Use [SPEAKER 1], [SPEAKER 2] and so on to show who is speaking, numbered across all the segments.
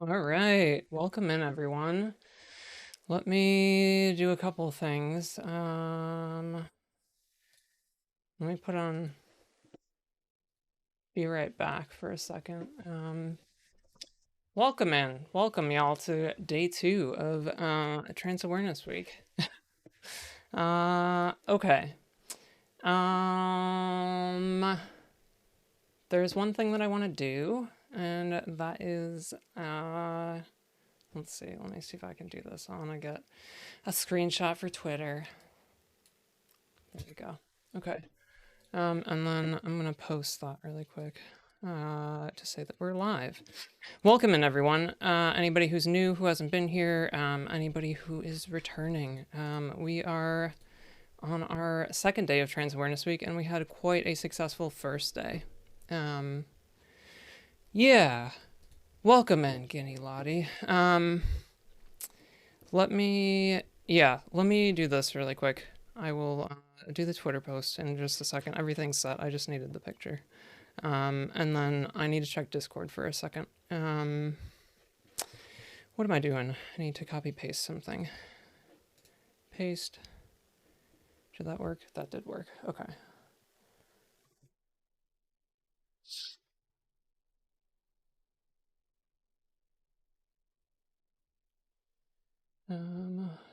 [SPEAKER 1] All right, welcome in everyone. Let me do a couple things. Let me put on, be right back for a second. Welcome y'all to day 2 of Trans Awareness Week. Okay. There's one thing that I want to do, and that is, let's see, let me see if I can do this. I want to get a screenshot for Twitter. There we go. Okay. And then I'm going to post that really quick to say that we're live. Welcome in, everyone. Anybody who's new, who hasn't been here, anybody who is returning. We are on our second day of Trans Awareness Week, and we had quite a successful first day. Yeah. Welcome in, Guinea Lottie. Let me do this really quick. I will do the Twitter post in just a second. Everything's set. I just needed the picture. And then I need to check Discord for a second. What am I doing? I need to copy paste something. Paste. Did that work? That did work. Okay.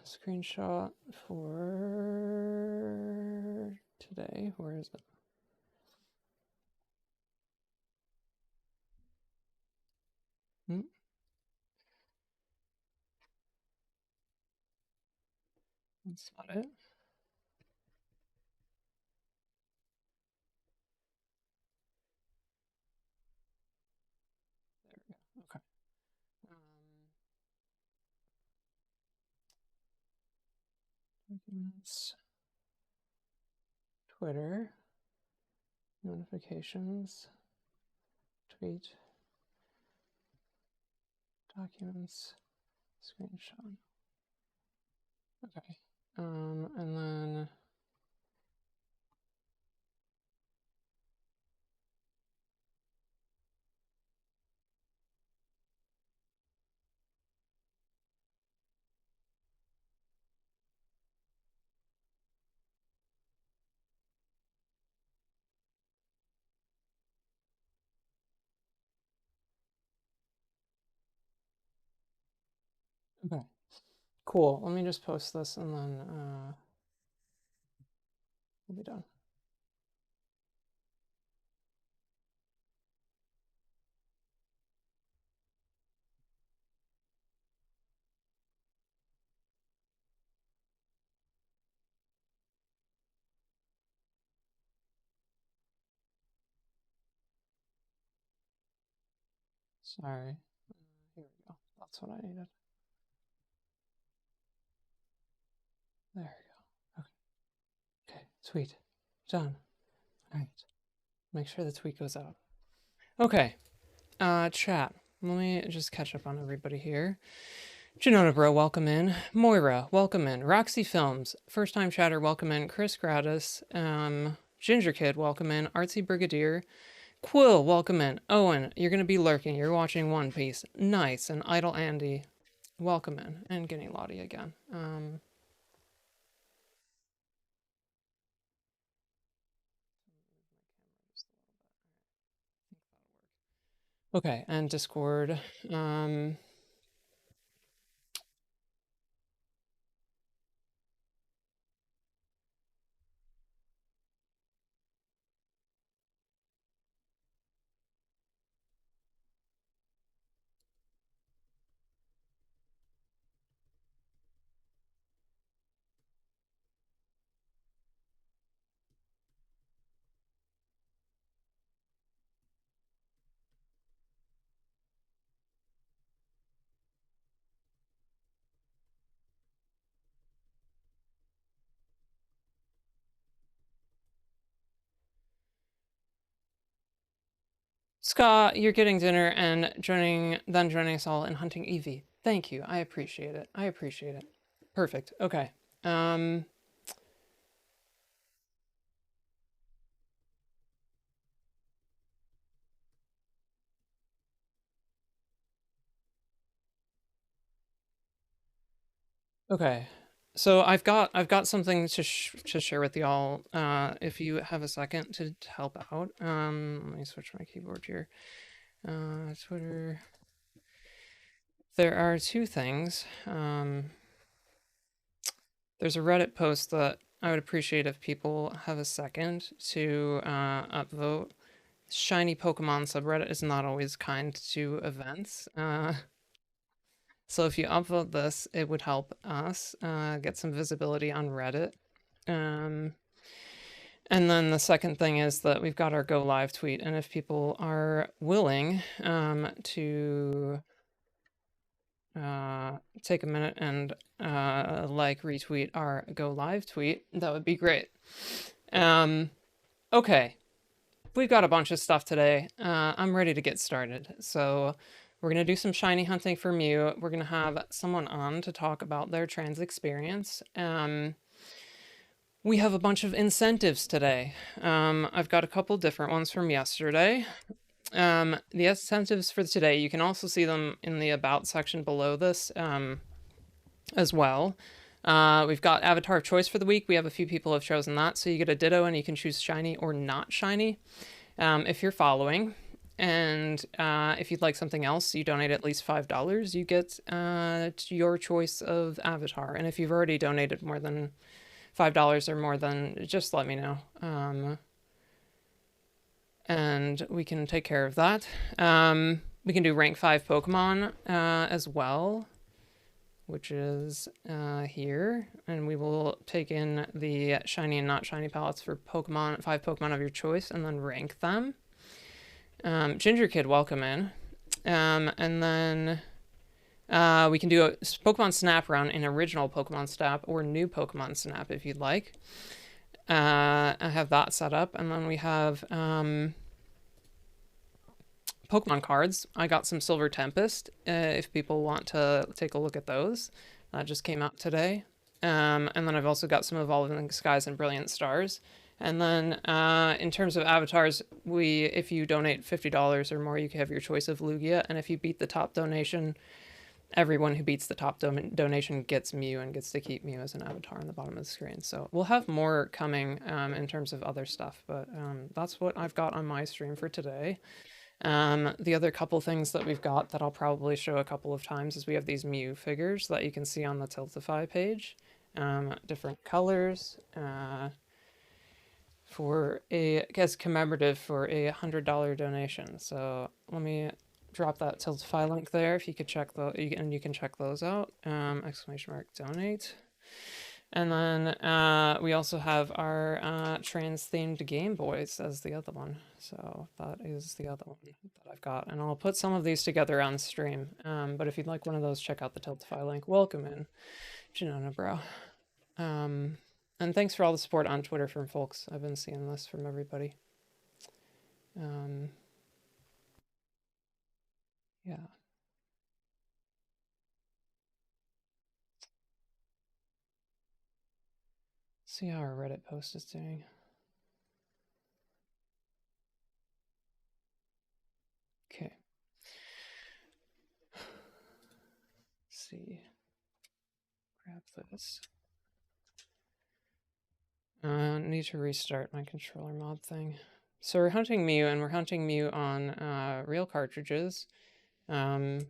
[SPEAKER 1] Screenshot for today. Where is it? That's not it. There we go. Okay. Documents. Twitter. Notifications. Tweet. Documents. Screenshot. Okay. And then okay. Cool. Let me just post this and then we'll be done. Sorry. Here we go. That's what I needed. There we go. Okay. Okay. Tweet. Done. All right. Make sure the tweet goes out. Okay. Chat. Let me just catch up on everybody here. Janona Bro, welcome in. Moira, welcome in. Roxy Films, first time chatter, welcome in. Chris Gratis, Ginger Kid, welcome in. Artsy Brigadier, Quill, welcome in. Owen, you're gonna be lurking. You're watching One Piece. Nice. And Idle Andy, welcome in. And Guinea Lottie again. Okay, and Discord. Scott, you're getting dinner and joining us all in hunting Evie. Thank you. I appreciate it. I appreciate it. Perfect. Okay. Okay. So I've got something to share with y'all. If you have a second to help out. Let me switch my keyboard here. Twitter. There are two things. There's a Reddit post that I would appreciate if people have a second to upvote. Shiny Pokemon subreddit is not always kind to events. So if you upvote this, it would help us get some visibility on Reddit. And then the second thing is that we've got our go live tweet, and if people are willing to take a minute and like retweet our go live tweet, that would be great. Okay, we've got a bunch of stuff today. I'm ready to get started. So we're going to do some shiny hunting for Mew. We're going to have someone on to talk about their trans experience. We have a bunch of incentives today. I've got a couple different ones from yesterday. The incentives for today, you can also see them in the About section below this as well. We've got Avatar of Choice for the week. We have a few people have chosen that. So you get a Ditto and you can choose shiny or not shiny if you're following. And if you'd like something else, you donate at least $5. You get your choice of avatar. And if you've already donated more than $5 or more, then just let me know. And we can take care of that. We can do rank 5 Pokemon as well, which is here. And we will take in the shiny and not shiny palettes for Pokemon, 5 Pokemon of your choice, and then rank them. Ginger Kid, welcome in. And then we can do a Pokemon Snap round in original Pokemon Snap or new Pokemon Snap if you'd like. I have that set up. And then we have Pokemon cards. I got some Silver Tempest if people want to take a look at those. That just came out today. And then I've also got some Evolving Skies and Brilliant Stars. And then in terms of avatars, if you donate $50 or more, you can have your choice of Lugia. And if you beat the top donation, everyone who beats the top donation gets Mew and gets to keep Mew as an avatar on the bottom of the screen. So we'll have more coming in terms of other stuff, but that's what I've got on my stream for today. The other couple things that we've got that I'll probably show a couple of times is we have these Mew figures that you can see on the Tiltify page. Different colors as commemorative for a $100 donation. So let me drop that Tiltify link there if you could check you can check those out. Exclamation mark donate. And then we also have our trans-themed Game Boys as the other one. So that is the other one that I've got. And I'll put some of these together on stream. But if you'd like one of those, check out the Tiltify link. Welcome in, Janona Bro. And thanks for all the support on Twitter from folks. I've been seeing this from everybody. Yeah. See how our Reddit post is doing. Okay. Let's see. Grab this. Need to restart my controller mod thing. So we're hunting Mew, and we're hunting Mew on real cartridges. On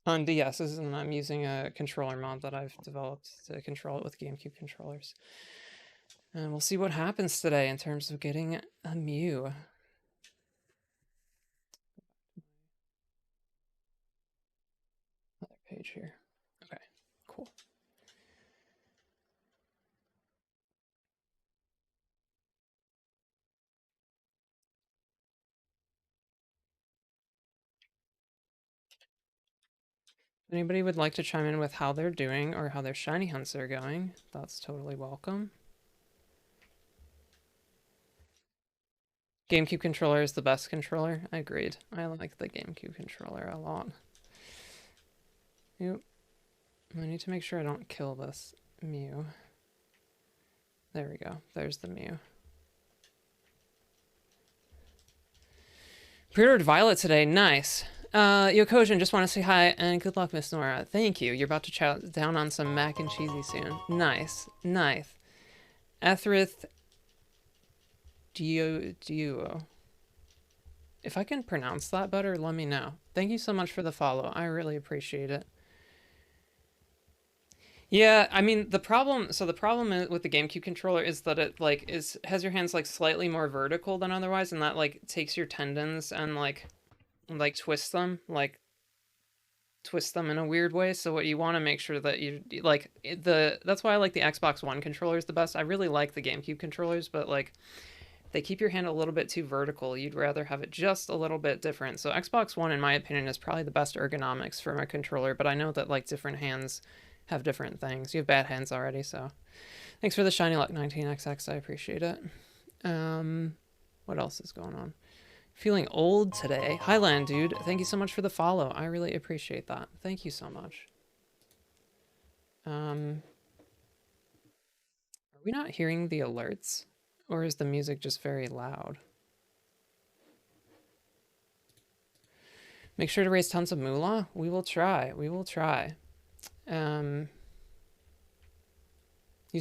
[SPEAKER 1] DSs, and I'm using a controller mod that I've developed to control it with GameCube controllers. And we'll see what happens today in terms of getting a Mew. Another page here. Okay, cool. If anybody would like to chime in with how they're doing or how their shiny hunts are going, that's totally welcome. GameCube controller is the best controller. I agreed. I like the GameCube controller a lot. Yep. I need to make sure I don't kill this Mew. There we go. There's the Mew. Pre-ordered Violet today. Nice. Yokojin, just want to say hi and good luck, Miss Nora. Thank you. You're about to chow down on some mac and cheesy soon. Nice. Nice. Ethrith Duo. If I can pronounce that better, let me know. Thank you so much for the follow. I really appreciate it. Yeah, I mean the problem with the GameCube controller is that it like is has your hands like slightly more vertical than otherwise, and that like takes your tendons and like twist them in a weird way. So what you want to make sure that you like that's why I like the Xbox One controllers the best. I really like the GameCube controllers, but like they keep your hand a little bit too vertical. You'd rather have it just a little bit different. So Xbox One, in my opinion, is probably the best ergonomics for my controller, but I know that like different hands have different things. You have bad hands already, so thanks for the shiny luck 19XX. I appreciate it. What else is going on? Feeling old today. Highland, dude. Thank you so much for the follow. I really appreciate that. Thank you so much. Are we not hearing the alerts? Or is the music just very loud? Make sure to raise tons of moolah. We will try. We will try. Use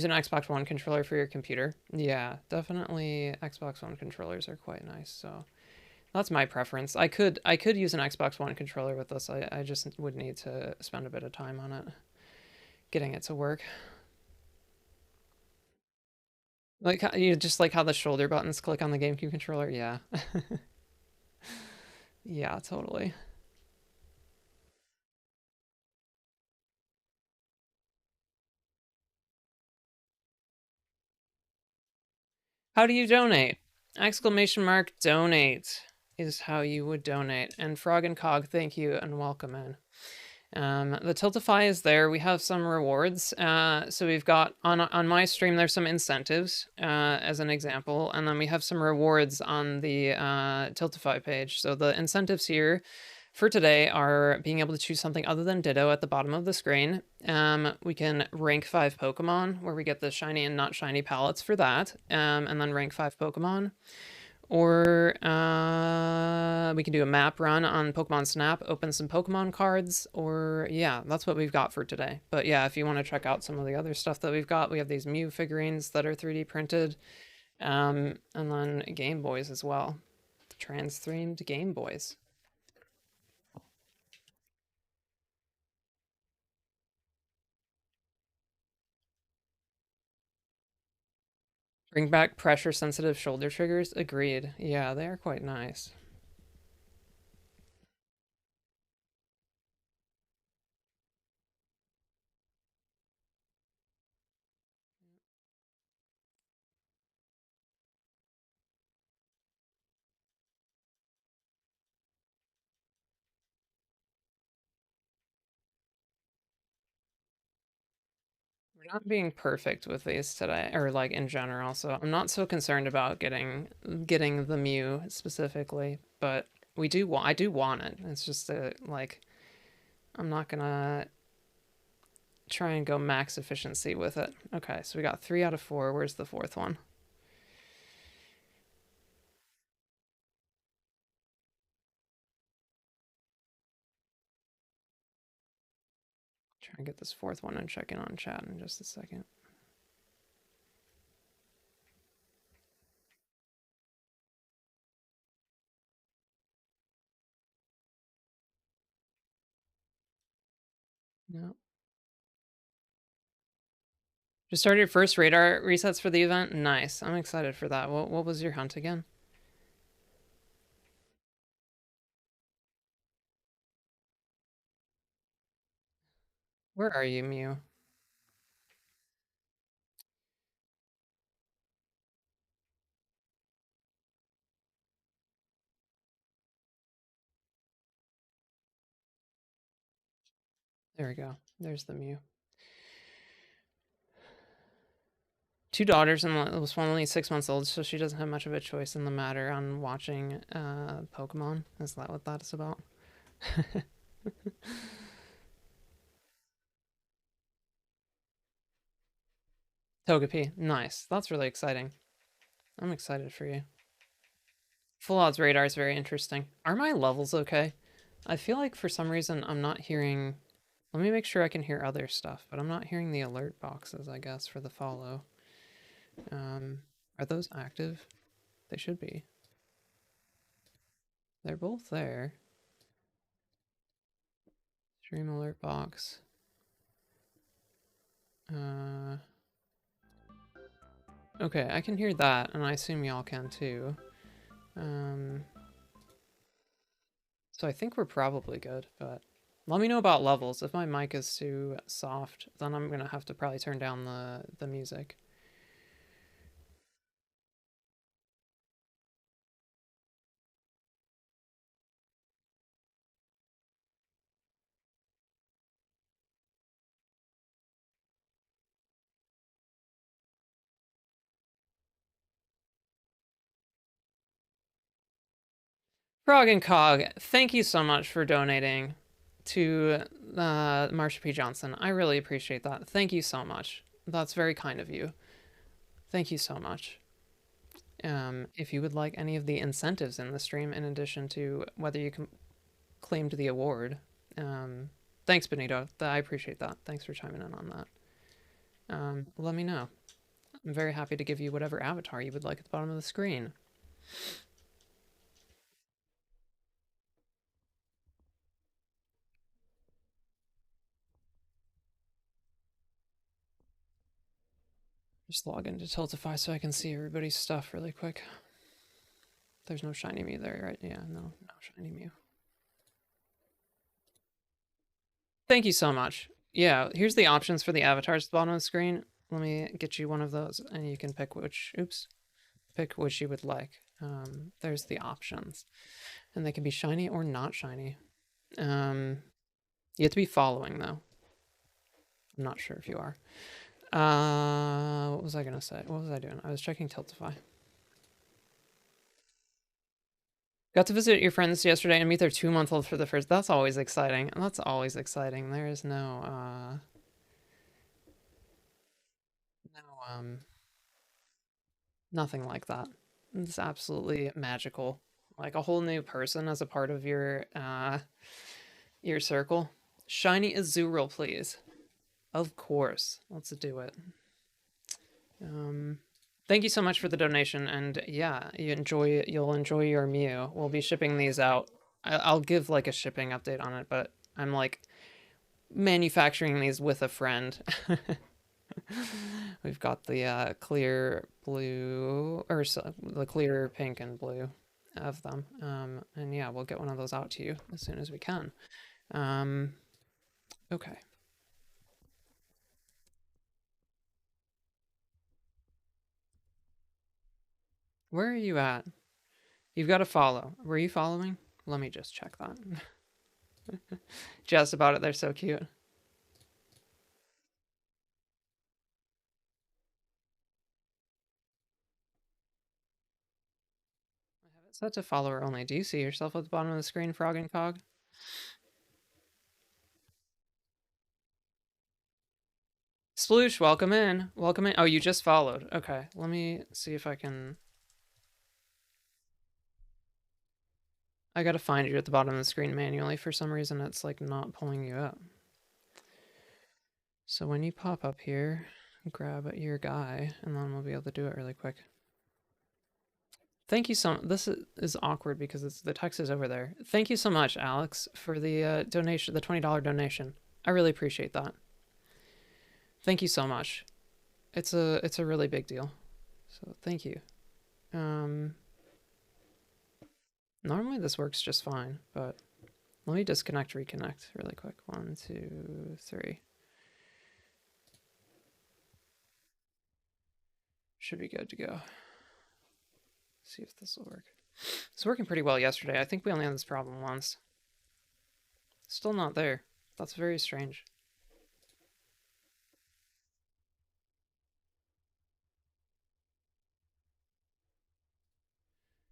[SPEAKER 1] an Xbox One controller for your computer. Yeah, definitely Xbox One controllers are quite nice. So that's my preference. I could use an Xbox One controller with this. I just would need to spend a bit of time on it, getting it to work. Like you just like how the shoulder buttons click on the GameCube controller. Yeah. Yeah, totally. How do you donate? Exclamation mark donate is how you would donate. And Frog and Cog, thank you and welcome in. The Tiltify is there. We have some rewards. So we've got on my stream, there's some incentives as an example, and then we have some rewards on the Tiltify page. So the incentives here for today are being able to choose something other than Ditto at the bottom of the screen. We can rank 5 Pokemon, where we get the shiny and not shiny palettes for that, and then rank 5 Pokemon. Or we can do a map run on Pokemon Snap, open some Pokemon cards, or yeah, that's what we've got for today. But yeah, if you want to check out some of the other stuff that we've got, we have these Mew figurines that are 3D printed, and then Game Boys as well. Trans-themed Game Boys. Bring back pressure-sensitive shoulder triggers. Agreed. Yeah, they are quite nice. We're not being perfect with these today, or like in general, so I'm not so concerned about getting the Mew specifically, but I do want it. It's just like I'm not gonna try and go max efficiency with it. Okay, so we got 3 out of 4. Where's the fourth one? Try and get this fourth one and check in on chat in just a second. No. Just started your first radar resets for the event? Nice. I'm excited for that. What was your hunt again? Where are you, Mew? There we go. There's the Mew. 2 daughters and was only 6 months old, so she doesn't have much of a choice in the matter on watching Pokemon. Is that what that is about? Togepi, nice. That's really exciting. I'm excited for you. Full odds radar is very interesting. Are my levels okay? I feel like for some reason I'm not hearing. Let me make sure I can hear other stuff, but I'm not hearing the alert boxes, I guess, for the follow. Are those active? They should be. They're both there. Stream alert box. Okay, I can hear that, and I assume y'all can too. So I think we're probably good, but let me know about levels. If my mic is too soft, then I'm gonna have to probably turn down the music. Frog and Cog, thank you so much for donating to Marsha P. Johnson. I really appreciate that. Thank you so much. That's very kind of you. Thank you so much. If you would like any of the incentives in the stream, in addition to whether you can claim to the award, thanks, Benito. I appreciate that. Thanks for chiming in on that. Let me know. I'm very happy to give you whatever avatar you would like at the bottom of the screen. Just log into Tiltify so I can see everybody's stuff really quick. There's no shiny Mew there, right? Yeah, no shiny Mew. Thank you so much. Yeah, here's the options for the avatars at the bottom of the screen. Let me get you one of those, and you can pick which, pick which you would like. There's the options, and they can be shiny or not shiny. You have to be following, though. I'm not sure if you are. What was I gonna say? What was I doing? I was checking Tiltify. Got to visit your friends yesterday and meet their 2-month-old for the first. That's always exciting. That's always exciting. There is nothing like that. It's absolutely magical. Like a whole new person as a part of your circle. Shiny Azurill, please. Of course. Let's do it. Thank you so much for the donation, and yeah, you'll enjoy your Mew. We'll be shipping these out. I'll give like a shipping update on it, but I'm like manufacturing these with a friend. We've got the clear blue, or the clear pink and blue of them. And yeah, we'll get one of those out to you as soon as we can. Okay. Where are you at? You've got to follow. Were you following? Let me just check that. Just about it. They're so cute. I have it set to follower only. Do you see yourself at the bottom of the screen, Frog and Cog? Sploosh, welcome in. Welcome in. Oh, you just followed. Okay, let me see if I can... I gotta find you at the bottom of the screen manually. For some reason, it's like not pulling you up. So when you pop up here, grab your guy, and then we'll be able to do it really quick. Thank you so much. This is awkward because the text is over there. Thank you so much, Alex, for the donation, the $20 donation. I really appreciate that. Thank you so much. It's a really big deal. So thank you. Normally this works just fine, but let me disconnect, reconnect really quick. 1, 2, 3. Should be good to go. See if this will work. It's working pretty well yesterday. I think we only had this problem once. Still not there. That's very strange.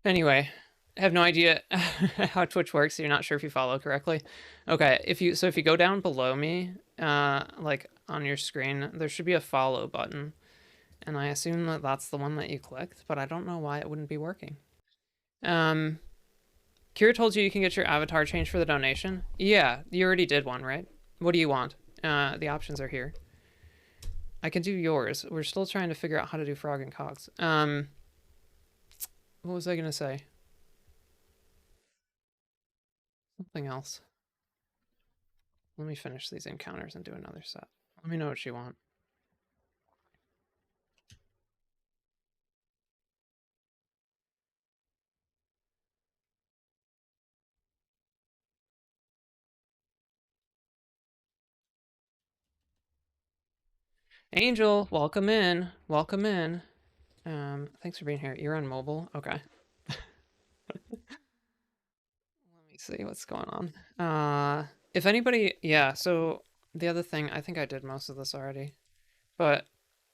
[SPEAKER 1] Anyway, I have no idea how Twitch works, so you're not sure if you follow correctly. Okay, if you go down below me, like on your screen, there should be a follow button. And I assume that that's the one that you clicked, but I don't know why it wouldn't be working. Kira told you you can get your avatar changed for the donation? Yeah, you already did one, right? What do you want? The options are here. I can do yours. We're still trying to figure out how to do Frog and Cogs. What was I gonna say? Something else. Let me finish these encounters and do another set. Let me know what you want. Angel, welcome in. Welcome in. Thanks for being here. You're on mobile? Okay. Let me see what's going on. If anybody, yeah, so the other thing, I think I did most of this already. But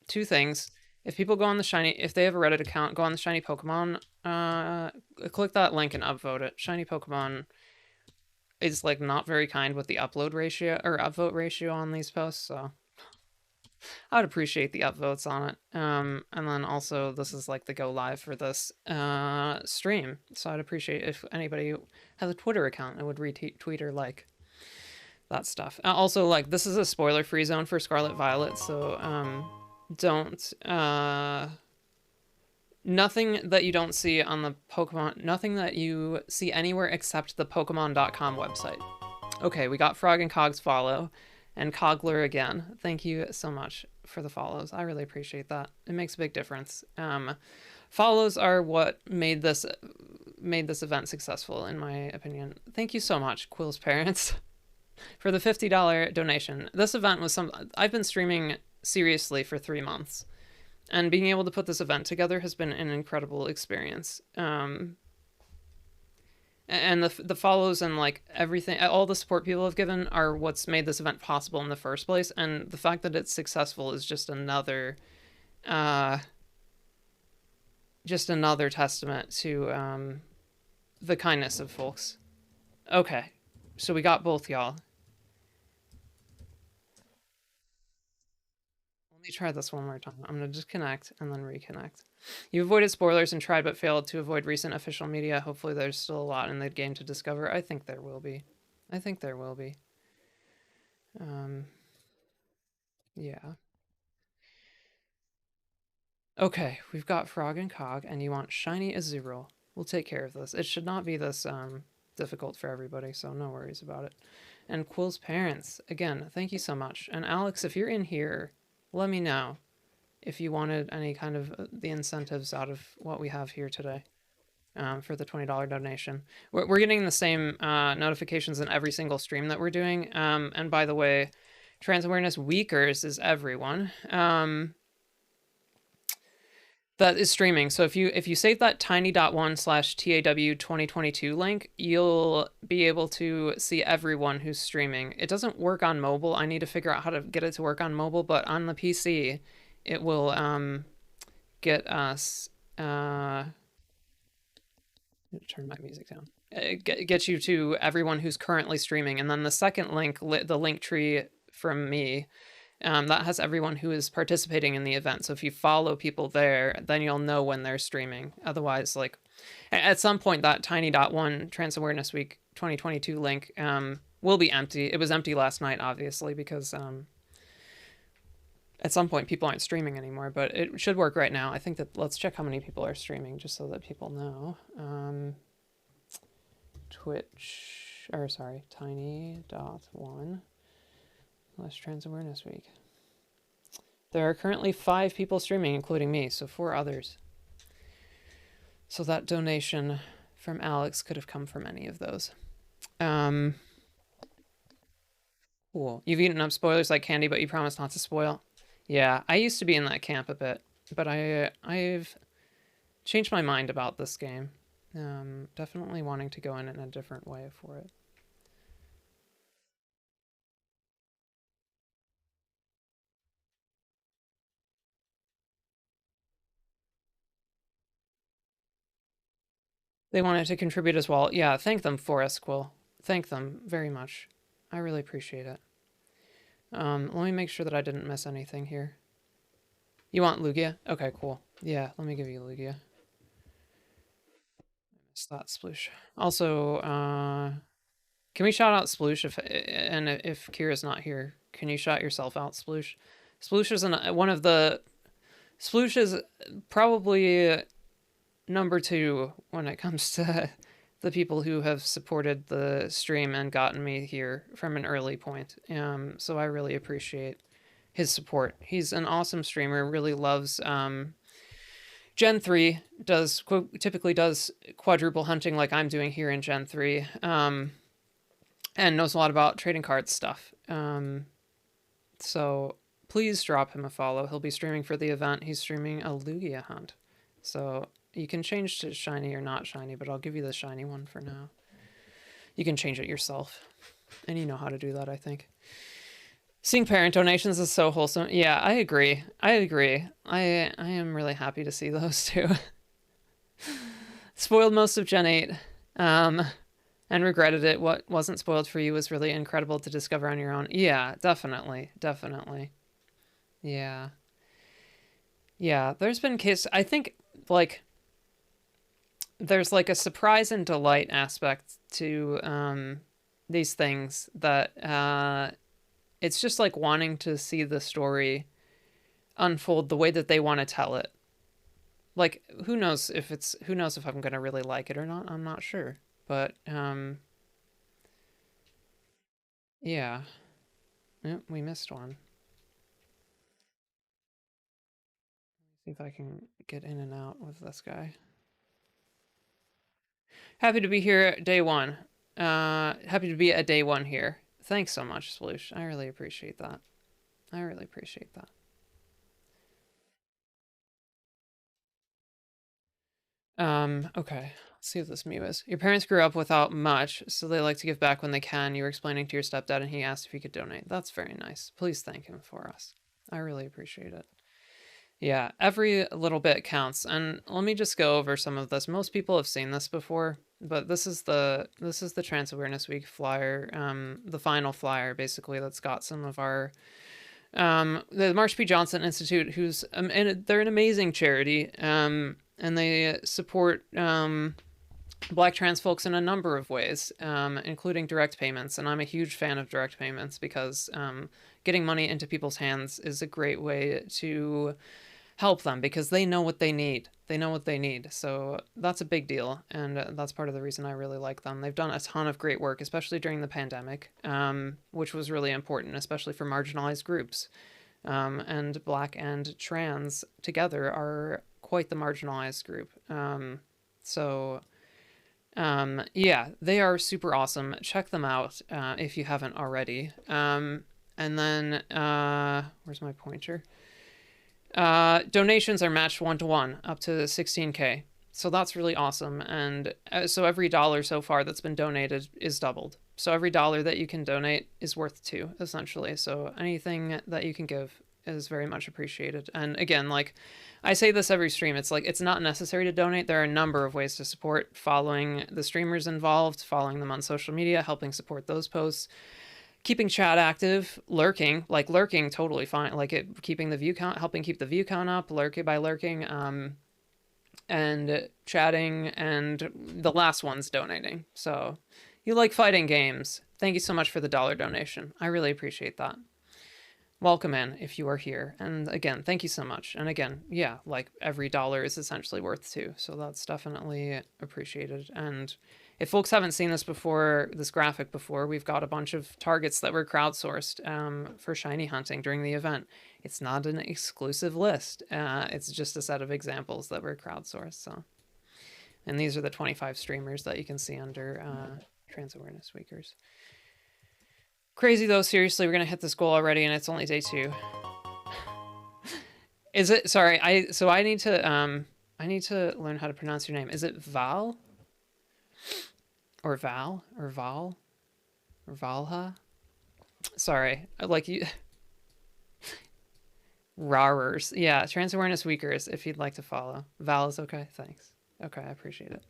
[SPEAKER 1] two things. If people go on the Shiny, if they have a Reddit account, go on the Shiny Pokemon, click that link and upvote it. Shiny Pokemon is like not very kind with the upload ratio or upvote ratio on these posts, so I would appreciate the upvotes on it. And then also this is like the go live for this stream, so I'd appreciate if anybody has a Twitter account and would retweet or like that stuff. Also, like this is a spoiler free zone for Scarlet Violet, so don't nothing that you don't see on the Pokemon, nothing that you see anywhere except the Pokemon.com website. Okay, we got Frog and Cogs follow, and Cogler again. Thank you so much for the follows. I really appreciate that. It makes a big difference. Follows are what made this event successful, in my opinion. Thank you so much, Quill's parents, for the $50 donation. This event was I've been streaming seriously for 3 months, and being able to put this event together has been an incredible experience. And the follows and like everything, all the support people have given are what's made this event possible in the first place. And the fact that it's successful is just another testament to the kindness of folks. Okay, so we got both y'all. Let me try this one more time. I'm gonna disconnect and then reconnect. You avoided spoilers and tried but failed to avoid recent official media. Hopefully there's still a lot in the game to discover. I think there will be. I think there will be. Yeah. Okay, we've got Frog and Cog, and you want Shiny Azurill. We'll take care of this. It should not be this difficult for everybody, so no worries about it. And Quill's parents, again, thank you so much. And Alex, if you're in here, let me know if you wanted any kind of the incentives out of what we have here today for the $20 donation. We're getting the same notifications in every single stream that we're doing. And by the way, Trans Awareness Weekers is everyone. That is streaming. So if you save that tiny.1/TAW2022 link, you'll be able to see everyone who's streaming. It doesn't work on mobile. I need to figure out how to get it to work on mobile, but on the PC, it will get us turn my music down. Get you to everyone who's currently streaming, and then the second link, the link tree from me, that has everyone who is participating in the event. So if you follow people there, then you'll know when they're streaming. Otherwise, like at some point, that tiny.1 Trans Awareness Week 2022 link will be empty. It was empty last night, obviously, because at some point people aren't streaming anymore, but it should work right now. I think that let's check how many people are streaming just so that people know. Twitch, or sorry, tiny.1 / Trans Awareness Week. There are currently 5 people streaming, including me, so 4 others. So that donation from Alex could have come from any of those. Cool. You've eaten up spoilers like candy, but you promised not to spoil. Yeah, I used to be in that camp a bit, but I've changed my mind about this game. Definitely wanting to go in a different way for it. They wanted to contribute as well. Yeah, thank them for us, Quill. Thank them very much. I really appreciate it. Let me make sure that I didn't miss anything here. You want Lugia? Okay, cool. Yeah, let me give you Lugia. What's that, Sploosh? Also, can we shout out Sploosh if Kira's not here? Can you shout yourself out, Sploosh? Sploosh is one of the Sploosh is probably number 2 when it comes to the people who have supported the stream and gotten me here from an early point. So I really appreciate his support. He's an awesome streamer, really loves Gen 3, typically does quadruple hunting like I'm doing here in Gen 3, and knows a lot about trading cards stuff. So please drop him a follow. He'll be streaming for the event. He's streaming a Lugia hunt. So you can change to shiny or not shiny, but I'll give you the shiny one for now. You can change it yourself. And you know how to do that, I think. Seeing parent donations is so wholesome. Yeah, I agree. I am really happy to see those too. Spoiled most of Gen 8. And regretted it. What wasn't spoiled for you was really incredible to discover on your own. Yeah, definitely. Yeah. Yeah, there's been cases, I think, like, there's like a surprise and delight aspect to these things that it's just like wanting to see the story unfold the way that they want to tell it. Like, who knows if I'm going to really like it or not? I'm not sure. But yeah. Yep, we missed one. See if I can get in and out with this guy. Happy to be here day 1. Happy to be at day 1 here. Thanks so much, Sploosh. I really appreciate that. Okay. Let's see if this Mew is. Your parents grew up without much, so they like to give back when they can. You were explaining to your stepdad and he asked if you could donate. That's very nice. Please thank him for us. I really appreciate it. Yeah, every little bit counts. And let me just go over some of this. Most people have seen this before, but this is the Trans Awareness Week flyer, the final flyer basically that's got some of our the Marsha P. Johnson Institute, who's and they're an amazing charity, and they support Black trans folks in a number of ways, including direct payments. And I'm a huge fan of direct payments because getting money into people's hands is a great way to help them because they know what they need. So that's a big deal. And that's part of the reason I really like them. They've done a ton of great work, especially during the pandemic, which was really important, especially for marginalized groups. And Black and trans together are quite the marginalized group. Yeah, they are super awesome. Check them out if you haven't already. And then, where's my pointer? Donations are matched 1-to-1 up to 16K. So that's really awesome. And so every dollar so far that's been donated is doubled. So every dollar that you can donate is worth 2, essentially. So anything that you can give is very much appreciated. And again, like I say this every stream, it's like, it's not necessary to donate. There are a number of ways to support: following the streamers involved, following them on social media, helping support those posts, keeping chat active, lurking, totally fine. Like keeping the view count, helping keep the view count up, by lurking, and chatting, and the last one's donating. So you like fighting games. Thank you so much for the $1 donation. I really appreciate that. Welcome in if you are here. And again, thank you so much. And again, yeah, like every dollar is essentially worth 2. So that's definitely appreciated. And if folks haven't seen this graphic before, we've got a bunch of targets that were crowdsourced for shiny hunting during the event. It's not an exclusive list. It's just a set of examples that were crowdsourced. So, and these are the 25 streamers that you can see under Trans Awareness Weekers. Crazy though, seriously, we're gonna hit this goal already and it's only day 2. Is it? Sorry, I need to learn how to pronounce your name. Is it Val? Or Val? Or Val? Or Valha? Sorry, like you... Rawers. Yeah, Trans Awareness Weekers, if you'd like to follow. Val is okay, thanks. Okay, I appreciate it.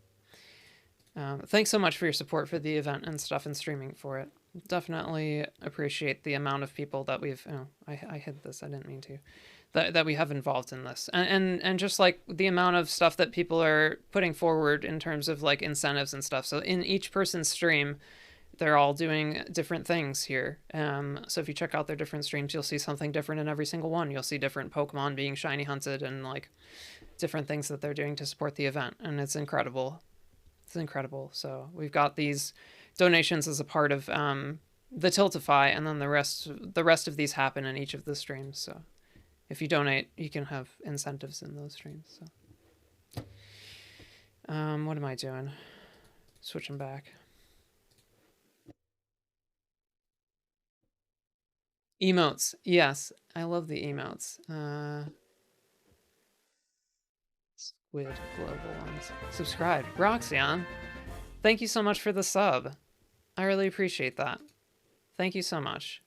[SPEAKER 1] Thanks so much for your support for the event and stuff and streaming for it. Definitely appreciate the amount of people that we've... Oh, I hid this, I didn't mean to. that we have involved in this, and just like the amount of stuff that people are putting forward in terms of like incentives and stuff. So in each person's stream, they're all doing different things here. So if you check out their different streams, you'll see something different in every single one. You'll see different Pokemon being shiny hunted and like different things that they're doing to support the event, and it's incredible. It's incredible. So we've got these donations as a part of the Tiltify, and then the rest of these happen in each of the streams. So if you donate, you can have incentives in those streams. So what am I doing? Switching back. Emotes. Yes, I love the emotes. Squid global ones. Subscribe. Roxanne, thank you so much for the sub. I really appreciate that. Thank you so much.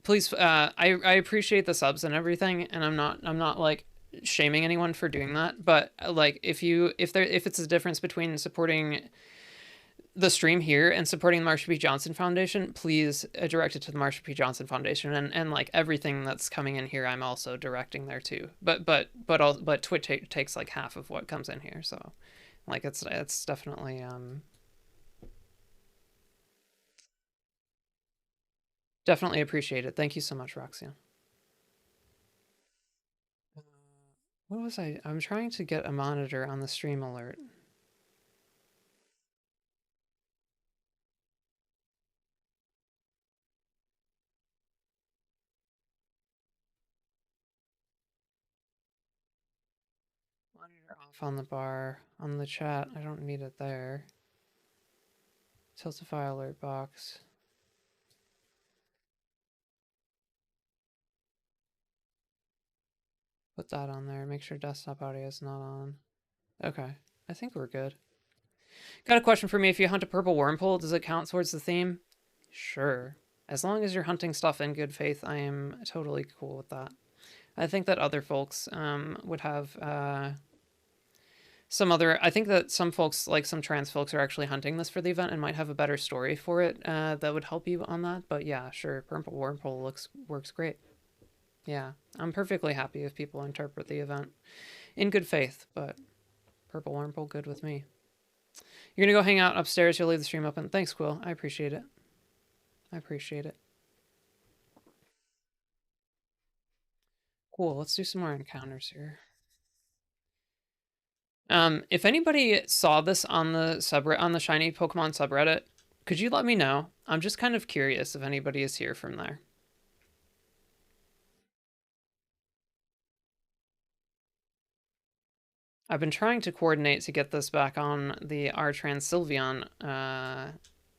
[SPEAKER 1] Please, I appreciate the subs and everything, and I'm not like shaming anyone for doing that, but like if it's a difference between supporting the stream here and supporting the Marsha P. Johnson Foundation, please direct it to the Marsha P. Johnson Foundation, and like everything that's coming in here, I'm also directing there too. But Twitch takes like half of what comes in here, so like it's definitely definitely appreciated. Thank you so much, Roxanne. What was I? I'm trying to get a monitor on the stream alert. Monitor off on the bar. On the chat, I don't need it there. Tiltify alert box. Put that on there. Make sure desktop audio is not on. Okay, I think we're good. Got a question for me. If you hunt a purple wormhole, does it count towards the theme? Sure. As long as you're hunting stuff in good faith, I am totally cool with that. I think that other folks would have some other. I think that some folks, like some trans folks, are actually hunting this for the event and might have a better story for it that would help you on that. But yeah, sure, purple wormhole works great. Yeah, I'm perfectly happy if people interpret the event in good faith, but purple wormhole good with me. You're gonna go hang out upstairs. You'll leave the stream open. Thanks, Quill. I appreciate it. I appreciate it. Cool. Let's do some more encounters here. If anybody saw this on the subreddit, on the shiny Pokemon subreddit, could you let me know? I'm just kind of curious if anybody is here from there. I've been trying to coordinate to get this back on the R Trans Sylveon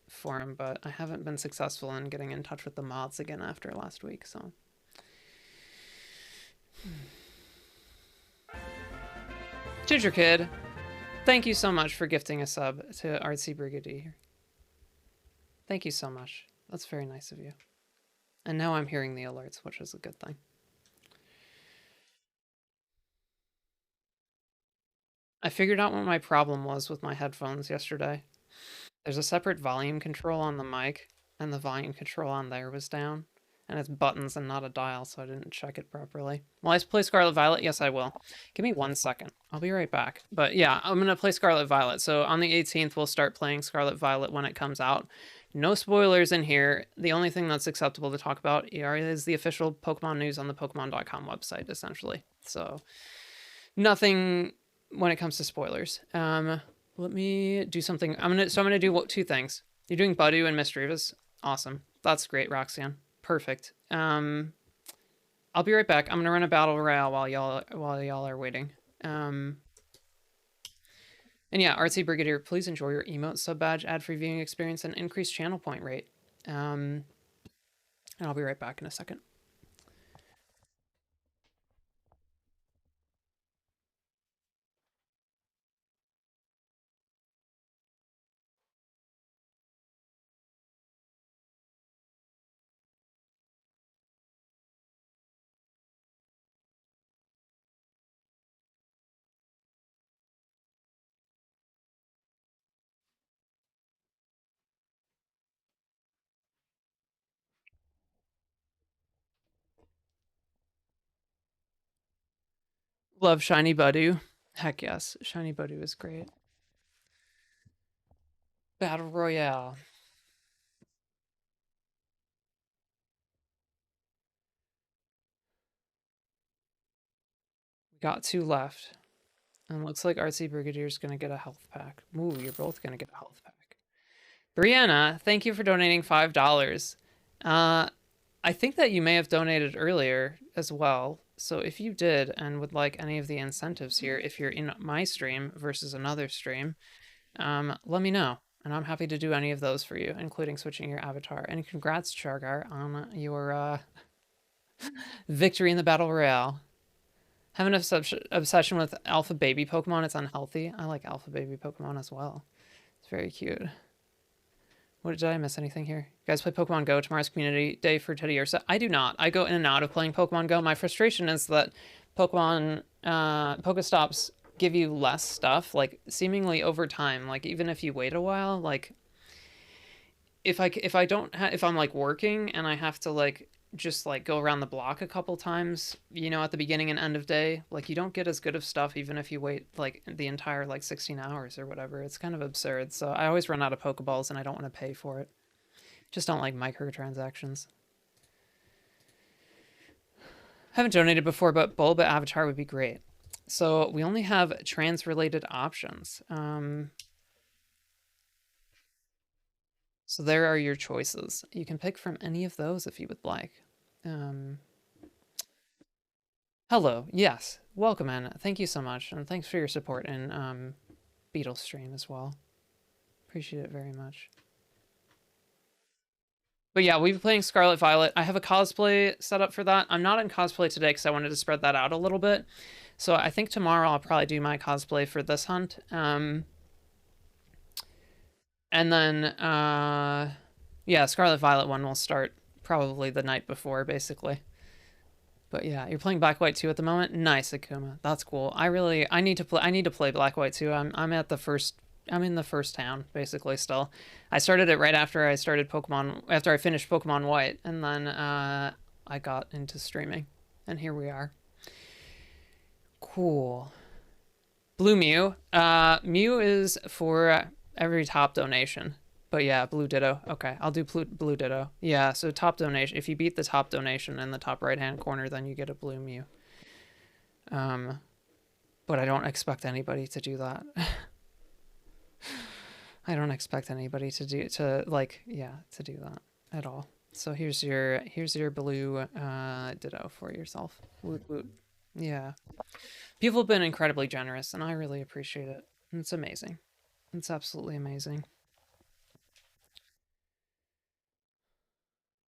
[SPEAKER 1] forum, but I haven't been successful in getting in touch with the mods again after last week, so. Ginger Kid, thank you so much for gifting a sub to Artsy Brigadier. Thank you so much. That's very nice of you. And now I'm hearing the alerts, which is a good thing. I figured out what my problem was with my headphones yesterday. There's a separate volume control on the mic, and the volume control on there was down. And it's buttons and not a dial, so I didn't check it properly. Will I play Scarlet Violet? Yes, I will. Give me 1 second. I'll be right back. But yeah, I'm going to play Scarlet Violet. So on the 18th, we'll start playing Scarlet Violet when it comes out. No spoilers in here. The only thing that's acceptable to talk about is the official Pokemon news on the Pokemon.com website, essentially. So nothing when it comes to spoilers. Let me do something. I'm gonna do two things. You're doing Badu and Misdreavus. Awesome. That's great, Roxanne. Perfect. I'll be right back. I'm gonna run a battle royale while y'all are waiting. And yeah, Artsy Brigadier, please enjoy your emote sub badge, ad-free viewing experience, and increased channel point rate. And I'll be right back in a second. Love Shiny Budu. Heck yes, Shiny Budu is great. Battle Royale. We got 2 left. And looks like Artsy Brigadier's gonna get a health pack. Ooh, you're both gonna get a health pack. Brianna, thank you for donating $5. I think that you may have donated earlier as well. So if you did and would like any of the incentives here, if you're in my stream versus another stream, let me know. And I'm happy to do any of those for you, including switching your avatar. And congrats, Chargar, on your victory in the Battle Royale. Have an obsession with alpha baby Pokemon. It's unhealthy. I like alpha baby Pokemon as well. It's very cute. What did I miss anything here? You guys play Pokemon Go? Tomorrow's community day for Teddy Ursa. I do not. I go in and out of playing Pokemon Go. My frustration is that Pokemon Pokestops give you less stuff, like seemingly over time. Like even if you wait a while, like if I'm like working and I have to like just like go around the block a couple times, you know, at the beginning and end of day, like you don't get as good of stuff even if you wait like the entire like 16 hours or whatever. It's kind of absurd. So I always run out of Pokeballs and I don't want to pay for it. Just don't like microtransactions. Haven't donated before, but Bulba Avatar would be great. So we only have trans-related options. So there are your choices. You can pick from any of those if you would like. Hello, yes, welcome in. Thank you so much, and thanks for your support in Beetle stream as well. Appreciate it very much. But yeah, we've been playing Scarlet Violet. I have a cosplay set up for that. I'm not in cosplay today because I wanted to spread that out a little bit. So I think tomorrow I'll probably do my cosplay for this hunt. And then, yeah, Scarlet Violet one will start probably the night before, basically. But yeah, you're playing Black White 2 at the moment. Nice, Akuma. That's cool. I need to play Black White 2. I'm in the first town basically still. I started it right after I finished Pokemon White, and then I got into streaming, and here we are. Cool. Blue Mew. Mew is for every top donation. But yeah, Blue Ditto. Okay, I'll do Blue Ditto. Yeah, so top donation. If you beat the top donation in the top right-hand corner, then you get a Blue Mew. But I don't expect anybody to do that. I don't expect anybody to do that at all. So here's your Blue Ditto for yourself. Woot woot. Yeah. People have been incredibly generous, and I really appreciate it. It's amazing. It's absolutely amazing.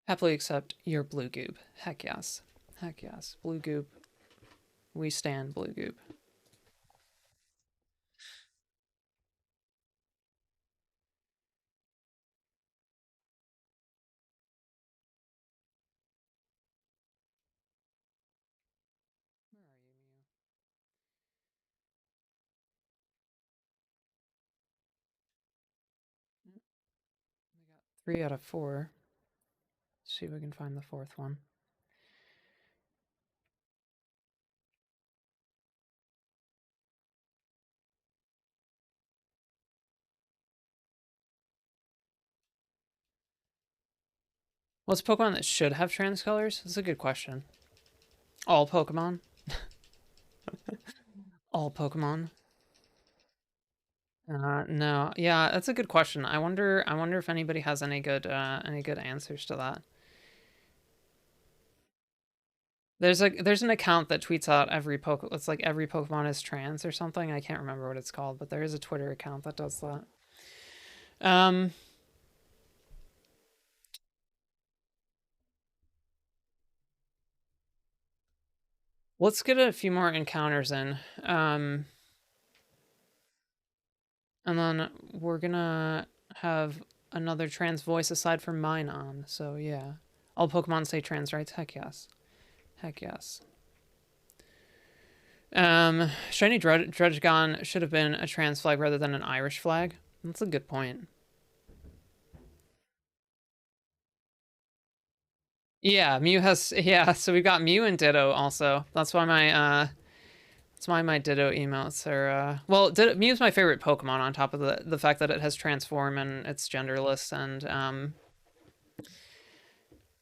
[SPEAKER 1] Happily accept your Blue Goob. Heck yes. Heck yes. Blue Goob. We stand Blue Goob. Where are you, Mew? We got 3 out of 4. Let's see if we can find the 4th one. What's Pokemon that should have trans colors? That's a good question. All Pokemon? All Pokemon? No. Yeah, that's a good question. I wonder if anybody has any good answers to that. There's an account that tweets out it's like every Pokemon is trans or something. I can't remember what it's called, but there is a Twitter account that does that. Let's get a few more encounters in. And then we're gonna have another trans voice aside from mine on. So yeah. All Pokemon say trans rights? Heck yes. Heck yes. Shiny Dredgegon should have been a trans flag rather than an Irish flag. That's a good point. Yeah, Mew has, yeah, so we've got Mew and Ditto also. That's why It's why my Ditto emotes are, well, Mew's my favorite Pokemon on top of the fact that it has Transform and it's genderless and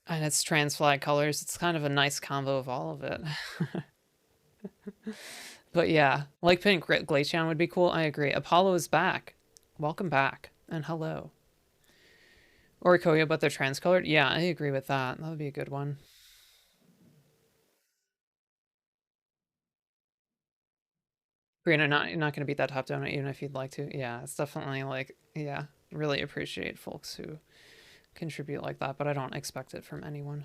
[SPEAKER 1] it's trans flag colors. It's kind of a nice combo of all of it. But yeah, like Pink Glaceon would be cool. I agree. Apollo is back. Welcome back. And hello. Oricorio, but they're transcolored? Yeah, I agree with that. That would be a good one. You're not going to beat that top donut even if you'd like to. Yeah, it's definitely like, yeah, really appreciate folks who contribute like that, but I don't expect it from anyone.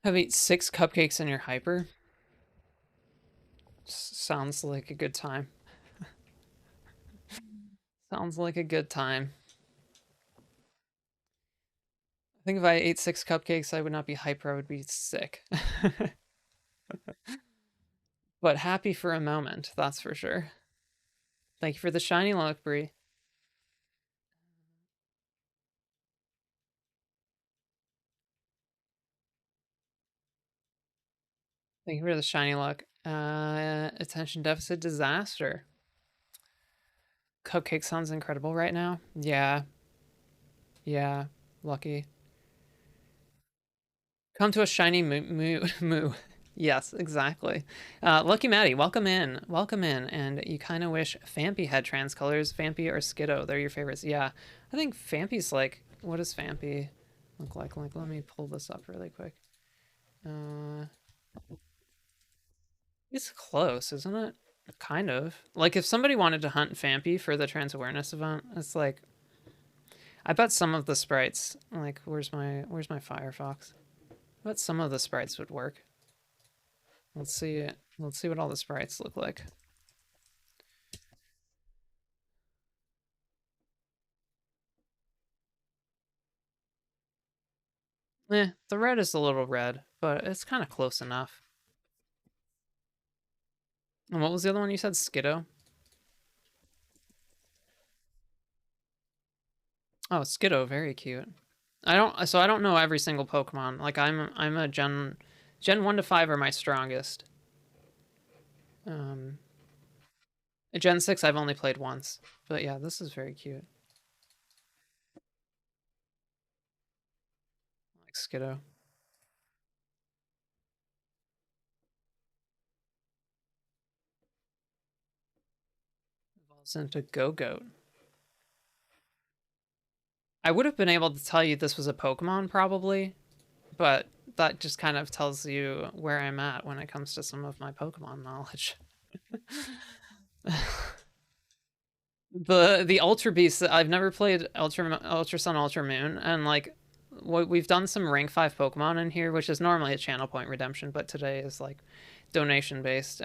[SPEAKER 1] Have eaten 6 cupcakes in your hyper? Sounds like a good time. Sounds like a good time. I think if I ate 6 cupcakes, I would not be hyper, I would be sick. But happy for a moment, that's for sure. Thank you for the shiny look, Brie. Thank you for the shiny look. Attention deficit disaster. Cupcake sounds incredible right now. Yeah. Yeah. Lucky. Come to a shiny moo. Yes, exactly. Lucky Maddie, welcome in. Welcome in. And you kind of wish Fampy had trans colors. Fampy or Skiddo, they're your favorites. Yeah. I think Fampy's like, what does Fampy look like? Like, let me pull this up really quick. It's close, isn't it? Kind of. Like, if somebody wanted to hunt Fampy for the trans awareness event, it's like, I bet some of the sprites, like, where's my Firefox? I bet some of the sprites would work. Let's see what all the sprites look like. The red is a little red, but it's kind of close enough. And what was the other one you said? Skiddo? Oh, Skiddo, very cute. I don't know every single Pokemon. Like I'm a Gen 1 to 5 are my strongest. Gen 6 I've only played once. But yeah, this is very cute. Like Skiddo. Evolves into Go-Goat. I would have been able to tell you this was a Pokemon probably, but that just kind of tells you where I'm at when it comes to some of my Pokemon knowledge. The Ultra Beast, I've never played Ultra Sun, Ultra Moon, and like we've done some rank 5 Pokemon in here, which is normally a channel point redemption, but today is like donation based.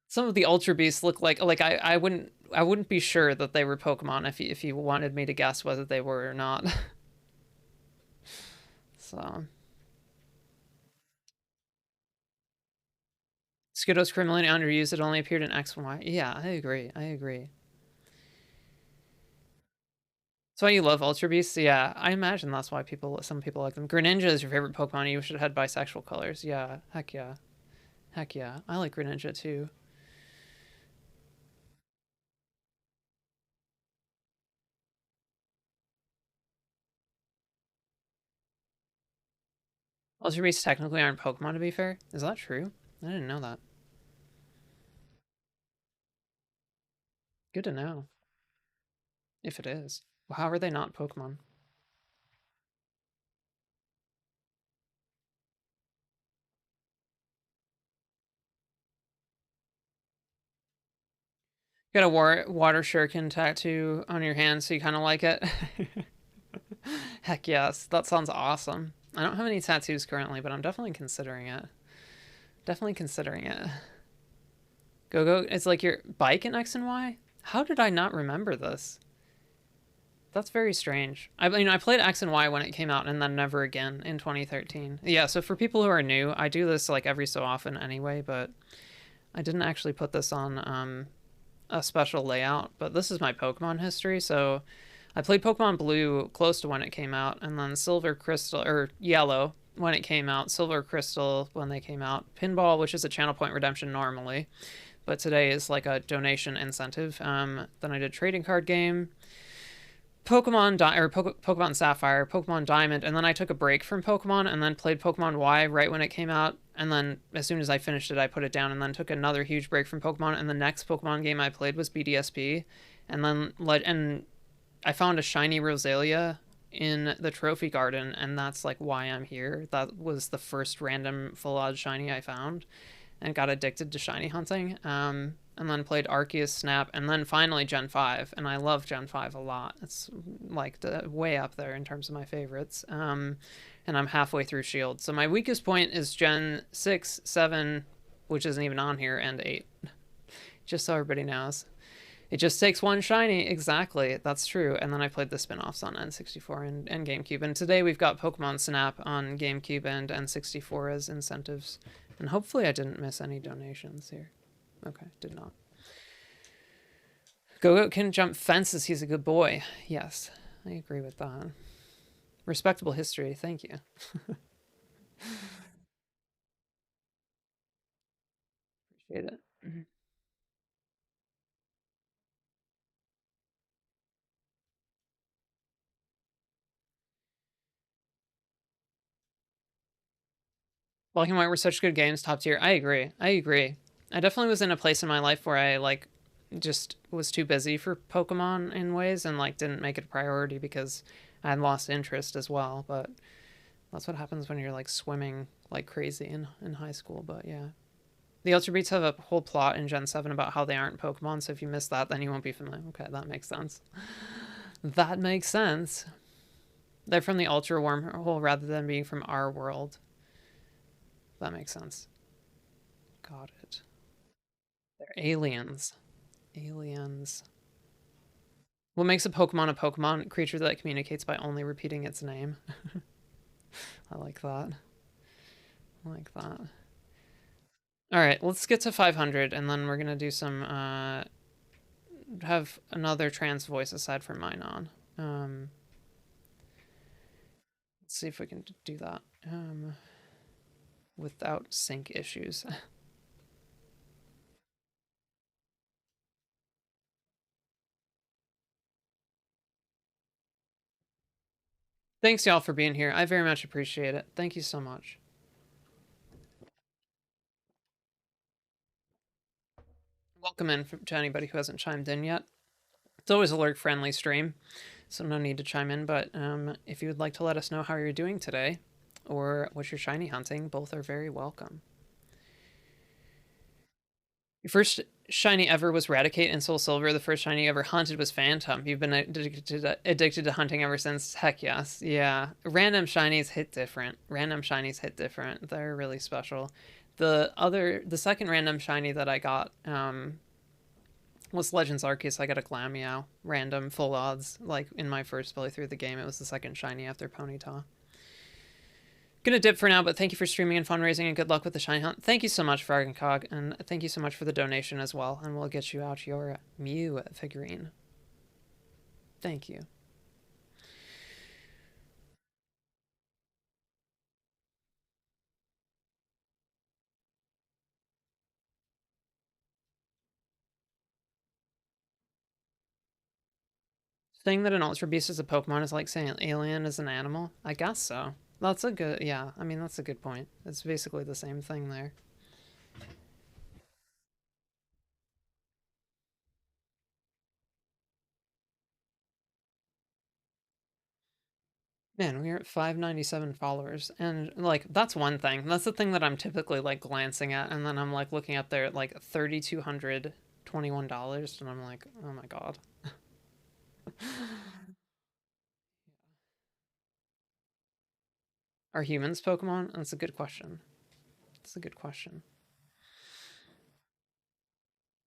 [SPEAKER 1] Some of the Ultra Beasts look like I wouldn't be sure that they were Pokemon if you wanted me to guess whether they were or not. So Skiddo's criminally underused. It only appeared in X and Y. Yeah, I agree. I agree. That's why you love Ultra Beasts? Yeah, I imagine that's why some people like them. Greninja is your favorite Pokemon. You should have had bisexual colors. Yeah, heck yeah. Heck yeah. I like Greninja too. Ultra Beasts technically aren't Pokemon, to be fair. Is that true? I didn't know that. Good to know. If it is. Well, how are they not Pokemon? You got a water shuriken tattoo on your hand, so you kind of like it? Heck yes. That sounds awesome. I don't have any tattoos currently, but I'm definitely considering it. Definitely considering it. Go. It's like your bike in X and Y? How did I not remember this? That's very strange. I played X and Y when it came out and then never again in 2013. Yeah, so for people who are new, I do this like every so often anyway, but I didn't actually put this on a special layout, but this is my Pokemon history. So I played Pokemon Blue close to when it came out, and then Silver Crystal, or Yellow when it came out, Silver Crystal when they came out, Pinball, which is a channel point redemption normally, but today is like a donation incentive. Then I did Trading Card Game, Pokemon Sapphire, Pokemon Diamond, and then I took a break from Pokemon and then played Pokemon Y right when it came out. And then as soon as I finished it, I put it down and then took another huge break from Pokemon. And the next Pokemon game I played was BDSP, and then I found a shiny Roselia in the trophy garden, and that's like why I'm here. That was the first random full odd shiny I found, and got addicted to shiny hunting. And then played Arceus Snap, and then finally Gen 5, and I love Gen 5 a lot. It's like way up there in terms of my favorites. And I'm halfway through Shield. So my weakest point is Gen 6, 7, which isn't even on here, and 8. Just so everybody knows. It just takes one shiny, exactly, that's true. And then I played the spin-offs on N64 and GameCube. And today we've got Pokemon Snap on GameCube and N64 as incentives. And hopefully I didn't miss any donations here. Okay, did not. Go-Go can jump fences, he's a good boy. Yes, I agree with that. Respectable history, thank you. Appreciate it. Black and White were such good games, top tier. I agree. I agree. I definitely was in a place in my life where I like just was too busy for Pokemon in ways and like didn't make it a priority because I had lost interest as well. But that's what happens when you're like swimming like crazy in high school. But yeah. The Ultra Beats have a whole plot in Gen 7 about how they aren't Pokemon, so if you miss that, then you won't be familiar. Okay, that makes sense. That makes sense. They're from the Ultra wormhole rather than being from our world. That makes sense. Got it. They're aliens. Aliens. What makes a Pokemon a Pokemon? A creature that communicates by only repeating its name. I like that. I like that. Alright, let's get to 500, and then we're gonna do some, have another trans voice aside from mine on. Let's see if we can do that. Without sync issues. Thanks, y'all, for being here. I very much appreciate it. Thank you so much. Welcome in to anybody who hasn't chimed in yet. It's always a lurk-friendly stream, so no need to chime in, but if you would like to let us know how you're doing today, or what you're shiny hunting, both are very welcome. Your first shiny ever was Raticate in Soul Silver. The first shiny you ever hunted was Phantom. You've been addicted to hunting ever since? Heck yes. Yeah. Random shinies hit different. Random shinies hit different. They're really special. The second random shiny that I got was Legends Arceus. I got a Glameow. Random, full odds. Like, in my first playthrough of the game, it was the second shiny after Ponyta. Gonna dip for now, but thank you for streaming and fundraising, and good luck with the shiny hunt. Thank you so much, Frog, and thank you so much for the donation as well, and we'll get you out your Mew figurine. Thank you. Saying that an Ultra Beast is a Pokemon is like saying an alien is an animal? I guess so. That's a good, yeah, I mean, that's a good point. It's basically the same thing there. Man, we're at 597 followers, and like that's one thing. That's the thing that I'm typically like glancing at, and then I'm like looking up there at like $3,221, and I'm like, oh my god. Are humans Pokemon? That's a good question. That's a good question.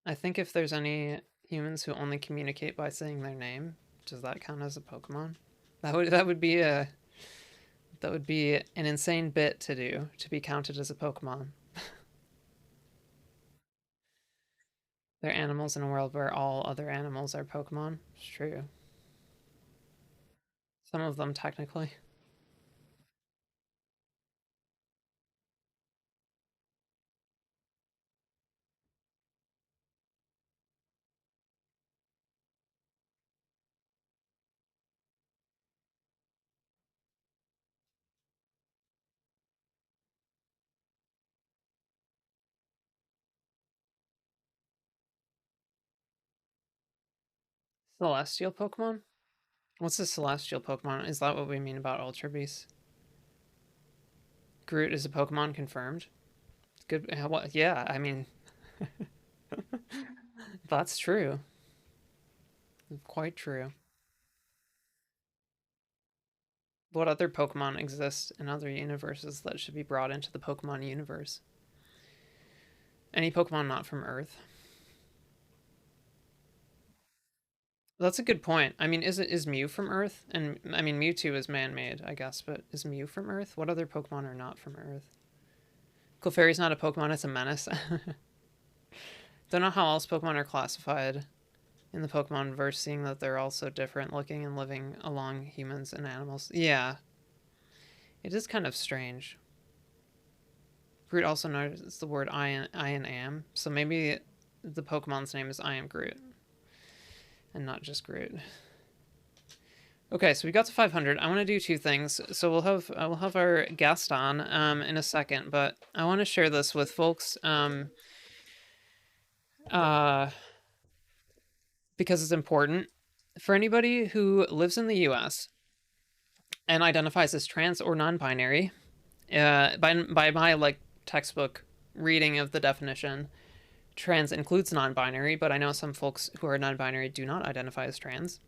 [SPEAKER 1] I think if there's any humans who only communicate by saying their name, does that count as a Pokemon? That would be an insane bit to do to be counted as a Pokemon. There are animals in a world where all other animals are Pokemon. It's true. Some of them, technically. Celestial Pokemon? What's a celestial Pokemon? Is that what we mean about Ultra Beasts? Groot is a Pokemon confirmed? Good. What? Yeah, I mean, that's true. Quite true. What other Pokemon exist in other universes that should be brought into the Pokemon universe? Any Pokemon not from Earth? That's a good point. I mean, is Mew from Earth? And I mean, Mewtwo is man-made, I guess, but is Mew from Earth? What other Pokemon are not from Earth? Clefairy's not a Pokemon; it's a menace. Don't know how else Pokemon are classified in the Pokemon verse, seeing that they're all so different looking and living along humans and animals. Yeah, it is kind of strange. Groot also knows the word I and am, so maybe the Pokemon's name is I am Groot, and not just Groot. Okay, so we got to 500. I want to do two things. So we'll have our guest on in a second, but I want to share this with folks uh, because it's important for anybody who lives in the U.S. and identifies as trans or non-binary. By my like textbook reading of the definition, trans includes non-binary, but I know some folks who are non-binary do not identify as trans.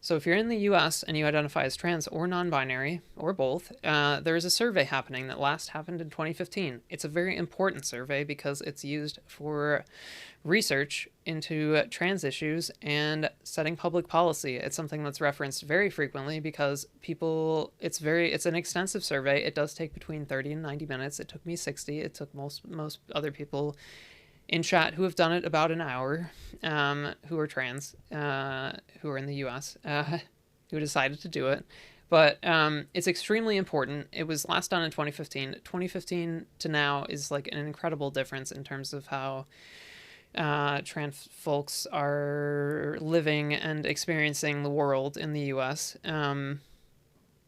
[SPEAKER 1] So if you're in the US and you identify as trans or non-binary, or both, there is a survey happening that last happened in 2015. It's a very important survey because it's used for research into trans issues and setting public policy. It's something that's referenced very frequently because it's an extensive survey. It does take between 30 and 90 minutes. It took me 60. It took most other people in chat who have done it about an hour, who are trans, who are in the US, who decided to do it. But it's extremely important. It was last done in 2015. 2015 to now is like an incredible difference in terms of how trans folks are living and experiencing the world in the US.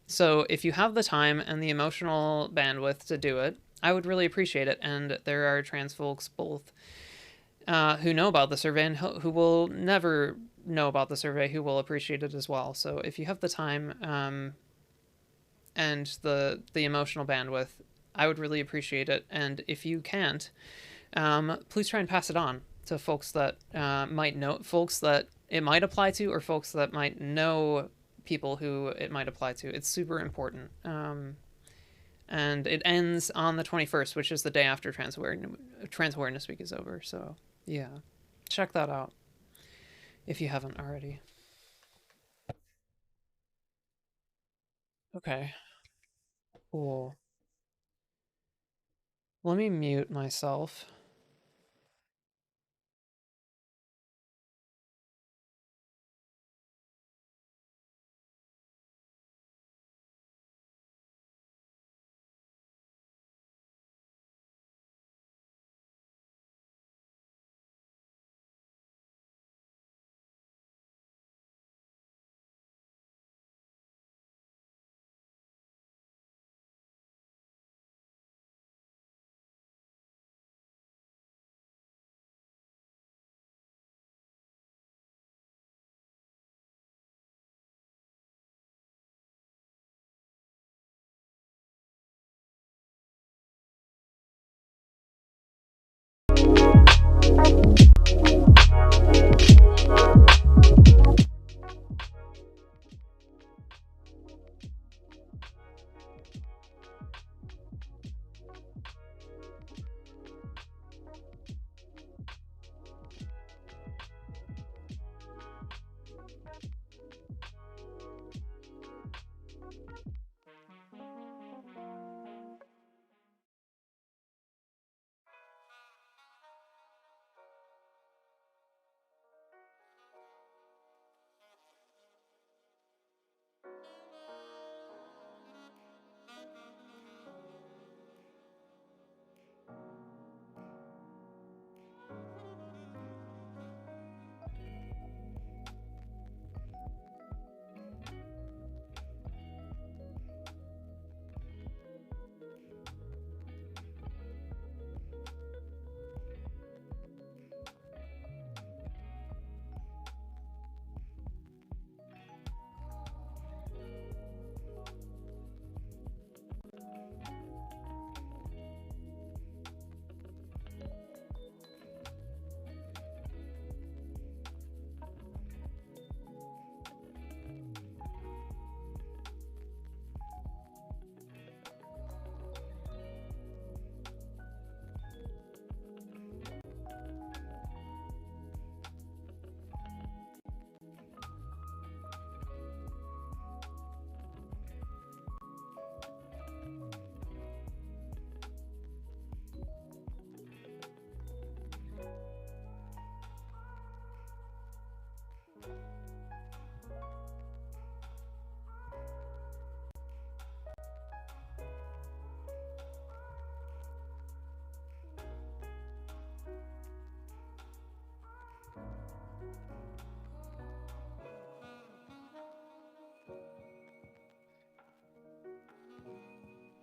[SPEAKER 1] So if you have the time and the emotional bandwidth to do it, I would really appreciate it. And there are trans folks both who know about the survey and who will never know about the survey who will appreciate it as well. So if you have the time and the emotional bandwidth, I would really appreciate it. And if you can't, please try and pass it on to folks that might know, folks that it might apply to, or folks that might know people who it might apply to. It's super important. And it ends on the 21st, which is the day after Trans Awareness Week is over. So, yeah, check that out if you haven't already. Okay, cool. Let me mute myself.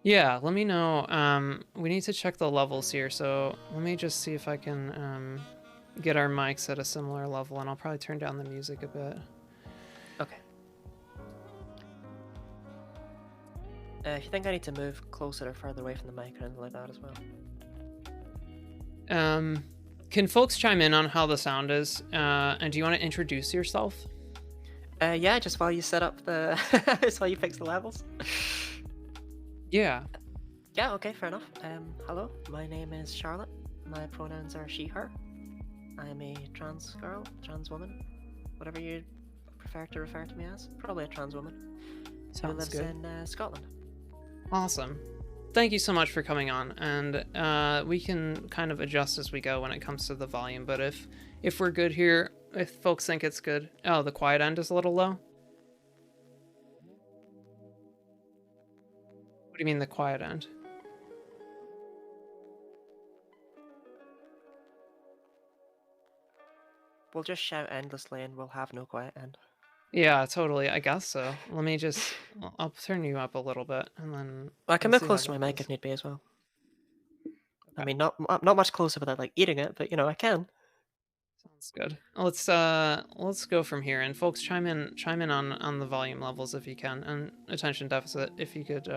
[SPEAKER 1] Yeah, let me know. We need to check the levels here, so let me just see if I can get our mics at a similar level, and I'll probably turn down the music a bit.
[SPEAKER 2] Okay. If you think I need to move closer or further away from the mic or anything like that as well.
[SPEAKER 1] Can folks chime in on how the sound is? And do you want to introduce yourself?
[SPEAKER 2] Yeah, just while you set up the... just while you fix the levels.
[SPEAKER 1] Yeah.
[SPEAKER 2] Yeah, okay, fair enough. Hello, my name is Charlotte. My pronouns are she, her. I'm a trans girl, trans woman, whatever you prefer to refer to me as. Probably a trans woman who
[SPEAKER 1] Sounds
[SPEAKER 2] lives
[SPEAKER 1] good.
[SPEAKER 2] in Scotland.
[SPEAKER 1] Awesome. Thank you so much for coming on, and we can kind of adjust as we go when it comes to the volume, but if we're good here, if folks think it's good... Oh, the quiet end is a little low? What do you mean the quiet end?
[SPEAKER 2] We'll just shout endlessly and we'll have no quiet end.
[SPEAKER 1] Yeah, totally. I guess so. Let me just... I'll turn you up a little bit, and then...
[SPEAKER 2] I can move close to my mic if need be as well. Okay. I mean, not much closer without like eating it, but you know, I can.
[SPEAKER 1] Sounds good. Let's go from here, and folks chime in on the volume levels if you can, and attention deficit if you could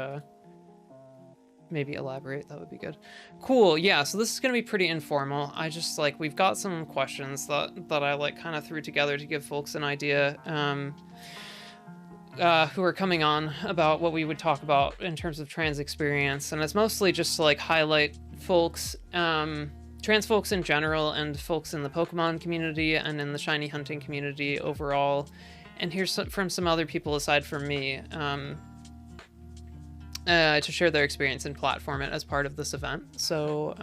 [SPEAKER 1] maybe elaborate, that would be good. Cool. Yeah, so this is gonna be pretty informal. I just like, we've got some questions that I like kind of threw together to give folks an idea who are coming on about what we would talk about in terms of trans experience, and it's mostly just to like highlight folks, trans folks in general, and folks in the Pokemon community and in the shiny hunting community overall, and hear from some other people aside from me, to share their experience and platform it as part of this event. So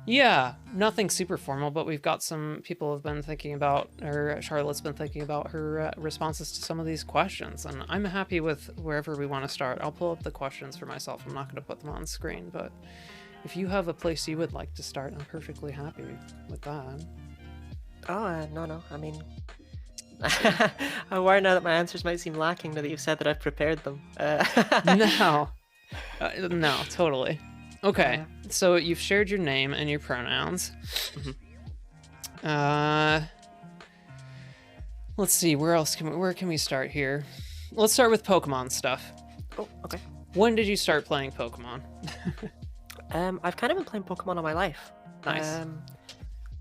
[SPEAKER 1] yeah, nothing super formal, but we've got some people have been thinking about, or Charlotte's been thinking about her responses to some of these questions, and I'm happy with wherever we want to start. I'll pull up the questions for myself. I'm not going to put them on screen, but if you have a place you would like to start, I'm perfectly happy with that.
[SPEAKER 2] Oh, no. I mean, I'm worried now that my answers might seem lacking now that you've said that I've prepared them.
[SPEAKER 1] No. No, totally. Okay, so you've shared your name and your pronouns.
[SPEAKER 2] Mm-hmm.
[SPEAKER 1] Let's see, where can we start here? Let's start with Pokemon stuff.
[SPEAKER 2] Oh, okay.
[SPEAKER 1] When did you start playing Pokemon?
[SPEAKER 2] I've kind of been playing Pokemon all my life.
[SPEAKER 1] Nice.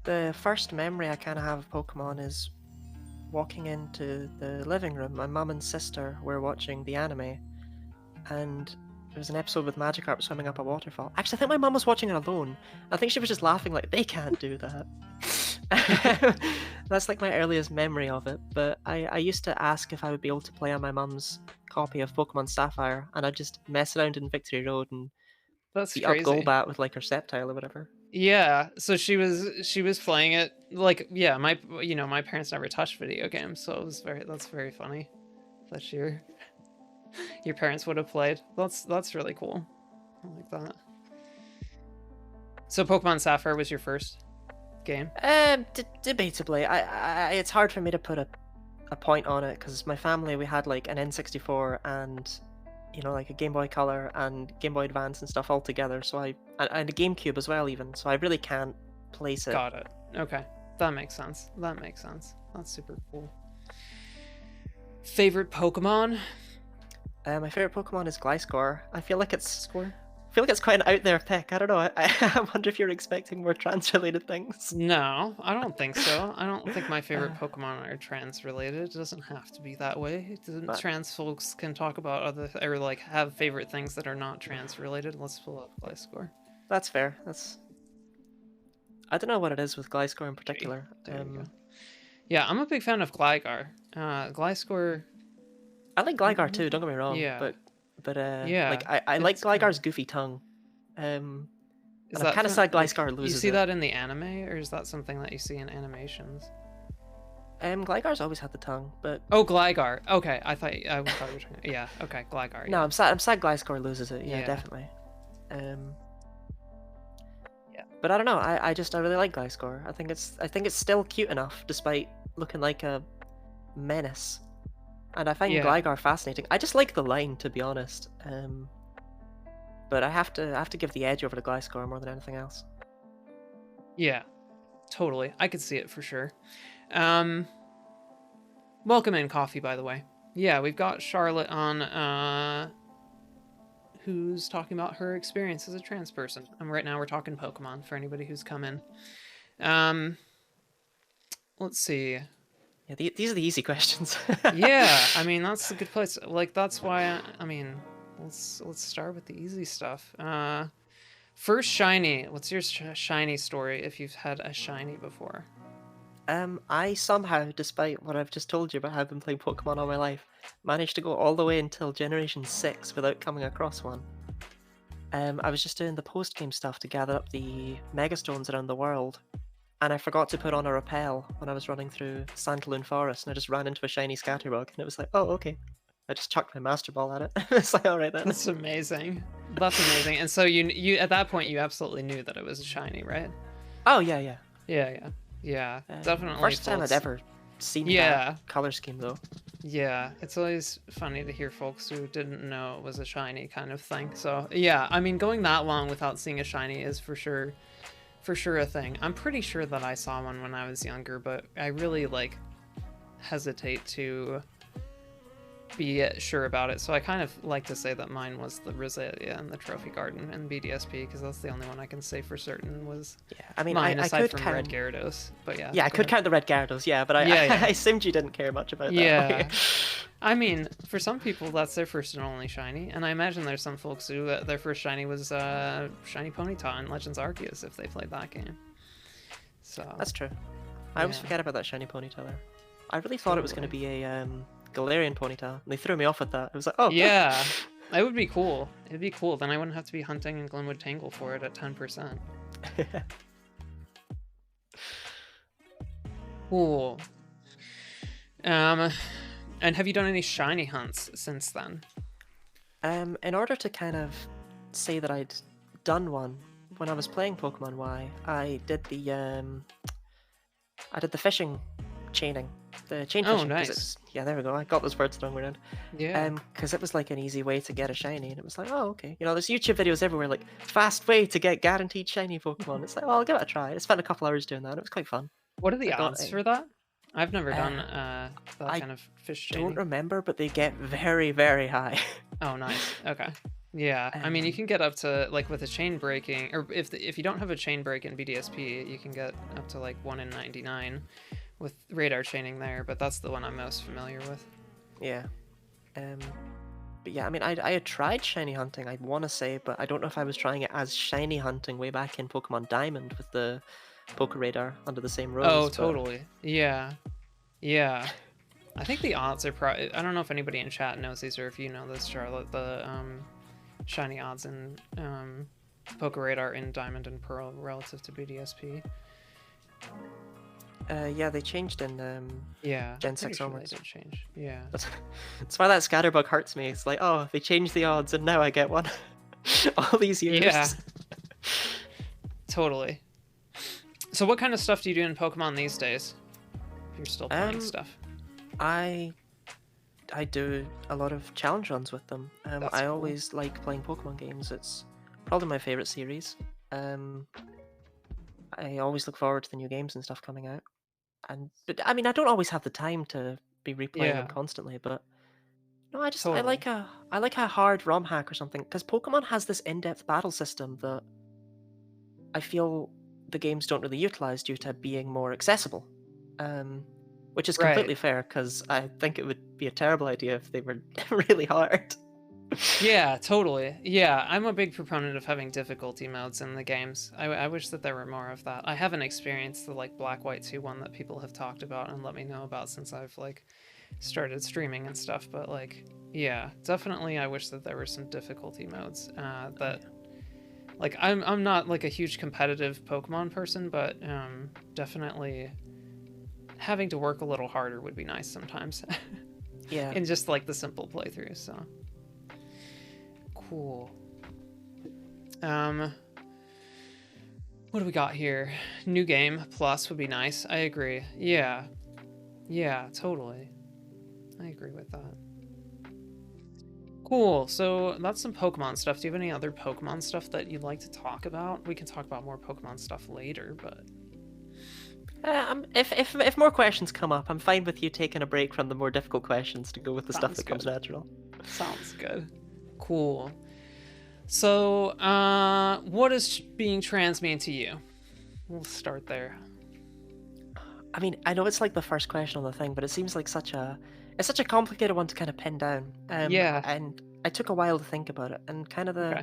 [SPEAKER 2] The first memory I kind of have of Pokemon is walking into the living room. My mum and sister were watching the anime, and there was an episode with Magikarp swimming up a waterfall. Actually, I think my mum was watching it alone. I think she was just laughing like, they can't do that. That's like my earliest memory of it, but I used to ask if I would be able to play on my mum's copy of Pokemon Sapphire, and I'd just mess around in Victory Road and beat up Golbat with like her Sceptile or whatever.
[SPEAKER 1] Yeah, so she was playing it like, yeah, my parents never touched video games, so that's very funny that your parents would have played. That's really cool. I like that. So Pokemon Sapphire was your first game?
[SPEAKER 2] Debatably. I it's hard for me to put a point on it because my family, we had like an N64 and like a Game Boy Color and Game Boy Advance and stuff all together. So and a GameCube as well even. So I really can't place it.
[SPEAKER 1] Got it. Okay, that makes sense. That's super cool. Favorite Pokemon?
[SPEAKER 2] My favorite Pokemon is Gliscor. I feel like it's quite an out there pick. I don't know. I wonder if you're expecting more trans-related things.
[SPEAKER 1] No, I don't think so. I don't think my favorite Pokemon are trans-related. It doesn't have to be that way. Trans folks can talk about or like have favorite things that are not trans-related. Let's pull up Gliscor.
[SPEAKER 2] That's fair. I don't know what it is with Gliscor in particular.
[SPEAKER 1] Yeah, I'm a big fan of Gligar. Gliscor.
[SPEAKER 2] I like Gligar too. Don't get me wrong.
[SPEAKER 1] Yeah.
[SPEAKER 2] But yeah, like I like Gligar's goofy tongue. I'm kind of sad Gliscor loses.
[SPEAKER 1] You see that in the anime, or is that something that you see in animations?
[SPEAKER 2] Gligar's always had the tongue, but
[SPEAKER 1] Gligar. Okay, I thought you were talking. Yeah, okay, Gligar.
[SPEAKER 2] No, I'm sad Gliscor loses it. Yeah, definitely. Yeah, but I don't know. I really like Gliscor. I think it's still cute enough despite looking like a menace. And I find Gligar fascinating. I just like the line, to be honest. But I have to give the edge over to Gliscor more than anything else.
[SPEAKER 1] Yeah, totally. I could see it for sure. Welcome in, Coffee, by the way. Yeah, we've got Charlotte on, who's talking about her experience as a trans person. And right now we're talking Pokemon for anybody who's come in. Let's see.
[SPEAKER 2] Yeah, these are the easy questions.
[SPEAKER 1] Yeah, I mean, that's a good place. Like, that's why, I mean, let's start with the easy stuff. First shiny. What's your shiny story if you've had a shiny before?
[SPEAKER 2] I somehow, despite what I've just told you about how I've been playing Pokemon all my life, managed to go all the way until Generation 6 without coming across one. I was just doing the post-game stuff to gather up the Megastones around the world, and I forgot to put on a repel when I was running through Sandaloon Forest, and I just ran into a shiny Scatterbug, and it was like, oh, okay. I just chucked my Master Ball at it. It's like, alright then.
[SPEAKER 1] That's amazing. That's amazing. And so you at that point you absolutely knew that it was a shiny, right?
[SPEAKER 2] Oh, yeah.
[SPEAKER 1] Yeah, definitely.
[SPEAKER 2] First time I'd ever seen that color scheme, though.
[SPEAKER 1] Yeah, it's always funny to hear folks who didn't know it was a shiny kind of thing. So yeah, I mean, going that long without seeing a shiny is for sure a thing. I'm pretty sure that I saw one when I was younger, but I really like hesitate to be sure about it. So I kind of like to say that mine was the Roselia and the Trophy Garden and BDSP, because that's the only one I can say for certain was
[SPEAKER 2] I mean,
[SPEAKER 1] mine,
[SPEAKER 2] I
[SPEAKER 1] aside
[SPEAKER 2] could
[SPEAKER 1] from
[SPEAKER 2] count...
[SPEAKER 1] Red Gyarados. But yeah.
[SPEAKER 2] Yeah, I could count the Red Gyarados, but I assumed you didn't care much about that.
[SPEAKER 1] Yeah. I mean, for some people, that's their first and only shiny, and I imagine there's some folks who their first shiny was Shiny Ponyta in Legends Arceus if they played that game. So
[SPEAKER 2] that's true. I always forget about that Shiny Ponyta there. I really thought it was going to be a Galarian Ponyta, and they threw me off with that. It was like, oh.
[SPEAKER 1] Yeah, it would be cool. It'd be cool. Then I wouldn't have to be hunting in Glenwood Tangle for it at 10%. Cool. And have you done any shiny hunts since then?
[SPEAKER 2] In order to kind of say that I'd done one, when I was playing Pokemon Y, I did the fishing chaining. The chain fishing.
[SPEAKER 1] Oh, nice.
[SPEAKER 2] Yeah, there we go. I got those words wrong around.
[SPEAKER 1] Yeah.
[SPEAKER 2] Because it was like an easy way to get a shiny, and it was like, oh, okay. You know, there's YouTube videos everywhere, like, fast way to get guaranteed shiny Pokemon. It's like, oh, I'll give it a try. I spent a couple hours doing that. It was quite fun.
[SPEAKER 1] What are the odds for that? I've never done that kind of fish chaining.
[SPEAKER 2] I don't remember, but they get very, very high.
[SPEAKER 1] Oh, nice. Okay. Yeah, I mean, you can get up to, like, with a chain breaking, or if you don't have a chain break in BDSP, you can get up to, like, 1 in 99 with radar chaining there, but that's the one I'm most familiar with.
[SPEAKER 2] Yeah. But yeah, I mean, I had tried shiny hunting, I want to say, but I don't know if I was trying it as shiny hunting way back in Pokemon Diamond with the Poke Radar under the same rose.
[SPEAKER 1] Oh, totally. Yeah. Yeah. I think the odds are probably... I don't know if anybody in chat knows these, or if you know this, Charlotte, the shiny odds in Poke Radar in Diamond and Pearl relative to BDSP.
[SPEAKER 2] Yeah, they changed in Gen 6 onwards.
[SPEAKER 1] They did change. Yeah.
[SPEAKER 2] That's why that Scatterbug hurts me. It's like, oh, they changed the odds and now I get one. All these years.
[SPEAKER 1] Yeah. Totally. So what kind of stuff do you do in Pokemon these days? If you're still playing stuff.
[SPEAKER 2] I do a lot of challenge runs with them. I always like playing Pokemon games. It's probably my favorite series. I always look forward to the new games and stuff coming out. But I mean, I don't always have the time to be replaying them constantly, but no, I like a hard ROM hack or something, because Pokemon has this in-depth battle system that I feel the games don't really utilize due to being more accessible. Which is completely fair, because I think it would be a terrible idea if they were really hard.
[SPEAKER 1] Yeah, totally. Yeah, I'm a big proponent of having difficulty modes in the games. I wish that there were more of that. I haven't experienced the, like, Black White 2 one that people have talked about and let me know about since I've, like, started streaming and stuff, but, like, yeah, definitely I wish that there were some difficulty modes that... Like, I'm not, like, a huge competitive Pokemon person, but definitely having to work a little harder would be nice sometimes.
[SPEAKER 2] Yeah.
[SPEAKER 1] In just, like, the simple playthrough, so... Cool. What do we got here? New game plus would be nice. I agree. Yeah. Yeah, totally. I agree with that. Cool. So that's some Pokemon stuff. Do you have any other Pokemon stuff that you'd like to talk about? We can talk about more Pokemon stuff later, but
[SPEAKER 2] If more questions come up, I'm fine with you taking a break from the more difficult questions to go with the stuff
[SPEAKER 1] sounds
[SPEAKER 2] that comes
[SPEAKER 1] good.
[SPEAKER 2] natural.
[SPEAKER 1] Sounds good. Cool. So, what does being trans mean to you? We'll start there.
[SPEAKER 2] I mean, I know it's like the first question on the thing, but it seems like it's such a complicated one to kind of pin down.
[SPEAKER 1] Yeah.
[SPEAKER 2] And I took a while to think about it, and kind of
[SPEAKER 1] Okay.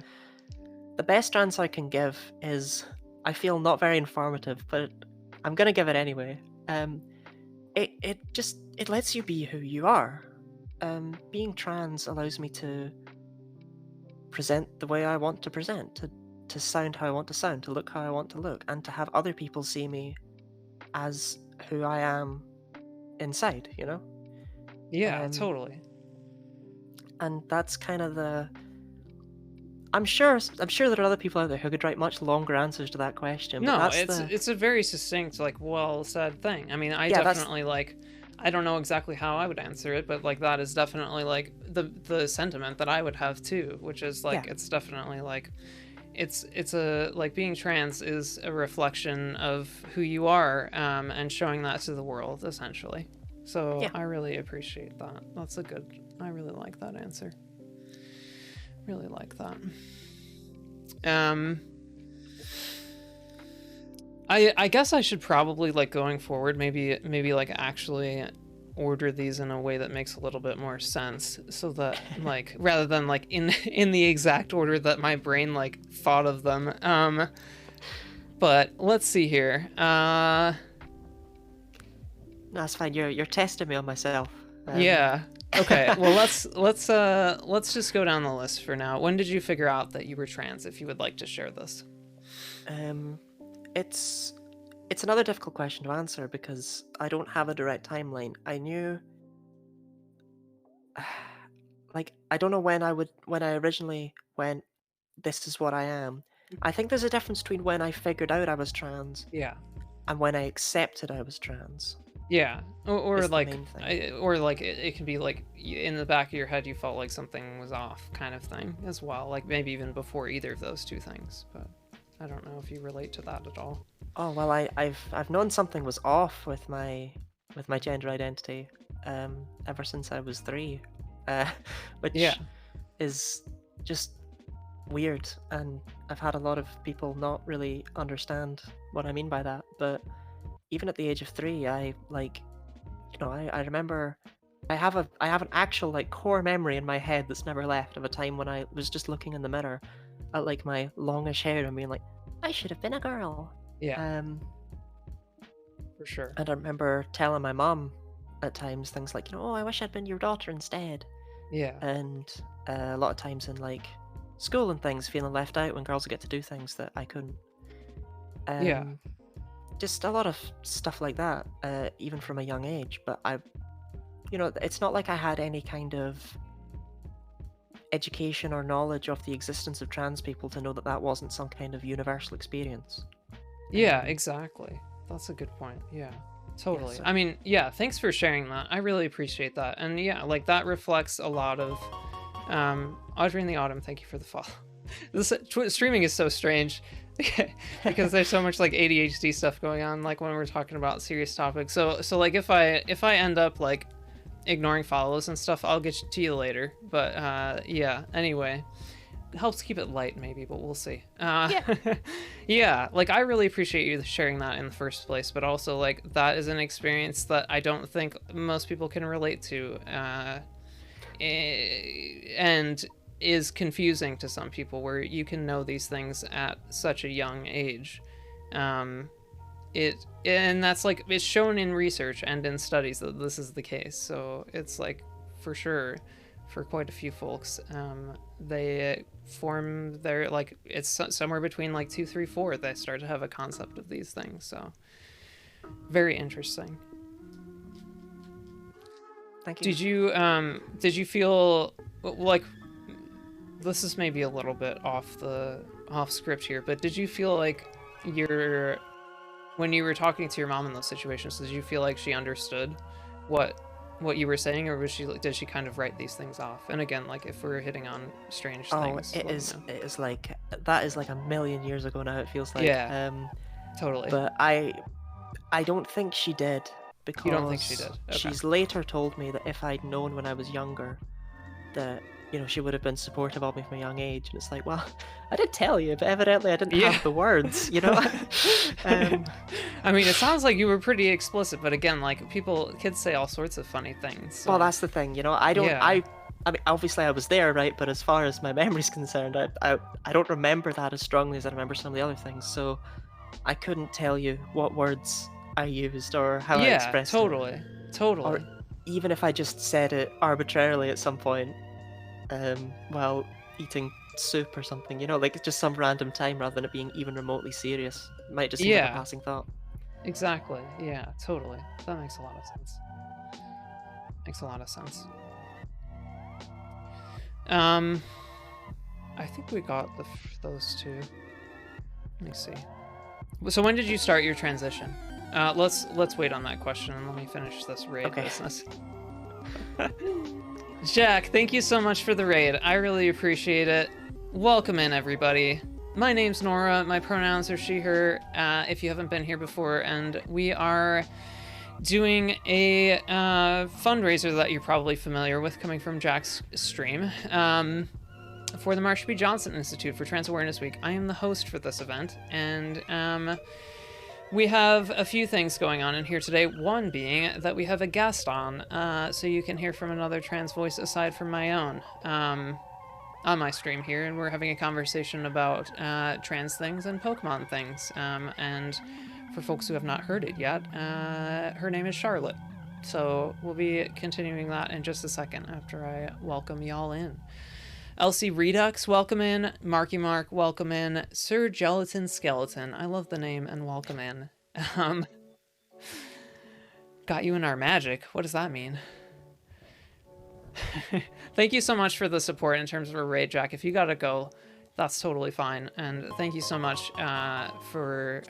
[SPEAKER 2] the best answer I can give is I feel not very informative, but I'm gonna give it anyway. Um, it lets you be who you are. Being trans allows me to present the way I want to present, to sound how I want to sound, to look how I want to look, and to have other people see me as who I am inside, you know?
[SPEAKER 1] Yeah,
[SPEAKER 2] Um,
[SPEAKER 1] totally.
[SPEAKER 2] and that's kind of the. I'm sure there are other people out there who could write much longer answers to that question, but
[SPEAKER 1] No,
[SPEAKER 2] that's
[SPEAKER 1] it's
[SPEAKER 2] the.
[SPEAKER 1] it's a very succinct, like, well said thing. I mean, I
[SPEAKER 2] Yeah, that's.
[SPEAKER 1] definitely like I don't know exactly how I would answer it, but like that is definitely like the sentiment that I would have too, which is
[SPEAKER 2] Yeah,
[SPEAKER 1] like it's definitely like it's a like being trans is a reflection of who you are, and showing that to the world essentially. So
[SPEAKER 2] yeah.
[SPEAKER 1] I really appreciate that. That's a good. I really like that answer. Really like that. Um, I guess I should probably like going forward maybe like actually order these in a way that makes a little bit more sense so that like rather than like in the exact order that my brain like thought of them. But let's see here.
[SPEAKER 2] No, that's fine. You're testing me on myself.
[SPEAKER 1] Yeah. Okay. Well, let's just go down the list for now. When did you figure out that you were trans, if you would like to share this?
[SPEAKER 2] um, it's it's another difficult question to answer because I don't have a direct timeline. I knew, like, I don't know when I originally went, this is what I am. I think there's a difference between when I figured out I was trans
[SPEAKER 1] Yeah.
[SPEAKER 2] and when I accepted I was trans.
[SPEAKER 1] Yeah, or
[SPEAKER 2] Is the
[SPEAKER 1] like,
[SPEAKER 2] main thing.
[SPEAKER 1] or like it can be like in the back of your head you felt like something was off, kind of thing as well. Like maybe even before either of those two things. But I don't know if you relate to that at all.
[SPEAKER 2] Oh well, I've known something was off with my gender identity ever since I was 3, uh,
[SPEAKER 1] Yeah,
[SPEAKER 2] which is just weird, and I've had a lot of people not really understand what I mean by that. But even at the age of 3, I like, I remember I have an actual like core memory in my head that's never left of a time when I was just looking in the mirror at like my longish hair and being like, I should have been a girl.
[SPEAKER 1] yeah,
[SPEAKER 2] Um,
[SPEAKER 1] for sure.
[SPEAKER 2] and I remember telling my mom at times things like, oh, I wish I'd been your daughter instead.
[SPEAKER 1] Yeah,
[SPEAKER 2] And a lot of times in like school and things, feeling left out when girls get to do things that I couldn't.
[SPEAKER 1] yeah,
[SPEAKER 2] Um, just a lot of stuff like that, even from a young age. But it's not like I had any kind of education or knowledge of the existence of trans people to know that that wasn't some kind of universal experience.
[SPEAKER 1] yeah.
[SPEAKER 2] Um,
[SPEAKER 1] Exactly. That's a good point. Yeah,
[SPEAKER 2] yeah,
[SPEAKER 1] totally.
[SPEAKER 2] so
[SPEAKER 1] I mean, yeah. Thanks for sharing that. I really appreciate that. And yeah, like that reflects a lot of Audrey in the Autumn, thank you for the follow. This streaming is so strange because there's so much like ADHD stuff going on, like when we're talking about serious topics. So like if I end up like ignoring follows and stuff, I'll get to you later. But yeah. Anyway, it helps keep it light maybe, but we'll see.
[SPEAKER 2] yeah,
[SPEAKER 1] Yeah. Like I really appreciate you sharing that in the first place, but also like that is an experience that I don't think most people can relate to. And is confusing to some people where you can know these things at such a young age. And that's like it's shown in research and in studies that this is the case. So it's like for sure for quite a few folks, they form their like it's somewhere between like 2, 3, 4 they start to have a concept of these things. So very interesting.
[SPEAKER 2] thank you.
[SPEAKER 1] Did you feel like this is maybe a little bit off script here, but did you feel like when you were talking to your mom in those situations, did you feel like she understood what what you were saying, or did she kind of write these things off? And again, like if we're hitting on strange things,
[SPEAKER 2] it
[SPEAKER 1] let me
[SPEAKER 2] is.
[SPEAKER 1] know.
[SPEAKER 2] It is like that is like a million years ago now. It feels like.
[SPEAKER 1] Yeah, totally.
[SPEAKER 2] But I don't think she did
[SPEAKER 1] You don't think she
[SPEAKER 2] because
[SPEAKER 1] did? Okay.
[SPEAKER 2] she's later told me that if I'd known when I was younger that she would have been supportive of me from a young age. And it's like, well, I did tell you, but evidently I didn't have the words,
[SPEAKER 1] I mean, it sounds like you were pretty explicit, but again, like kids say all sorts of funny things. So.
[SPEAKER 2] Well, that's the thing, I don't.
[SPEAKER 1] Yeah.
[SPEAKER 2] I mean, obviously I was there, right? But as far as my memory's concerned, I don't remember that as strongly as I remember some of the other things. So I couldn't tell you what words I used or how I expressed it.
[SPEAKER 1] Totally.
[SPEAKER 2] Or even if I just said it arbitrarily at some point, while eating soup or something, like just some random time rather than it being even remotely serious. It might just seem like a passing thought.
[SPEAKER 1] Exactly. Yeah, totally. That makes a lot of sense. I think we got those two. Let me see. So when did you start your transition? Let's wait on that question and let me finish this raid business. Jack, thank you so much for the raid. I really appreciate it. Welcome in, everybody. My name's Nora. My pronouns are she, her, if you haven't been here before, and we are doing a fundraiser that you're probably familiar with coming from Jack's stream for the Marsha B. Johnson Institute for Trans Awareness Week. I am the host for this event, and we have a few things going on in here today. One being that we have a guest on, so you can hear from another trans voice aside from my own on my stream here, and we're having a conversation about trans things and Pokemon things. And for folks who have not heard it yet, her name is Charlotte. So we'll be continuing that in just a second after I welcome y'all in. Elsie Redux, welcome in. Marky Mark, welcome in. Sir Gelatin Skeleton, I love the name, and welcome in. Got you in our magic. What does that mean? Thank you so much for the support in terms of a raid, Jack. If you gotta go, that's totally fine. And thank you so much for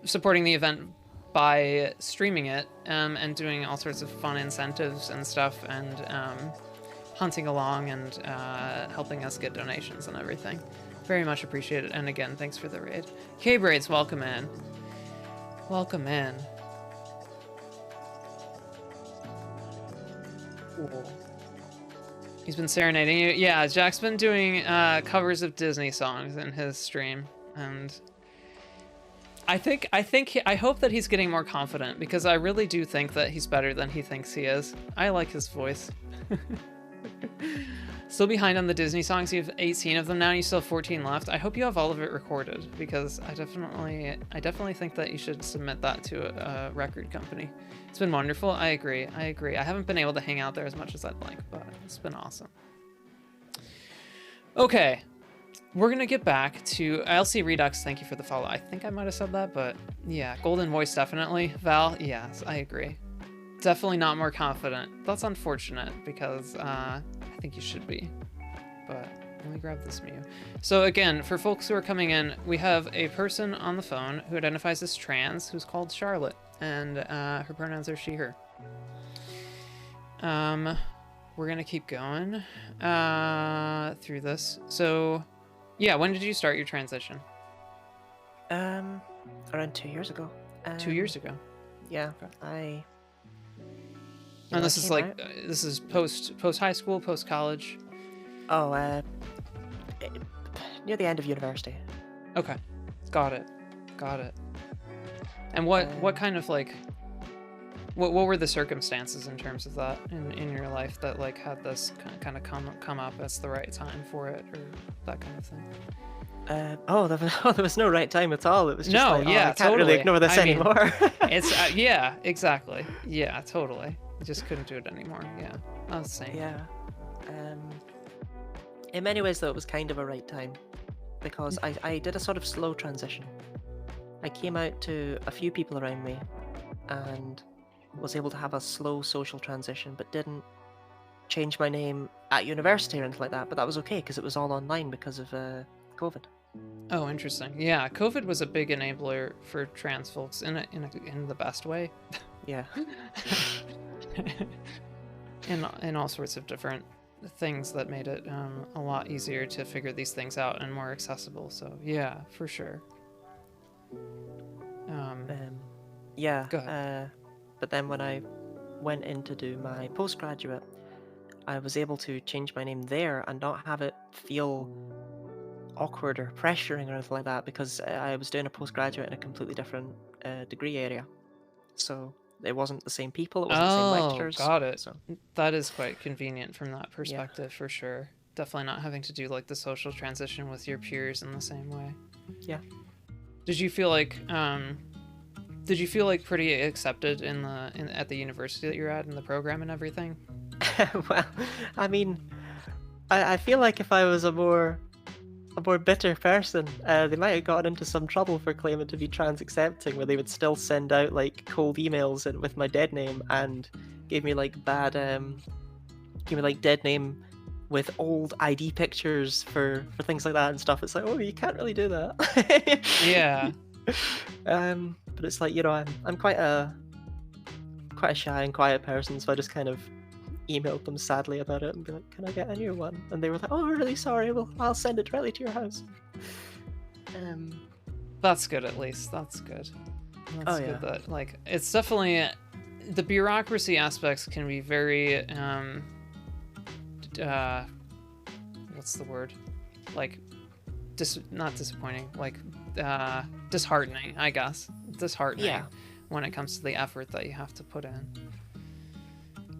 [SPEAKER 1] supporting the event by streaming it and doing all sorts of fun incentives and stuff, and hunting along and helping us get donations and everything. Very much appreciated. And again, thanks for the raid. K-Braids, welcome in. Welcome in. Cool. He's been serenading you. Yeah, Jack's been doing covers of Disney songs in his stream, and I hope that he's getting more confident, because I really do think that he's better than he thinks he is. I like his voice. Still behind on the Disney songs. You have 18 of them now. You still have 14 left. I hope you have all of it recorded, because I definitely think that you should submit that to a record company. It's been wonderful. I agree. I haven't been able to hang out there as much as I'd like, but it's been awesome. Okay, we're gonna get back to LC Redux. Thank you for the follow. I think I might have said that, but yeah, golden voice definitely. Val, yes, I agree. Definitely not more confident. That's unfortunate, because I think you should be. But let me grab this Mew. So again, for folks who are coming in, we have a person on the phone who identifies as trans, who's called Charlotte, and her pronouns are she, her. We're gonna keep going through this. So yeah, when did you start your transition?
[SPEAKER 2] Around 2 years ago.
[SPEAKER 1] 2 years ago?
[SPEAKER 2] Yeah,
[SPEAKER 1] okay. And this is like, this is post high school, post college?
[SPEAKER 2] Oh, near the end of university.
[SPEAKER 1] Okay, got it. And what kind of like, what were the circumstances in terms of that in your life that like had this kind of come up as the right time for it, or that kind of thing?
[SPEAKER 2] There was no right time at all. It was just
[SPEAKER 1] I
[SPEAKER 2] can't
[SPEAKER 1] totally
[SPEAKER 2] really ignore this anymore.
[SPEAKER 1] It's yeah, exactly. Yeah, totally. I just couldn't do it anymore. Yeah, I was the same.
[SPEAKER 2] Yeah. In many ways, though, it was kind of a right time, because I did a sort of slow transition. I came out to a few people around me and was able to have a slow social transition, but didn't change my name at university or anything like that. But that was okay, because it was all online because of COVID.
[SPEAKER 1] Oh, interesting. Yeah, COVID was a big enabler for trans folks in the best way.
[SPEAKER 2] Yeah.
[SPEAKER 1] and all sorts of different things that made it a lot easier to figure these things out and more accessible. So yeah, for sure.
[SPEAKER 2] Yeah.
[SPEAKER 1] Go ahead.
[SPEAKER 2] But then when I went in to do my postgraduate, I was able to change my name there and not have it feel awkward or pressuring or anything like that, because I was doing a postgraduate in a completely different degree area. So it wasn't the same people, it wasn't the same
[SPEAKER 1] Oh,
[SPEAKER 2] lectures.
[SPEAKER 1] got it.
[SPEAKER 2] So
[SPEAKER 1] That is quite convenient from that
[SPEAKER 2] yeah.
[SPEAKER 1] perspective, for sure. Definitely not having to do like the social transition with your peers in the same way.
[SPEAKER 2] Yeah.
[SPEAKER 1] Did you feel like pretty accepted at the university that you're at, in the program and everything?
[SPEAKER 2] Well, I mean, I feel like if I was a more bitter person, they might have gotten into some trouble for claiming to be trans accepting, where they would still send out like cold emails and with my dead name and gave me like dead name with old ID pictures for things like that and stuff. It's like, oh, you can't really do that.
[SPEAKER 1] Yeah.
[SPEAKER 2] But it's like, I'm quite a shy and quiet person, so I just kind of emailed them sadly about it and be like, can I get a new one? And they were like, oh, we're really sorry, I'll send it directly to your house.
[SPEAKER 1] That's good, at least. That's good. That's good.
[SPEAKER 2] Yeah.
[SPEAKER 1] That, like, it's definitely, the bureaucracy aspects can be very what's the word? Like, not disappointing, like disheartening, I guess. Disheartening.
[SPEAKER 2] Yeah.
[SPEAKER 1] When it comes to the effort that you have to put in.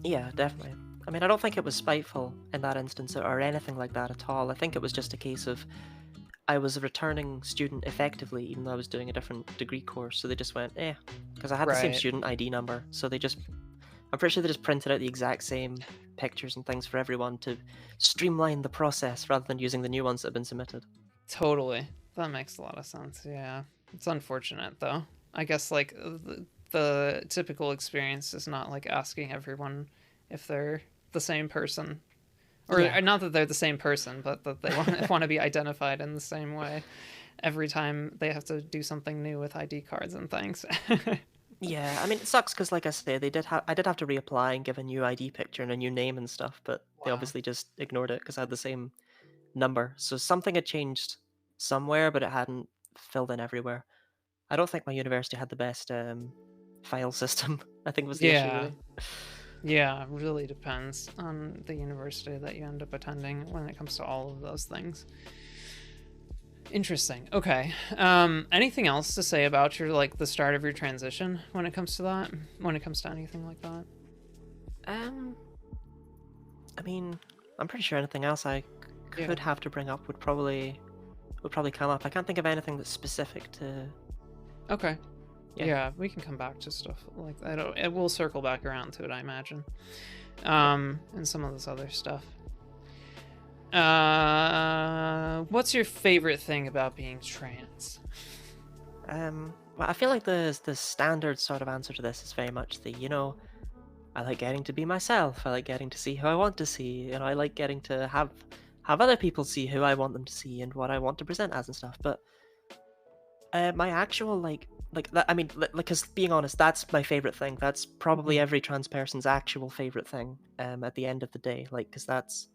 [SPEAKER 2] Yeah, definitely. I mean, I don't think it was spiteful in that instance or anything like that at all. I think it was just a case of I was a returning student effectively, even though I was doing a different degree course. So they just went, because I had the same student ID number. So I'm pretty sure they just printed out the exact same pictures and things for everyone to streamline the process rather than using the new ones that have been submitted.
[SPEAKER 1] Totally. That makes a lot of sense, yeah. It's unfortunate, though. I guess, like, the typical experience is not, like, asking everyone if they're the same person. Or not that they're the same person, but that they want to be identified in the same way every time they have to do something new with ID cards and things.
[SPEAKER 2] Yeah, I mean, it sucks because, like I say, I did have to reapply and give a new ID picture and a new name and stuff, but they obviously just ignored it because I had the same number. So something had changed somewhere, but it hadn't filled in everywhere. I don't think my university had the best file system. I think was the issue, really.
[SPEAKER 1] Yeah, it really depends on the university that you end up attending when it comes to all of those things. Interesting. Okay. Anything else to say about the start of your transition when it comes to that? When it comes to anything like that?
[SPEAKER 2] I mean, I'm pretty sure anything else I could have to bring up would probably come up. I can't think of anything that's specific to.
[SPEAKER 1] Okay. Yeah, we can come back to stuff like that. We'll circle back around to it, I imagine. And some of this other stuff. What's your favorite thing about being trans?
[SPEAKER 2] Well, I feel like the standard sort of answer to this is very much I like getting to be myself. I like getting to see who I want to see. I like getting to have other people see who I want them to see and what I want to present as and stuff. But my actual that, I mean, because being honest, that's my favorite thing. That's probably every trans person's actual favorite thing. At the end of the day, because that's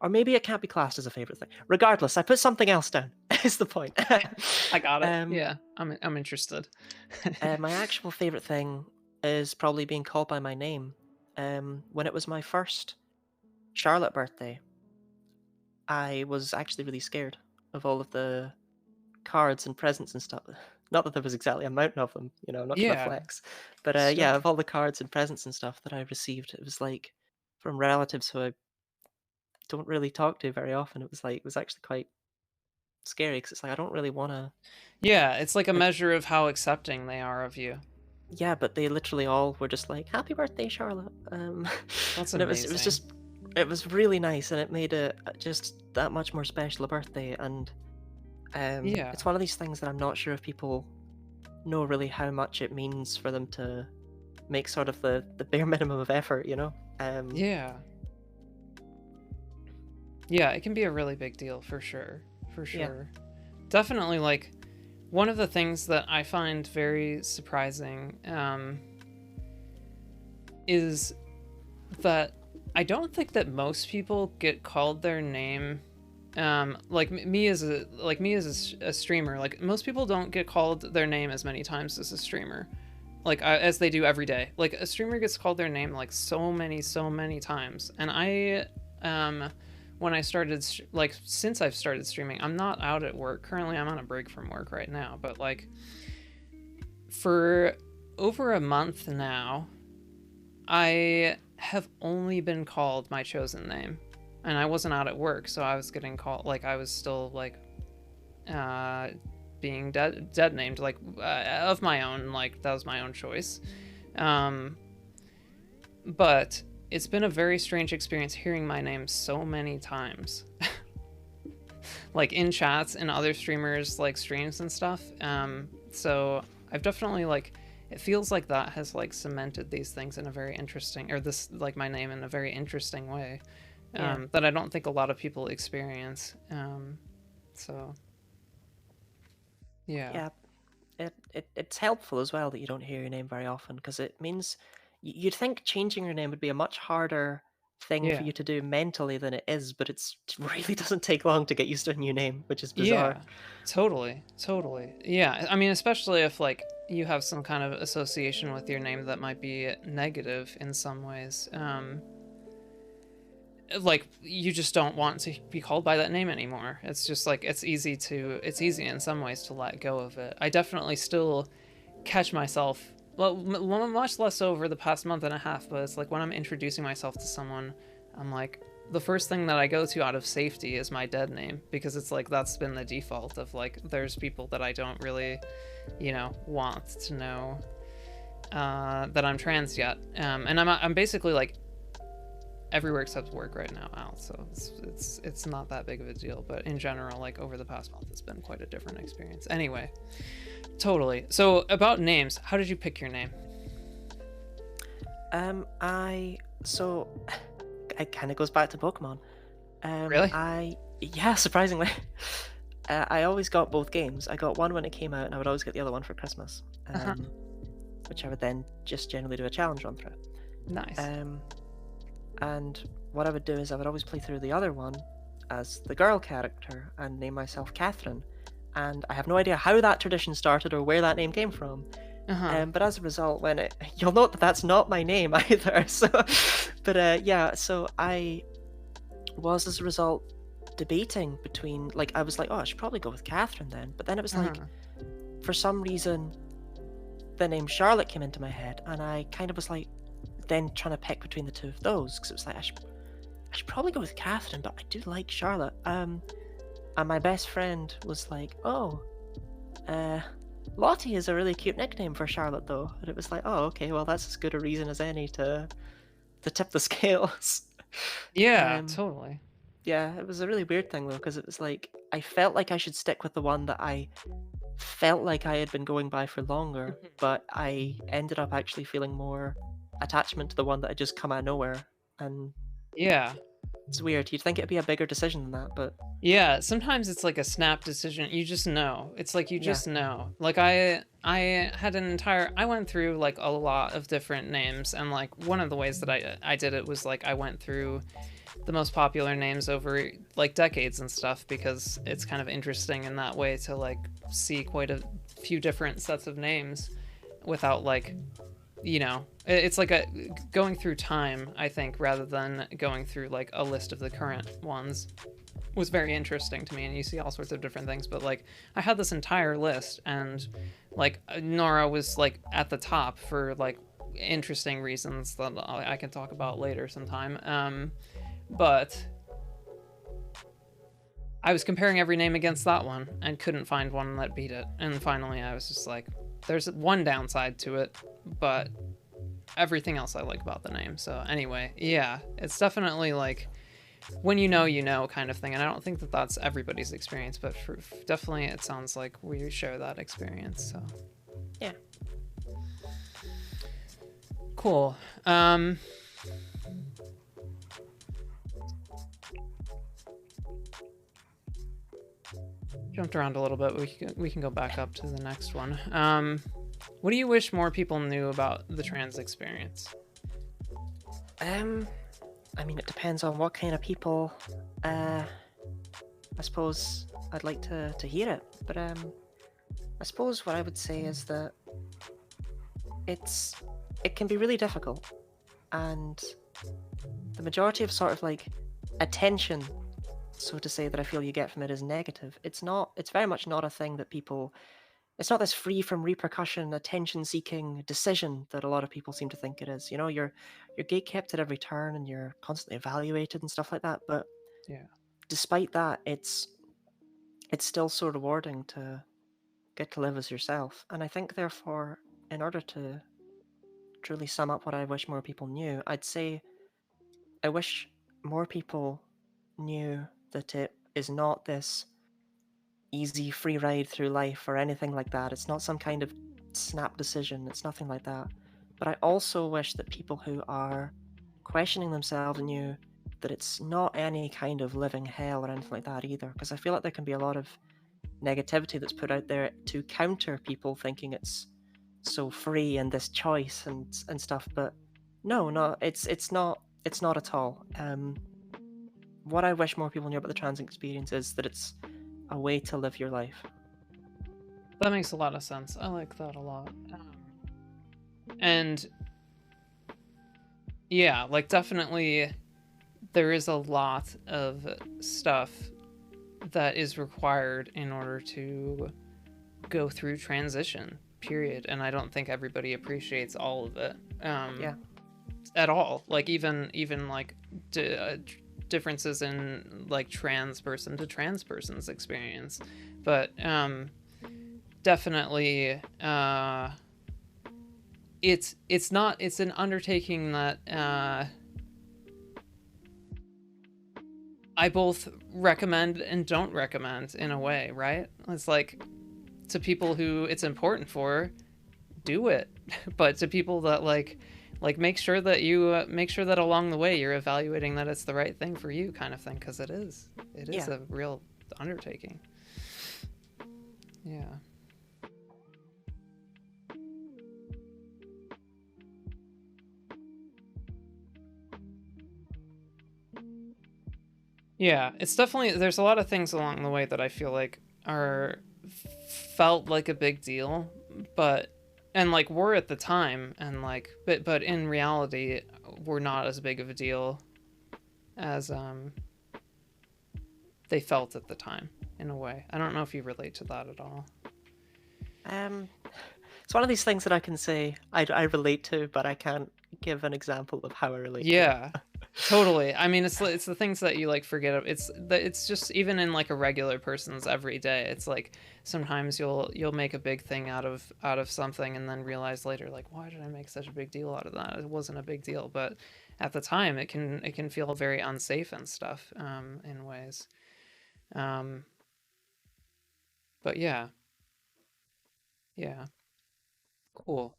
[SPEAKER 2] or maybe it can't be classed as a favorite thing. Regardless, I put something else down. Is the point?
[SPEAKER 1] I got it. Yeah, I'm interested.
[SPEAKER 2] My actual favorite thing is probably being called by my name. When it was my first Charlotte birthday, I was actually really scared of all of the cards and presents and stuff. Not that there was exactly a mountain of them, not to flex. But of all the cards and presents and stuff that I received, it was like from relatives who I don't really talk to very often. It was actually quite scary because it's like I don't really want to.
[SPEAKER 1] Yeah, it's like a measure of how accepting they are of you.
[SPEAKER 2] Yeah, but they literally all were just like, "Happy birthday, Charlotte."
[SPEAKER 1] That's
[SPEAKER 2] amazing. It was really nice, and it made it just that much more special a birthday. And it's one of these things that I'm not sure if people know really how much it means for them to make sort of the bare minimum of effort,
[SPEAKER 1] Yeah, it can be a really big deal for sure. Definitely, one of the things that I find very surprising is that I don't think that most people get called their name. Like me as a streamer, like most people don't get called their name as many times as a streamer, like as they do every day. Like a streamer gets called their name like so many times, and when I started like since I've started streaming, I'm not out at work currently. I'm on a break from work right now, but like for over a month now, I have only been called my chosen name, and I wasn't out at work, so I was getting called, like I was still like being dead named, like of my own, like that was my own choice. But it's been a very strange experience hearing my name so many times. Like in chats and other streamers like streams and stuff. So I've definitely like, it feels like that has like cemented these things in a very interesting, or this like my name in a very interesting way, that I don't think a lot of people experience. So yeah.
[SPEAKER 2] Yeah, it's helpful as well that you don't hear your name very often, because it means you'd think changing your name would be a much harder thing for
[SPEAKER 1] Yeah.
[SPEAKER 2] you to do mentally than it is, but it really doesn't take long to get used to a new name, which is bizarre.
[SPEAKER 1] Yeah, totally. Yeah, I mean, especially if like you have some kind of association with your name that might be negative in some ways. Like you just don't want to be called by that name anymore. It's just like it's easy in some ways to let go of it. I definitely still catch myself, well, much less over the past month and a half, but it's like when I'm introducing myself to someone, I'm like, the first thing that I go to out of safety is my dead name, because it's like that's been the default of like there's people that I don't really, want to know that I'm trans yet, and I'm basically like everywhere except work right now out, so it's not that big of a deal. But in general, like over the past month, it's been quite a different experience. Anyway, totally. So about names, how did you pick your name?
[SPEAKER 2] It kind of goes back to Pokemon.
[SPEAKER 1] Really?
[SPEAKER 2] Yeah, surprisingly. I always got both games. I got one when it came out, and I would always get the other one for Christmas, which I would then just generally do a challenge run through.
[SPEAKER 1] Nice.
[SPEAKER 2] And what I would do is I would always play through the other one as the girl character and name myself Catherine. And I have no idea how that tradition started or where that name came from. But as a result, you'll note that that's not my name either. So, so I was, as a result, debating between, like, I was like, oh, I should probably go with Catherine then. But then it was like, for some reason, the name Charlotte came into my head, and I kind of was like, then trying to pick between the two of those, because it was like I should probably go with Catherine, but I do like Charlotte. And my best friend was like, oh, Lottie is a really cute nickname for Charlotte though. And it was like, oh, okay, well that's as good a reason as any to tip the scales.
[SPEAKER 1] Yeah, totally.
[SPEAKER 2] Yeah, it was a really weird thing though, because it was like I felt like I should stick with the one that I felt like I had been going by for longer, but I ended up actually feeling more attachment to the one that had just come out of nowhere. And
[SPEAKER 1] yeah,
[SPEAKER 2] it's weird. You'd think it'd be a bigger decision than that, but
[SPEAKER 1] yeah, sometimes it's like a snap decision. You just know. It's like you just know. Like I had I went through like a lot of different names, and like one of the ways that I did it was like I went through the most popular names over like decades and stuff, because it's kind of interesting in that way to like see quite a few different sets of names without like, it's like a going through time, I think, rather than going through like a list of the current ones, was very interesting to me. And you see all sorts of different things, but like I had this entire list, and like Nora was like at the top for like interesting reasons that I can talk about later sometime. But I was comparing every name against that one and couldn't find one that beat it. And finally I was just like, there's one downside to it, but everything else I like about the name. So anyway, yeah, it's definitely like when you know kind of thing. And I don't think that that's everybody's experience, but definitely it sounds like we share that experience. So
[SPEAKER 2] yeah.
[SPEAKER 1] Cool. Jumped around a little bit. We can go back up to the next one. What do you wish more people knew about the trans experience?
[SPEAKER 2] I mean, it depends on what kind of people. I suppose I'd like to hear it, but I suppose what I would say is that it can be really difficult, and the majority of sort of like attention, so to say, that I feel you get from it is negative. It's very much not a thing that people. It's not this free from repercussion, attention-seeking decision that a lot of people seem to think it is. You know, you're gate-kept at every turn, and you're constantly evaluated and stuff like that. But
[SPEAKER 1] Yeah.
[SPEAKER 2] despite that, it's still so rewarding to get to live as yourself. And I think, therefore, in order to truly sum up what I wish more people knew, I'd say I wish more people knew that it is not this easy free ride through life or anything like that. It's not some kind of snap decision. It's nothing like that. But I also wish that people who are questioning themselves knew that it's not any kind of living hell or anything like that either. Because I feel like there can be a lot of negativity that's put out there to counter people thinking it's so free and this choice and stuff. But no, it's not at all. What I wish more people knew about the trans experience is that it's a way to live your life.
[SPEAKER 1] That makes a lot of sense. I like that a lot. And yeah, like definitely there is a lot of stuff that is required in order to go through transition, period. And I don't think everybody appreciates all of it.
[SPEAKER 2] Yeah.
[SPEAKER 1] At all. Like even like differences in like trans person to trans person's experience. But definitely it's an undertaking that I both recommend and don't recommend in a way, right? It's like to people who it's important for, do it. But to people that like make sure that you make sure that along the way you're evaluating that it's the right thing for you, kind of thing, because it is a real undertaking. Yeah. Yeah, it's definitely, there's a lot of things along the way that I feel like are felt like a big deal, but and like were at the time, and like but in reality were not as big of a deal as they felt at the time, in a way. I don't know if you relate to that at all.
[SPEAKER 2] It's one of these things that I can say I relate to, but I can't give an example of how I relate
[SPEAKER 1] Yeah.
[SPEAKER 2] to it.
[SPEAKER 1] Totally. I mean, it's the things that you like forget. It's just even in like a regular person's everyday. It's like sometimes you'll make a big thing out of something and then realize later, like, why did I make such a big deal out of that? It wasn't a big deal, but at the time it can feel very unsafe and stuff in ways. But yeah, cool.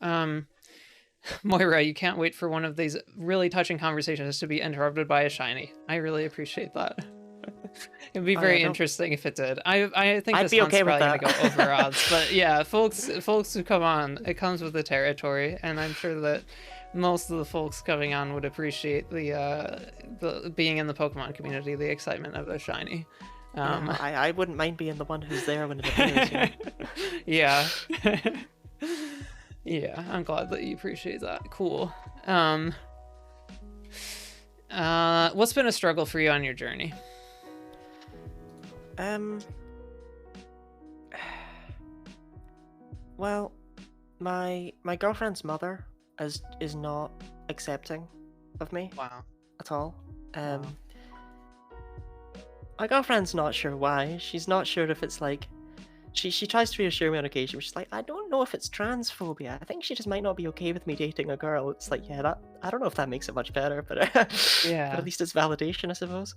[SPEAKER 1] Moira, you can't wait for one of these really touching conversations to be interrupted by a shiny. I really appreciate that. It'd be very interesting if it did. I think this hunt's probably gonna go over odds, but yeah, folks who come on, it comes with the territory, and I'm sure that most of the folks coming on would appreciate the being in the Pokemon community, the excitement of a shiny.
[SPEAKER 2] I wouldn't mind being the one who's there when it appears.
[SPEAKER 1] Yeah. Yeah, I'm glad that you appreciate that. Cool. What's been a struggle for you on your journey?
[SPEAKER 2] Well, my girlfriend's mother is not accepting of me.
[SPEAKER 1] Wow.
[SPEAKER 2] At all.
[SPEAKER 1] Wow.
[SPEAKER 2] My girlfriend's not sure why. She's not sure if it's like she tries to reassure me on occasion, but she's like, I don't know if it's transphobia. I think she just might not be okay with me dating a girl. It's like, yeah, that I don't know if that makes it much better, but
[SPEAKER 1] yeah.
[SPEAKER 2] But at least it's validation, I suppose.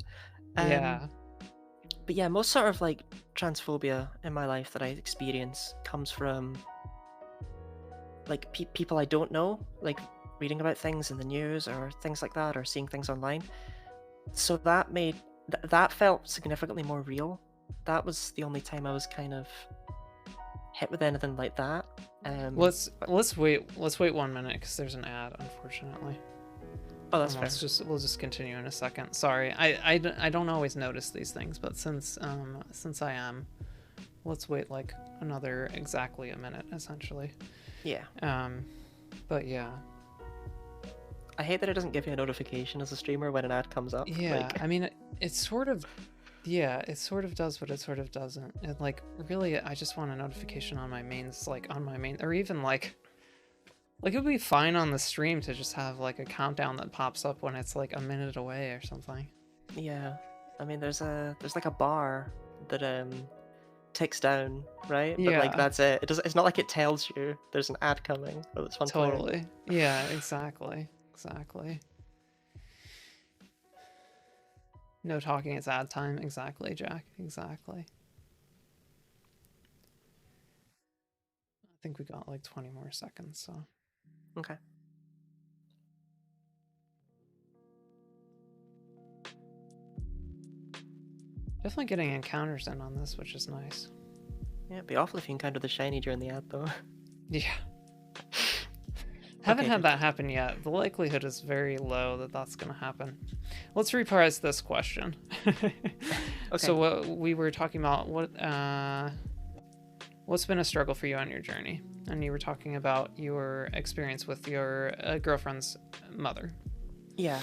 [SPEAKER 1] Yeah.
[SPEAKER 2] But yeah, most sort of like transphobia in my life that I experience comes from like people I don't know, like reading about things in the news or things like that, or seeing things online. So that made that felt significantly more real. That was the only time I was kind of hit with anything like that.
[SPEAKER 1] Let's wait 1 minute because there's an ad, unfortunately.
[SPEAKER 2] Oh, that's fair.
[SPEAKER 1] We'll just continue in a second. Sorry, I don't always notice these things, but since I am, let's wait like another exactly a minute essentially.
[SPEAKER 2] Yeah.
[SPEAKER 1] Um, but yeah,
[SPEAKER 2] I hate that it doesn't give you a notification as a streamer when an ad comes up.
[SPEAKER 1] yeah.
[SPEAKER 2] Like,
[SPEAKER 1] I mean, it's sort of yeah, it sort of does, but it sort of doesn't. It like really, I just want a notification on my mains, like on my main, or even like it would be fine on the stream to just have like a countdown that pops up when it's like a minute away or something.
[SPEAKER 2] yeah. I mean, there's like a bar that ticks down, right? But like
[SPEAKER 1] Yeah,
[SPEAKER 2] that's it. It's not like it tells you there's an ad coming or this one playing.
[SPEAKER 1] totally. Yeah, exactly. Exactly. No talking, it's ad time. Exactly, Jack. Exactly. I think we got like 20 more seconds, so.
[SPEAKER 2] Okay.
[SPEAKER 1] Definitely getting encounters in on this, which is nice.
[SPEAKER 2] Yeah, it'd be awful if you encountered the shiny during the ad, though.
[SPEAKER 1] Yeah. Haven't
[SPEAKER 2] Okay,
[SPEAKER 1] had
[SPEAKER 2] good.
[SPEAKER 1] that happen yet. The likelihood is very low that that's going to happen. Let's reprise this question.
[SPEAKER 2] Okay.
[SPEAKER 1] So what we were talking about, what's been a struggle for you on your journey? And you were talking about your experience with your girlfriend's mother.
[SPEAKER 2] Yeah.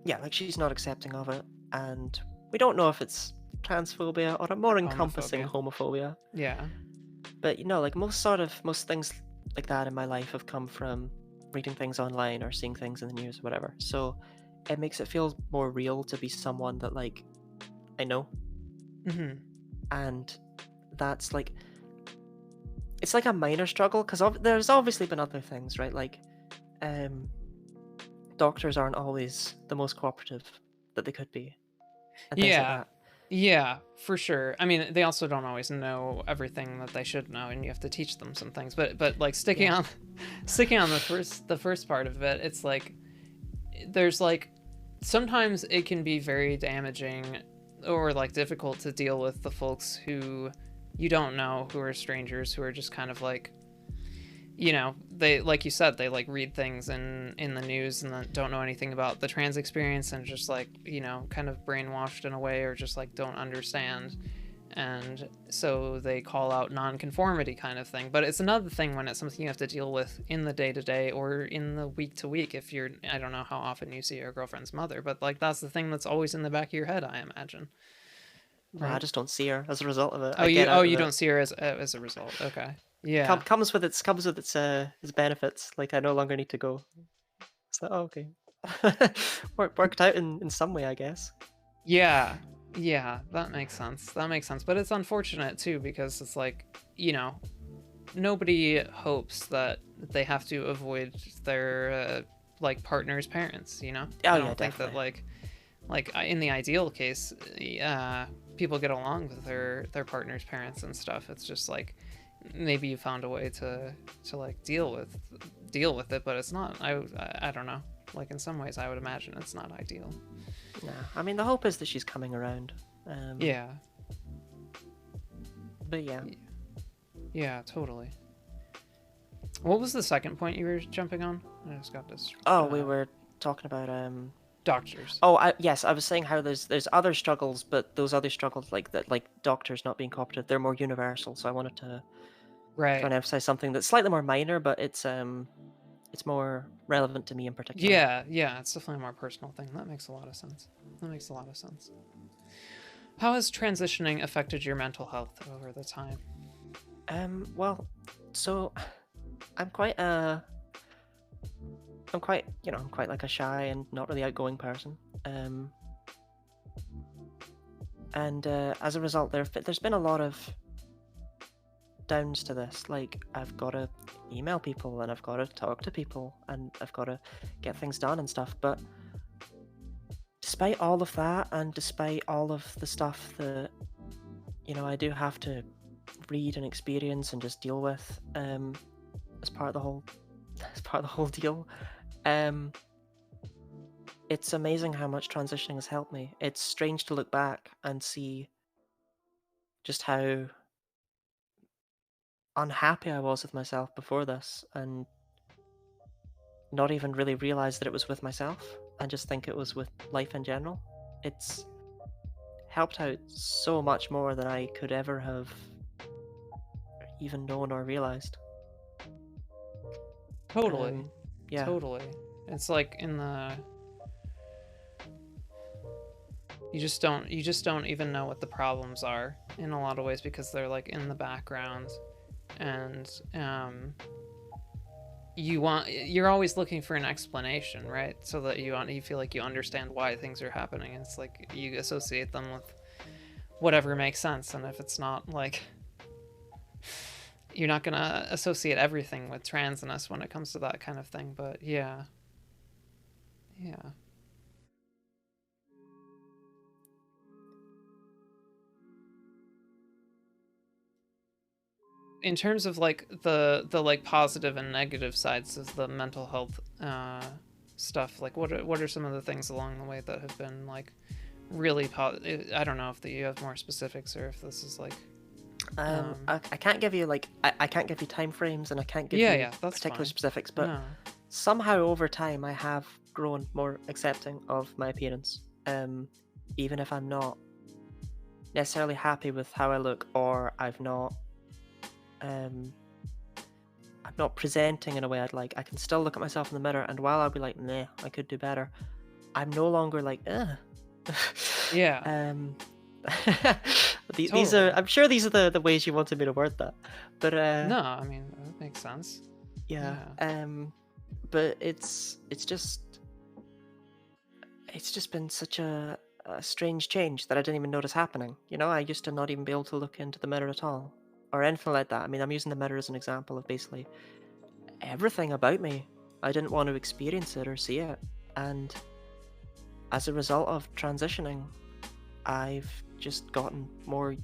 [SPEAKER 2] Yeah, like she's not accepting of it, and we don't know if it's transphobia or a more encompassing homophobia.
[SPEAKER 1] Yeah.
[SPEAKER 2] But like most things like that in my life have come from reading things online or seeing things in the news or whatever. So it makes it feel more real to be someone that like I know.
[SPEAKER 1] Mm-hmm.
[SPEAKER 2] And that's like it's like a minor struggle because there's obviously been other things, right? Like doctors aren't always the most cooperative that they could be, and things like that.
[SPEAKER 1] Yeah, for sure. I mean, they also don't always know everything that they should know, and you have to teach them some things. But like sticking on the first part of it, it's like there's like sometimes it can be very damaging or like difficult to deal with the folks who you don't know, who are strangers, who are just kind of like, they, like you said, they like read things in the news and then don't know anything about the trans experience and just like, kind of brainwashed in a way, or just like don't understand, and so they call out nonconformity kind of thing. But it's another thing when it's something you have to deal with in the day-to-day or in the week-to-week. If you're, I don't know how often you see your girlfriend's mother, but like that's the thing that's always in the back of your head, I imagine.
[SPEAKER 2] Well,
[SPEAKER 1] Right?
[SPEAKER 2] I just don't see her as a result of it.
[SPEAKER 1] Oh,
[SPEAKER 2] I get out of
[SPEAKER 1] you
[SPEAKER 2] it.
[SPEAKER 1] don't see her as a result. Okay. Yeah.
[SPEAKER 2] Comes with its benefits. Like I no longer need to go. So okay, worked out in some way, I guess.
[SPEAKER 1] Yeah, that makes sense. That makes sense. But it's unfortunate too, because it's like, nobody hopes that they have to avoid their like partner's parents.
[SPEAKER 2] Oh,
[SPEAKER 1] I
[SPEAKER 2] yeah,
[SPEAKER 1] don't think that
[SPEAKER 2] definitely.
[SPEAKER 1] like in the ideal case, people get along with their partner's parents and stuff. It's just like maybe you found a way to like deal with it, but it's not. I don't know. Like in some ways, I would imagine it's not ideal.
[SPEAKER 2] No, I mean the hope is that she's coming around.
[SPEAKER 1] Yeah.
[SPEAKER 2] But yeah.
[SPEAKER 1] Yeah, totally. What was the second point you were jumping on? I just got this.
[SPEAKER 2] Oh, we were talking about
[SPEAKER 1] doctors.
[SPEAKER 2] Oh, yes, I was saying how there's other struggles, but those other struggles like that, like doctors not being cooperative, they're more universal. So I wanted to try and emphasize something that's slightly more minor, but it's more relevant to me in particular.
[SPEAKER 1] Yeah, it's definitely a more personal thing. That makes a lot of sense. How has transitioning affected your mental health over the time?
[SPEAKER 2] Well, so I'm quite like a shy and not really outgoing person. And as a result, there's been a lot of downs to this. Like I've got to email people and I've got to talk to people and I've got to get things done and stuff. But despite all of that, and despite all of the stuff that I do have to read and experience and just deal with as part of the whole deal, it's amazing how much transitioning has helped me. It's strange to look back and see just how unhappy I was with myself before this, and not even really realize that it was with myself and just think it was with life in general. It's helped out so much more than I could ever have even known or realized.
[SPEAKER 1] Totally.
[SPEAKER 2] Yeah.
[SPEAKER 1] Totally. It's like in the you just don't even know what the problems are in a lot of ways because they're like in the background, and you're always looking for an explanation, right? So that you feel like you understand why things are happening. It's like you associate them with whatever makes sense, and if it's not, like, you're not gonna associate everything with transness when it comes to that kind of thing. But yeah, yeah. In terms of like the like positive and negative sides of the mental health stuff, like what are some of the things along the way that have been like really I don't know if you have more specifics or if this is like
[SPEAKER 2] I can't give you like I can't give you time frames and I can't give
[SPEAKER 1] yeah,
[SPEAKER 2] you
[SPEAKER 1] yeah, that's
[SPEAKER 2] particular
[SPEAKER 1] fine.
[SPEAKER 2] specifics, but
[SPEAKER 1] No.
[SPEAKER 2] somehow over time I have grown more accepting of my appearance. Even if I'm not necessarily happy with how I look, or I'm not presenting in a way I'd like, I can still look at myself in the mirror, and while I'll be like, nah, I could do better, I'm no longer like, ugh.
[SPEAKER 1] Yeah.
[SPEAKER 2] These are,
[SPEAKER 1] Totally.
[SPEAKER 2] I'm sure these are the ways you wanted me to word that, but
[SPEAKER 1] No, I mean that makes sense.
[SPEAKER 2] yeah,
[SPEAKER 1] Yeah.
[SPEAKER 2] but it's just been such a strange change that I didn't even notice happening. You know, I used to not even be able to look into the mirror at all, or anything like that. I mean, I'm using the mirror as an example of basically everything about me. I didn't want to experience it or see it, and as a result of transitioning, I've just gotten more,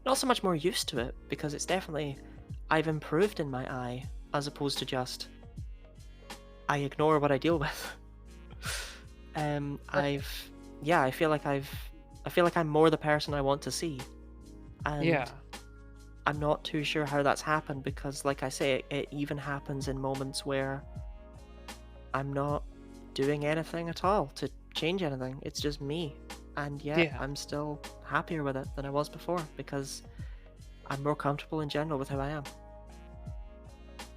[SPEAKER 2] not so much more used to it, because it's definitely, I've improved in my eye, as opposed to just, I ignore what I deal with.
[SPEAKER 1] Right.
[SPEAKER 2] I feel like I'm more the person I want to see,
[SPEAKER 1] Yeah.
[SPEAKER 2] and I'm not too sure how that's happened because, like I say, it even happens in moments where I'm not doing anything at all to change anything. It's just me, and yet
[SPEAKER 1] Yeah.
[SPEAKER 2] I'm still happier with it than I was before because I'm more comfortable in general with who I am.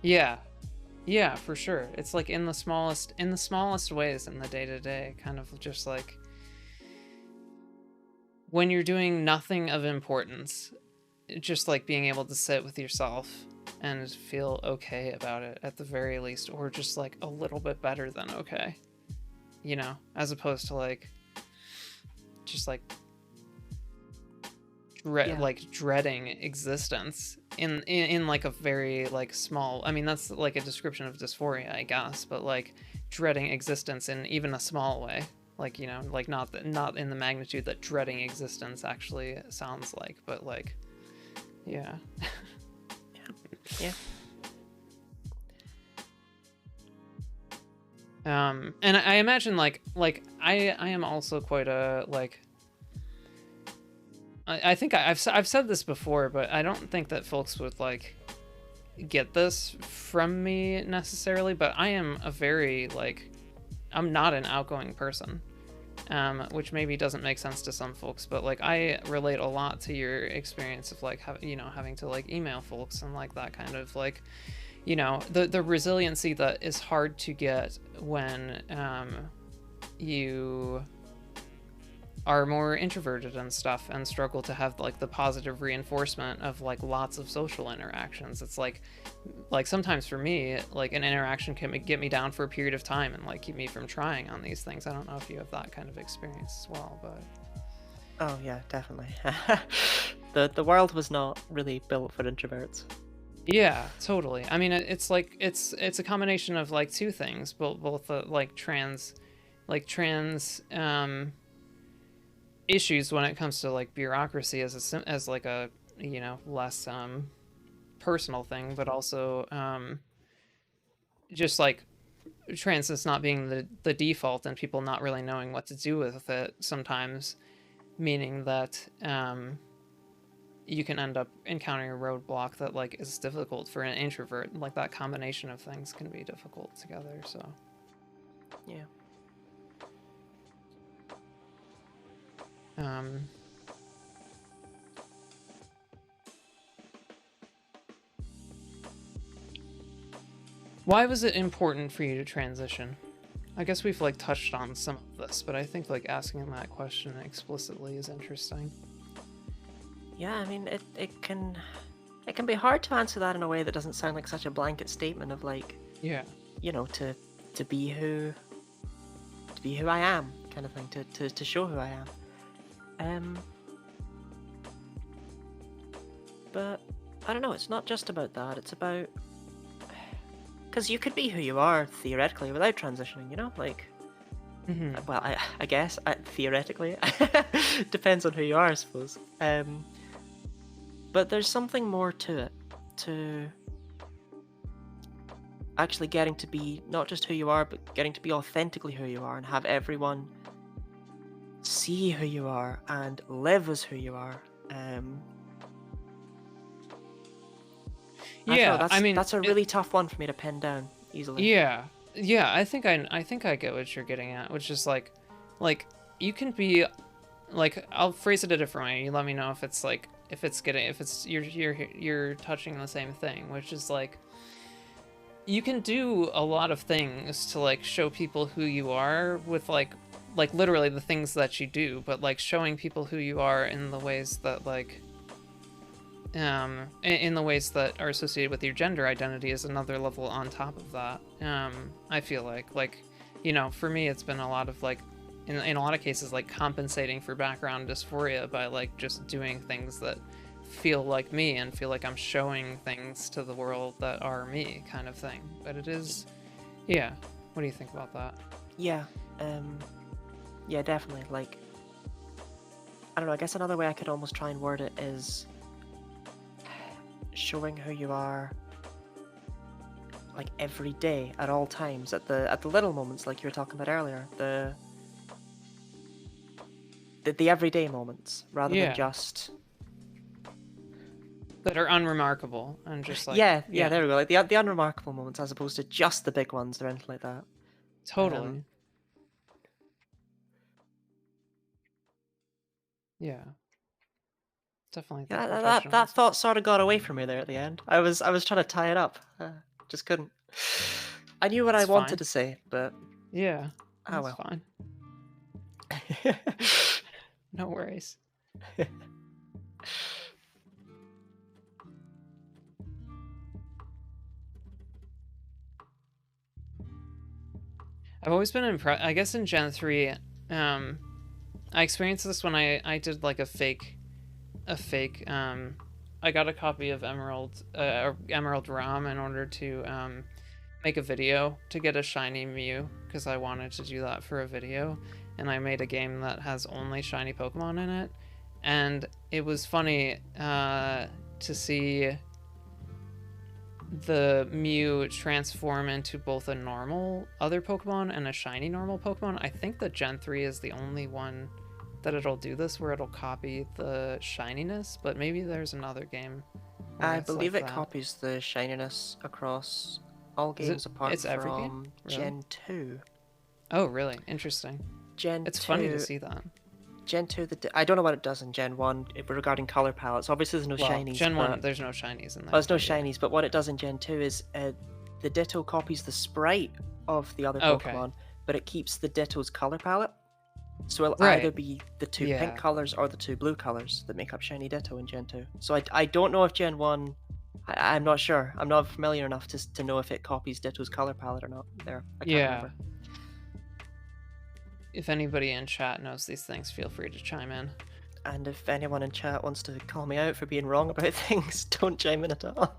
[SPEAKER 1] Yeah. Yeah, for sure. It's like in the smallest ways in the day to day, kind of just like when you're doing nothing of importance, just like being able to sit with yourself and feel okay about it at the very least, or just like a little bit better than okay, as opposed to like just like
[SPEAKER 2] Yeah,
[SPEAKER 1] dreading existence in like a very like small. I mean, that's like a description of dysphoria, I guess, but like dreading existence in even a small way, like like not in the magnitude that dreading existence actually sounds like, but like yeah.
[SPEAKER 2] yeah,
[SPEAKER 1] And I imagine I am also quite a like I think I've said this before, but I don't think that folks would like get this from me necessarily, but I am a very like I'm not an outgoing person. Which maybe doesn't make sense to some folks, but like I relate a lot to your experience of like having to like email folks and like that kind of like the resiliency that is hard to get when you are more introverted and stuff and struggle to have like the positive reinforcement of like lots of social interactions. It's like sometimes for me, like an interaction can get me down for a period of time and like keep me from trying on these things. I don't know if you have that kind of experience as well, but
[SPEAKER 2] oh yeah, definitely. The world was not really built for introverts.
[SPEAKER 1] yeah, totally. I mean, it's like it's a combination of like two things, both like trans issues when it comes to like bureaucracy as like a less personal thing, but also just like transness not being the default and people not really knowing what to do with it sometimes, meaning that you can end up encountering a roadblock that like is difficult for an introvert. Like that combination of things can be difficult together. So
[SPEAKER 2] Yeah.
[SPEAKER 1] Why was it important for you to transition? I guess we've like touched on some of this, but I think like asking that question explicitly is interesting.
[SPEAKER 2] Yeah, I mean, it can be hard to answer that in a way that doesn't sound like such a blanket statement of like,
[SPEAKER 1] Yeah.
[SPEAKER 2] you know, to be who I am, kind of thing, to show who I am. But I don't know. It's not just about that. It's about because you could be who you are theoretically without transitioning. You know, like. Well, I guess theoretically, depends on who you are, I suppose. But there's something more to it, to actually getting to be not just who you are, but getting to be authentically who you are and have everyone see who you are and live as who you are.
[SPEAKER 1] Yeah, I mean,
[SPEAKER 2] that's a really tough one for me to pin down easily.
[SPEAKER 1] Yeah, I think I get what you're getting at, which is like you can be like, I'll phrase it a different way. You let me know if it's like if it's you're touching the same thing, which is like you can do a lot of things to like show people who you are with like literally the things that you do, but like showing people who you are in the ways that like in the ways that are associated with your gender identity is another level on top of that. I feel like, you know, for me, it's been a lot of like, in a lot of cases, like compensating for background dysphoria by like just doing things that feel like me and feel like I'm showing things to the world that are me, kind of thing. But it is, yeah. What do you think about that?
[SPEAKER 2] Yeah, yeah, definitely. Like, I don't know. I guess another way I could almost try and word it is showing who you are like every day at all times at the little moments like you were talking about earlier, the everyday moments rather than just
[SPEAKER 1] that are unremarkable and just like
[SPEAKER 2] yeah, there we go, like the unremarkable moments as opposed to just the big ones or anything like that.
[SPEAKER 1] Totally. Yeah, definitely think
[SPEAKER 2] that thought sort of got away from me there at the end. I was trying to tie it up, just couldn't. I knew what I wanted to say, but
[SPEAKER 1] yeah,
[SPEAKER 2] oh
[SPEAKER 1] that's
[SPEAKER 2] well.
[SPEAKER 1] fine. No worries. I've always been impressed. I guess in Gen 3, I experienced this when I did like a fake. I got a copy of Emerald ROM in order to make a video to get a shiny Mew because I wanted to do that for a video, and I made a game that has only shiny Pokemon in it, and it was funny to see the Mew transform into both a normal other Pokemon and a shiny normal Pokemon. I think that Gen 3 is the only one that it'll do this, where it'll copy the shininess, but maybe there's another game.
[SPEAKER 2] I believe it copies the shininess across all games apart from Gen 2.
[SPEAKER 1] Oh, really? Interesting. It's funny to see that.
[SPEAKER 2] Gen 2, I don't know what it does in Gen 1 regarding color palettes. Obviously, there's no shinies.
[SPEAKER 1] Gen 1, there's no shinies in there.
[SPEAKER 2] There's no shinies, but what it does in Gen 2 is the Ditto copies the sprite of the other Pokemon, but it keeps the Ditto's color palette. So it'll either be the two pink colors or the two blue colors that make up Shiny Ditto in Gen 2. So I don't know if Gen 1... I'm not sure. I'm not familiar enough to know if it copies Ditto's color palette or not. There, I can't remember.
[SPEAKER 1] If anybody in chat knows these things, feel free to chime in.
[SPEAKER 2] And if anyone in chat wants to call me out for being wrong about things, don't chime in at all.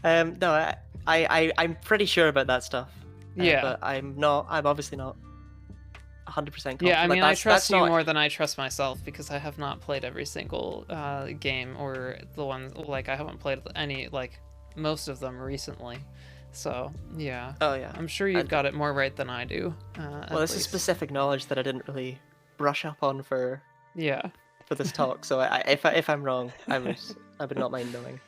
[SPEAKER 2] No, I'm pretty sure about that stuff. But I'm obviously not 100% confident.
[SPEAKER 1] Yeah, I mean, I trust you more than I trust myself because I have not played every single game, or the ones, like, I haven't played any, like, most of them recently. So, yeah.
[SPEAKER 2] Oh, yeah.
[SPEAKER 1] I'm sure you've got it more right than I do.
[SPEAKER 2] Well, this is specific knowledge that I didn't really brush up on for this talk. So if I'm wrong, I would not mind knowing.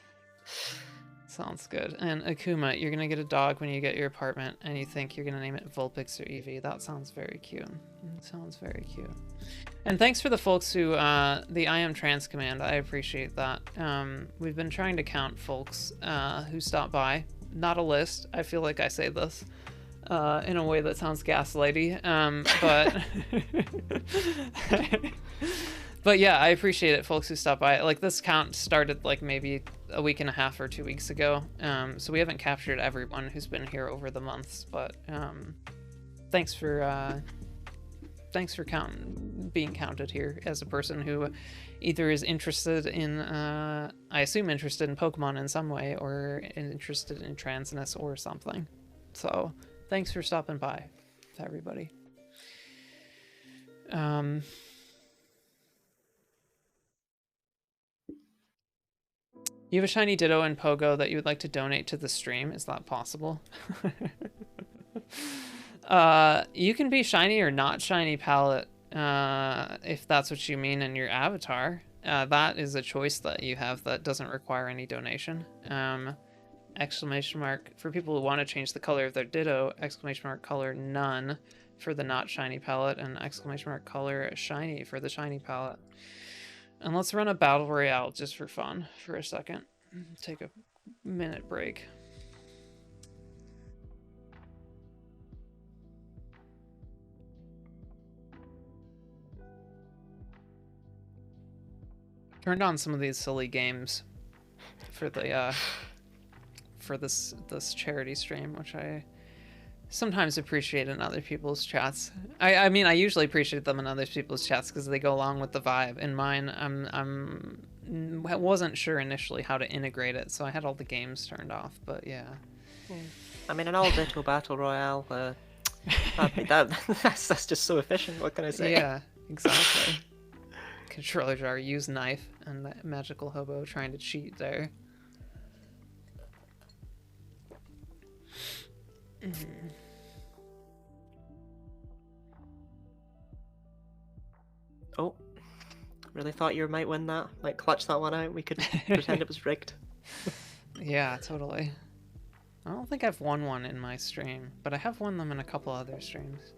[SPEAKER 1] Sounds good. And Akuma, you're gonna get a dog when you get your apartment, and you think you're gonna name it Vulpix or Eevee. That sounds very cute. It sounds very cute. And thanks for the folks who, the I am trans command. I appreciate that. We've been trying to count folks who stop by. Not a list. I feel like I say this in a way that sounds gaslighty, but but yeah, I appreciate it, folks who stop by. Like, this count started like maybe a week and a half or 2 weeks ago, so we haven't captured everyone who's been here over the months, but thanks for being counted here as a person who either is interested in, I assume interested in Pokemon in some way, or interested in transness or something. So thanks for stopping by, everybody. You have a shiny Ditto and Pogo that you would like to donate to the stream. Is that possible? You can be shiny or not shiny palette, if that's what you mean in your avatar. That is a choice that you have that doesn't require any donation. Exclamation mark for people who want to change the color of their Ditto, exclamation mark color none for the not shiny palette, and exclamation mark color shiny for the shiny palette. And let's run a battle royale just for fun for a second. Take a minute break. Turned on some of these silly games for the for this charity stream, which I sometimes appreciate in other people's chats. I mean, I usually appreciate them in other people's chats because they go along with the vibe. In mine, I wasn't sure initially how to integrate it, so I had all the games turned off. But yeah.
[SPEAKER 2] I mean, an all Ditto battle royale. That's just so efficient. What can I say?
[SPEAKER 1] Yeah, exactly. Controller jar, use knife, and that magical hobo trying to cheat there.
[SPEAKER 2] Oh, really thought you might win that. Like, clutch that one out. We could pretend it was rigged.
[SPEAKER 1] Yeah, totally. I don't think I've won one in my stream, but I have won them in a couple other streams.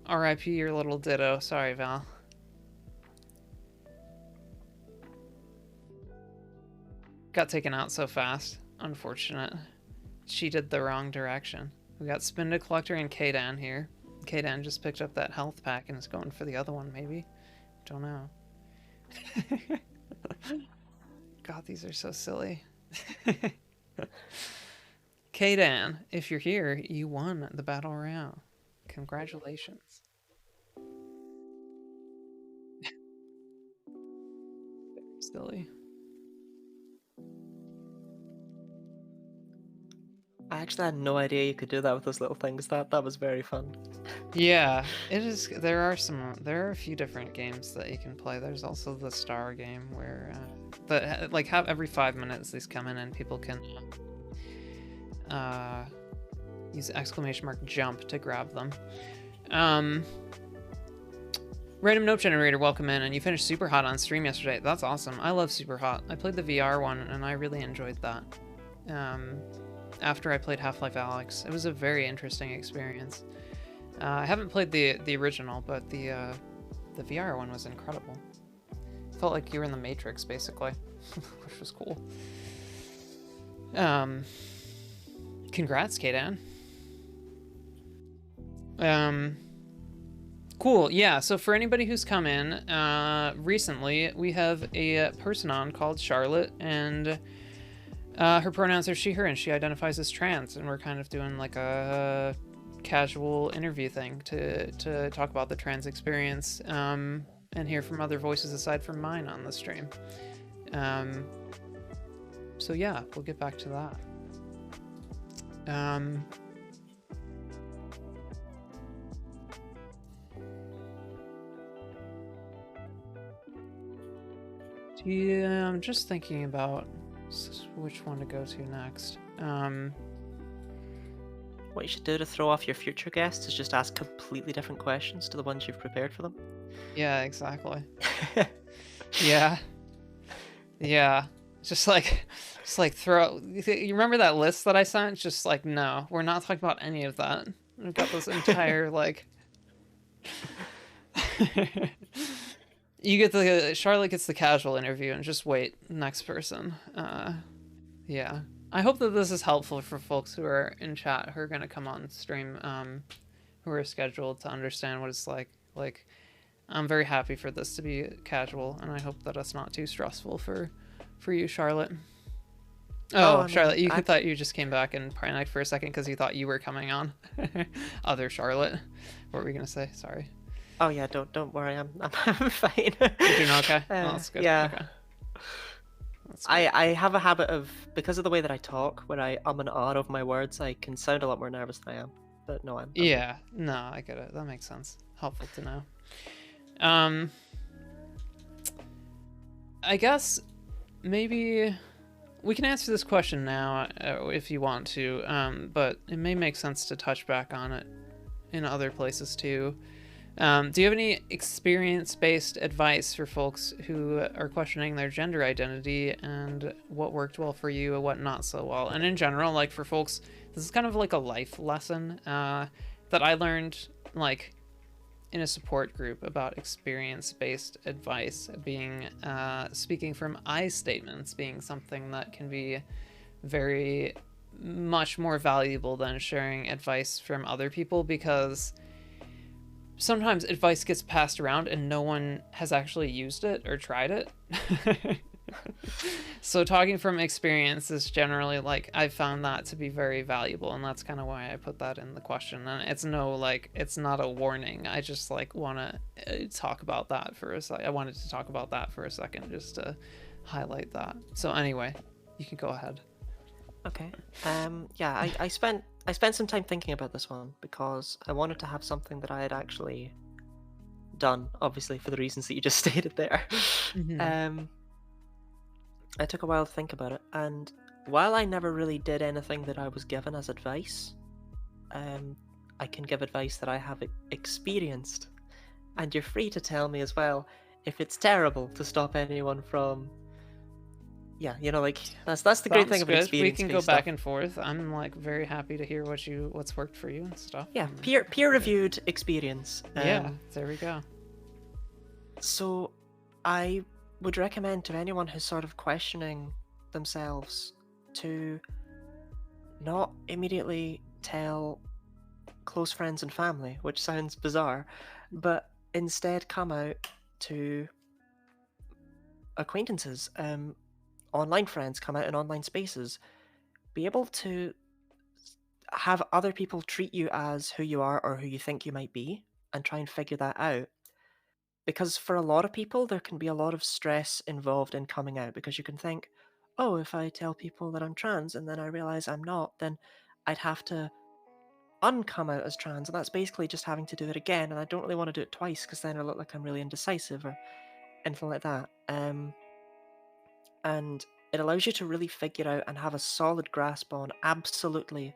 [SPEAKER 1] RIP your little Ditto. Sorry, Val. Got taken out so fast. Unfortunate. Cheated the wrong direction. We got Spinda Collector and Kdan here. Kdan just picked up that health pack and is going for the other one, maybe? Don't know. God, these are so silly. Kdan, if you're here, you won the Battle Royale. Congratulations. Very silly.
[SPEAKER 2] I actually had no idea you could do that with those little things. That was very fun.
[SPEAKER 1] Yeah, it is. There are a few different games that you can play. There's also the star game where have every 5 minutes these come in and people can use exclamation mark jump to grab them. Random Note Generator, welcome in, and you finished Super Hot on stream yesterday. That's awesome. I love Super Hot. I played the VR one and I really enjoyed that. After I played Half-Life Alyx, it was a very interesting experience. I haven't played the original, but the VR one was incredible. Felt like you were in the Matrix, basically, which was cool. Congrats, Kdan. Cool, yeah, so for anybody who's come in recently, we have a person on called Charlotte, and her pronouns are she, her, and she identifies as trans, and we're kind of doing like a casual interview thing to talk about the trans experience and hear from other voices aside from mine on the stream. So yeah, we'll get back to that. Yeah, I'm just thinking about which one to go to next.
[SPEAKER 2] What you should do to throw off your future guests is just ask completely different questions to the ones you've prepared for them.
[SPEAKER 1] Yeah, exactly. Yeah. Just like, just like throw. You remember that list that I sent? Just like, no, we're not talking about any of that. We've got this entire like. You get the Charlotte gets the casual interview and just wait. Next person. Yeah. I hope that this is helpful for folks who are in chat who are gonna come on stream, who are scheduled to understand what it's like. Like, I'm very happy for this to be casual, and I hope that it's not too stressful for you, Charlotte.
[SPEAKER 2] Oh,
[SPEAKER 1] Oh,
[SPEAKER 2] I mean,
[SPEAKER 1] Charlotte, you thought you just came back and panicked for a second because you thought you were coming on. Other Charlotte. What were we gonna say? Sorry.
[SPEAKER 2] oh yeah, don't worry, I'm fine.
[SPEAKER 1] You're doing okay? Oh, that's good.
[SPEAKER 2] Yeah.
[SPEAKER 1] Okay. That's good.
[SPEAKER 2] I have a habit of, because of the way that I talk, when I and ah over my words, I can sound a lot more nervous than I am. But no, I'm good.
[SPEAKER 1] Yeah, no, I get it. That makes sense. Helpful to know. Um, I guess maybe we can answer this question now if you want to, but it may make sense to touch back on it in other places too. Do you have any experience-based advice for folks who are questioning their gender identity and what worked well for you and what not so well? And in general, like for folks, this is kind of like a life lesson that I learned like in a support group about experience-based advice being speaking from I statements being something that can be very much more valuable than sharing advice from other people, because sometimes advice gets passed around and no one has actually used it or tried it. So talking from experience is generally like I've found that to be very valuable, and that's kind of why I put that in the question. And it's no like it's not a warning. I just like want to talk about that for a second. I wanted to talk about that for a second just to highlight that. So anyway, you can go ahead.
[SPEAKER 2] Okay. Yeah, I spent some time thinking about this one because I wanted to have something that I had actually done, obviously for the reasons that you just stated there.
[SPEAKER 1] Mm-hmm.
[SPEAKER 2] I took a while to think about it, and while I never really did anything that I was given as advice, I can give advice that I have experienced, and you're free to tell me as well if it's terrible to stop anyone from. Yeah, you know, like that's the great thing
[SPEAKER 1] Sounds
[SPEAKER 2] about
[SPEAKER 1] good. We
[SPEAKER 2] experience
[SPEAKER 1] can go
[SPEAKER 2] stuff.
[SPEAKER 1] back and forth. I'm like very happy to hear what's worked for you and stuff.
[SPEAKER 2] Yeah, peer reviewed experience.
[SPEAKER 1] Yeah, there we go.
[SPEAKER 2] So, I would recommend to anyone who's sort of questioning themselves to not immediately tell close friends and family, which sounds bizarre, but instead come out to acquaintances, online friends, come out in online spaces, be able to have other people treat you as who you are or who you think you might be, and try and figure that out. Because for a lot of people, there can be a lot of stress involved in coming out, because you can think, oh, if I tell people that I'm trans and then I realize I'm not, then I'd have to uncome out as trans, and that's basically just having to do it again, and I don't really want to do it twice because then I look like I'm really indecisive or anything like that. And it allows you to really figure out and have a solid grasp on absolutely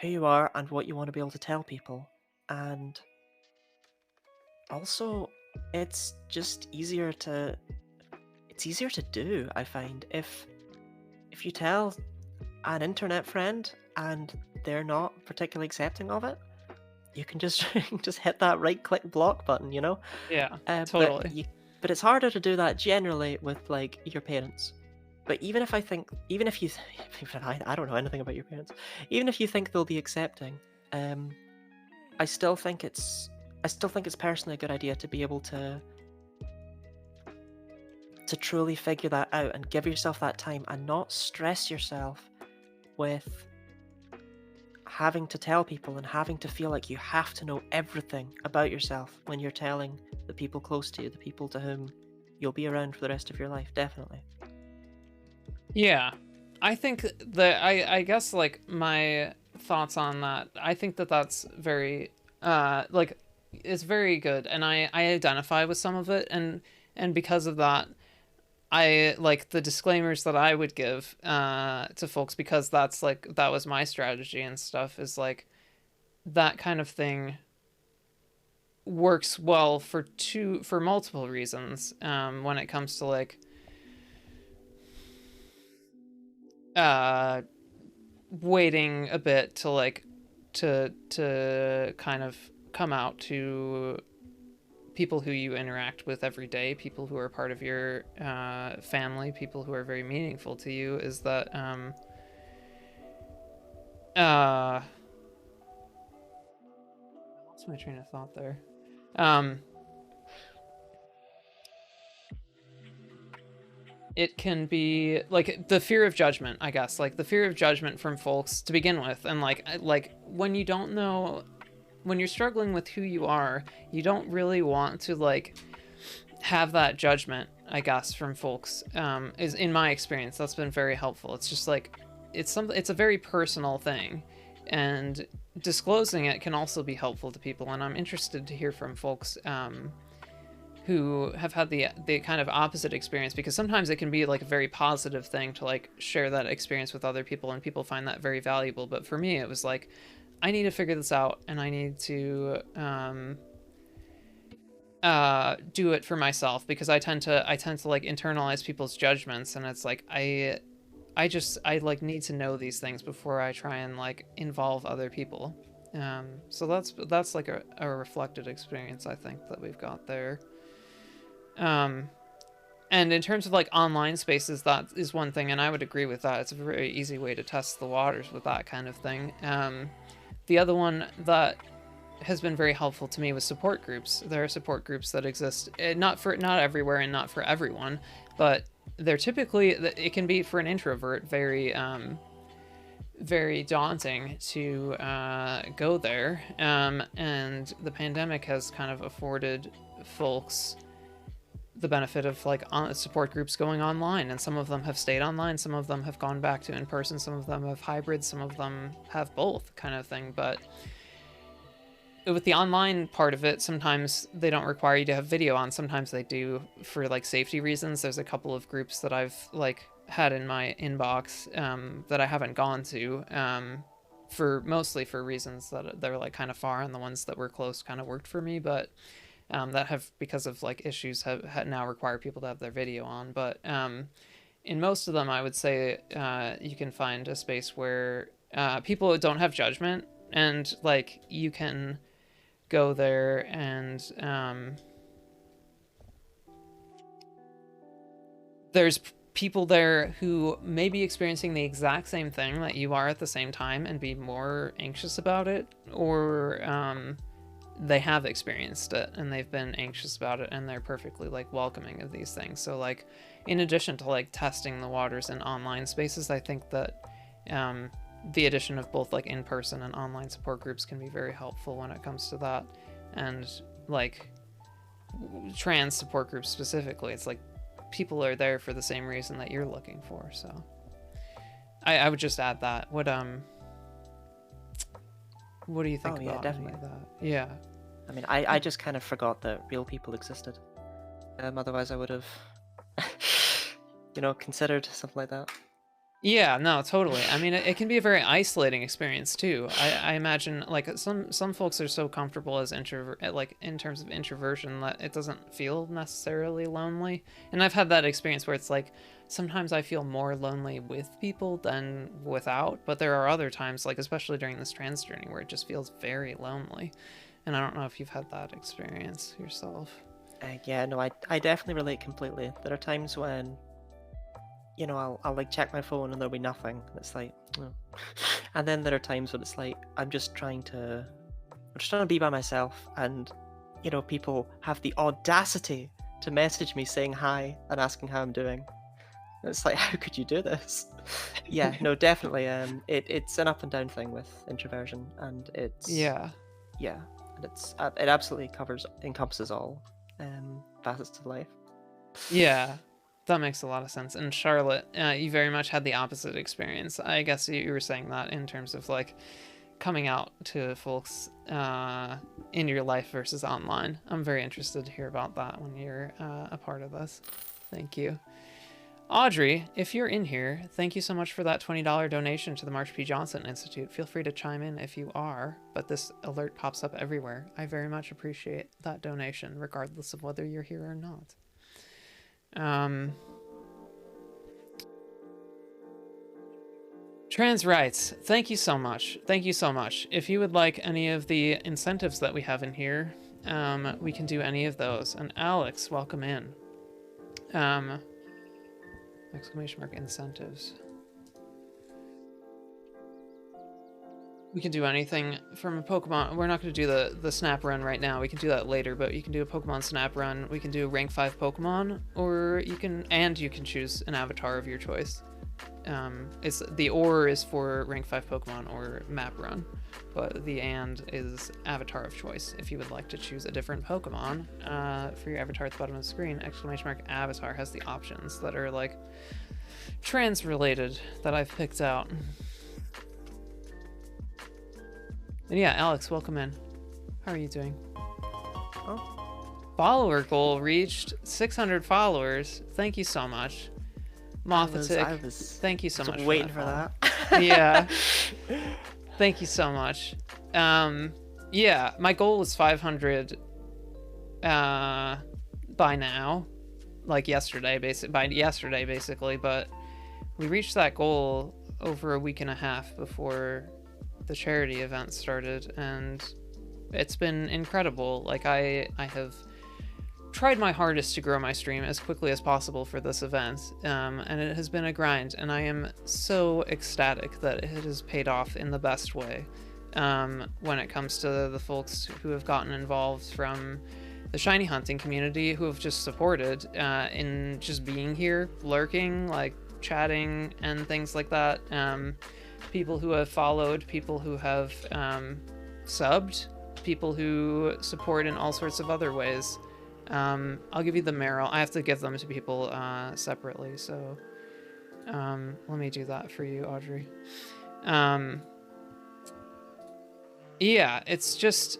[SPEAKER 2] who you are and what you want to be able to tell people. And also, it's just easier to do, I find. If you tell an internet friend and they're not particularly accepting of it, you can just just hit that right click block button, you know.
[SPEAKER 1] Yeah, totally.
[SPEAKER 2] But it's harder to do that generally with like your parents. But even if you I don't know anything about your parents, even if you think they'll be accepting, I still think it's personally a good idea to be able to truly figure that out and give yourself that time and not stress yourself with having to tell people and having to feel like you have to know everything about yourself when you're telling the people close to you, the people to whom you'll be around for the rest of your life. Definitely.
[SPEAKER 1] Yeah, I think that I guess like my thoughts on that. I think that that's very like it's very good, and I identify with some of it, and because of that, I like the disclaimers that I would give to folks, because that's like that was my strategy and stuff, is like that kind of thing works well for multiple reasons when it comes to like uh, waiting a bit to like to kind of come out to people who you interact with every day, people who are part of your family, people who are very meaningful to you, is that I lost my train of thought there. Um, it can be like the fear of judgment, I guess, like the fear of judgment from folks to begin with, and like when you don't know, when you're struggling with who you are, you don't really want to like have that judgment, I guess, from folks. Is in my experience that's been very helpful. It's just like it's a very personal thing, and disclosing it can also be helpful to people. And I'm interested to hear from folks who have had the kind of opposite experience, because sometimes it can be like a very positive thing to like share that experience with other people, and people find that very valuable. But for me, it was like, I need to figure this out, and I need to do it for myself, because I tend to like internalize people's judgments, and it's like I like need to know these things before I try and like involve other people. So that's like a reflected experience, I think, that we've got there. Um, and in terms of like online spaces, that is one thing, and I would agree with that. It's a very easy way to test the waters with that kind of thing. The other one that has been very helpful to me was support groups. There are support groups that exist, not everywhere and not for everyone, but they're typically, it can be for an introvert very very daunting to go there. And the pandemic has kind of afforded folks the benefit of like support groups going online, and some of them have stayed online, some of them have gone back to in person, some of them have hybrid, some of them have both, kind of thing. But with the online part of it, sometimes they don't require you to have video on, sometimes they do for like safety reasons. There's a couple of groups that I've like had in my inbox that I haven't gone to, for mostly for reasons that they're like kind of far, and the ones that were close kind of worked for me, but that have, because of like issues, have now require people to have their video on. But in most of them, I would say you can find a space where people don't have judgment, and like you can go there, and there's people there who may be experiencing the exact same thing that you are at the same time and be more anxious about it, or they have experienced it and they've been anxious about it, and they're perfectly like welcoming of these things. So like, in addition to like testing the waters in online spaces, I think that the addition of both like in-person and online support groups can be very helpful when it comes to that. And like trans support groups specifically, it's like people are there for the same reason that you're looking for. So I would just add that. What do you think about
[SPEAKER 2] definitely.
[SPEAKER 1] any of that? Yeah.
[SPEAKER 2] I mean, I just kind of forgot that real people existed. Otherwise I would have, considered something like that.
[SPEAKER 1] Yeah, no, totally. I mean, it can be a very isolating experience too. I imagine like some folks are so comfortable as introvert, like in terms of introversion, that it doesn't feel necessarily lonely. And I've had that experience where it's like sometimes I feel more lonely with people than without, but there are other times, like especially during this trans journey, where it just feels very lonely. And I don't know if you've had that experience yourself.
[SPEAKER 2] Yeah, no, I definitely relate completely. There are times when, I'll like check my phone and there'll be nothing. And it's like, oh. And then there are times when it's like, I'm just trying to be by myself, and, people have the audacity to message me saying hi and asking how I'm doing. And it's like, how could you do this? Yeah, no, definitely. It's an up and down thing with introversion, and it's
[SPEAKER 1] Yeah.
[SPEAKER 2] and it absolutely encompasses all facets of life.
[SPEAKER 1] Yeah, that makes a lot of sense. And Charlotte, you very much had the opposite experience. I guess you were saying that in terms of like coming out to folks in your life versus online. I'm very interested to hear about that when you're a part of this. Thank you. Audrey, if you're in here, thank you so much for that $20 donation to the Marsh P. Johnson Institute. Feel free to chime in if you are, but this alert pops up everywhere. I very much appreciate that donation, regardless of whether you're here or not. Trans rights. Thank you so much. Thank you so much. If you would like any of the incentives that we have in here, we can do any of those. And Alex, welcome in. Exclamation mark incentives. We can do anything from a Pokemon. We're not going to do the snap run right now. We can do that later, but you can do a Pokemon snap run. We can do rank 5 Pokemon, or you can choose an avatar of your choice. It's the or is for rank 5 Pokemon or map run, but the and is avatar of choice. If you would like to choose a different Pokemon for your avatar at the bottom of the screen, exclamation mark avatar has the options that are like trans related that I've picked out. And yeah, Alex, welcome in. How are you doing?
[SPEAKER 2] Oh.
[SPEAKER 1] Follower goal reached 600 followers. Thank you so much. Mothatic, thank you so much.
[SPEAKER 2] Waiting for that.
[SPEAKER 1] Yeah. Thank you so much. Yeah, my goal was 500 by now. Like yesterday, basically, but we reached that goal over a week and a half before the charity event started, and it's been incredible. Like I have tried my hardest to grow my stream as quickly as possible for this event, and it has been a grind, and I am so ecstatic that it has paid off in the best way. When it comes to the folks who have gotten involved from the shiny hunting community, who have just supported in just being here, lurking, like chatting and things like that. People who have followed, people who have subbed, people who support in all sorts of other ways. I'll give you the Meryl. I have to give them to people separately, so let me do that for you, Audrey. Yeah, it's just,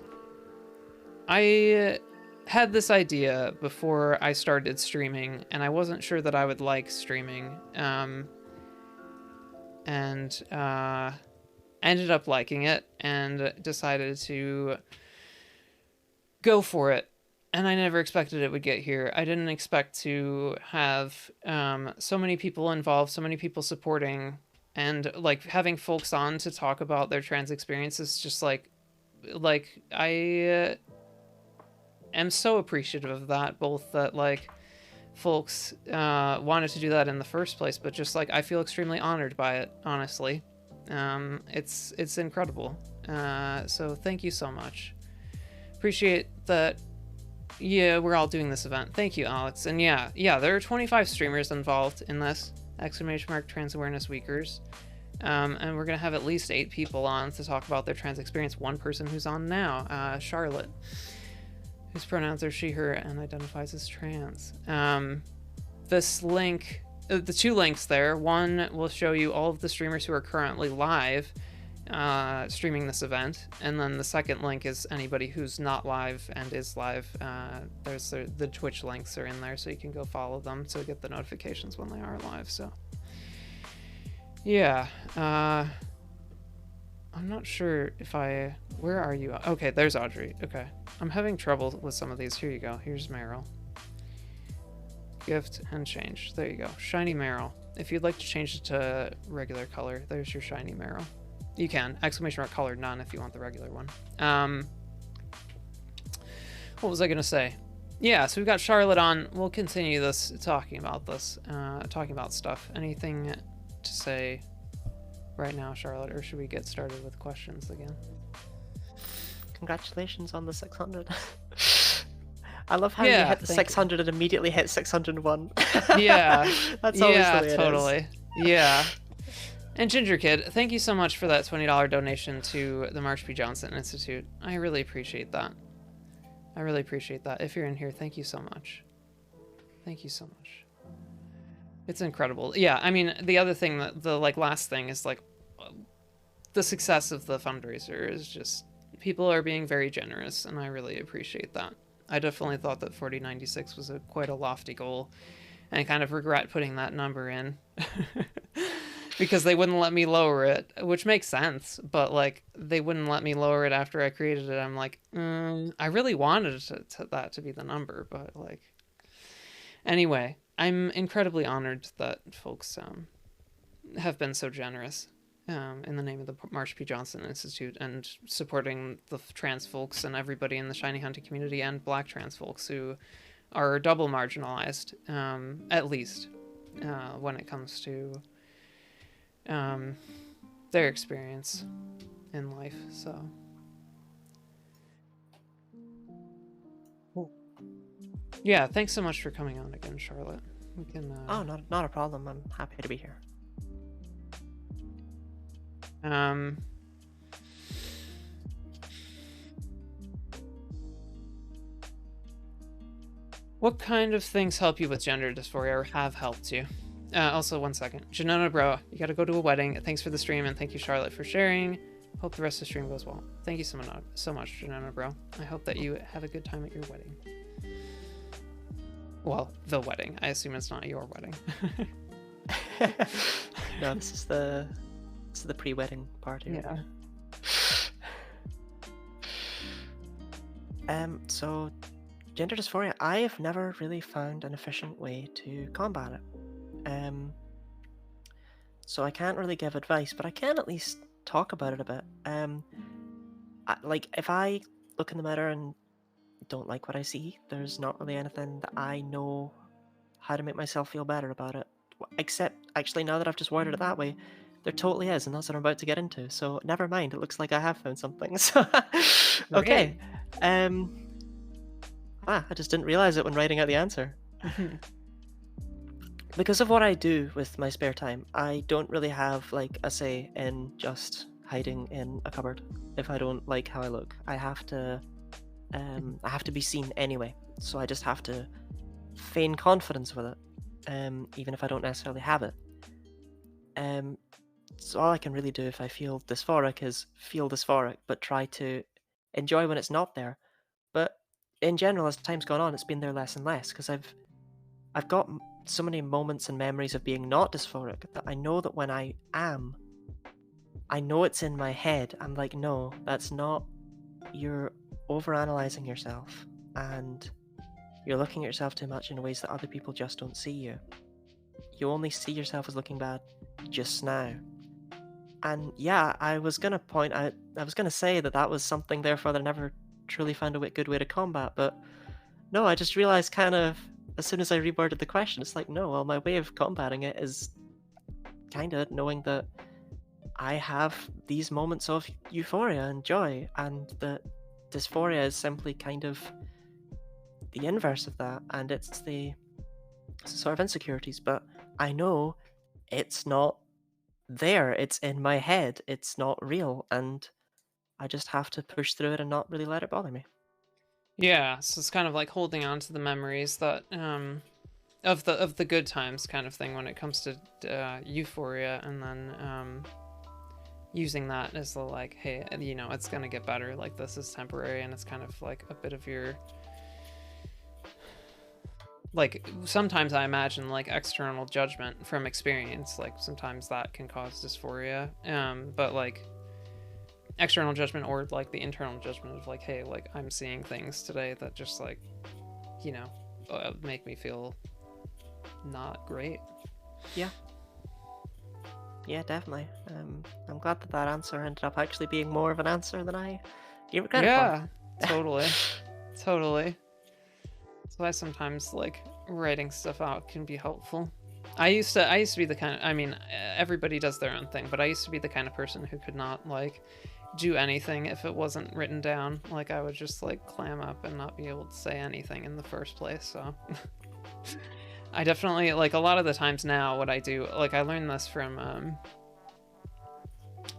[SPEAKER 1] I had this idea before I started streaming, and I wasn't sure that I would like streaming, and ended up liking it and decided to go for it. And I never expected it would get here. I didn't expect to have so many people involved, so many people supporting, and like having folks on to talk about their trans experiences. Just like I am so appreciative of that, both that like folks wanted to do that in the first place, but just like I feel extremely honored by it, honestly. It's incredible. So thank you so much. Appreciate that. Yeah, we're all doing this event. Thank you, Alex. And yeah, there are 25 streamers involved in this, exclamation mark trans awareness weekers. And we're gonna have at least 8 people on to talk about their trans experience. One person who's on now, Charlotte, whose pronouns are she, her, and identifies as trans. This link, the 2 links there, one will show you all of the streamers who are currently live streaming this event, and then the second link is anybody who's not live and is live. There's the Twitch links are in there, so you can go follow them to get the notifications when they are live. So yeah, I'm not sure if where are you? Okay, there's Audrey. Okay, I'm having trouble with some of these. Here you go. Here's Meryl. Gift and change. There you go. Shiny Meryl. If you'd like to change it to regular color, there's your shiny Meryl. You can. Exclamation mark colored none if you want the regular one. What was I gonna say? Yeah, so we've got Charlotte on. We'll continue this, talking about stuff. Anything to say right now, Charlotte, or should we get started with questions again?
[SPEAKER 2] Congratulations on the 600. I love how you hit the 600 and immediately hit 601.
[SPEAKER 1] Yeah.
[SPEAKER 2] That's always the way it
[SPEAKER 1] totally. Yeah. And Ginger Kid, thank you so much for that $20 donation to the Marsh P. Johnson Institute. I really appreciate that. If you're in here, thank you so much. Thank you so much. It's incredible. Yeah, I mean, the other thing, the last thing is like the success of the fundraiser is just people are being very generous, and I really appreciate that. I definitely thought that 4096 was quite a lofty goal, and I kind of regret putting that number in. Because they wouldn't let me lower it, which makes sense, but like they wouldn't let me lower it after I created it. I'm like, I really wanted that to be the number, but like, anyway, I'm incredibly honored that folks have been so generous, in the name of the Marsha P. Johnson Institute, and supporting the trans folks and everybody in the shiny hunting community and Black trans folks who are double marginalized, at least when it comes to their experience in life. So, yeah, thanks so much for coming on again, Charlotte. We can.
[SPEAKER 2] Oh, not a problem. I'm happy to be here.
[SPEAKER 1] What kind of things help you with gender dysphoria or have helped you? Also, 1 second. Janona, bro, you gotta go to a wedding. Thanks for the stream, and thank you, Charlotte, for sharing. Hope the rest of the stream goes well. Thank you so much, Janona, bro. I hope that you have a good time at your wedding. Well, the wedding. I assume it's not your wedding.
[SPEAKER 2] No, this is the pre-wedding party.
[SPEAKER 1] Yeah.
[SPEAKER 2] So gender dysphoria, I have never really found an efficient way to combat it. So I can't really give advice, but I can at least talk about it a bit. Like, if I look in the mirror and don't like what I see, there's not really anything that I know how to make myself feel better about it. Except, actually, now that I've just worded it that way, there totally is, and that's what I'm about to get into. So never mind. It looks like I have found something. So okay. I just didn't realize it when writing out the answer. Because of what I do with my spare time, I don't really have like a say in just hiding in a cupboard if I don't like how I look. I have to be seen anyway, so I just have to feign confidence with it, even if I don't necessarily have it. So all I can really do if I feel dysphoric is feel dysphoric, but try to enjoy when it's not there. But in general, as time's gone on, it's been there less and less, because I've got so many moments and memories of being not dysphoric that I know that when I am, I know it's in my head. I'm like, no, that's not. You're overanalyzing yourself, and you're looking at yourself too much in ways that other people just don't see you. You only see yourself as looking bad just now. And yeah, I was going to say that was something, therefore, that I never truly found a good way to combat, but no, I just realized kind of, as soon as I reworded the question, it's like, no, well, my way of combating it is kind of knowing that I have these moments of euphoria and joy, and that dysphoria is simply kind of the inverse of that, and it's the sort of insecurities, but I know it's not there, it's in my head, it's not real, and I just have to push through it and not really let it bother me.
[SPEAKER 1] Yeah, so it's kind of like holding on to the memories that of the good times kind of thing when it comes to euphoria, and then using that as the like, hey, you know, it's gonna get better, like this is temporary, and it's kind of like a bit of your, like, sometimes I imagine like external judgment from experience, like sometimes that can cause dysphoria, but like external judgment or like the internal judgment of like, hey, like I'm seeing things today that just like, you know, make me feel not great.
[SPEAKER 2] Yeah, definitely. I'm glad that answer ended up actually being more of an answer than I gave it credit for.
[SPEAKER 1] Yeah, totally. Totally. That's why sometimes like writing stuff out can be helpful. I used to be the kind of, I mean, everybody does their own thing, but I used to be the kind of person who could not like do anything if it wasn't written down. Like I would just like clam up and not be able to say anything in the first place. So I definitely, like, a lot of the times now what I do, like I learned this from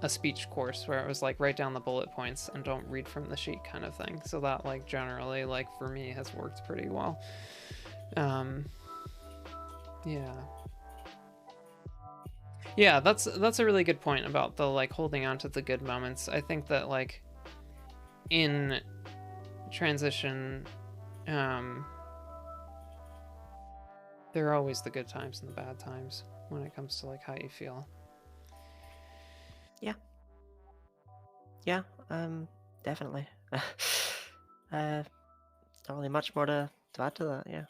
[SPEAKER 1] a speech course where it was like write down the bullet points and don't read from the sheet kind of thing. So that like generally, like for me, has worked pretty well. Yeah, that's a really good point about the like holding on to the good moments. I think that like in transition, there are always the good times and the bad times when it comes to like how you feel.
[SPEAKER 2] Yeah, definitely. Not really much more to add to that, yeah.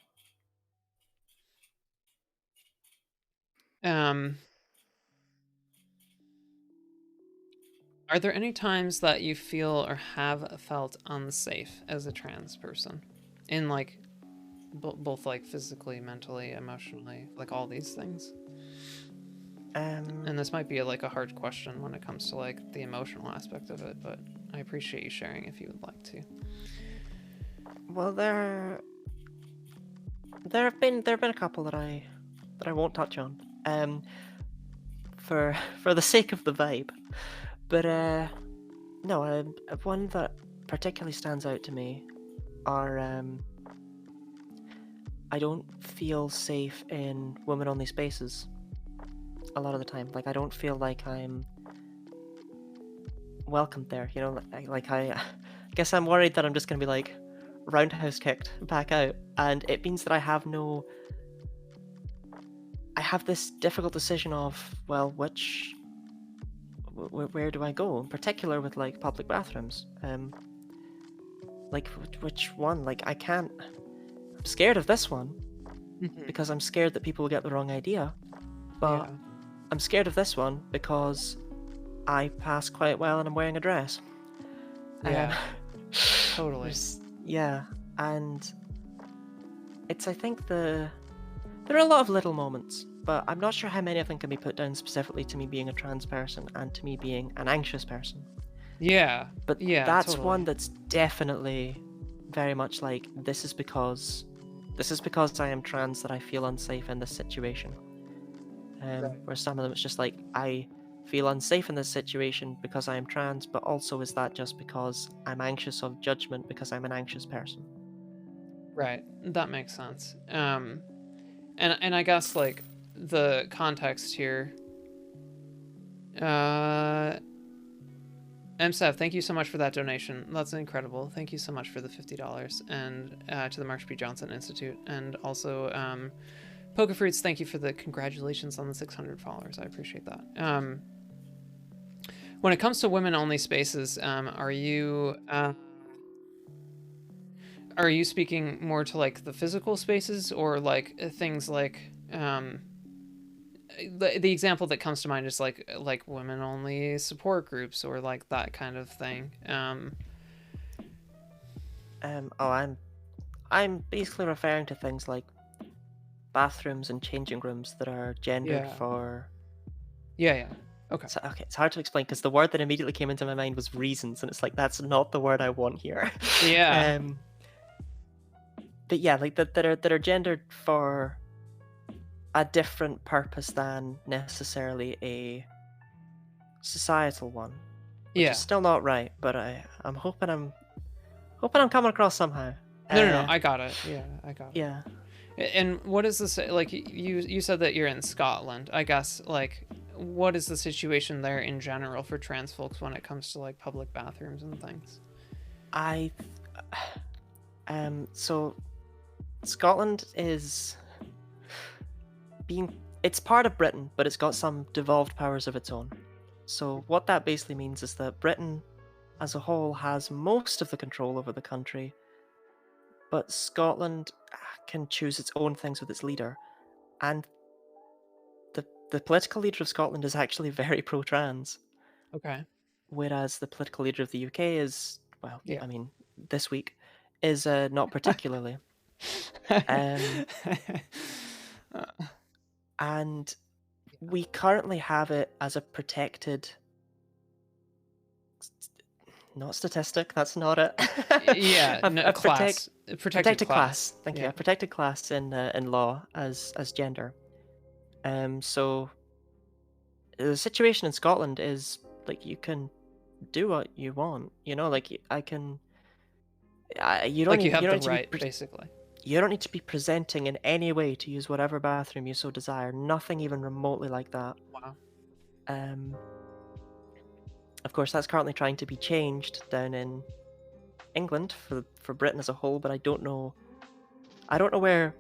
[SPEAKER 1] Are there any times that you feel or have felt unsafe as a trans person, in like both like physically, mentally, emotionally, like all these things?
[SPEAKER 2] Um,
[SPEAKER 1] And this might be like a hard question when it comes to like the emotional aspect of it, but I appreciate you sharing if you would like to.
[SPEAKER 2] well, there have been a couple that I won't touch on. For for the sake of the vibe, but no, one that particularly stands out to me are I don't feel safe in women-only spaces a lot of the time. Like I don't feel like I'm welcomed there. You know, I guess I'm worried that I'm just gonna be like roundhouse kicked back out, and it means that I have this difficult decision of, well, where do I go? In particular with like public bathrooms. Like which one? Like I can't. I'm scared of this one because I'm scared that people will get the wrong idea. But
[SPEAKER 1] Yeah.
[SPEAKER 2] I'm scared of this one because I pass quite well and I'm wearing a dress. Um,
[SPEAKER 1] Yeah. Totally.
[SPEAKER 2] yeah, and I think there are a lot of little moments, but I'm not sure how many of them can be put down specifically to me being a trans person and to me being an anxious person.
[SPEAKER 1] Yeah.
[SPEAKER 2] But
[SPEAKER 1] Yeah.
[SPEAKER 2] that's one
[SPEAKER 1] Totally.
[SPEAKER 2] that's definitely very much like this is because I am trans that I feel unsafe in this situation.
[SPEAKER 1] Right.
[SPEAKER 2] Where some of them it's just like I feel unsafe in this situation because I am trans, but also is that just because I'm anxious of judgment because I'm an anxious person?
[SPEAKER 1] Right. That makes sense. And I guess like the context here. Uh, MSEV, thank you so much for that donation. That's incredible. Thank you so much for the $50 and to the Marsh P. Johnson Institute, and also Poker Fruits. Thank you for the congratulations on the 600 followers. I appreciate that. When it comes to women-only spaces, are you speaking more to like the physical spaces or like things like the example that comes to mind is like women only support groups or like that kind of thing.
[SPEAKER 2] Oh, I'm basically referring to things like bathrooms and changing rooms that are gendered
[SPEAKER 1] Yeah.
[SPEAKER 2] for.
[SPEAKER 1] Yeah. Okay.
[SPEAKER 2] So, okay, it's hard to explain because the word that immediately came into my mind was reasons, and it's like that's not the word I want here.
[SPEAKER 1] Yeah.
[SPEAKER 2] But yeah, like that are gendered for a different purpose than necessarily a societal one, which is
[SPEAKER 1] Yeah.
[SPEAKER 2] still not right. But I'm hoping I'm coming across somehow.
[SPEAKER 1] No. I got it. Yeah, I got it.
[SPEAKER 2] Yeah.
[SPEAKER 1] And what is this like? You said that you're in Scotland. I guess like what is the situation there in general for trans folks when it comes to like public bathrooms and things?
[SPEAKER 2] I so Scotland is it's part of Britain, but it's got some devolved powers of its own. So what that basically means is that Britain as a whole has most of the control over the country, but Scotland can choose its own things with its leader. And the political leader of Scotland is actually very pro-trans,
[SPEAKER 1] Okay.
[SPEAKER 2] whereas the political leader of the UK is, well,
[SPEAKER 1] Yeah.
[SPEAKER 2] I mean, this week is not particularly. Um, and we currently have it as a protected, not statistic. That's not it.
[SPEAKER 1] Yeah. No,
[SPEAKER 2] a
[SPEAKER 1] protected
[SPEAKER 2] protected
[SPEAKER 1] class.
[SPEAKER 2] class. Thank you.
[SPEAKER 1] Yeah.
[SPEAKER 2] A protected class in law as gender. So the situation in Scotland is like you can do what you want. You know, like I can.
[SPEAKER 1] Like you
[SPEAKER 2] You
[SPEAKER 1] have
[SPEAKER 2] don't
[SPEAKER 1] the
[SPEAKER 2] need to be.
[SPEAKER 1] right, basically.
[SPEAKER 2] You don't need to be presenting in any way to use whatever bathroom you so desire. Nothing even remotely like that.
[SPEAKER 1] Wow.
[SPEAKER 2] Um, of course, that's currently trying to be changed down in England for Britain as a whole, but I don't know. I don't know where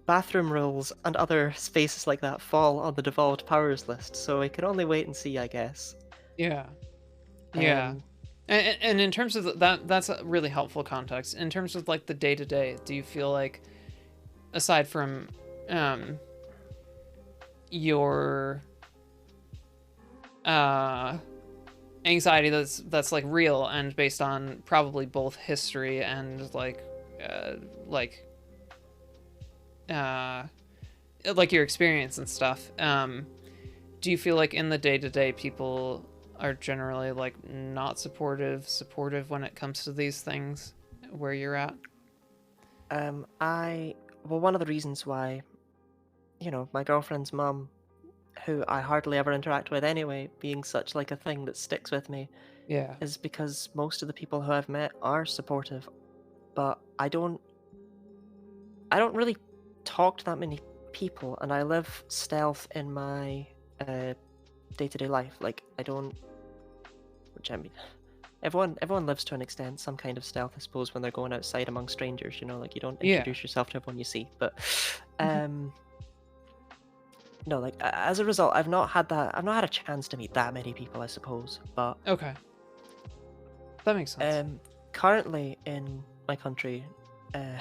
[SPEAKER 2] bathroom rules and other spaces like that fall on the devolved powers list. So I can only wait and see, I guess.
[SPEAKER 1] Yeah. Yeah.
[SPEAKER 2] Um,
[SPEAKER 1] And in terms of that's a really helpful context. In terms of like the day to day, do you feel like, aside from your anxiety that's like real and based on probably both history and uh, like uh, like your experience and stuff. Do you feel like in the day to day people are generally like not supportive when it comes to these things where you're at?
[SPEAKER 2] Well, one of the reasons why, my girlfriend's mum, who I hardly ever interact with anyway, being such like a thing that sticks with me,
[SPEAKER 1] Yeah.
[SPEAKER 2] is because most of the people who I've met are supportive, but I don't really talk to that many people, and I live stealth in my day-to-day life. Like I don't, which I mean, everyone lives to an extent, some kind of stealth, I suppose, when they're going outside among strangers. Like you don't
[SPEAKER 1] Yeah.
[SPEAKER 2] introduce yourself to everyone you see. But
[SPEAKER 1] Mhm.
[SPEAKER 2] um, no, like as a result, I've not had a chance to meet that many people, I suppose. But
[SPEAKER 1] Okay. That makes sense.
[SPEAKER 2] um, currently in my country, uh,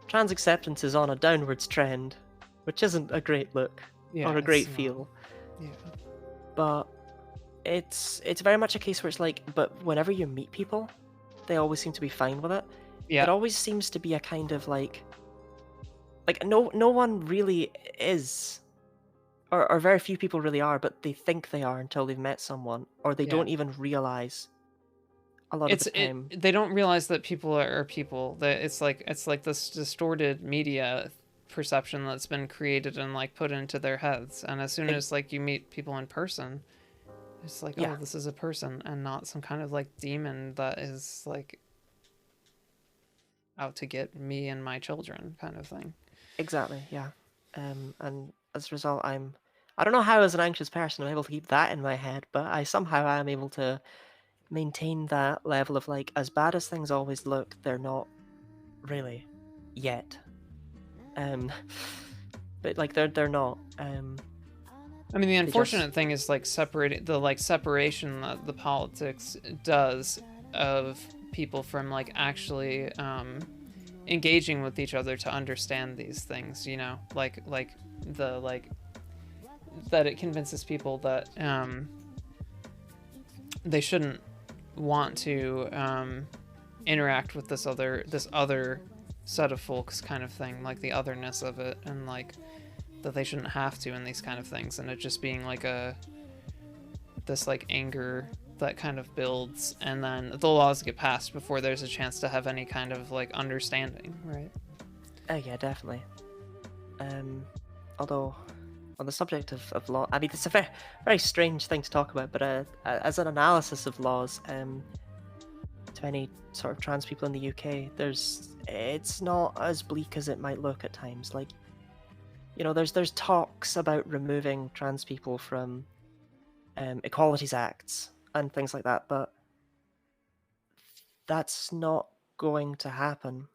[SPEAKER 2] trans acceptance is on a downwards trend, which isn't a great look or
[SPEAKER 1] Yeah,
[SPEAKER 2] a
[SPEAKER 1] it's
[SPEAKER 2] great
[SPEAKER 1] not.
[SPEAKER 2] feel.
[SPEAKER 1] Yeah.
[SPEAKER 2] But it's very much a case where it's like, but whenever you meet people, they always seem to be fine with it.
[SPEAKER 1] Yeah.
[SPEAKER 2] It always seems to be a kind of like no one really is, or very few people really are, but they think they are until they've met someone, or they
[SPEAKER 1] Yeah.
[SPEAKER 2] don't even realize a lot of the
[SPEAKER 1] It
[SPEAKER 2] time.
[SPEAKER 1] they don't realize that people are people. That it's like this distorted media perception that's been created and like put into their heads. And as soon
[SPEAKER 2] Like,
[SPEAKER 1] as like you meet people in person, it's like,
[SPEAKER 2] yeah,
[SPEAKER 1] oh, this is a person and not some kind of like demon that is like out to get me and my children kind of thing.
[SPEAKER 2] exactly, yeah. And as a result, I don't know how as an anxious person I'm able to keep that in my head, but I somehow am able to maintain that level of like, as bad as things always look, they're not really yet. Um, but like they're not.
[SPEAKER 1] I mean, the
[SPEAKER 2] They just
[SPEAKER 1] unfortunate thing is like separating the like separation that the politics does of people from like actually engaging with each other to understand these things. Like the like that it convinces people that they shouldn't want to interact with this other set of folks kind of thing, like the otherness of it, and like that they shouldn't have to in these kind of things, and it just being like this like anger that kind of builds, and then the laws get passed before there's a chance to have any kind of like understanding, right?
[SPEAKER 2] oh yeah, definitely. Although on the subject of law, I mean it's a very strange thing to talk about, but as an analysis of laws, to any sort of trans people in the UK, it's not as bleak as it might look at times. Like, there's talks about removing trans people from Equalities Acts and things like that, but that's not going to happen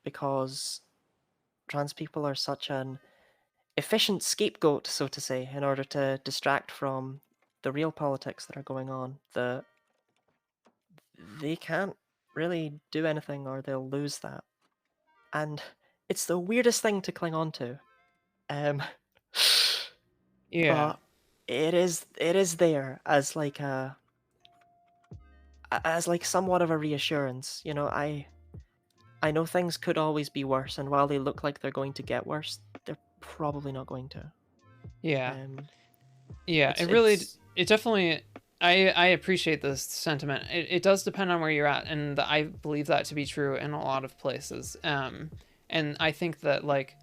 [SPEAKER 2] because trans people are such an efficient scapegoat, so to say, in order to distract from the real politics that are going on. They can't really do anything or they'll lose that. And it's the weirdest thing to cling on to. Um,
[SPEAKER 1] Yeah.
[SPEAKER 2] but it is there as like somewhat of a reassurance. I know things could always be worse, and while they look like they're going to get worse, they're probably not going to.
[SPEAKER 1] Yeah.
[SPEAKER 2] Um,
[SPEAKER 1] Yeah,
[SPEAKER 2] it's
[SPEAKER 1] it really,
[SPEAKER 2] it's
[SPEAKER 1] it definitely. I appreciate this sentiment. It does depend on where you're at, and I believe that to be true in a lot of places. And I think that like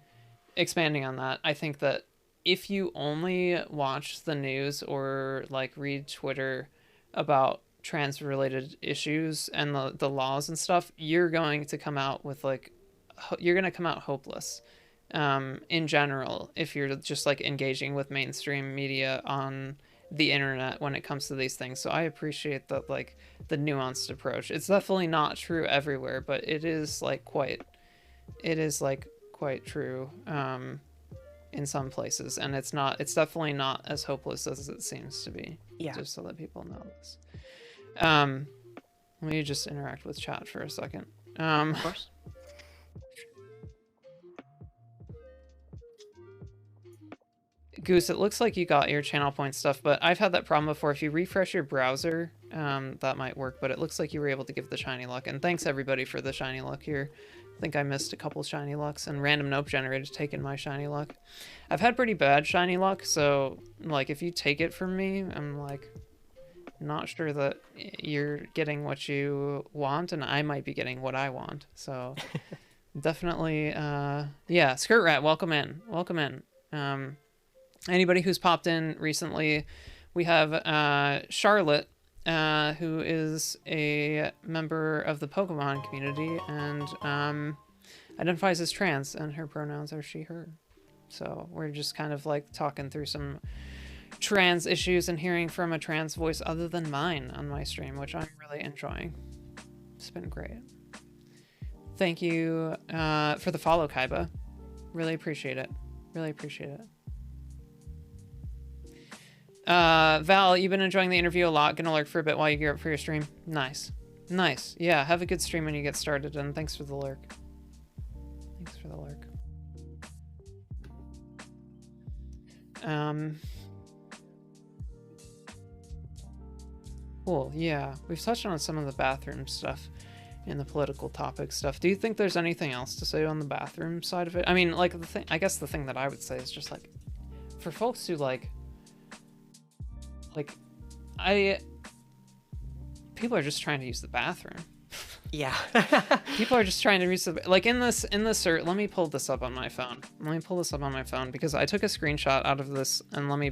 [SPEAKER 1] expanding on that, I think that if you only watch the news or like read Twitter about trans related issues and the laws and stuff, you're going to come out with like you're going to come out hopeless in general if you're just like engaging with mainstream media on the internet when it comes to these things. So I appreciate that like the nuanced approach. It's definitely not true everywhere, but it is like quite true in some places, and it's definitely not as hopeless as it seems to be.
[SPEAKER 2] yeah,
[SPEAKER 1] Just so that people know this. Um, Let me just interact with chat for a second. Um,
[SPEAKER 2] of course.
[SPEAKER 1] Goose, it looks like you got your channel point stuff, but I've had that problem before. If you refresh your browser, that might work, but it looks like you were able to give the shiny luck. And thanks everybody for the shiny luck here. I think I missed a couple shiny lucks, and random nope generator's taken my shiny luck. I've had pretty bad shiny luck, so like if you take it from me, I'm like not sure that you're getting what you want, and I might be getting what I want. So definitely, yeah, Skirt Rat, welcome in. Welcome in. Anybody who's popped in recently, we have Charlotte, who is a member of the Pokemon community and identifies as trans, and her pronouns are she, her. So we're just kind of like talking through some trans issues and hearing from a trans voice other than mine on my stream, which I'm really enjoying. It's been great. Thank you for the follow, Kaiba. Really appreciate it. Really appreciate it. Val, you've been enjoying the interview a lot. Gonna lurk for a bit while you gear up for your stream. Nice. Nice. Yeah, have a good stream when you get started, and thanks for the lurk. Thanks for the lurk. Cool, yeah. We've touched on some of the bathroom stuff and the political topic stuff. Do you think there's anything else to say on the bathroom side of it? I mean, like, I guess the thing that I would say is just, like, for folks who, like, people are just trying to use the bathroom.
[SPEAKER 2] Yeah.
[SPEAKER 1] People are just trying to use the, like, in this search, let me pull this up on my phone. Let me pull this up on my phone because I took a screenshot out of this, and let me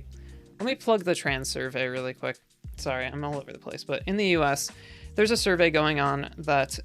[SPEAKER 1] plug the trans survey really quick. Sorry, I'm all over the place, but in the US, there's a survey going on that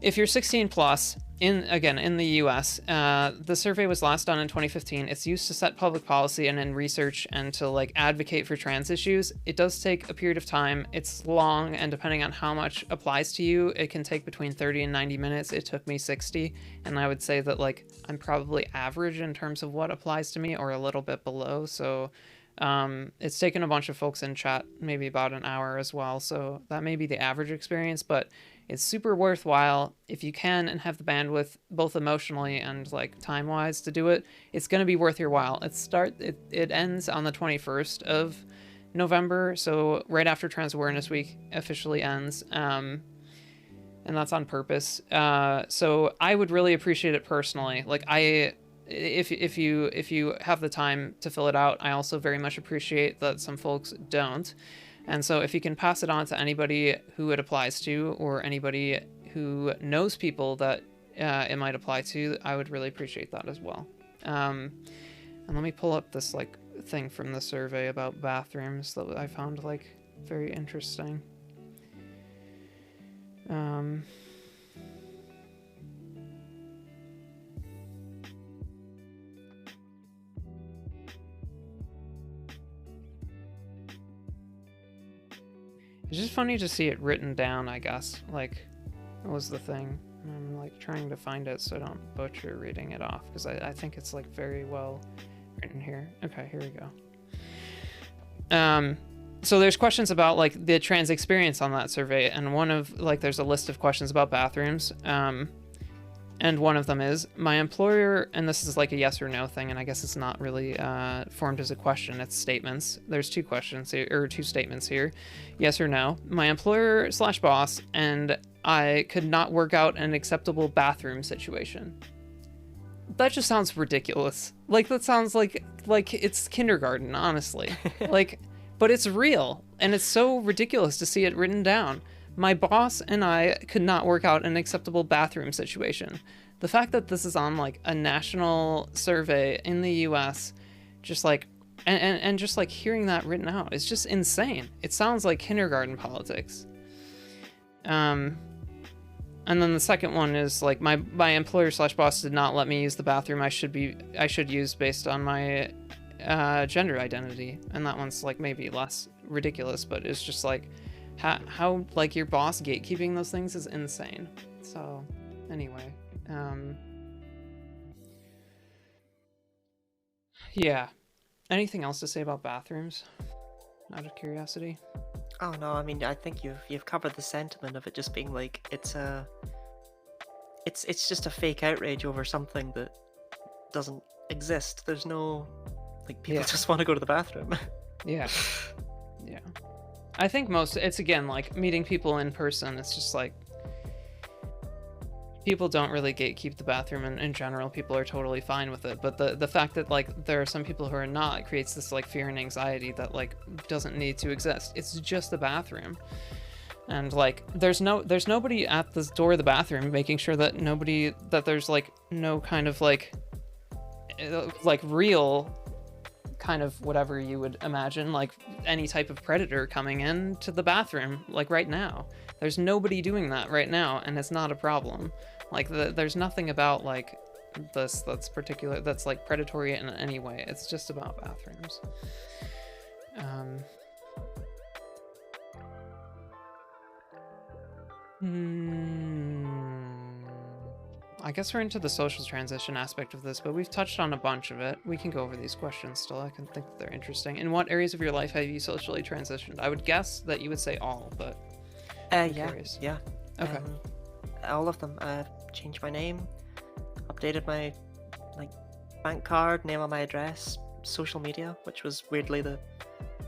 [SPEAKER 1] if you're 16 plus, in the US, the survey was last done in 2015. It's used to set public policy and in research and to like advocate for trans issues. It does take a period of time. It's long, and depending on how much applies to you, it can take between 30 and 90 minutes. It took me 60, and I would say that like I'm probably average in terms of what applies to me, or a little bit below. So it's taken a bunch of folks in chat maybe about an hour as well, so that may be the average experience, but it's super worthwhile if you can and have the bandwidth both emotionally and like time wise to do it. It's going to be worth your while. It ends on the 21st of November, so right after Trans Awareness Week officially ends, and that's on purpose. So I would really appreciate it personally. Like if you have the time to fill it out, I also very much appreciate that some folks don't. And so if you can pass it on to anybody who it applies to, or anybody who knows people that it might apply to, I would really appreciate that as well. And let me pull up this like thing from the survey about bathrooms that I found like very interesting. It's just funny to see it written down, I guess. Like, what was the thing? I'm like trying to find it so I don't butcher reading it off, because I think it's like very well written here. Okay, here we go. So there's questions about like the trans experience on that survey, and one of like there's a list of questions about bathrooms. And one of them is, my employer, and this is like a yes or no thing, and I guess it's not really formed as a question, it's statements. There's two questions here, or two statements here. Yes or no. My employer / boss and I could not work out an acceptable bathroom situation. That just sounds ridiculous. Like, that sounds like it's kindergarten, honestly. Like, but it's real, and it's so ridiculous to see it written down. My boss and I could not work out an acceptable bathroom situation. The fact that this is on like a national survey in the US, just like, and just like hearing that written out is just insane. It sounds like kindergarten politics. And then the second one is like my employer / boss did not let me use the bathroom I should use based on my gender identity. And that one's like maybe less ridiculous, but it's just like, how like your boss gatekeeping those things is insane. So anyway, yeah. Anything else to say about bathrooms, out of curiosity?
[SPEAKER 2] Oh no, I mean, I think you've covered the sentiment of it just being like it's just a fake outrage over something that doesn't exist. There's no Like, people
[SPEAKER 1] Yeah.
[SPEAKER 2] just want to go to the bathroom.
[SPEAKER 1] Yeah. Yeah. I think it's again like meeting people in person. It's just like people don't really gatekeep the bathroom in general. People are totally fine with it. But the fact that like there are some people who are not creates this like fear and anxiety that like doesn't need to exist. It's just a bathroom. And like there's nobody at the door of the bathroom making sure that there's like no kind of like real kind of whatever you would imagine, like any type of predator coming into the bathroom like right now. There's nobody doing that right now, and it's not a problem. Like there's nothing about like this that's like predatory in any way. It's just about bathrooms. I guess we're into the social transition aspect of this, but we've touched on a bunch of it. We can go over these questions still. I can think that they're interesting. In what areas of your life have you socially transitioned? I would guess that you would say all, but I'm curious.
[SPEAKER 2] Yeah.
[SPEAKER 1] Okay.
[SPEAKER 2] All of them. I've changed my name, updated my bank card, name on my address, social media, which was weirdly the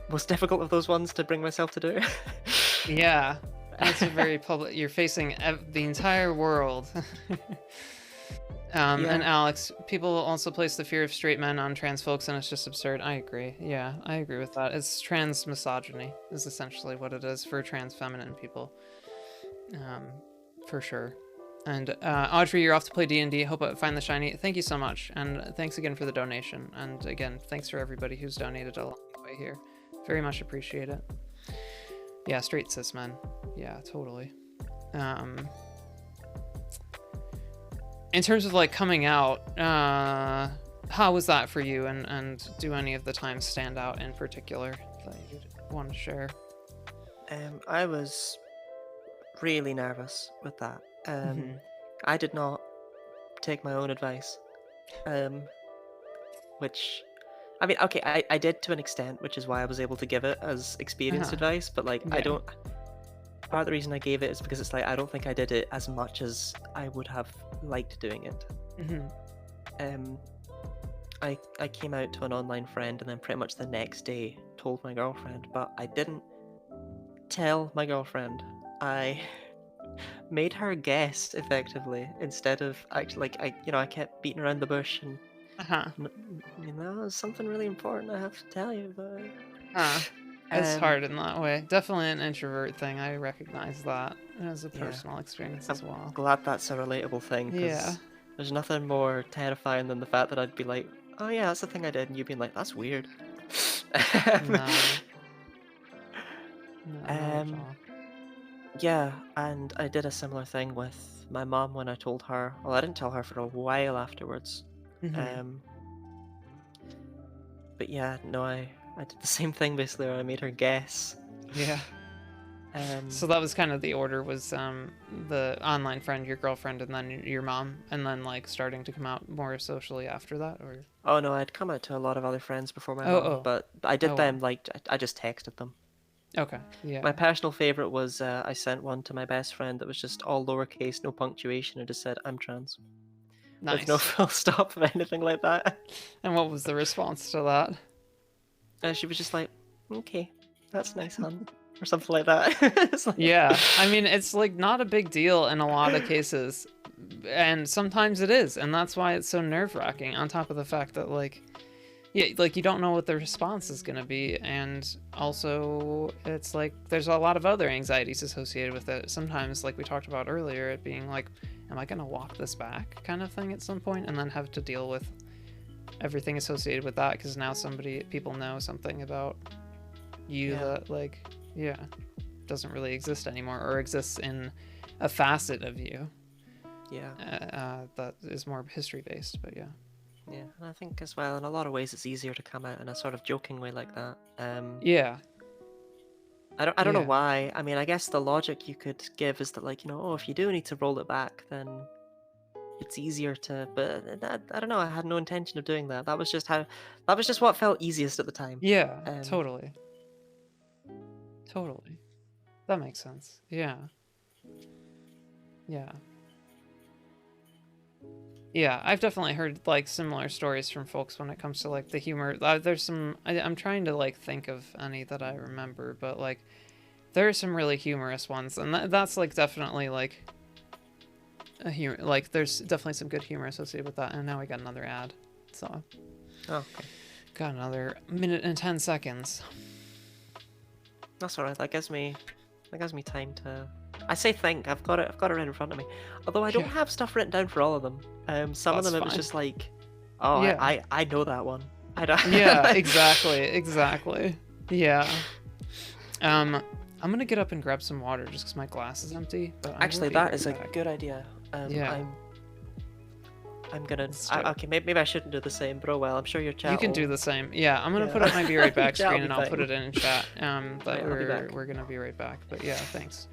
[SPEAKER 2] most difficult of those ones to bring myself to do.
[SPEAKER 1] Yeah. That's a very public. You're facing the entire world.
[SPEAKER 2] Yeah.
[SPEAKER 1] And Alex, people also place the fear of straight men on trans folks, and it's just absurd. I agree. Yeah, I agree with that. It's trans misogyny is essentially what it is for trans feminine people. For sure. And Audrey, you're off to play D&D. Hope I find the shiny. Thank you so much, and thanks again for the donation. And again, thanks for everybody who's donated along the way here. Very much appreciate it. Yeah, straight cis men. Yeah, totally. In terms of like coming out, how was that for you? And do any of the times stand out in particular that you'd want to share?
[SPEAKER 2] I was really nervous with that.
[SPEAKER 1] Mm-hmm.
[SPEAKER 2] I did not take my own advice. Which, I mean, okay, I did to an extent, which is why I was able to give it as experienced advice, but like, I don't, part of the reason I gave it is because it's like, I don't think I did it as much as I would have liked doing it.
[SPEAKER 1] Mm-hmm.
[SPEAKER 2] I came out to an online friend and then pretty much the next day told my girlfriend, but I didn't tell my girlfriend. I made her guess effectively instead of actually, like, I kept beating around the bush and it's something really important I have to tell you about.
[SPEAKER 1] It's hard in that way. Definitely an introvert thing. I recognize that as a
[SPEAKER 2] Yeah.
[SPEAKER 1] personal experience as well.
[SPEAKER 2] I'm glad that's a relatable thing, because there's nothing more terrifying than the fact that I'd be like, oh yeah, that's the thing I did, and you'd be like, that's weird.
[SPEAKER 1] No. No, not at all.
[SPEAKER 2] Yeah, and I did a similar thing with my mom when I told her. Well, I didn't tell her for a while afterwards. But yeah, no, I did the same thing basically, where I made her guess.
[SPEAKER 1] Yeah. So that was kind of the order, was the online friend, your girlfriend, and then your mom, and then like starting to come out more socially after that, or?
[SPEAKER 2] Oh no, I'd come out to a lot of other friends before my mom, but I did them like I just texted them.
[SPEAKER 1] Okay. Yeah.
[SPEAKER 2] My personal favorite was I sent one to my best friend that was just all lowercase, no punctuation, and just said, "I'm trans."
[SPEAKER 1] Nice.
[SPEAKER 2] With no full stop or anything like that.
[SPEAKER 1] And what was the response to that?
[SPEAKER 2] She was just like, "Okay, that's nice, hon," or something like that. Like...
[SPEAKER 1] Yeah, I mean, it's like not a big deal in a lot of cases, and sometimes it is, and that's why it's so nerve-wracking. On top of the fact that like, yeah, like you don't know what the response is gonna be, and also it's like there's a lot of other anxieties associated with it. Sometimes, like we talked about earlier, it being like, am I gonna walk this back kind of thing at some point, and then have to deal with everything associated with that, because now people know something about you that like, yeah, doesn't really exist anymore, or exists in a facet of you that is more history based. But yeah,
[SPEAKER 2] and I think as well, in a lot of ways, it's easier to come out in a sort of joking way like that. I don't know why. I mean, I guess the logic you could give is that, like, if you do need to roll it back, then it's easier to. But I don't know. I had no intention of doing that. That was just what felt easiest at the time.
[SPEAKER 1] Yeah, totally. That makes sense. Yeah. Yeah, I've definitely heard like similar stories from folks when it comes to like the humor. There's some. I'm trying to like think of any that I remember, but like there are some really humorous ones, and that's like definitely like a humor. Like there's definitely some good humor associated with that. And now we got another ad, so
[SPEAKER 2] Oh, okay.
[SPEAKER 1] got another minute and 10 seconds.
[SPEAKER 2] That's alright. That gives me time to. I say think. I've got it right in front of me. Although I don't
[SPEAKER 1] Yeah,
[SPEAKER 2] have stuff written down for all of them. Some of
[SPEAKER 1] that's
[SPEAKER 2] them it was
[SPEAKER 1] fine.
[SPEAKER 2] just like, oh,
[SPEAKER 1] Yeah,
[SPEAKER 2] I know that one. I don't.
[SPEAKER 1] yeah, exactly. Yeah. I'm gonna get up and grab some water just because my glass is empty. But I will
[SPEAKER 2] Actually,
[SPEAKER 1] be
[SPEAKER 2] that
[SPEAKER 1] right
[SPEAKER 2] is a
[SPEAKER 1] back.
[SPEAKER 2] good idea.
[SPEAKER 1] Yeah.
[SPEAKER 2] I'm gonna.
[SPEAKER 1] Let's do it.
[SPEAKER 2] Okay, maybe I shouldn't do the same, but oh well. I'm sure your
[SPEAKER 1] You
[SPEAKER 2] chat
[SPEAKER 1] can
[SPEAKER 2] will.
[SPEAKER 1] do the same. Yeah, I'm gonna
[SPEAKER 2] Yeah.
[SPEAKER 1] put up my be right back
[SPEAKER 2] Chat will
[SPEAKER 1] screen
[SPEAKER 2] be
[SPEAKER 1] and I'll put
[SPEAKER 2] fine.
[SPEAKER 1] it in chat. That
[SPEAKER 2] Right, I'll be back.
[SPEAKER 1] we're gonna be right back. But yeah, thanks.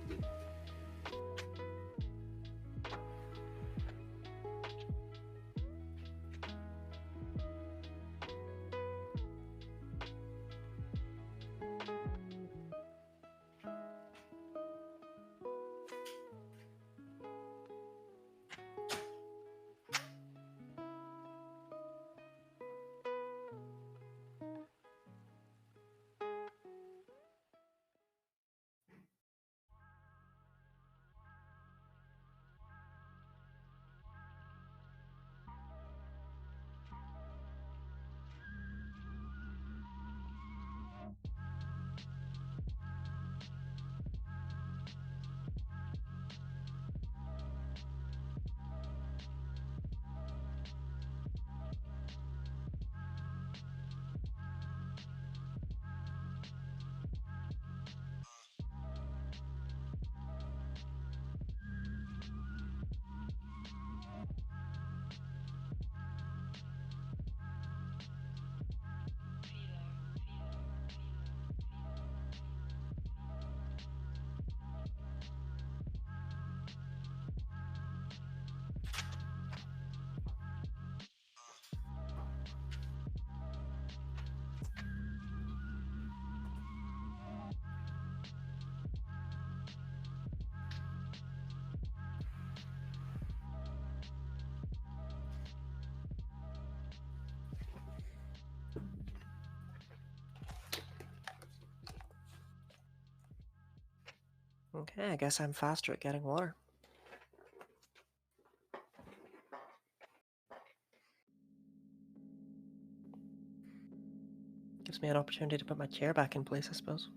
[SPEAKER 2] Okay, I guess I'm faster at getting water. Gives me an opportunity to put my chair back in place, I suppose.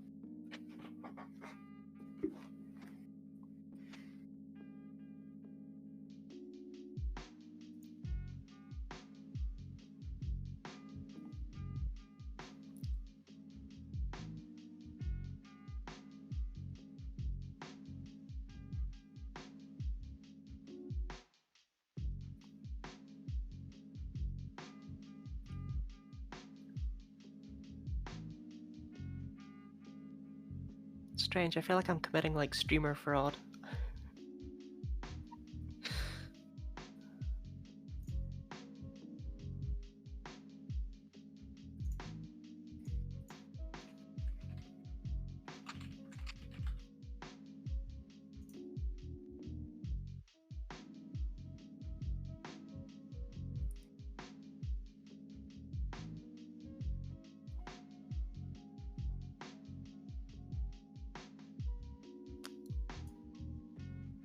[SPEAKER 2] Strange, I feel like I'm committing like streamer fraud.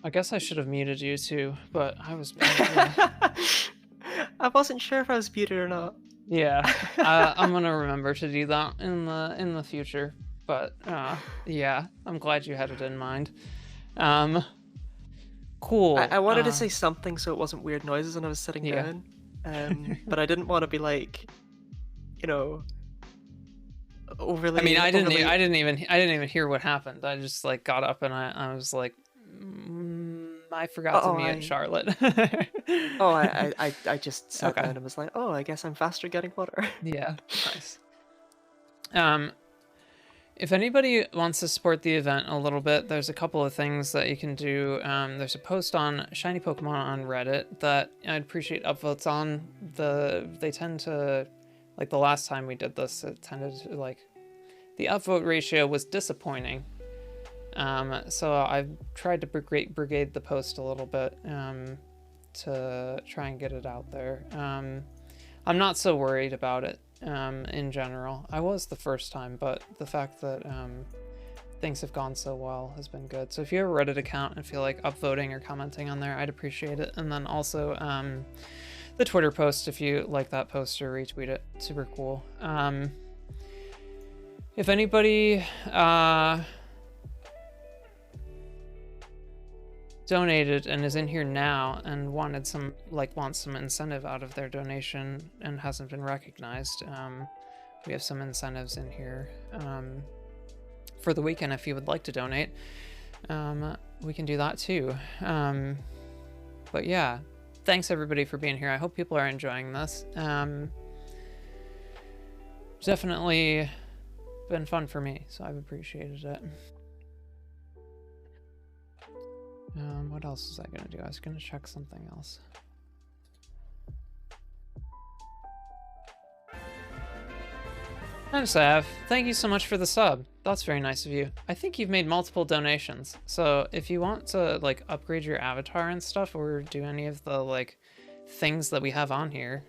[SPEAKER 1] I guess I should have muted you too, but I was. Yeah.
[SPEAKER 2] I wasn't sure if I was muted or not.
[SPEAKER 1] Yeah. I'm gonna remember to do that in the future. But yeah, I'm glad you had it in mind. Cool.
[SPEAKER 2] I wanted to say something so it wasn't weird noises when I was sitting
[SPEAKER 1] Yeah.
[SPEAKER 2] down, but I didn't want to be like, you know, overly.
[SPEAKER 1] I mean, I didn't
[SPEAKER 2] overly...
[SPEAKER 1] even hear what happened. I just like got up and I was like, I forgot to mute Charlotte.
[SPEAKER 2] I just sat
[SPEAKER 1] Okay.
[SPEAKER 2] down and was like, oh, I guess I'm faster getting water.
[SPEAKER 1] Yeah. Nice. If anybody wants to support the event a little bit, there's a couple of things that you can do. There's a post on Shiny Pokemon on Reddit that I'd appreciate upvotes on. They tend to, like the last time we did this, it tended to like, the upvote ratio was disappointing. So I've tried to brigade the post a little bit. to try and get it out there. I'm not so worried about it in general. I was the first time, but the fact that things have gone so well has been good. So if you have a Reddit account and feel like upvoting or commenting on there, I'd appreciate it. And then also the Twitter post, if you like that post or retweet it, super cool. If anybody donated and is in here now and wants some incentive out of their donation and hasn't been recognized, we have some incentives in here for the weekend. If you would like to donate, we can do that too. But yeah, thanks everybody for being here. I hope people are enjoying this. Definitely been fun for me, so I've appreciated it. What else was I gonna do? I was gonna check something else. I'm Sav. Thank you so much for the sub. That's very nice of you. I think you've made multiple donations. So if you want to like upgrade your avatar and stuff or do any of the like things that we have on here,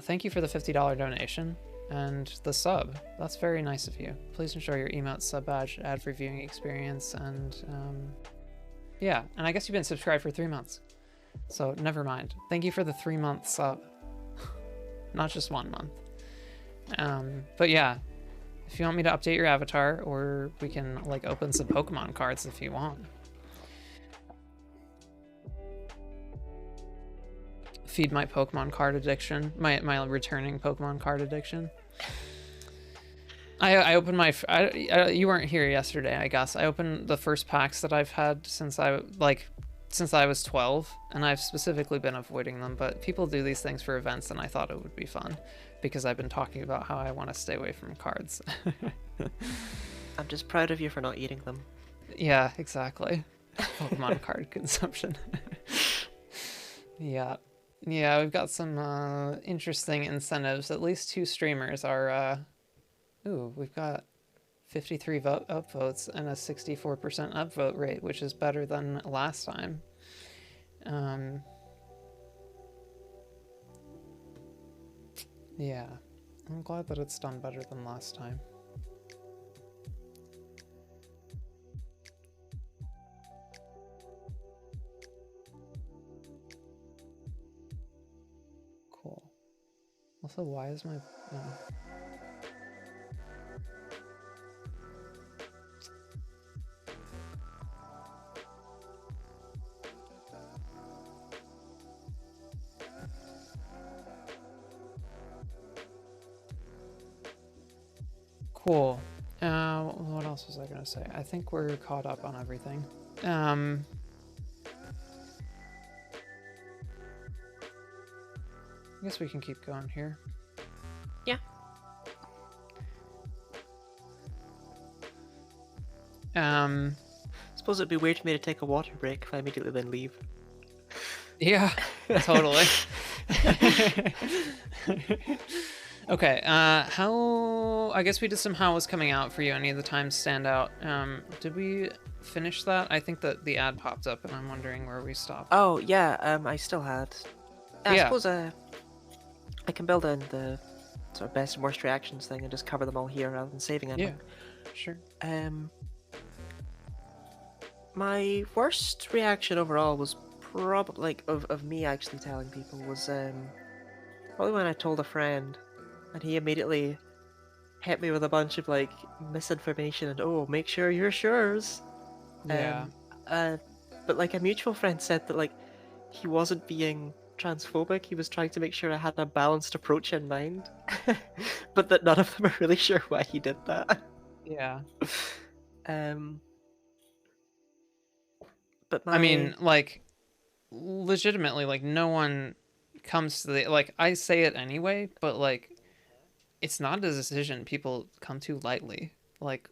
[SPEAKER 1] thank you for the $50 donation and the sub. That's very nice of you. Please enjoy your emote, sub badge, ad free viewing experience, and yeah, and I guess you've been subscribed for 3 months. So never mind. Thank you for the 3-month sub. Not just 1 month. But yeah, if you want me to update your avatar, or we can like open some Pokemon cards if you want. Feed my Pokemon card addiction, my returning Pokemon card addiction. I opened my, you weren't here yesterday, I guess. I opened the first packs that I've had since I was 12, and I've specifically been avoiding them, but people do these things for events, and I thought it would be fun because I've been talking about how I want to stay away from cards.
[SPEAKER 2] I'm just proud of you for not eating them.
[SPEAKER 1] Yeah, exactly. Pokemon card consumption. Yeah. Yeah, we've got some interesting incentives. At least 2 streamers are... Ooh, we've got 53 upvotes and a 64% upvote rate, which is better than last time. Yeah, I'm glad that it's done better than last time. Cool. Also, why is my... Cool. What else was I gonna say? I think we're caught up on everything. I guess we can keep going here.
[SPEAKER 2] Yeah. Suppose it'd be weird for me to take a water break if I immediately then leave.
[SPEAKER 1] Yeah, totally. Okay, I guess we did some how was coming out for you. Any of the times stand out. Did we finish that? I think that the ad popped up and I'm wondering where we stopped.
[SPEAKER 2] Oh, yeah, I still had... I
[SPEAKER 1] Yeah.
[SPEAKER 2] suppose I can build in the sort of best and worst reactions thing and just cover them all here rather than saving anything.
[SPEAKER 1] Yeah, sure.
[SPEAKER 2] My worst reaction overall was probably, like, of me actually telling people was probably when I told a friend and he immediately hit me with a bunch of, like, misinformation and, oh, make sure you're sure's.
[SPEAKER 1] Yeah.
[SPEAKER 2] But, like, a mutual friend said that, like, he wasn't being transphobic, he was trying to make sure I had a balanced approach in mind. But that none of them are really sure why he did that.
[SPEAKER 1] Yeah.
[SPEAKER 2] But
[SPEAKER 1] I mean, like, legitimately, like, no one comes to the... Like, I say it anyway, but, like, it's not a decision people come to lightly. Like,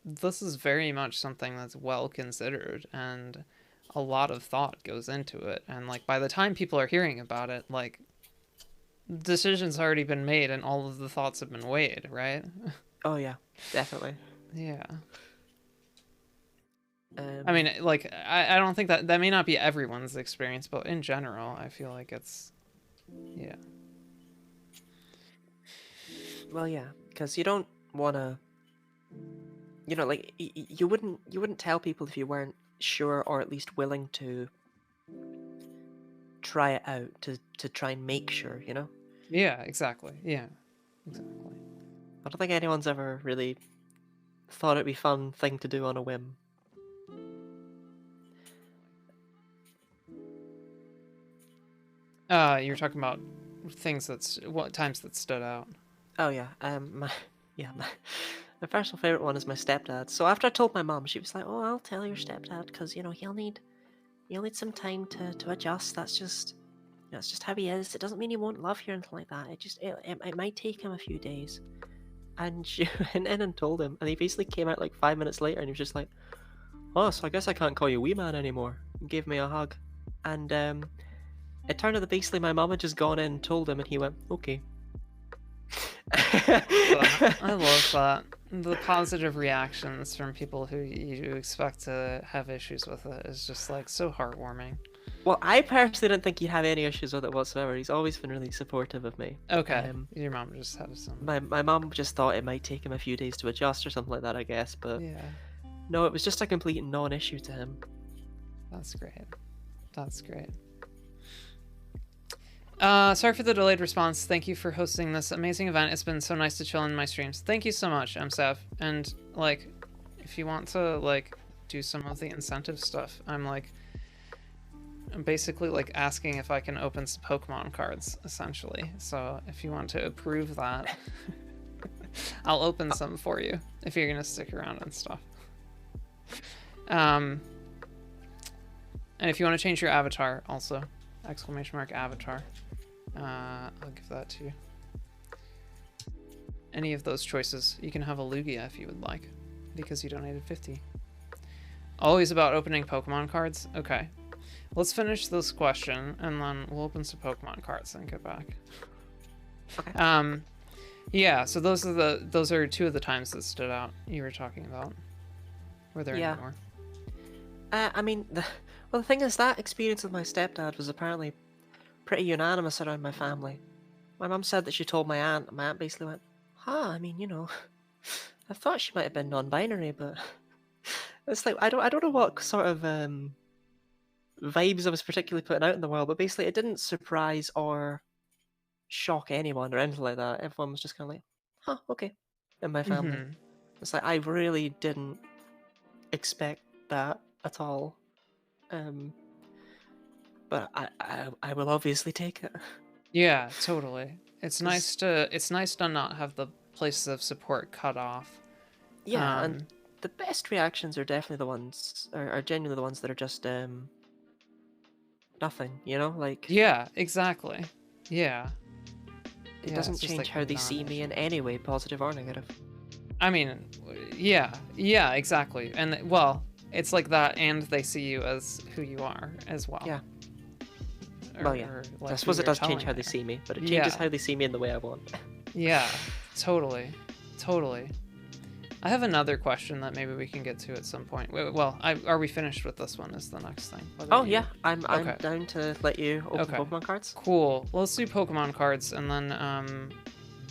[SPEAKER 1] this is very much something that's well considered, and a lot of thought goes into it. And, like, by the time people are hearing about it, like, decisions already been made and all of the thoughts have been weighed, right?
[SPEAKER 2] Oh, yeah, definitely.
[SPEAKER 1] Yeah. I mean, like, I don't think that may not be everyone's experience, but in general, I feel like it's, yeah.
[SPEAKER 2] Well, yeah, because you don't want to, like you wouldn't tell people if you weren't sure or at least willing to try it out to try and make sure,
[SPEAKER 1] Yeah, exactly. Yeah, exactly.
[SPEAKER 2] I don't think anyone's ever really thought it'd be a fun thing to do on a whim.
[SPEAKER 1] You're talking about what times that stood out.
[SPEAKER 2] Oh yeah, my personal favorite one is my stepdad. So after I told my mom, she was like, "Oh, I'll tell your stepdad because he'll need some time to adjust. That's just how he is. It doesn't mean he won't love you or anything like that. It might take him a few days." And she went in and told him, and he basically came out like 5 minutes later, and he was just like, "Oh, so I guess I can't call you wee man anymore." And gave me a hug, and it turned out that basically my mom had just gone in and told him, and he went, "Okay."
[SPEAKER 1] I love that. The positive reactions from people who you expect to have issues with it is just like so heartwarming.
[SPEAKER 2] Well, I personally didn't think he'd have any issues with it whatsoever. He's always been really supportive of me.
[SPEAKER 1] Okay, your mom just had some.
[SPEAKER 2] My mom just thought it might take him a few days to adjust or something like that, I guess. But
[SPEAKER 1] yeah,
[SPEAKER 2] no, it was just a complete non-issue to him.
[SPEAKER 1] That's great. That's great. Sorry for the delayed response. Thank you for hosting this amazing event. It's been so nice to chill in my streams. Thank you so much, MSAV. And like, if you want to like do some of the incentive stuff, I'm basically like asking if I can open some Pokemon cards, essentially. So if you want to approve that, I'll open some for you if you're gonna stick around and stuff. And if you want to change your avatar, also !avatar. I'll give that to you. Any of those choices. You can have a Lugia if you would like, because you donated 50. Always about opening Pokemon cards? Okay. Let's finish this question, and then we'll open some Pokemon cards and get back.
[SPEAKER 2] Okay.
[SPEAKER 1] Yeah, so those are two of the times that stood out you were talking about. Were there any more?
[SPEAKER 2] I mean, the thing is, that experience with my stepdad was apparently pretty unanimous around my family. My mum said that she told my aunt, and my aunt basically went, I mean, I thought she might have been non-binary, but it's like, I don't know what sort of vibes I was particularly putting out in the world, but basically it didn't surprise or shock anyone or anything like that. Everyone was just kind of like, okay, in my family. Mm-hmm. It's like, I really didn't expect that at all. But I will obviously take it.
[SPEAKER 1] Yeah, totally. It's nice to not have the places of support cut off.
[SPEAKER 2] Yeah, and the best reactions are definitely the ones are genuinely the ones that are just nothing, like.
[SPEAKER 1] Yeah, exactly. Yeah.
[SPEAKER 2] It doesn't change like how they see me in any way, positive or negative.
[SPEAKER 1] I mean, yeah, exactly. And well, it's like that, and they see you as who you are as well.
[SPEAKER 2] Yeah. Well, yeah. Like I suppose it does change how they see me, but it changes how they see me in the way I want.
[SPEAKER 1] Yeah, totally. I have another question that maybe we can get to at some point. Well, are we finished with this one? Is the next thing?
[SPEAKER 2] Yeah, I'm down to let you open Pokemon cards.
[SPEAKER 1] Cool. Well, let's do Pokemon cards, and then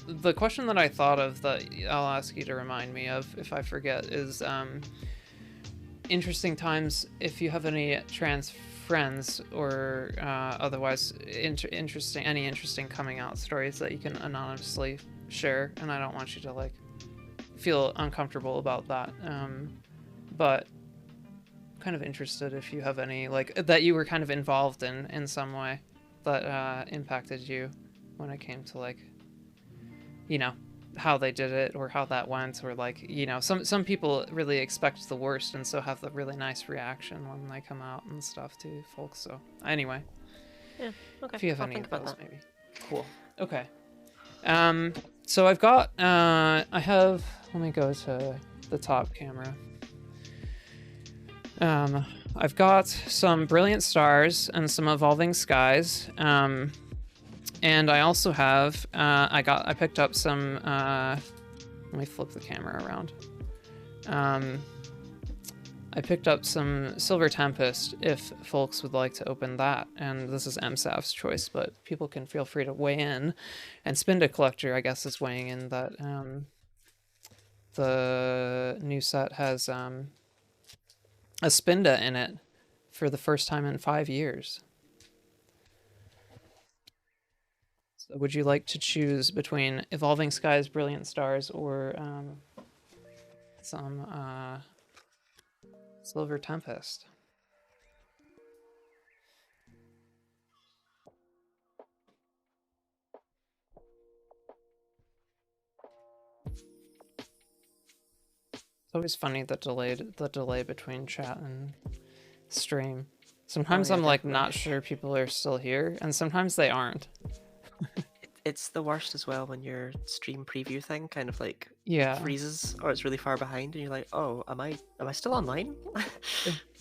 [SPEAKER 1] the question that I thought of that I'll ask you to remind me of if I forget is interesting times if you have any trans friends or otherwise interesting coming out stories that you can anonymously share, and I don't want you to like feel uncomfortable about that, but kind of interested if you have any like that you were kind of involved in some way that impacted you when it came to like how they did it or how that went, or like some people really expect the worst and so have the really nice reaction when they come out and stuff to folks. So anyway,
[SPEAKER 2] yeah, okay,
[SPEAKER 1] if you have any of those, maybe. Cool. Okay. So I've got let me go to the top camera. I've got some Brilliant Stars and some Evolving Skies. And I also have, I picked up some, let me flip the camera around. I picked up some Silver Tempest if folks would like to open that, and this is MSAF's choice, but people can feel free to weigh in. And Spinda Collector, I guess, is weighing in that the new set has a Spinda in it for the first time in 5 years. So would you like to choose between Evolving Skies, Brilliant Stars, or some Silver Tempest? It's always funny the delay between chat and stream. Sometimes
[SPEAKER 2] Oh, yeah,
[SPEAKER 1] I'm like
[SPEAKER 2] definitely.
[SPEAKER 1] not sure people are still here, and sometimes they aren't.
[SPEAKER 2] It's the worst as well when your stream preview thing kind of like
[SPEAKER 1] Yeah,
[SPEAKER 2] freezes or it's really far behind, and you're like, oh, am I still online?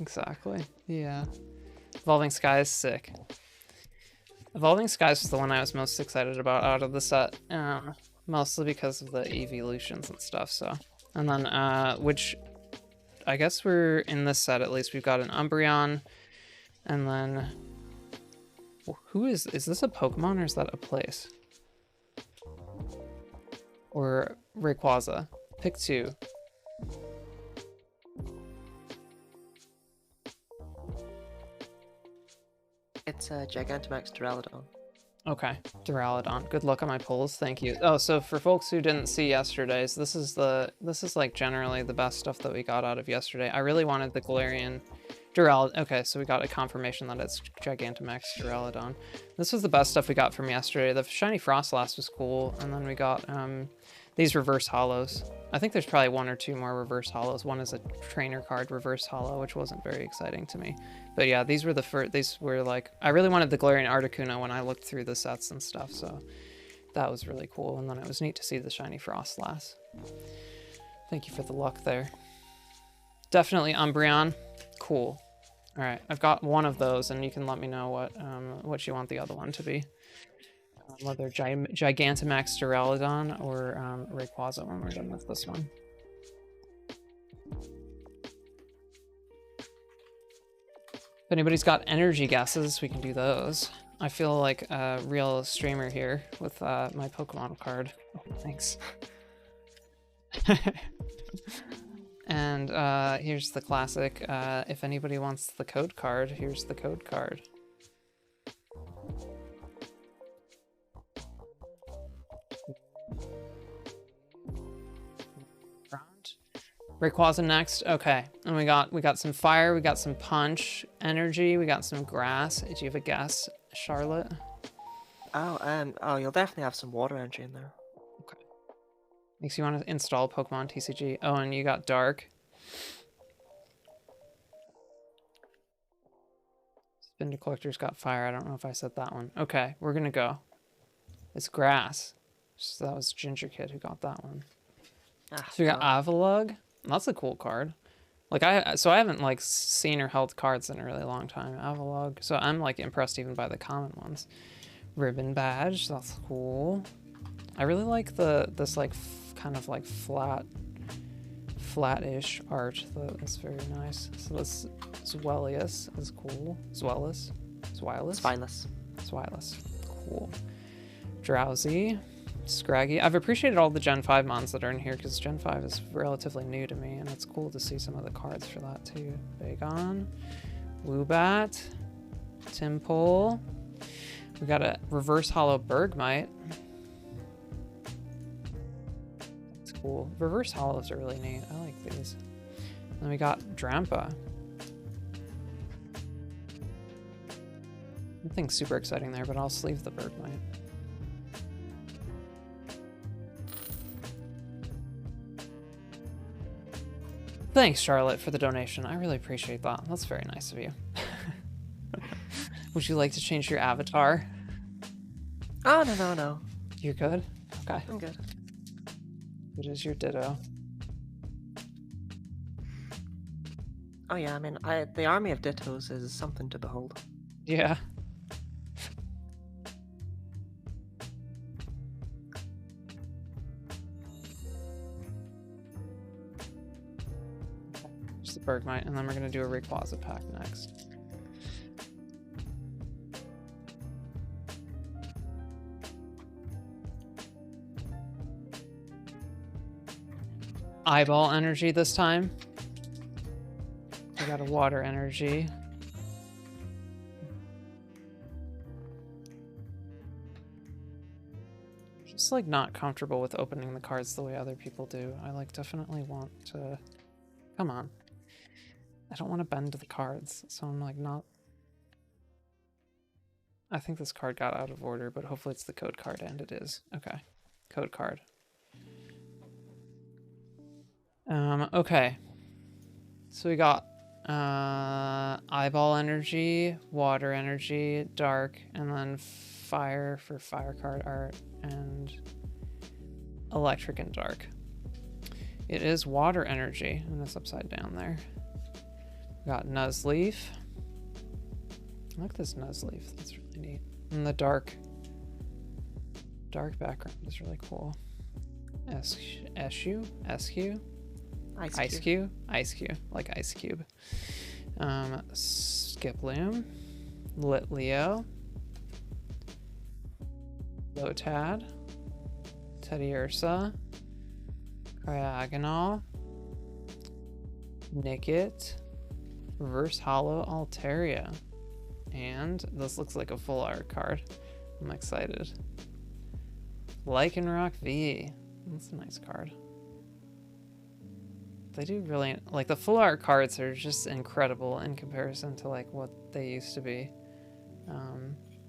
[SPEAKER 1] exactly. Yeah. Evolving Skies is sick. Evolving Skies was the one I was most excited about out of the set, mostly because of the evolutions and stuff. So, and then which I guess we're in this set at least. We've got an Umbreon, and then who is this a Pokemon or is that a place? Or Rayquaza? Pick two.
[SPEAKER 2] It's a Gigantamax Duraludon.
[SPEAKER 1] Okay, Duraludon. Good luck on my polls. Thank you. Oh, so for folks who didn't see yesterday's, this is like generally the best stuff that we got out of yesterday. I really wanted the Galarian Duraludon. Okay, so we got a confirmation that it's Gigantamax Duraludon. This was the best stuff we got from yesterday. The shiny Frostlass was cool, and then we got these reverse hollows. I think there's probably one or two more reverse hollows. One is a trainer card reverse hollow, which wasn't very exciting to me. But yeah, these were the first. These were like, I really wanted the Galarian Articuno when I looked through the sets and stuff, so that was really cool. And then it was neat to see the shiny Frostlass. Thank you for the luck there. Definitely Umbreon. Cool. All right, I've got one of those, and you can let me know what you want the other one to be. Whether Gigantamax Duraludon or Rayquaza when we're done with this one. If anybody's got energy guesses, we can do those. I feel like a real streamer here with my Pokemon card. Oh, thanks. And here's the classic. If anybody wants the code card, here's the code card. Rayquaza next. Okay, and we got some fire, we got some punch, energy, we got some grass. Do you have a guess, Charlotte?
[SPEAKER 2] Oh, you'll definitely have some water energy in there.
[SPEAKER 1] Okay. Makes you want to install Pokemon TCG. Oh, and you got dark. Spinda Collector's got fire. I don't know if I said that one. Okay, we're gonna go. It's grass. So that was Ginger Kid who got that one. So we got Avalugg. That's a cool card. Like I haven't like seen or held cards in a really long time. Avalugg. So I'm like impressed even by the common ones. Ribbon Badge. That's cool. I really like this like kind of like flat-ish art. That's very nice. So this Zwellius is cool. Zwellis. Cool. Drowsy. Scraggy. I've appreciated all the Gen 5 mons that are in here because Gen 5 is relatively new to me, and it's cool to see some of the cards for that too. Bagon, Woobat, Timpole. We got a reverse hollow Bergmite. That's cool. Reverse hollows are really neat. I like these. Then we got Drampa. Nothing super exciting there, but I'll sleeve the Bergmite. Thanks, Charlotte, for the donation. I really appreciate that. That's very nice of you. Would you like to change your avatar?
[SPEAKER 2] Oh, no.
[SPEAKER 1] You're good? Okay.
[SPEAKER 2] I'm good.
[SPEAKER 1] It is your ditto.
[SPEAKER 2] Oh yeah, I mean, the army of Dittos is something to behold.
[SPEAKER 1] Yeah. Just the Bergmite, and then we're gonna do a Rayquaza pack next. Eyeball energy this time. I got a water energy. Just like not comfortable with opening the cards the way other people do. I like definitely want to... Come on. I don't want to bend the cards, so I'm like not... I think this card got out of order, but hopefully it's the code card, and it is. Okay. Code card. Okay. So we got eyeball energy, water energy, dark, and then fire for fire card art, and electric and dark. It is water energy, and it's upside down there. We got Nuzleaf. I like this Nuzleaf, that's really neat. And the dark background is really cool. SQ? Ice Cube, like Ice Cube. Skiploom, Litleo, Lotad, Teddiursa, Cryogonal, Nickit, Reverse Hollow Altaria, and this looks like a full art card. I'm excited. Lycanroc V. That's a nice card. They do really, like, the full art cards are just incredible in comparison to like what they used to be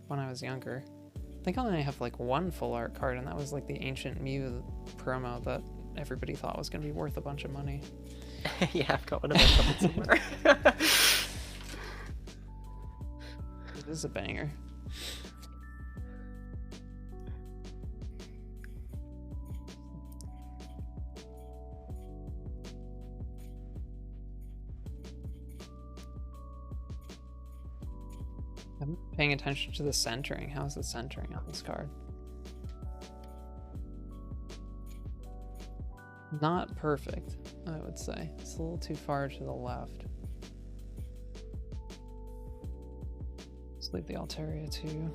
[SPEAKER 1] when I was younger. I think I only have like one full art card, and that was like the Ancient Mew promo that everybody thought was going to be worth a bunch of money.
[SPEAKER 2] Yeah, I've got one of them coming somewhere.
[SPEAKER 1] It is a banger. I'm paying attention to the centering. How's the centering on this card? Not perfect, I would say. It's a little too far to the left. Let's leave the Altaria too.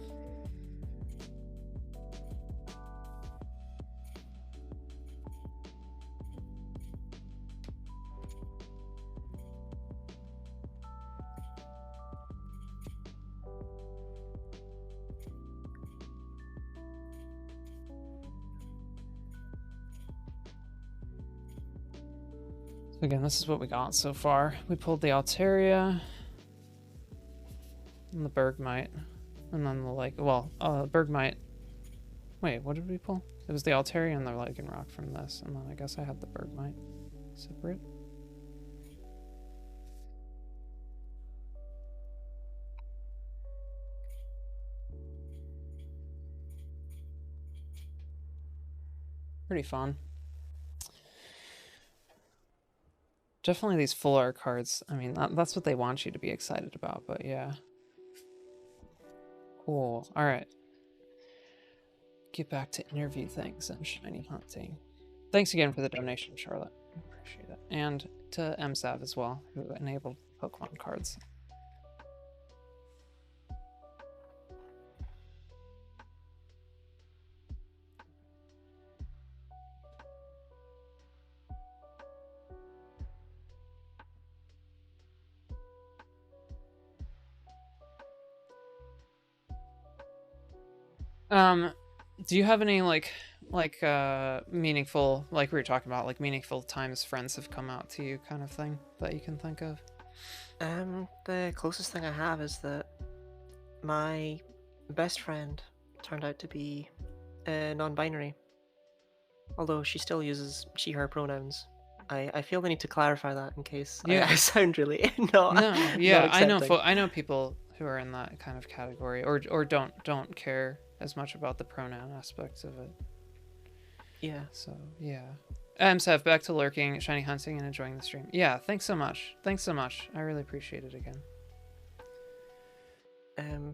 [SPEAKER 1] Again, this is what we got so far. We pulled the Altaria and the Bergmite, and then the Bergmite. Wait, what did we pull? It was the Altaria and the Lycanroc from this, and then I guess I had the Bergmite separate. Pretty fun. Definitely these full art cards. I mean, that's what they want you to be excited about, but yeah. Cool. All right. Get back to interview things and shiny hunting. Thanks again for the donation, Charlotte. Appreciate it. And to MSAV as well, who enabled Pokemon cards. Do you have any meaningful, like we were talking about, like meaningful times friends have come out to you kind of thing that you can think of?
[SPEAKER 2] The closest thing I have is that my best friend turned out to be non-binary. Although she still uses she, her pronouns. I feel the need to clarify that in case I sound really not.
[SPEAKER 1] No, yeah,
[SPEAKER 2] not
[SPEAKER 1] I know people who are in that kind of category, or don't care as much about the pronoun aspects of it.
[SPEAKER 2] Yeah.
[SPEAKER 1] So yeah. Seth, back to lurking, shiny hunting, and enjoying the stream. Yeah, thanks so much. Thanks so much. I really appreciate it again.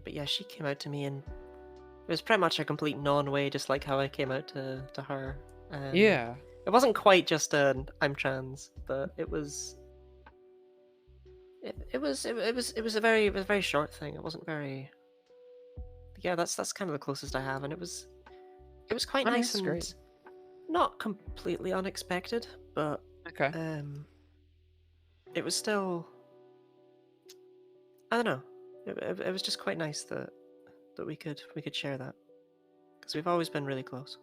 [SPEAKER 2] But yeah, she came out to me, and it was pretty much a complete non-way, just like how I came out to her.
[SPEAKER 1] Yeah.
[SPEAKER 2] It wasn't quite just an I'm trans, but it was it was a very short thing. It wasn't very. Yeah, that's kind of the closest I have, and it was quite
[SPEAKER 1] I mean,
[SPEAKER 2] nice
[SPEAKER 1] it's great.
[SPEAKER 2] and not completely unexpected, but
[SPEAKER 1] Okay.
[SPEAKER 2] um, it was still, I don't know. It was just quite nice that we could share that because we've always been really close.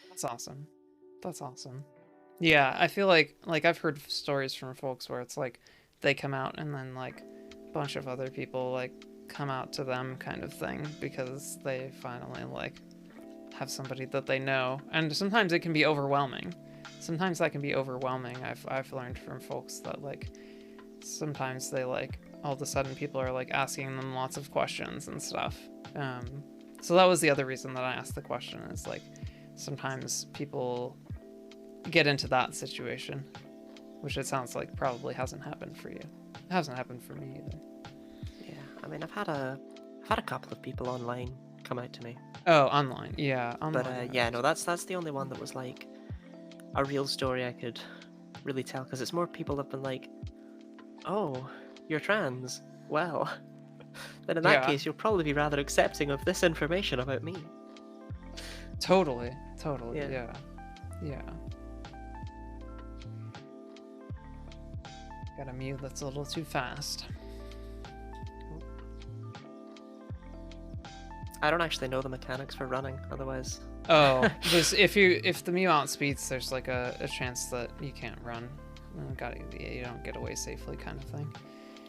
[SPEAKER 1] That's awesome. That's awesome. Yeah, I feel like I've heard stories from folks where it's like they come out and then like a bunch of other people like come out to them kind of thing because they finally like have somebody that they know. And sometimes it can be overwhelming. Sometimes that can be overwhelming. I've learned from folks that like sometimes they like all of a sudden people are like asking them lots of questions and stuff. Um, so that was the other reason that I asked the question is like sometimes people get into that situation, which it sounds like probably hasn't happened for you. It hasn't happened for me either.
[SPEAKER 2] Yeah, I mean, I've had a couple of people online come out to me,
[SPEAKER 1] Oh, online. Yeah,
[SPEAKER 2] but
[SPEAKER 1] online.
[SPEAKER 2] yeah, no, that's the only one that was like a real story I could really tell because it's more people have been like, oh, you're trans. Well, then in that
[SPEAKER 1] Yeah,
[SPEAKER 2] case, you'll probably be rather accepting of this information about me.
[SPEAKER 1] totally. Totally.
[SPEAKER 2] Yeah.
[SPEAKER 1] Yeah. Yeah. Got a mute that's a little too fast.
[SPEAKER 2] I don't actually know the mechanics for running, otherwise.
[SPEAKER 1] Oh, there's if the Mew outspeeds, there's like a chance that you can't run. You don't get away safely, kind of thing.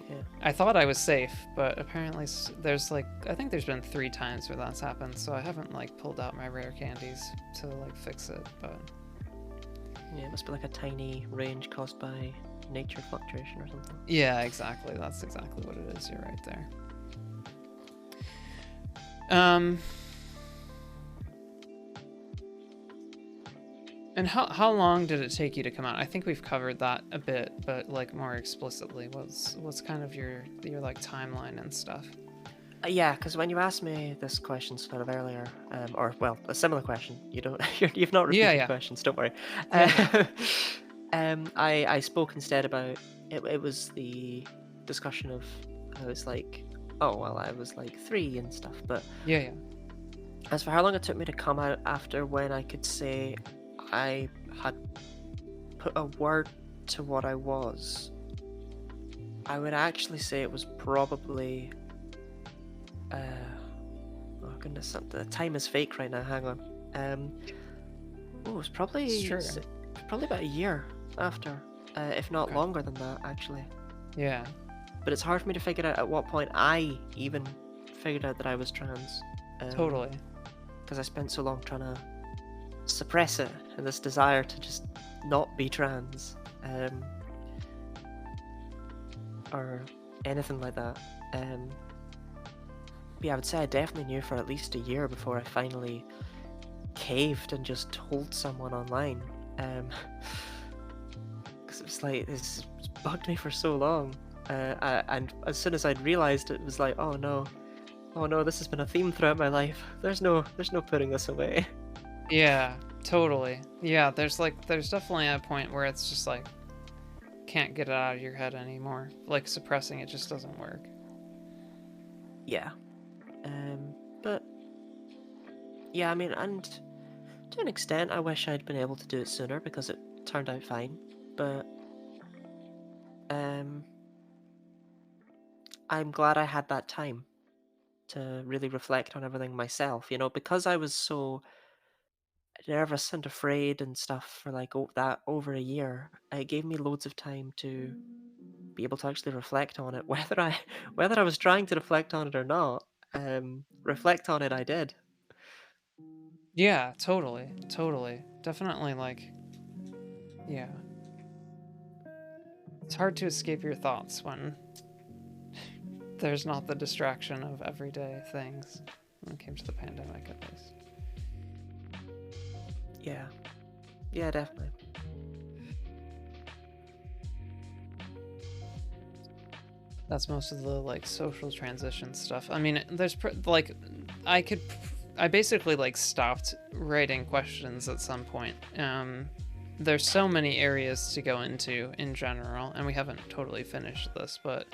[SPEAKER 2] Yeah.
[SPEAKER 1] I thought I was safe, but apparently there's like I think there's been 3 times where that's happened, so I haven't like pulled out my rare candies to like fix it. But
[SPEAKER 2] Yeah, it must be like a tiny range caused by nature fluctuation or something.
[SPEAKER 1] yeah, exactly. That's exactly what it is. You're right there. And how long did it take you to come out? I think we've covered that a bit, but like more explicitly, what's kind of your like timeline and stuff?
[SPEAKER 2] Yeah, because when you asked me this question sort of earlier, or well, a similar question, you've not repeated
[SPEAKER 1] Yeah.
[SPEAKER 2] questions. Don't worry.
[SPEAKER 1] Yeah.
[SPEAKER 2] I spoke instead about it. It was the discussion of I was like, oh well, I was like 3 and stuff. But
[SPEAKER 1] Yeah.
[SPEAKER 2] as for how long it took me to come out after when I could say I had put a word to what I was, I would actually say it was probably. Oh goodness, the time is fake right now. Hang on. Oh, it was probably probably about a year after, if not longer than that, actually.
[SPEAKER 1] Yeah.
[SPEAKER 2] But it's hard for me to figure out at what point I even figured out that I was trans.
[SPEAKER 1] Totally.
[SPEAKER 2] Because I spent so long trying to suppress it and this desire to just not be trans, or anything like that. Yeah, I would say I definitely knew for at least a year before I finally caved and just told someone online. Because it was like, it's bugged me for so long. And as soon as I'd realized it was like, oh no, this has been a theme throughout my life. There's no putting this away.
[SPEAKER 1] Yeah, totally. Yeah, there's definitely a point where it's just like can't get it out of your head anymore. Like suppressing it just doesn't work.
[SPEAKER 2] Yeah. But yeah, I mean, and to an extent, I wish I'd been able to do it sooner because it turned out fine. But I'm glad I had that time to really reflect on everything myself, because I was so nervous and afraid and stuff for like that over a year. It gave me loads of time to be able to actually reflect on it, whether I was trying to reflect on it or not. Reflect on it, I did.
[SPEAKER 1] Yeah, totally. Definitely like yeah. It's hard to escape your thoughts when there's not the distraction of everyday things when it came to the pandemic, at least.
[SPEAKER 2] Yeah, definitely.
[SPEAKER 1] That's most of the like social transition stuff. I mean, there's like I basically like stopped writing questions at some point. there's so many areas to go into in general, and we haven't totally finished this, but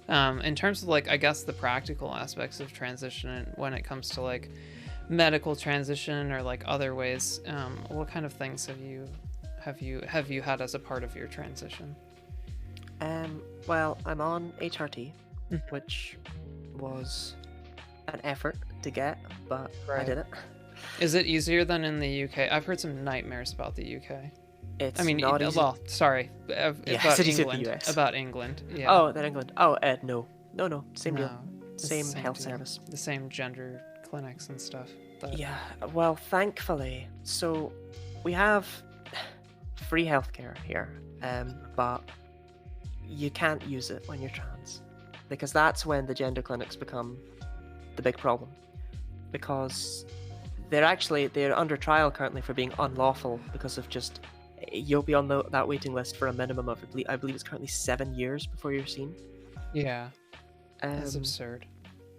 [SPEAKER 1] in terms of like, I guess the practical aspects of transition when it comes to like medical transition or like other ways, what kind of things have you had as a part of your transition?
[SPEAKER 2] Well, I'm on HRT,
[SPEAKER 1] Mhm.
[SPEAKER 2] which was an effort to get, but I
[SPEAKER 1] Right.
[SPEAKER 2] did it.
[SPEAKER 1] Is it easier than in the UK? I've heard some nightmares about the UK. I
[SPEAKER 2] It's
[SPEAKER 1] mean,
[SPEAKER 2] not easy.
[SPEAKER 1] well, sorry,
[SPEAKER 2] Yeah,
[SPEAKER 1] about
[SPEAKER 2] it's easier than the
[SPEAKER 1] England.
[SPEAKER 2] US.
[SPEAKER 1] About England, yeah.
[SPEAKER 2] Oh, then England. Oh, no. No, same deal.
[SPEAKER 1] No, it's the
[SPEAKER 2] Same
[SPEAKER 1] same
[SPEAKER 2] health
[SPEAKER 1] deal.
[SPEAKER 2] service.
[SPEAKER 1] The same gender clinics and stuff. But
[SPEAKER 2] Yeah, well, thankfully. So, we have free healthcare here, but you can't use it when you're trans. Because that's when the gender clinics become the big problem. Because they're under trial currently for being unlawful because of just you'll be on that waiting list for a minimum of I believe it's currently 7 years before you're seen.
[SPEAKER 1] yeah, that's
[SPEAKER 2] Um,
[SPEAKER 1] absurd.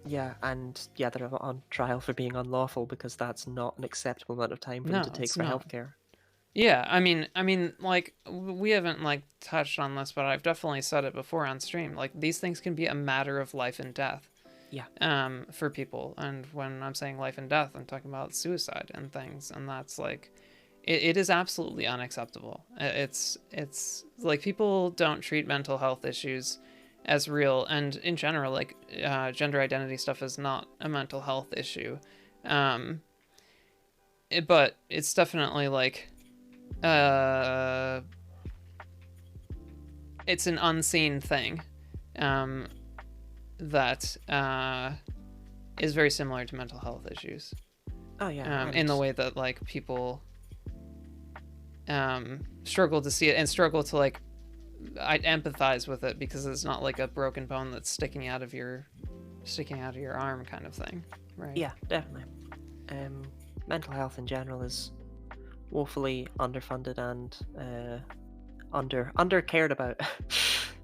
[SPEAKER 2] yeah, and yeah, they're on trial for being unlawful because that's not an acceptable amount of time for them
[SPEAKER 1] No,
[SPEAKER 2] to take
[SPEAKER 1] it's
[SPEAKER 2] for
[SPEAKER 1] not.
[SPEAKER 2] healthcare.
[SPEAKER 1] Yeah, I mean, like we haven't like touched on this, but I've definitely said it before on stream. Like these things can be a matter of life and death.
[SPEAKER 2] Yeah.
[SPEAKER 1] For people, and when I'm saying life and death, I'm talking about suicide and things, and that's like, it is absolutely unacceptable. It's like people don't treat mental health issues as real, and in general, like gender identity stuff is not a mental health issue, but it's definitely like it's an unseen thing that is very similar to mental health issues.
[SPEAKER 2] Oh yeah.
[SPEAKER 1] In the way that like people struggle to see it and struggle to like I empathize with it because it's not like a broken bone that's sticking out of your arm kind of thing, right?
[SPEAKER 2] Yeah, definitely. Mental health in general is woefully underfunded and under cared about.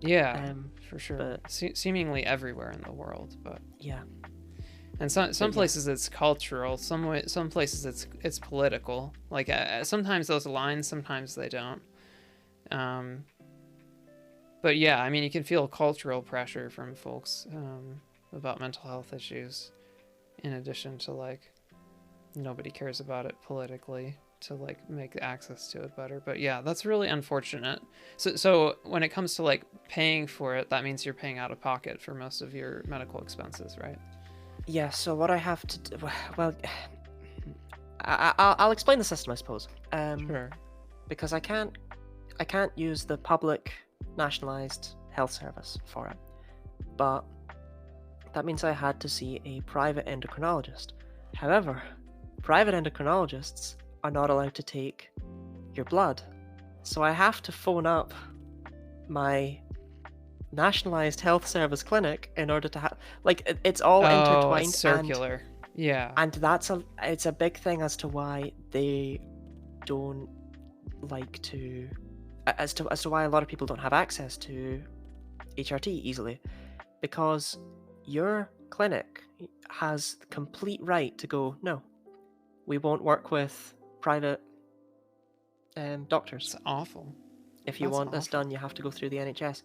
[SPEAKER 1] Yeah, for sure.
[SPEAKER 2] But
[SPEAKER 1] seemingly everywhere in the world, but
[SPEAKER 2] yeah.
[SPEAKER 1] And some places it's cultural, some places it's political. Like sometimes those align, sometimes they don't. But yeah, I mean, you can feel cultural pressure from folks about mental health issues, in addition to like nobody cares about it politically to like make access to it better. But yeah, that's really unfortunate. So when it comes to like paying for it, that means you're paying out of pocket for most of your medical expenses, right?
[SPEAKER 2] Yeah, so what I have to do, well, I'll explain the system, I suppose.
[SPEAKER 1] Sure.
[SPEAKER 2] Because I can't use the public nationalized health service for it, but that means I had to see a private endocrinologist. However, private endocrinologists are not allowed to take your blood, so I have to phone up my nationalized health service clinic in order to have it's all intertwined.
[SPEAKER 1] It's circular.
[SPEAKER 2] And it's a big thing as to why they don't like to as to why a lot of people don't have access to HRT easily, because your clinic has complete right to go, no, we won't work with private doctors.
[SPEAKER 1] It's awful.
[SPEAKER 2] If you want this done, you have to go through the NHS.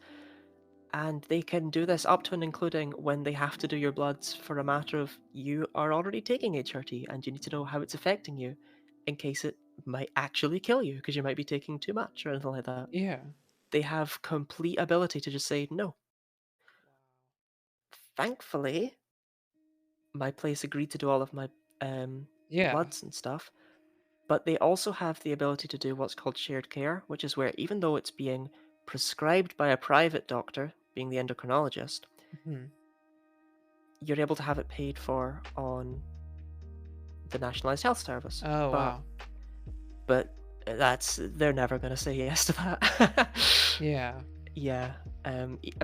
[SPEAKER 2] And they can do this up to and including when they have to do your bloods for a matter of you are already taking HRT and you need to know how it's affecting you in case it might actually kill you because you might be taking too much or anything like that.
[SPEAKER 1] Yeah.
[SPEAKER 2] They have complete ability to just say no. Thankfully, my place agreed to do all of my bloods and stuff, but they also have the ability to do what's called shared care, which is where even though it's being prescribed by a private doctor, being the endocrinologist, you're able to have it paid for on the Nationalised Health Service.
[SPEAKER 1] Oh, wow.
[SPEAKER 2] But they're never going to say yes to that.
[SPEAKER 1] Yeah.
[SPEAKER 2] Yeah.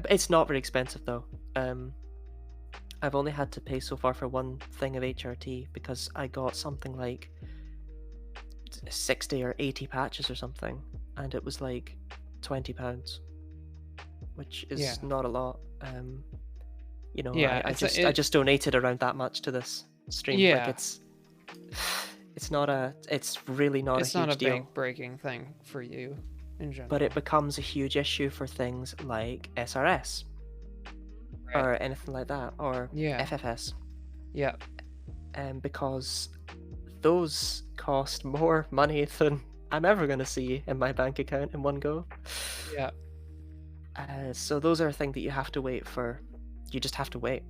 [SPEAKER 2] It's not very expensive though. I've only had to pay so far for one thing of HRT because I got something like 60 or 80 patches or something, and it was like £20, which is not a lot. I just donated around that much to this stream.
[SPEAKER 1] Yeah.
[SPEAKER 2] Like it's it's really not a
[SPEAKER 1] It's not a
[SPEAKER 2] huge deal.
[SPEAKER 1] big breaking thing for you in general.
[SPEAKER 2] But it becomes a huge issue for things like SRS
[SPEAKER 1] Right.
[SPEAKER 2] or anything like that, or
[SPEAKER 1] Yeah.
[SPEAKER 2] FFS,
[SPEAKER 1] Yeah.
[SPEAKER 2] because those cost more money than I'm ever going to see in my bank account in one go.
[SPEAKER 1] Yeah.
[SPEAKER 2] So those are a thing that you have to wait for. You just have to wait.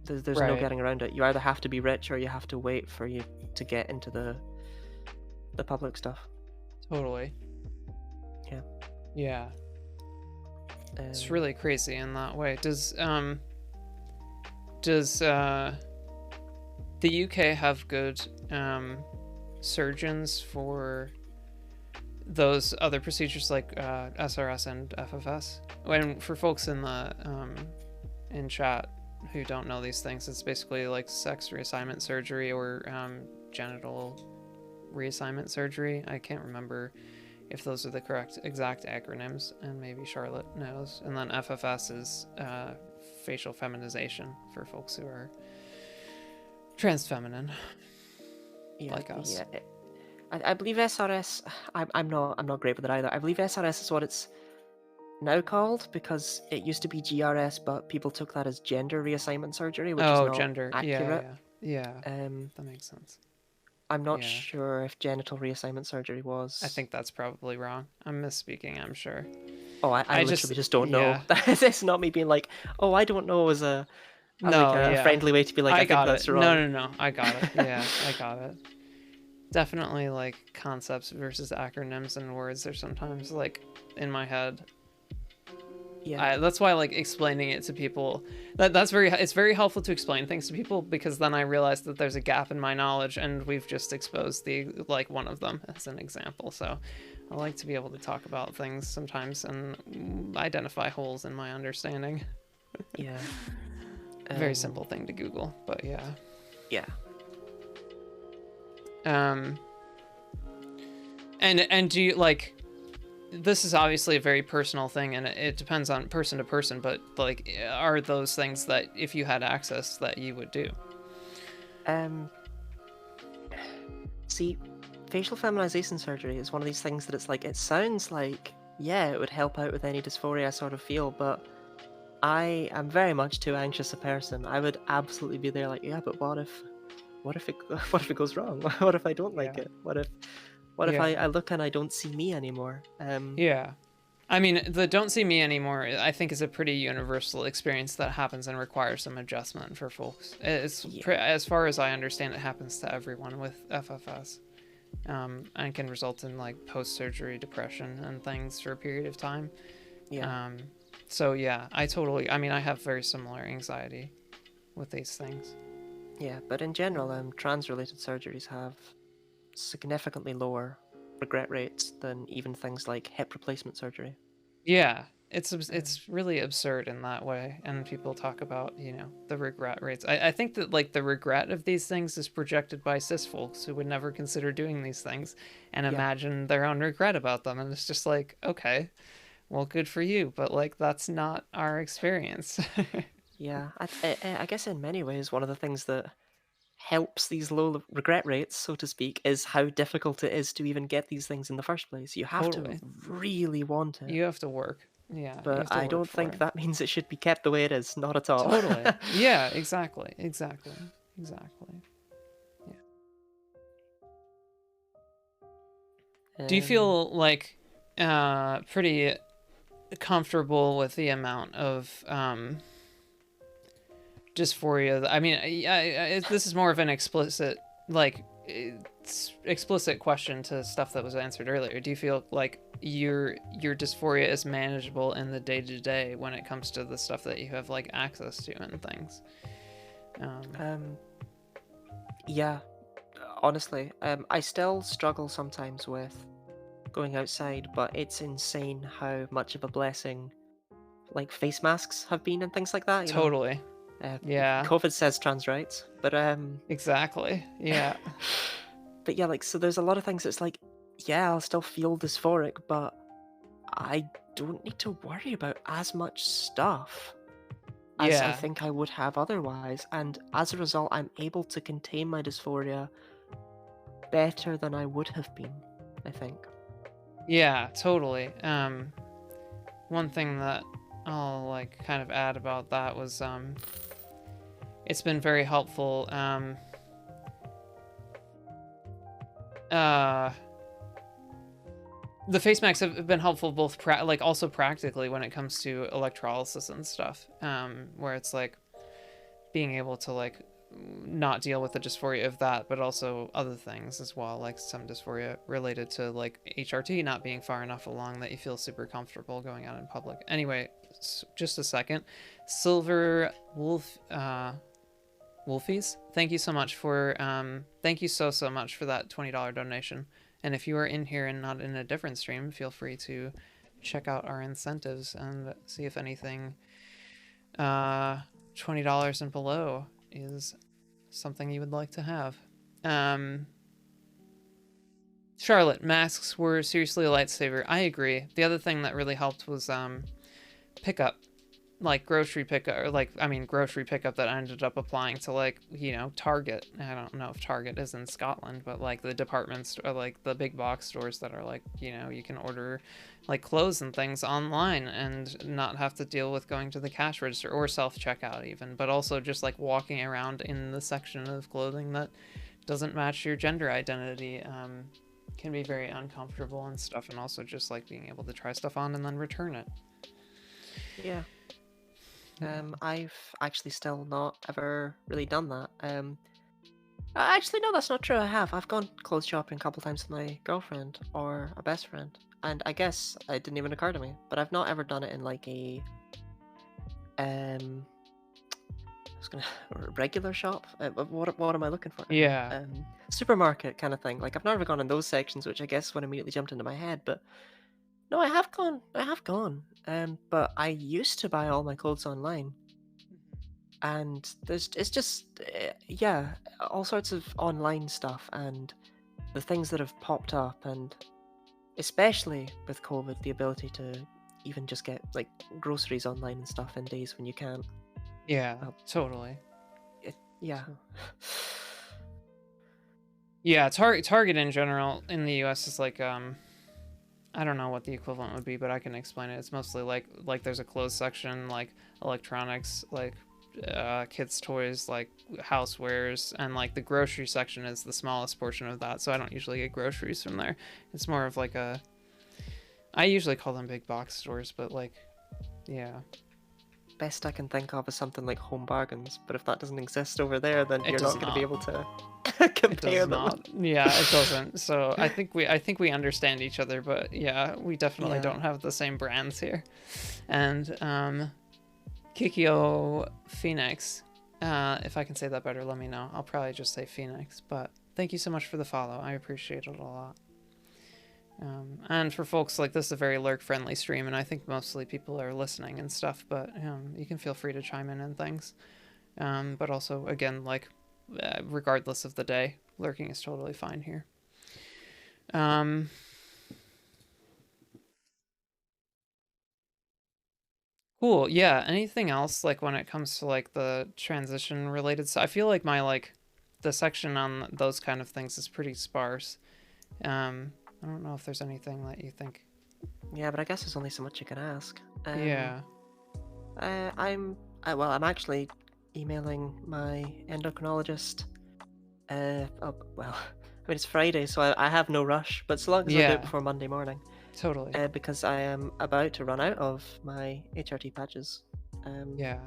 [SPEAKER 2] There's no
[SPEAKER 1] Right.
[SPEAKER 2] getting around it. You either have to be rich or you have to wait for you to get into the public stuff.
[SPEAKER 1] Totally.
[SPEAKER 2] Yeah.
[SPEAKER 1] Yeah. It's really crazy in that way. Does the UK have good surgeons for those other procedures like SRS and FFS? And for folks in the in chat who don't know these things, it's basically like sex reassignment surgery or genital reassignment surgery. I can't remember if those are the correct exact acronyms, and maybe Charlotte knows. And then FFS is facial feminization for folks who are trans feminine, like us.
[SPEAKER 2] Yeah. I believe SRS. I'm not great with it either. I believe SRS is what it's now called, because it used to be GRS, but people took that as gender reassignment surgery, which is not
[SPEAKER 1] gender.
[SPEAKER 2] accurate.
[SPEAKER 1] Yeah. That makes sense.
[SPEAKER 2] I'm not sure if genital reassignment surgery was.
[SPEAKER 1] I think that's probably wrong. I'm misspeaking, I'm sure.
[SPEAKER 2] Oh, I literally just don't know. It's not me being like, oh, I don't know, as a friendly way to be like, I think that's wrong.
[SPEAKER 1] No. I got it. Yeah, I got it. Definitely, like, concepts versus acronyms and words are sometimes, like, in my head.
[SPEAKER 2] Yeah.
[SPEAKER 1] That's why, like, explaining it to people, it's very helpful to explain things to people, because then I realize that there's a gap in my knowledge, and we've just exposed one of them as an example. So I like to be able to talk about things sometimes and identify holes in my understanding.
[SPEAKER 2] Yeah.
[SPEAKER 1] Very simple thing to Google, but yeah.
[SPEAKER 2] Yeah.
[SPEAKER 1] And do you, like, this is obviously a very personal thing, and it depends on person to person, but, like, are those things that if you had access that you would do?
[SPEAKER 2] See, facial feminization surgery is one of these things that it's like, it sounds like, yeah, it would help out with any dysphoria I sort of feel, but I am very much too anxious a person. I would absolutely be there like, yeah, but what if it goes wrong? What if I don't like it? What if I look and I don't see me anymore?
[SPEAKER 1] Yeah. I mean, the don't see me anymore, I think, is a pretty universal experience that happens and requires some adjustment for folks. As far as I understand, it happens to everyone with FFS, and can result in, like, post-surgery depression and things for a period of time.
[SPEAKER 2] Yeah.
[SPEAKER 1] So yeah, I have very similar anxiety with these things.
[SPEAKER 2] Yeah, but in general, trans-related surgeries have significantly lower regret rates than even things like hip replacement surgery.
[SPEAKER 1] Yeah, it's really absurd in that way, and people talk about, the regret rates. I think that, like, the regret of these things is projected by cis folks who would never consider doing these things and imagine their own regret about them, and it's just like, okay, well, good for you, but, like, that's not our experience.
[SPEAKER 2] Yeah, I guess in many ways, one of the things that helps these low regret rates, so to speak, is how difficult it is to even get these things in the first place. You have to really want it.
[SPEAKER 1] You have to work. Yeah.
[SPEAKER 2] But I don't think that means it should be kept the way it is. Not at all.
[SPEAKER 1] Totally. Yeah, exactly. Yeah. Do you feel, like, pretty comfortable with the amount of dysphoria? I mean, this is more of an explicit question to stuff that was answered earlier. Do you feel like your dysphoria is manageable in the day-to-day when it comes to the stuff that you have, like, access to and things?
[SPEAKER 2] Yeah, honestly, I still struggle sometimes with going outside, but it's insane how much of a blessing, like, face masks have been and things like that.
[SPEAKER 1] Totally. Yeah.
[SPEAKER 2] COVID says trans rights, but
[SPEAKER 1] exactly. Yeah.
[SPEAKER 2] But yeah, like, so there's a lot of things that's like, yeah, I'll still feel dysphoric, but I don't need to worry about as much stuff as I think I would have otherwise, and as a result, I'm able to contain my dysphoria better than I would have been, I think.
[SPEAKER 1] Yeah, totally. One thing that I'll like kind of add about that was it's been very helpful. The face masks have been helpful both like also practically when it comes to electrolysis and stuff, where it's like being able to like not deal with the dysphoria of that, but also other things as well, like some dysphoria related to like HRT not being far enough along that you feel super comfortable going out in public. Anyway, just a second. Silver Wolf, Wolfies, thank you so much for thank you so much for that $20 donation. And if you are in here and not in a different stream, feel free to check out our incentives and see if anything $20 and below is something you would like to have. Charlotte, masks were seriously a lifesaver. I agree. The other thing that really helped was pickup, like grocery pickup, or like grocery pickup that I ended up applying to like Target. I don't know if Target is in Scotland, but like the departments or like the big box stores that are like you can order like clothes and things online and not have to deal with going to the cash register or self-checkout even, but also just like walking around in the section of clothing that doesn't match your gender identity can be very uncomfortable and stuff, and also just like being able to try stuff on and then return it.
[SPEAKER 2] Yeah. I've actually still not ever really done that. Actually, no, that's not true. I have. I've gone clothes shopping a couple times with my girlfriend or a best friend, and I guess it didn't even occur to me. But I've not ever done it in like a regular shop. What am I looking for?
[SPEAKER 1] Yeah.
[SPEAKER 2] Supermarket kind of thing. Like I've never gone in those sections, which I guess would immediately jumped into my head. But no, I have gone. But I used to buy all my clothes online, and it's just all sorts of online stuff and the things that have popped up, and especially with COVID, the ability to even just get like groceries online and stuff in days when you can't.
[SPEAKER 1] Yeah, totally.
[SPEAKER 2] Yeah.
[SPEAKER 1] Yeah, Target in general in the US is like I don't know what the equivalent would be, but I can explain it. It's mostly like there's a clothes section, like electronics, like kids' toys, like housewares, and like the grocery section is the smallest portion of that. So I don't usually get groceries from there. It's more of like I usually call them big box stores, but like, yeah.
[SPEAKER 2] Best I can think of is something like Home Bargains, but if that doesn't exist over there, then you're not going to be able to compare them.
[SPEAKER 1] Not. Yeah, it doesn't. So I think we understand each other, but yeah, we definitely don't have the same brands here. And Kikyo Phoenix, if I can say that better, let me know. I'll probably just say Phoenix, but thank you so much for the follow. I appreciate it a lot. And for folks, like, this is a very lurk-friendly stream, and I think mostly people are listening and stuff, but you can feel free to chime in and things. But also, again, like, regardless of the day, lurking is totally fine here. Cool. Yeah. Anything else, like, when it comes to, like, the transition-related stuff? I feel like the section on those kind of things is pretty sparse. I don't know if there's anything that you think.
[SPEAKER 2] Yeah, but I guess there's only so much you can ask.
[SPEAKER 1] Yeah.
[SPEAKER 2] I'm actually emailing my endocrinologist. It's Friday, so I have no rush, but so long as I do it before Monday morning.
[SPEAKER 1] Totally.
[SPEAKER 2] Because I am about to run out of my HRT patches.
[SPEAKER 1] Yeah.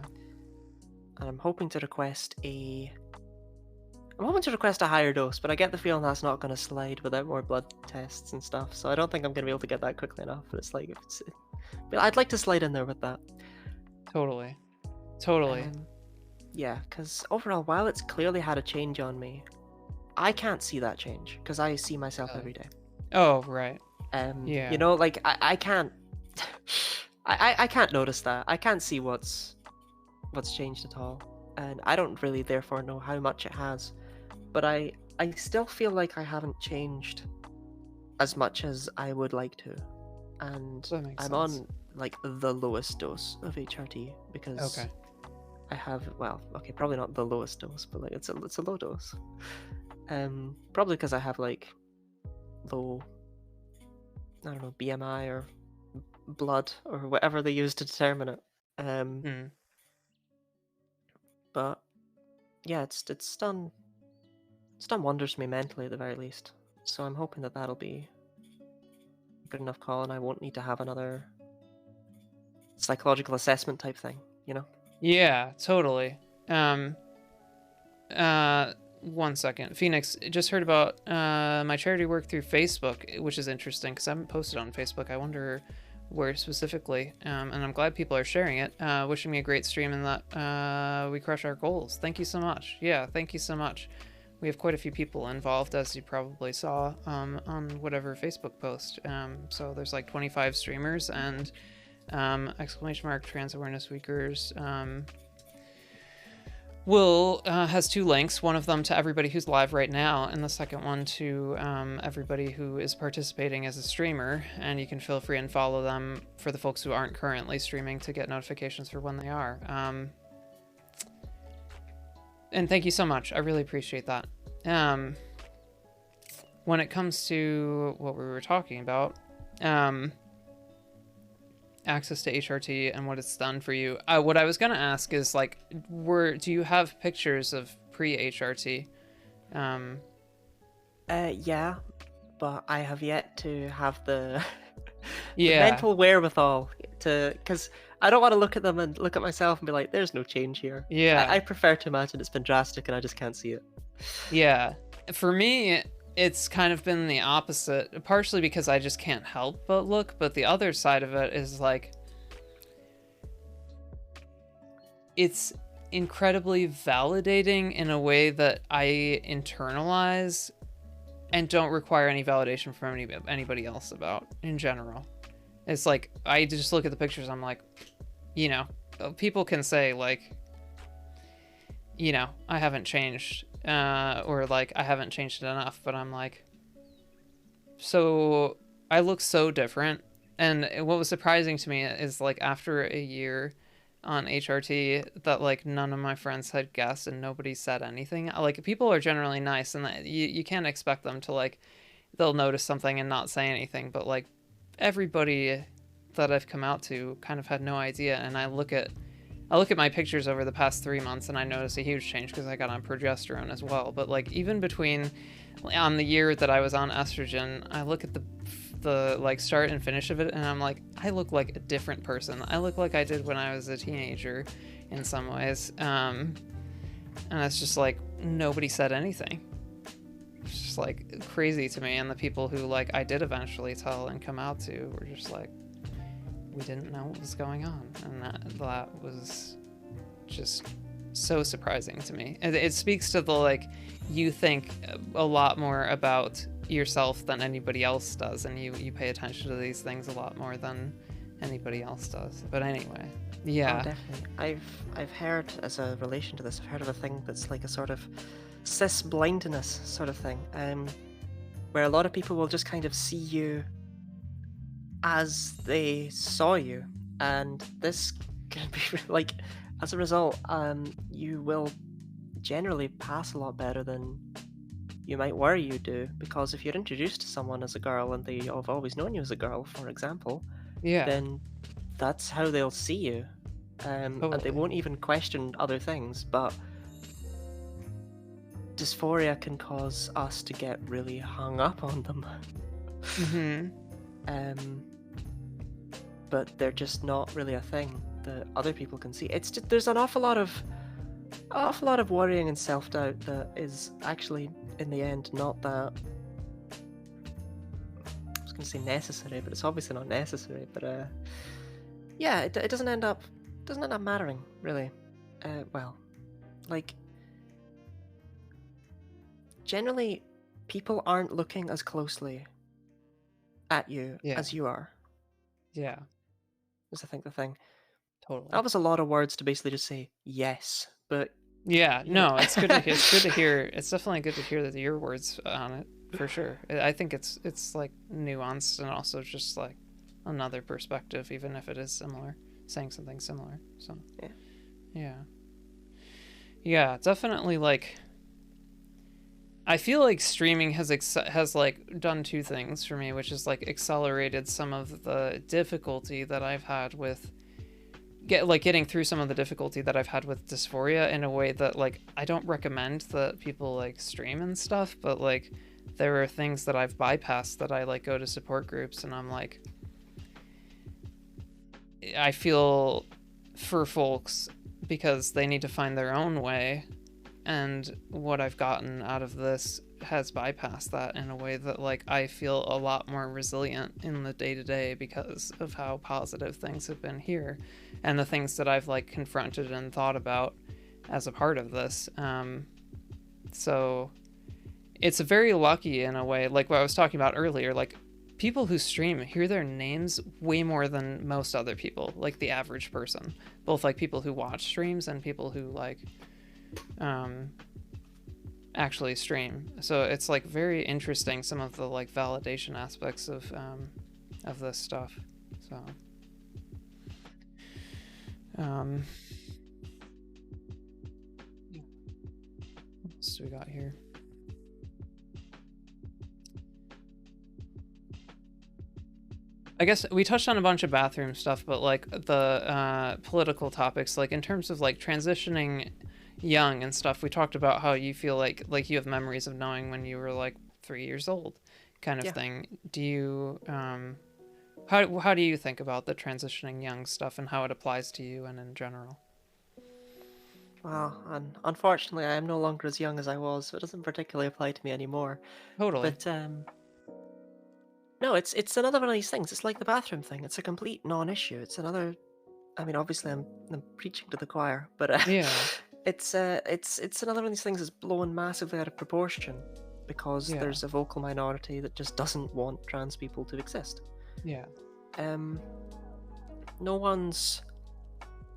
[SPEAKER 2] And I'm hoping to request a higher dose, but I get the feeling that's not going to slide without more blood tests and stuff, so I don't think I'm going to be able to get that quickly enough, but it's like, I'd like to slide in there with that.
[SPEAKER 1] Totally.
[SPEAKER 2] Yeah, because overall, while it's clearly had a change on me, I can't see that change, because I see myself every day.
[SPEAKER 1] Oh, right.
[SPEAKER 2] Yeah. You know, like, I can't... I can't notice that. I can't see what's changed at all, and I don't really, therefore, know how much it has. But I still feel like I haven't changed as much as I would like to. And I'm on like the lowest dose of HRT because I have, probably not the lowest dose, but like it's a low dose. Probably because I have like low, I don't know, BMI or blood or whatever they use to determine it.
[SPEAKER 1] Hmm.
[SPEAKER 2] But yeah, it's done wonders for me mentally at the very least. So I'm hoping that that'll be a good enough call, and I won't need to have another psychological assessment type thing. You know?
[SPEAKER 1] Yeah, totally. Um, 1 second. Phoenix, just heard about my charity work through Facebook, which is interesting because I haven't posted on Facebook. I wonder where specifically. And I'm glad people are sharing it. Wishing me a great stream and that we crush our goals. Thank you so much. Yeah, thank you so much. We have quite a few people involved, as you probably saw on whatever Facebook post. So there's like 25 streamers and exclamation mark trans awareness weekers. Will has 2 links, one of them to everybody who's live right now, and the second one to everybody who is participating as a streamer. And you can feel free and follow them for the folks who aren't currently streaming to get notifications for when they are. And thank you so much. I really appreciate that. When it comes to what we were talking about, access to HRT and what it's done for you. What I was gonna ask is like, do you have pictures of pre-HRT?
[SPEAKER 2] Yeah, but I have yet to have the, the
[SPEAKER 1] Yeah,
[SPEAKER 2] mental wherewithal because I don't want to look at them and look at myself and be like, "There's no change here."
[SPEAKER 1] yeah,
[SPEAKER 2] I prefer to imagine it's been drastic and I just can't see it.
[SPEAKER 1] yeah. For me, it's kind of been the opposite, partially because I just can't help but look, but the other side of it is like, it's incredibly validating in a way that I internalize and don't require any validation from anybody else about in general. It's like, I just look at the pictures, I'm like, you know, people can say like, you know, I haven't changed, or like, I haven't changed it enough, but I'm like, so I look so different. And what was surprising to me is like, after a year on HRT, that like none of my friends had guessed and nobody said anything. Like, people are generally nice, and that you can't expect them to like, they'll notice something and not say anything, but like, everybody that I've come out to kind of had no idea. And I look at my pictures over the past 3 months and I notice a huge change because I got on progesterone as well. But like, even between on the year that I was on estrogen, I look at the like start and finish of it and I'm like, I look like a different person. I look like I did when I was a teenager in some ways. And it's just like, nobody said anything. It's just like crazy to me. And the people who like I did eventually tell and come out to were just like, we didn't know what was going on. And that was just so surprising to me. It speaks to the like, you think a lot more about yourself than anybody else does, and you pay attention to these things a lot more than anybody else does. But anyway, yeah.
[SPEAKER 2] Oh, definitely. I've heard, as a relation to this, I've heard of a thing that's like a sort of cis blindness sort of thing, where a lot of people will just kind of see you as they saw you, and this can be like, as a result, you will generally pass a lot better than you might worry you do, because if you're introduced to someone as a girl and they have always known you as a girl, for example,
[SPEAKER 1] Yeah,
[SPEAKER 2] then that's how they'll see you, and they
[SPEAKER 1] totally.
[SPEAKER 2] won't even question other things. But dysphoria can cause us to get really hung up on them. But they're just not really a thing that other people can see. It's just, there's an awful lot of worrying and self-doubt that is actually, in the end, not that, I was going to say necessary, but it's obviously not necessary. But yeah, it doesn't end up mattering, really. Well, like, generally, people aren't looking as closely at you as you are.
[SPEAKER 1] Yeah,
[SPEAKER 2] Is I think the thing.
[SPEAKER 1] totally.
[SPEAKER 2] That was a lot of words to basically just say yes, but
[SPEAKER 1] Yeah,
[SPEAKER 2] you know.
[SPEAKER 1] no, it's good to hear. It's good to hear. It's definitely good to hear that your words on it, for sure. I think it's like nuanced and also just like another perspective, even if it is similar, saying something similar. So yeah, definitely like, I feel like streaming has like done two things for me, which is like accelerated some of the difficulty that I've had with getting through some of the difficulty that I've had with dysphoria in a way that like I don't recommend that people like stream and stuff, but like there are things that I've bypassed that I like go to support groups and I'm like I feel for folks because they need to find their own way, and what I've gotten out of this has bypassed that in a way that like I feel a lot more resilient in the day-to-day because of how positive things have been here and the things that I've like confronted and thought about as a part of this. So it's very lucky in a way, like what I was talking about earlier, like people who stream hear their names way more than most other people, like the average person, both like people who watch streams and people who like actually stream. So it's like very interesting, some of the like validation aspects of this stuff. So what else do we got here? I guess we touched on a bunch of bathroom stuff, but like the political topics, like in terms of like transitioning young and stuff, we talked about how you feel like you have memories of knowing when you were like 3 years old, kind of
[SPEAKER 2] Yeah.
[SPEAKER 1] thing. Do you how do you think about the transitioning young stuff and how it applies to you and in general?
[SPEAKER 2] Well, unfortunately, I am no longer as young as I was, so it doesn't particularly apply to me anymore.
[SPEAKER 1] Totally.
[SPEAKER 2] But no, it's another one of these things. It's like the bathroom thing. It's a complete non-issue. It's another. I mean, obviously, I'm preaching to the choir, but
[SPEAKER 1] Yeah.
[SPEAKER 2] it's another one of these things that's blown massively out of proportion because
[SPEAKER 1] Yeah.
[SPEAKER 2] there's a vocal minority that just doesn't want trans people to exist.
[SPEAKER 1] Yeah.
[SPEAKER 2] No one's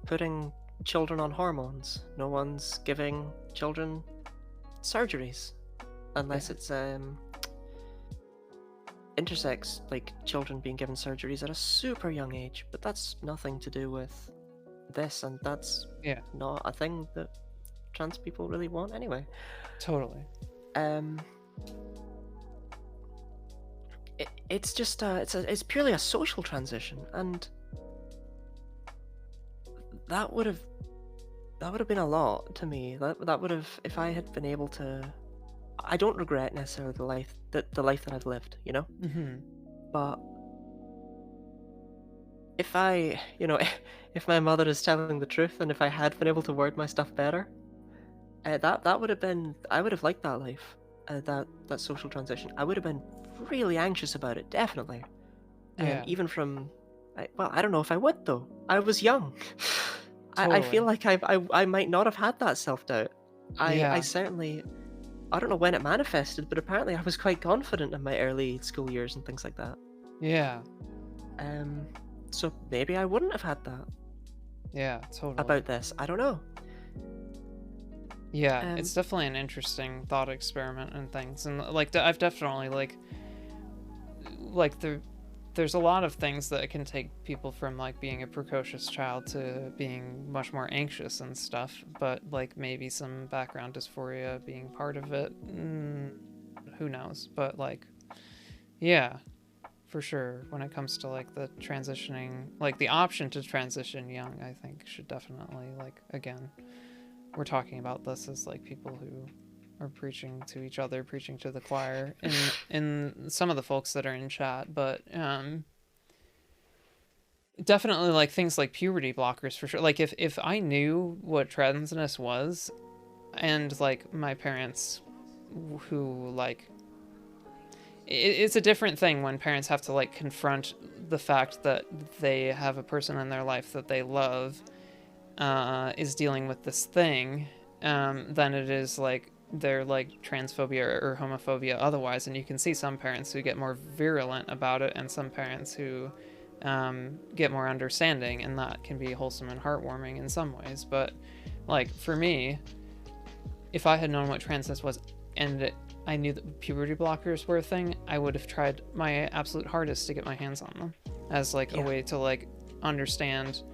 [SPEAKER 2] putting children on hormones. No one's giving children surgeries unless
[SPEAKER 1] Yeah.
[SPEAKER 2] it's intersex, like children being given surgeries at a super young age, but that's nothing to do with this, and that's
[SPEAKER 1] Yeah.
[SPEAKER 2] not a thing that trans people really want anyway.
[SPEAKER 1] Totally.
[SPEAKER 2] It's just it's purely a social transition, and that would have been a lot to me. That would have, if I had been able to. I don't regret necessarily the life that I've lived, you know. But if I, if my mother is telling the truth, and if I had been able to word my stuff better, that would have been. I would have liked that life, that social transition. I would have been really anxious about it, definitely.
[SPEAKER 1] Yeah.
[SPEAKER 2] Even from, well, I don't know if I would though. I was young. I feel
[SPEAKER 1] Totally.
[SPEAKER 2] like I might not have had that self-doubt. I
[SPEAKER 1] Yeah.
[SPEAKER 2] certainly. I don't know when it manifested, but apparently I was quite confident in my early school years and things like that.
[SPEAKER 1] Yeah.
[SPEAKER 2] So maybe I wouldn't have had that
[SPEAKER 1] Yeah. Totally.
[SPEAKER 2] about this. I don't know.
[SPEAKER 1] Yeah, it's definitely an interesting thought experiment and things, and like I've definitely like there's a lot of things that can take people from like being a precocious child to being much more anxious and stuff, but like maybe some background dysphoria being part of it, who knows? But like, yeah, for sure, when it comes to like the transitioning, like the option to transition young, I think should definitely, like, again, we're talking about this as like people who are preaching to each other, preaching to the choir, in some of the folks that are in chat, but definitely like things like puberty blockers for sure. Like if I knew what transness was, and like my parents, who like, it's a different thing when parents have to like confront the fact that they have a person in their life that they love is dealing with this thing, than it is like they're like transphobia or homophobia otherwise. And you can see some parents who get more virulent about it and some parents who get more understanding, and that can be wholesome and heartwarming in some ways. But like for me, if I had known what transness was and I knew that puberty blockers were a thing, I would have tried my absolute hardest to get my hands on them as like a way to like understand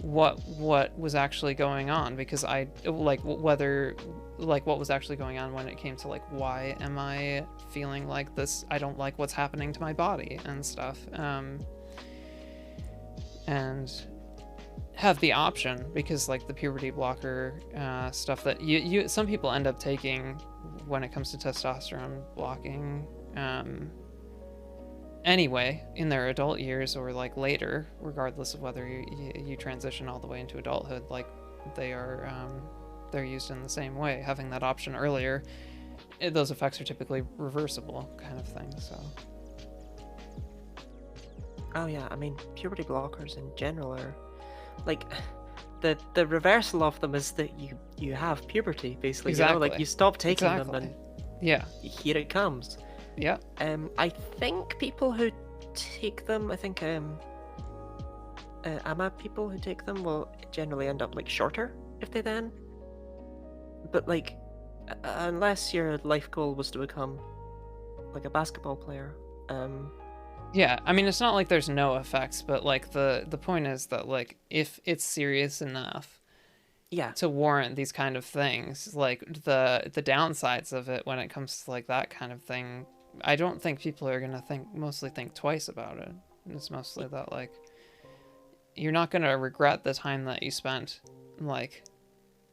[SPEAKER 1] what was actually going on, because I like whether like what was actually going on when it came to like why am I feeling like this, I don't like what's happening to my body and stuff, and have the option, because like the puberty blocker stuff that you some people end up taking when it comes to testosterone blocking anyway in their adult years or like later, regardless of whether you transition all the way into adulthood, like they are they're used in the same way. Having that option earlier, those effects are typically reversible kind of thing. So
[SPEAKER 2] Oh yeah, I mean, puberty blockers in general are like the reversal of them is that you have puberty basically.
[SPEAKER 1] exactly,
[SPEAKER 2] you know, like you stop taking
[SPEAKER 1] exactly.
[SPEAKER 2] them and
[SPEAKER 1] yeah,
[SPEAKER 2] here it comes.
[SPEAKER 1] yeah.
[SPEAKER 2] I think people who take them, I think AMA people who take them will generally end up like shorter if they then. But like, unless your life goal was to become like a basketball player,
[SPEAKER 1] Yeah, I mean, it's not like there's no effects, but like the point is that like if it's serious enough
[SPEAKER 2] yeah,
[SPEAKER 1] to warrant these kind of things, like the downsides of it when it comes to like that kind of thing, I don't think people are gonna mostly think twice about it. It's mostly that like you're not gonna regret the time that you spent like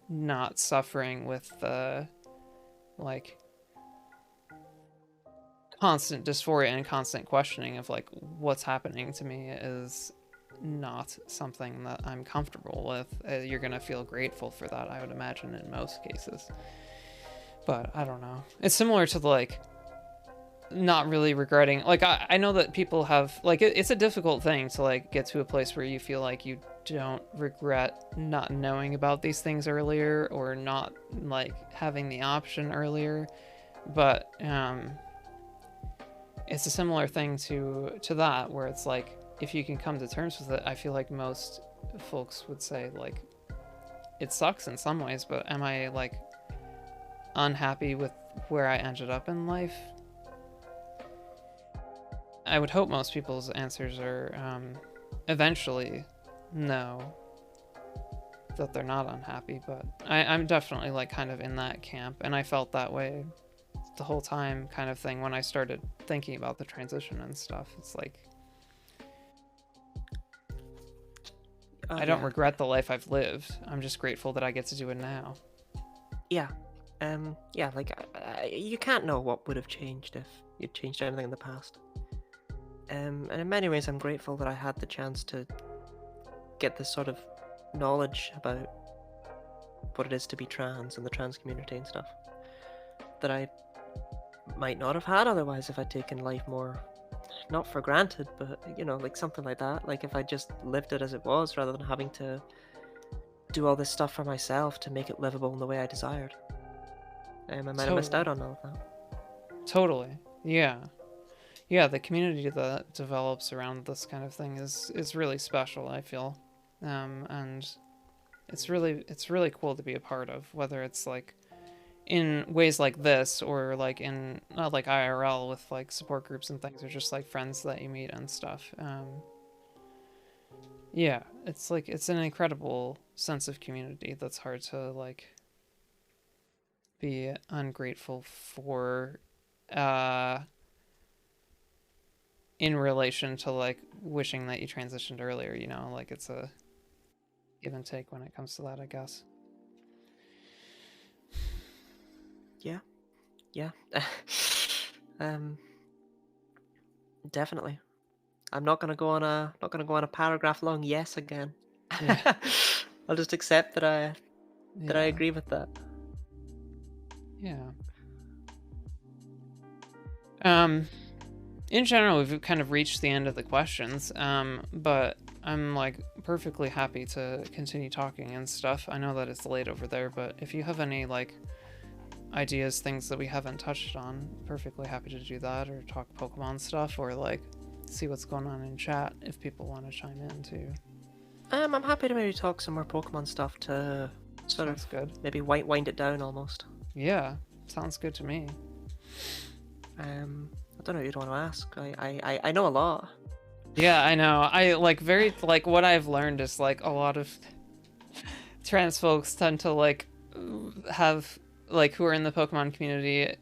[SPEAKER 1] not suffering with the like constant dysphoria and constant questioning of like what's happening to me is not something that I'm comfortable with. You're gonna feel grateful for that, I would imagine, in most cases. But I don't know. It's similar to like not really regretting. Like I know that people have like it's a difficult thing to like get to a place where you feel like you don't regret not knowing about these things earlier or not like having the option earlier. But it's a similar thing to that, where it's like if you can come to terms with it, I feel like most folks would say like it sucks in some ways, but am I like unhappy with where I ended up in life? I would hope most people's answers are eventually no, that they're not unhappy, but I'm definitely like kind of in that camp, and I felt that way the whole time kind of thing when I started thinking about the transition and stuff. It's like I don't regret the life I've lived. I'm just grateful that I get to do it now.
[SPEAKER 2] Yeah. Yeah, like you can't know what would have changed if you'd changed anything in the past. And in many ways, I'm grateful that I had the chance to get this sort of knowledge about what it is to be trans and the trans community and stuff that I might not have had otherwise if I'd taken life more, not for granted, but you know, like something like that. Like if I just lived it as it was rather than having to do all this stuff for myself to make it livable in the way I desired. I might have missed out on all of that.
[SPEAKER 1] Totally. Yeah. Yeah, the community that develops around this kind of thing is really special, I feel. And it's really cool to be a part of, whether it's like in ways like this or like in like IRL with like support groups and things, or just like friends that you meet and stuff. Yeah, it's like it's an incredible sense of community that's hard to like be ungrateful for in relation to like wishing that you transitioned earlier, you know, like it's a give and take when it comes to that, I guess.
[SPEAKER 2] Yeah. Definitely. I'm not gonna go on a paragraph long yes again.
[SPEAKER 1] Yeah.
[SPEAKER 2] I'll just accept that I agree with that.
[SPEAKER 1] Yeah. In general, we've kind of reached the end of the questions, but I'm like perfectly happy to continue talking and stuff. I know that it's late over there, but if you have any like ideas, things that we haven't touched on, perfectly happy to do that, or talk Pokemon stuff, or like see what's going on in chat if people want to chime in too.
[SPEAKER 2] I'm happy to maybe talk some more Pokemon stuff to sort
[SPEAKER 1] Sounds
[SPEAKER 2] of
[SPEAKER 1] good.
[SPEAKER 2] maybe wind it down almost.
[SPEAKER 1] Yeah, sounds good to me.
[SPEAKER 2] I don't know what you'd want to ask. I know a lot.
[SPEAKER 1] Yeah, I know. I like very like what I've learned is like a lot of trans folks tend to like have like who are in the Pokemon community.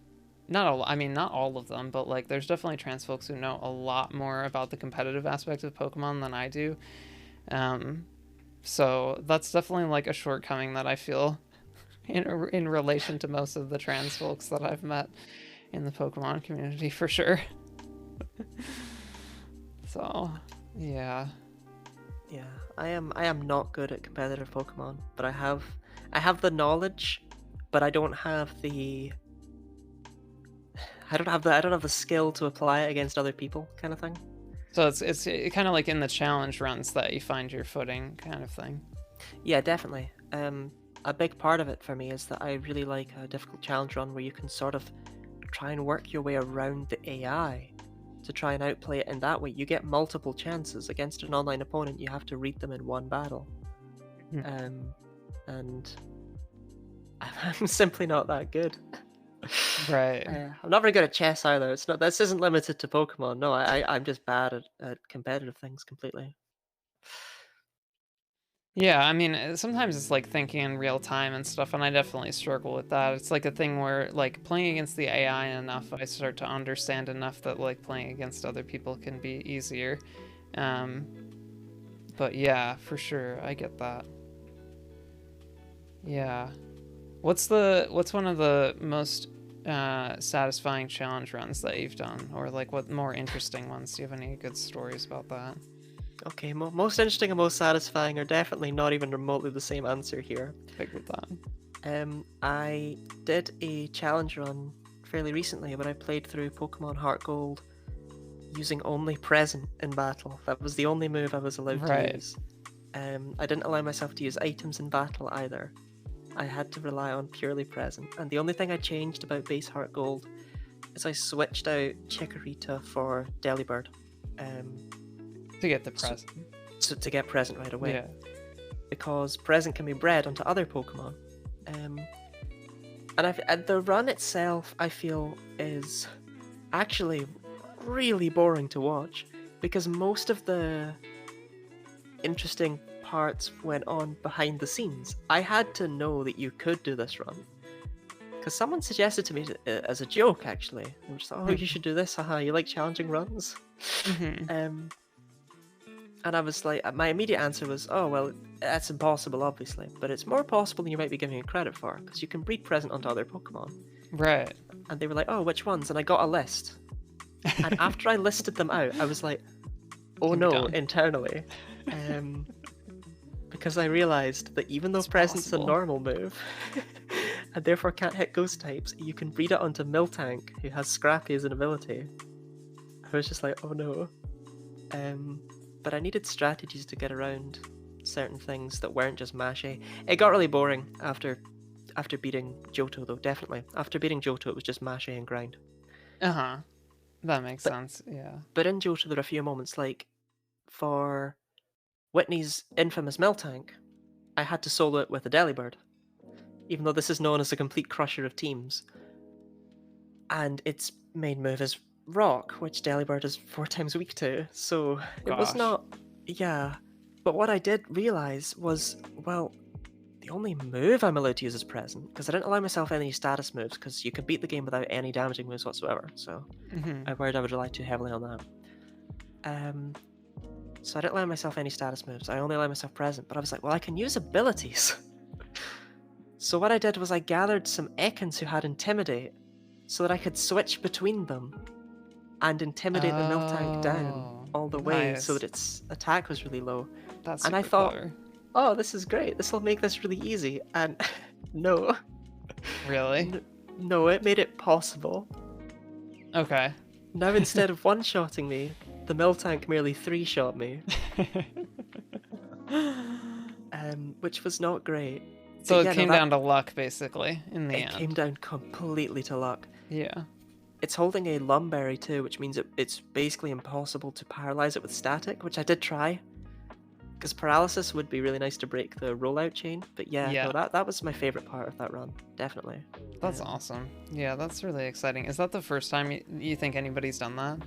[SPEAKER 1] Not all. I mean, not all of them, but like there's definitely trans folks who know a lot more about the competitive aspect of Pokemon than I do. Um, so that's definitely like a shortcoming that I feel in relation to most of the trans folks that I've met in the Pokemon community for sure. So, yeah.
[SPEAKER 2] Yeah, I am not good at competitive Pokemon, but I have the knowledge, but I don't have the skill to apply it against other people, kind of thing.
[SPEAKER 1] So it's kind of like in the challenge runs that you find your footing kind of thing.
[SPEAKER 2] Yeah, definitely. A big part of it for me is that I really like a difficult challenge run where you can sort of try and work your way around the AI to try and outplay it in that way. You get multiple chances against an online opponent. You have to read them in one battle.
[SPEAKER 1] Hmm.
[SPEAKER 2] Um, and I'm simply not that good.
[SPEAKER 1] Right.
[SPEAKER 2] I'm not very good at chess either. It's not. This isn't limited to Pokemon. No, I'm just bad at competitive things completely.
[SPEAKER 1] Yeah, I mean, sometimes it's like thinking in real time and stuff, and I definitely struggle with that. It's like a thing where, like, playing against the AI enough, I start to understand enough that, like, playing against other people can be easier. Um, but yeah, for sure, I get that. Yeah. What's one of the most satisfying challenge runs that you've done, or like what more interesting ones? Do you have any good stories about that?
[SPEAKER 2] Okay, most interesting and most satisfying are definitely not even remotely the same answer here.
[SPEAKER 1] Figured that.
[SPEAKER 2] I did a challenge run fairly recently, but I played through Pokemon Heart Gold using only Present in battle. That was the only move I was allowed to
[SPEAKER 1] Right.
[SPEAKER 2] use. I didn't allow myself to use items in battle either. I had to rely on purely Present, and the only thing I changed about base Heart Gold is I switched out Chikorita for Delibird, um,
[SPEAKER 1] To get the
[SPEAKER 2] so,
[SPEAKER 1] present.
[SPEAKER 2] so to get Present right away,
[SPEAKER 1] Yeah.
[SPEAKER 2] because Present can be bred onto other Pokemon. Um, and the run itself, I feel, is actually really boring to watch because most of the interesting parts went on behind the scenes. I had to know that you could do this run because someone suggested to me as a joke, actually. I'm just like, oh, you should do this. Haha, you like challenging runs?
[SPEAKER 1] Mm-hmm.
[SPEAKER 2] Um, and I was like, my immediate answer was, oh, well, that's impossible, obviously, but it's more possible than you might be giving it credit for because you can breed present onto other Pokemon.
[SPEAKER 1] Right.
[SPEAKER 2] And they were like, oh, which ones? And I got a list. And after I listed them out, I was like, oh
[SPEAKER 1] Can be
[SPEAKER 2] no,
[SPEAKER 1] done.
[SPEAKER 2] internally. Because I realized that even though
[SPEAKER 1] It's
[SPEAKER 2] Present's a
[SPEAKER 1] possible.
[SPEAKER 2] normal move, and therefore can't hit ghost types, you can breed it onto Miltank, who has Scrappy as an ability. I was just like, oh no. But I needed strategies to get around certain things that weren't just mashy. It got really boring after beating Johto, though, definitely. After beating Johto, it was just mashy and grind.
[SPEAKER 1] Uh-huh. That makes
[SPEAKER 2] But
[SPEAKER 1] sense. Yeah.
[SPEAKER 2] but in Johto, there are a few moments like for Whitney's infamous Miltank, I had to solo it with a Delibird, even though this is known as a complete crusher of teams. And its main move is Rock, which Delibird is 4 times weak to, so it was
[SPEAKER 1] Gosh.
[SPEAKER 2] not. Yeah. But what I did realize was, well, the only move I'm allowed to use is Present, because I didn't allow myself any status moves, because you can beat the game without any damaging moves whatsoever, so
[SPEAKER 1] Mm-hmm.
[SPEAKER 2] I worried I would rely too heavily on that. Um, so I didn't allow myself any status moves, I only allow myself Present, but I was like, well, I can use abilities. So what I did was I gathered some Ekans who had Intimidate, so that I could switch between them and intimidate the Miltank down
[SPEAKER 1] Oh,
[SPEAKER 2] all the way so that
[SPEAKER 1] nice.
[SPEAKER 2] its attack was really low.
[SPEAKER 1] That's
[SPEAKER 2] And I
[SPEAKER 1] super
[SPEAKER 2] thought,
[SPEAKER 1] clever.
[SPEAKER 2] oh, this is great. This will make this really easy. And no,
[SPEAKER 1] Really?
[SPEAKER 2] no, it made it possible.
[SPEAKER 1] Okay.
[SPEAKER 2] Now instead of one-shotting me, the Miltank merely three-shot me, which was not great.
[SPEAKER 1] So
[SPEAKER 2] But
[SPEAKER 1] it
[SPEAKER 2] yeah, no,
[SPEAKER 1] came down to luck, basically, in the
[SPEAKER 2] it came
[SPEAKER 1] end.
[SPEAKER 2] down completely to luck.
[SPEAKER 1] Yeah.
[SPEAKER 2] It's holding a Lumberry too, which means it's basically impossible to paralyze it with static, which I did try. Because paralysis would be really nice to break the rollout chain. But yeah,
[SPEAKER 1] Yeah.
[SPEAKER 2] no, that was my favorite part of that run, definitely.
[SPEAKER 1] That's awesome. Yeah, that's really exciting. Is that the first time you think anybody's done that?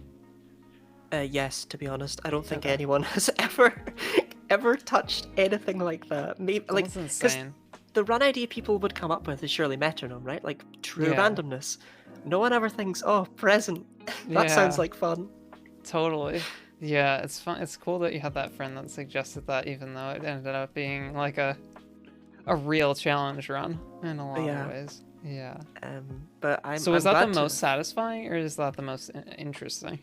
[SPEAKER 2] Yes, to be honest, I don't think
[SPEAKER 1] Okay.
[SPEAKER 2] anyone has ever touched anything like that. Maybe like
[SPEAKER 1] That's
[SPEAKER 2] because
[SPEAKER 1] insane.
[SPEAKER 2] the run idea people would come up with is surely metronome, right? Like true
[SPEAKER 1] Yeah.
[SPEAKER 2] randomness. No one ever thinks, oh, present. That sounds
[SPEAKER 1] Yeah.
[SPEAKER 2] like fun.
[SPEAKER 1] Totally. Yeah, it's fun. It's cool that you had that friend that suggested that, even though it ended up being like a real challenge run in a lot of
[SPEAKER 2] Yeah.
[SPEAKER 1] ways. Yeah.
[SPEAKER 2] But
[SPEAKER 1] So is
[SPEAKER 2] I'm
[SPEAKER 1] that the
[SPEAKER 2] glad to.
[SPEAKER 1] most satisfying, or is that the most interesting?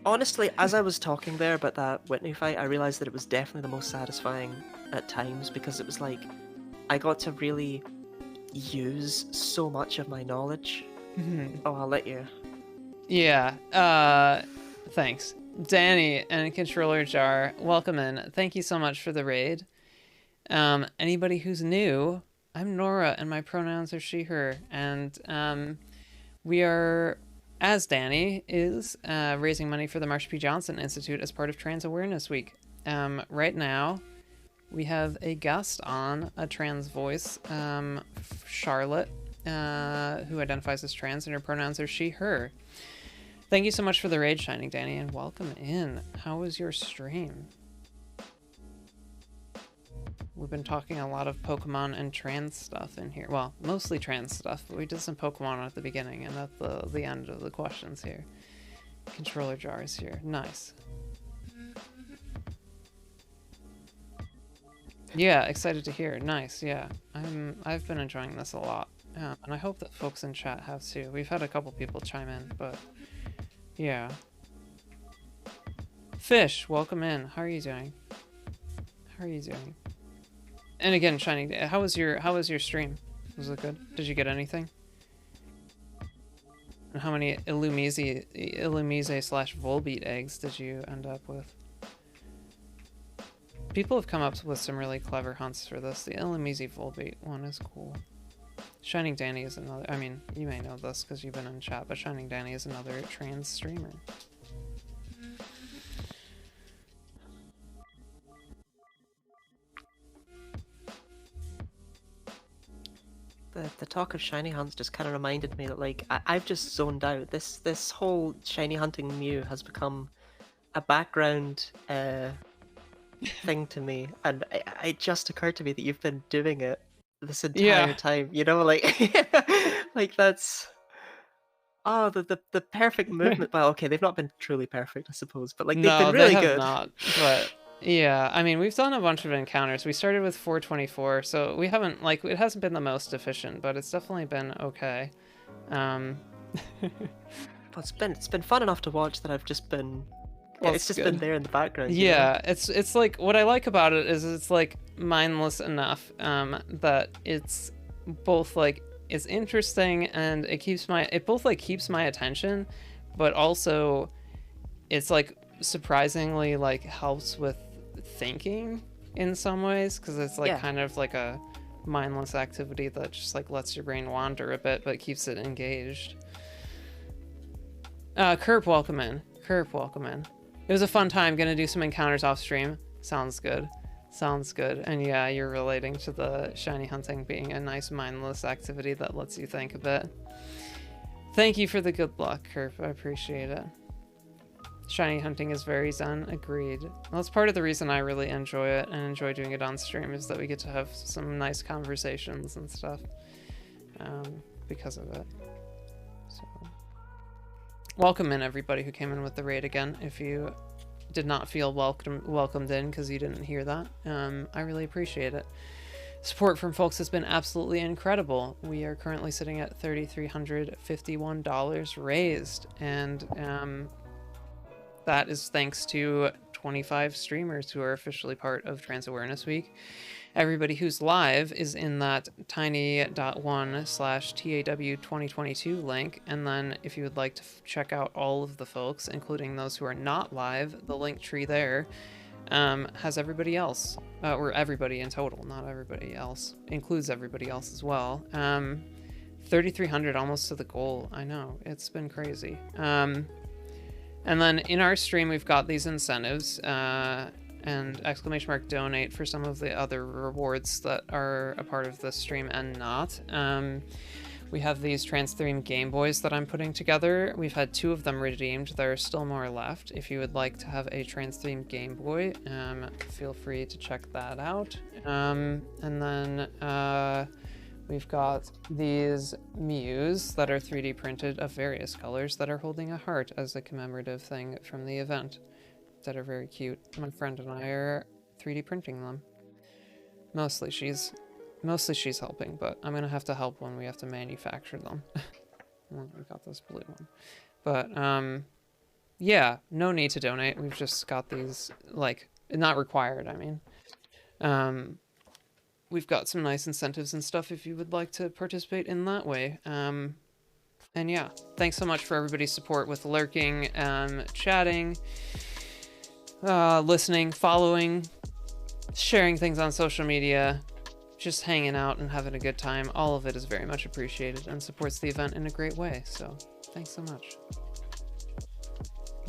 [SPEAKER 2] Honestly, as I was talking there about that Whitney fight, I realized that it was definitely the most satisfying at times because it was like I got to really use so much of my knowledge. Oh, I'll let you.
[SPEAKER 1] Yeah. Thanks. Danny and Controller Jar, welcome in. Thank you so much for the raid. Anybody who's new, I'm Nora and my pronouns are she, her. And we are, as Danny is, raising money for the Marsha P. Johnson Institute as part of Trans Awareness Week. Right now, we have a guest on, a trans voice, Charlotte, who identifies as trans and her pronouns are she, her. Thank you so much for the raid, Shining Danny, and welcome in. How was your stream? We've been talking a lot of Pokemon and trans stuff in here. Well, mostly trans stuff, but we did some Pokemon at the beginning and at the end of the questions here. Controller Jar is here. Nice. Yeah, excited to hear. Nice, yeah. I've been enjoying this a lot. And I hope that folks in chat have too. We've had a couple people chime in, but yeah. Fish, welcome in. How are you doing? How are you doing? And again, Shining, how was your stream? Was it good? Did you get anything? And how many Illumise slash Volbeat eggs did you end up with? People have come up with some really clever hunts for this. The Illumise Volbeat one is cool. Shining Danny is another, I mean, you may know this because you've been in chat, but Shining Danny is another trans streamer.
[SPEAKER 2] The talk of shiny hunts just kind of reminded me that like I've just zoned out. This whole shiny hunting Mew has become a background thing to me, and it just occurred to me that you've been doing it this entire time. You know, like like that's the perfect movement. Well, okay, they've not been truly perfect, I suppose, but like they've been
[SPEAKER 1] No, they
[SPEAKER 2] really
[SPEAKER 1] have
[SPEAKER 2] good.
[SPEAKER 1] not, but yeah, I mean, we've done a bunch of encounters. We started with 424, so we haven't, like, it hasn't been the most efficient, but it's definitely been okay.
[SPEAKER 2] Well, it's been fun enough to watch that I've just been.
[SPEAKER 1] Well,
[SPEAKER 2] it's just been there in the background.
[SPEAKER 1] Yeah,
[SPEAKER 2] you know?
[SPEAKER 1] it's like, what I like about it is it's like mindless enough that it's both like it's interesting and it both like keeps my attention, but also it's like surprisingly like helps with thinking in some ways, because it's like kind of like a mindless activity that just like lets your brain wander a bit but keeps it engaged. Kerp, welcome in. Kerp, welcome in. It was a fun time. Gonna do some encounters off stream. Sounds good. Sounds good. And yeah, you're relating to the shiny hunting being a nice mindless activity that lets you think a bit. Thank you for the good luck, Kerp. I appreciate it. Shiny hunting is very zen. Agreed. Well, that's part of the reason I really enjoy it and enjoy doing it on stream, is that we get to have some nice conversations and stuff because of it. So, welcome in everybody who came in with the raid again. If you did not feel welcomed in because you didn't hear that, I really appreciate it. Support from folks has been absolutely incredible. We are currently sitting at $3,351 raised, and that is thanks to 25 streamers who are officially part of Trans Awareness Week. Everybody who's live is in that tiny.1/TAW2022 link. And then if you would like to check out all of the folks, including those who are not live, the link tree there has everybody else, or everybody in total, not everybody else, includes everybody else as well. 3,300 almost to the goal. I know, it's been crazy. And then in our stream, we've got these incentives and !donate for some of the other rewards that are a part of the stream and not. We have these Trans-themed Game Boys that I'm putting together. We've had 2 of them redeemed. There are still more left. If you would like to have a Trans-themed Game Boy, feel free to check that out. And then we've got these Mews that are 3D printed of various colors that are holding a heart as a commemorative thing from the event that are very cute. My friend and I are 3D printing them. Mostly she's helping, but I'm gonna have to help when we have to manufacture them. Well, we got this blue one. But yeah, no need to donate. We've just got these, like, not required, I mean. We've got some nice incentives and stuff if you would like to participate in that way. And yeah, thanks so much for everybody's support with lurking, chatting, listening, following, sharing things on social media, just hanging out and having a good time. All of it is very much appreciated and supports the event in a great way. So thanks so much.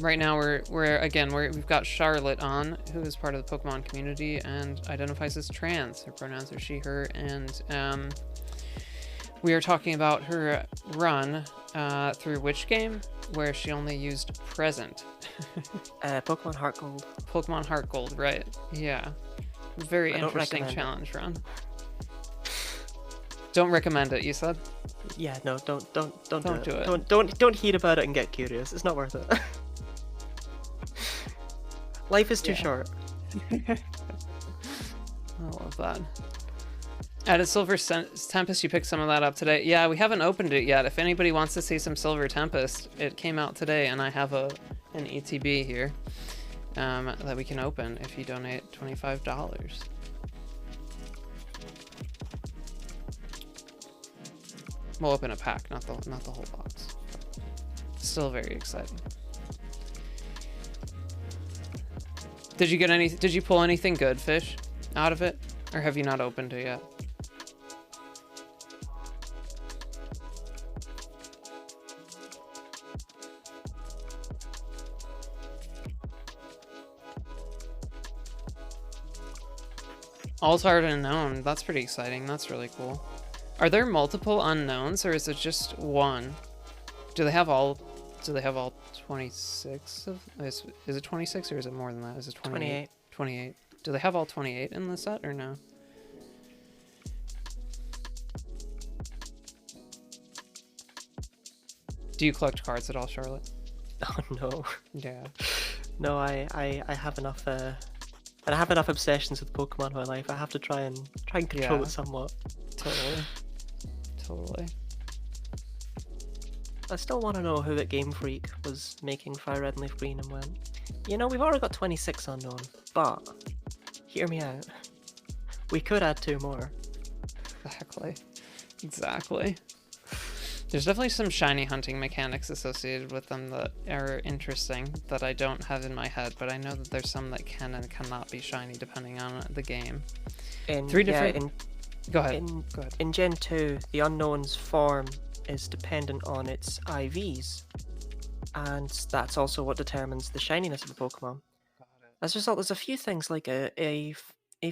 [SPEAKER 1] Right now we've got Charlotte on, who is part of the Pokemon community and identifies as trans. Her pronouns are she, her, and we are talking about her run through which game? Where she only used present.
[SPEAKER 2] Pokemon Heart Gold.
[SPEAKER 1] Pokemon Heart Gold, right. Yeah. Very interesting challenge run. Don't recommend it, you said?
[SPEAKER 2] Yeah, no, don't do
[SPEAKER 1] it.
[SPEAKER 2] Don't hear about it and get curious. It's not worth it. Life is too short.
[SPEAKER 1] I love that. Added Silver Tempest, you picked some of that up today. Yeah, we haven't opened it yet. If anybody wants to see some Silver Tempest, it came out today, and I have an ETB here that we can open if you donate $25. We'll open a pack, not the whole box. Still very exciting. Did you pull anything good, Fish, out of it? Or have you not opened it yet? Alt-art unknown, that's pretty exciting. That's really cool. Are there multiple unknowns or is it just one? Do they have all 26 of, is it 26 or is it more than that? Is it 28? 28. Do they have all 28 in the set or no? Do you collect cards at all, Charlotte?
[SPEAKER 2] Oh no.
[SPEAKER 1] Yeah.
[SPEAKER 2] No, I have enough and I have enough obsessions with Pokemon in my life. I have to try and control it somewhat.
[SPEAKER 1] Totally.
[SPEAKER 2] I still want to know who at Game Freak was making Fire Red and Leaf Green and went, you know, we've already got 26 unknown, but hear me out. We could add 2 more.
[SPEAKER 1] Exactly. There's definitely some shiny hunting mechanics associated with them that are interesting that I don't have in my head, but I know that there's some that can and cannot be shiny depending on the game. Go ahead.
[SPEAKER 2] In Gen 2, the Unknown's form is dependent on its IVs, and that's also what determines the shininess of the Pokemon. As a result, there's a few things like a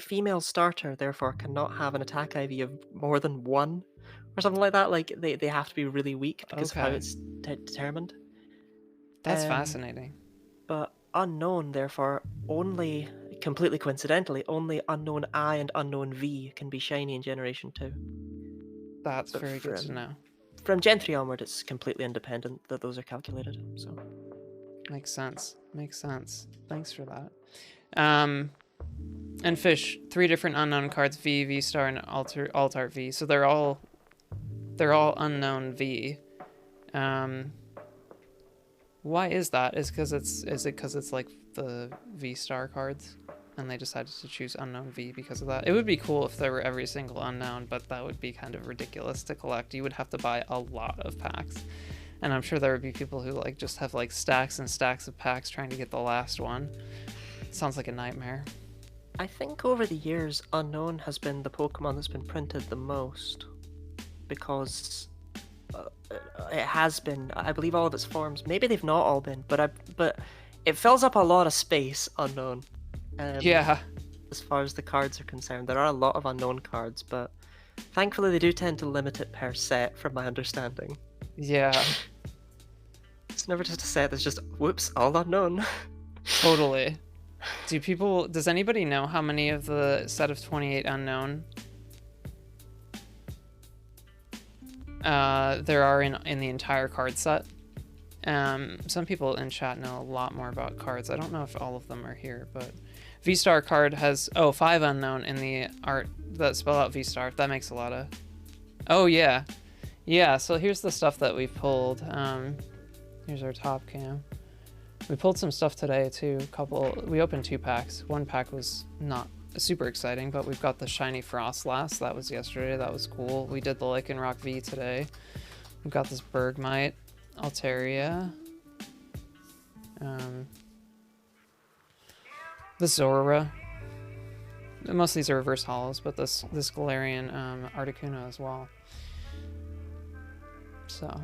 [SPEAKER 2] female starter, therefore, cannot have an attack IV of more than 1, or something like that. Like, they have to be really weak because of how it's determined.
[SPEAKER 1] That's fascinating.
[SPEAKER 2] But Unknown, therefore, only, completely coincidentally, only Unknown I and Unknown V can be shiny in Generation 2.
[SPEAKER 1] That's very good to know.
[SPEAKER 2] From Gen 3 onward, it's completely independent that those are calculated, so...
[SPEAKER 1] Makes sense. Thanks for that. And Fish, 3 different unknown cards, V, V-Star, and Alt-Art V. So they're all unknown V. Why is that? Is it because it's like the V-Star cards? And they decided to choose unknown V because of that. It would be cool if there were every single unknown, but that would be kind of ridiculous to collect. You would have to buy a lot of packs. And I'm sure there would be people who like just have like stacks and stacks of packs trying to get the last one. It sounds like a nightmare.
[SPEAKER 2] I think over the years, Unknown has been the Pokemon that's been printed the most. Because it has been, I believe, all of its forms. Maybe they've not all been, but it fills up a lot of space, Unknown.
[SPEAKER 1] Yeah.
[SPEAKER 2] As far as the cards are concerned, there are a lot of Unknown cards, but Thankfully, they do tend to limit it per set, from my understanding.
[SPEAKER 1] Yeah,
[SPEAKER 2] It's never just a set that's just, whoops, all unknown.
[SPEAKER 1] totally. Does anybody know how many of the set of 28 unknown there are in the entire card set? Some people in chat know a lot more about cards. I don't know if all of them are here, but V-Star card has 5 unknown in the art that spell out V-Star. That makes a lot of... Oh yeah. Yeah, so here's the stuff that we pulled. Here's our top cam. We pulled some stuff today too. We opened 2 packs. 1 pack was not super exciting, but we've got the shiny Frostlass. That was yesterday. That was cool. We did the Lycanroc V today. We've got this Bergmite, Altaria, the Zora. Most of these are reverse hollows, but this Galarian Articuno as well. So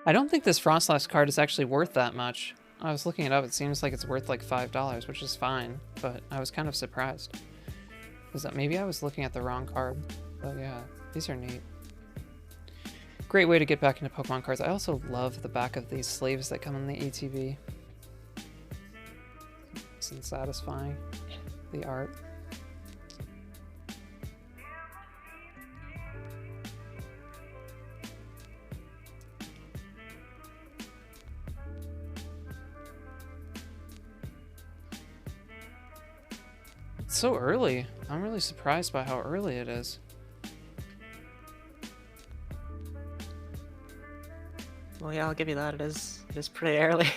[SPEAKER 1] I don't think this Frostlass card is actually worth that much. I was looking it up. It seems like it's worth like $5, which is fine, but I was kind of surprised. Was that maybe I was looking at the wrong card? But yeah, these are neat. Great way to get back into Pokemon cards. I also love the back of these sleeves that come in the ATV. It's satisfying. The art. It's so early. I'm really surprised by how early it is.
[SPEAKER 2] Well, yeah, I'll give you that. It is pretty early.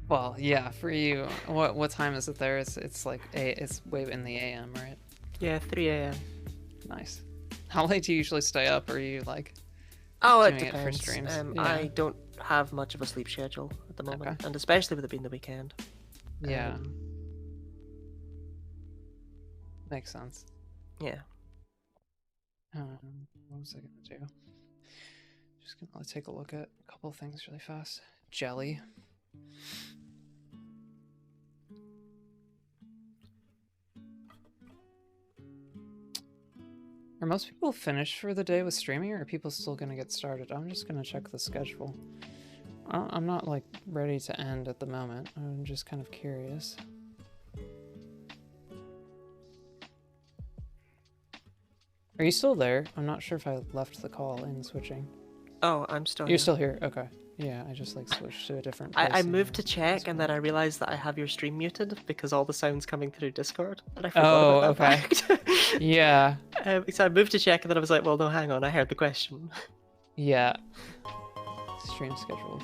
[SPEAKER 1] Well, yeah, for you. What time is it there? It's like it's way in the AM, right?
[SPEAKER 2] Yeah, 3 a.m.
[SPEAKER 1] Nice. How late do you usually stay up? Or are you like
[SPEAKER 2] Oh, it
[SPEAKER 1] doing it for
[SPEAKER 2] depends.
[SPEAKER 1] streams?
[SPEAKER 2] Yeah. I don't have much of a sleep schedule at the moment,
[SPEAKER 1] Okay.
[SPEAKER 2] and especially with it being the weekend.
[SPEAKER 1] Yeah. Makes sense.
[SPEAKER 2] Yeah.
[SPEAKER 1] What was I gonna do? Just gonna take a look at a couple of things really fast. Jelly. Are most people finished for the day with streaming, or are people still gonna get started? I'm just gonna check the schedule. I'm not like ready to end at the moment. I'm just kind of curious. Are you still there? I'm not sure if I left the call in switching.
[SPEAKER 2] Oh, I'm still
[SPEAKER 1] You're
[SPEAKER 2] here.
[SPEAKER 1] still here? Okay. Yeah, I just like switched to a different place.
[SPEAKER 2] I moved to check, and then I realized that I have your stream muted because all the sound's coming through Discord. And I forgot about that fact.
[SPEAKER 1] Yeah.
[SPEAKER 2] So I moved to check, and then I was like, well, no, hang on, I heard the question.
[SPEAKER 1] Yeah. Stream schedules.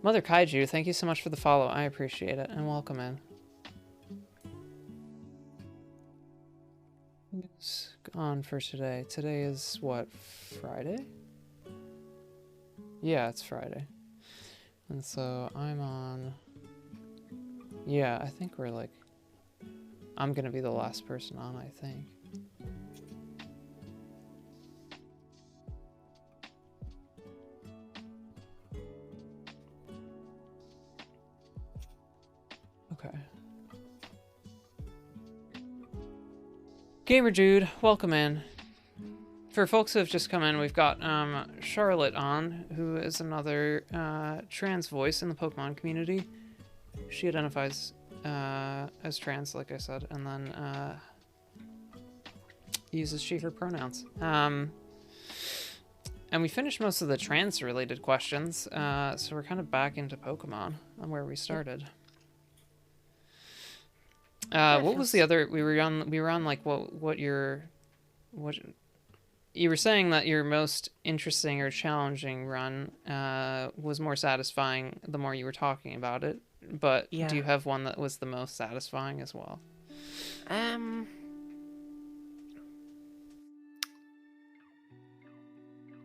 [SPEAKER 1] Mother Kaiju, thank you so much for the follow. I appreciate it, and welcome in. It's on for today. Today is what, Friday? Yeah, it's Friday. And so I'm on... Yeah, I think we're like... I'm gonna be the last person on, I think. Okay. Gamer Jude, welcome in. For folks who have just come in, we've got Charlotte on, who is another trans voice in the Pokemon community. She identifies as trans, like I said, and then uses she, her pronouns. And we finished most of the trans-related questions, so we're kind of back into Pokemon on where we started. What was the other? We were on like what you were saying that your most interesting or challenging run was more satisfying the more you were talking about it. But
[SPEAKER 2] Yeah.
[SPEAKER 1] Do you have one that was the most satisfying as well?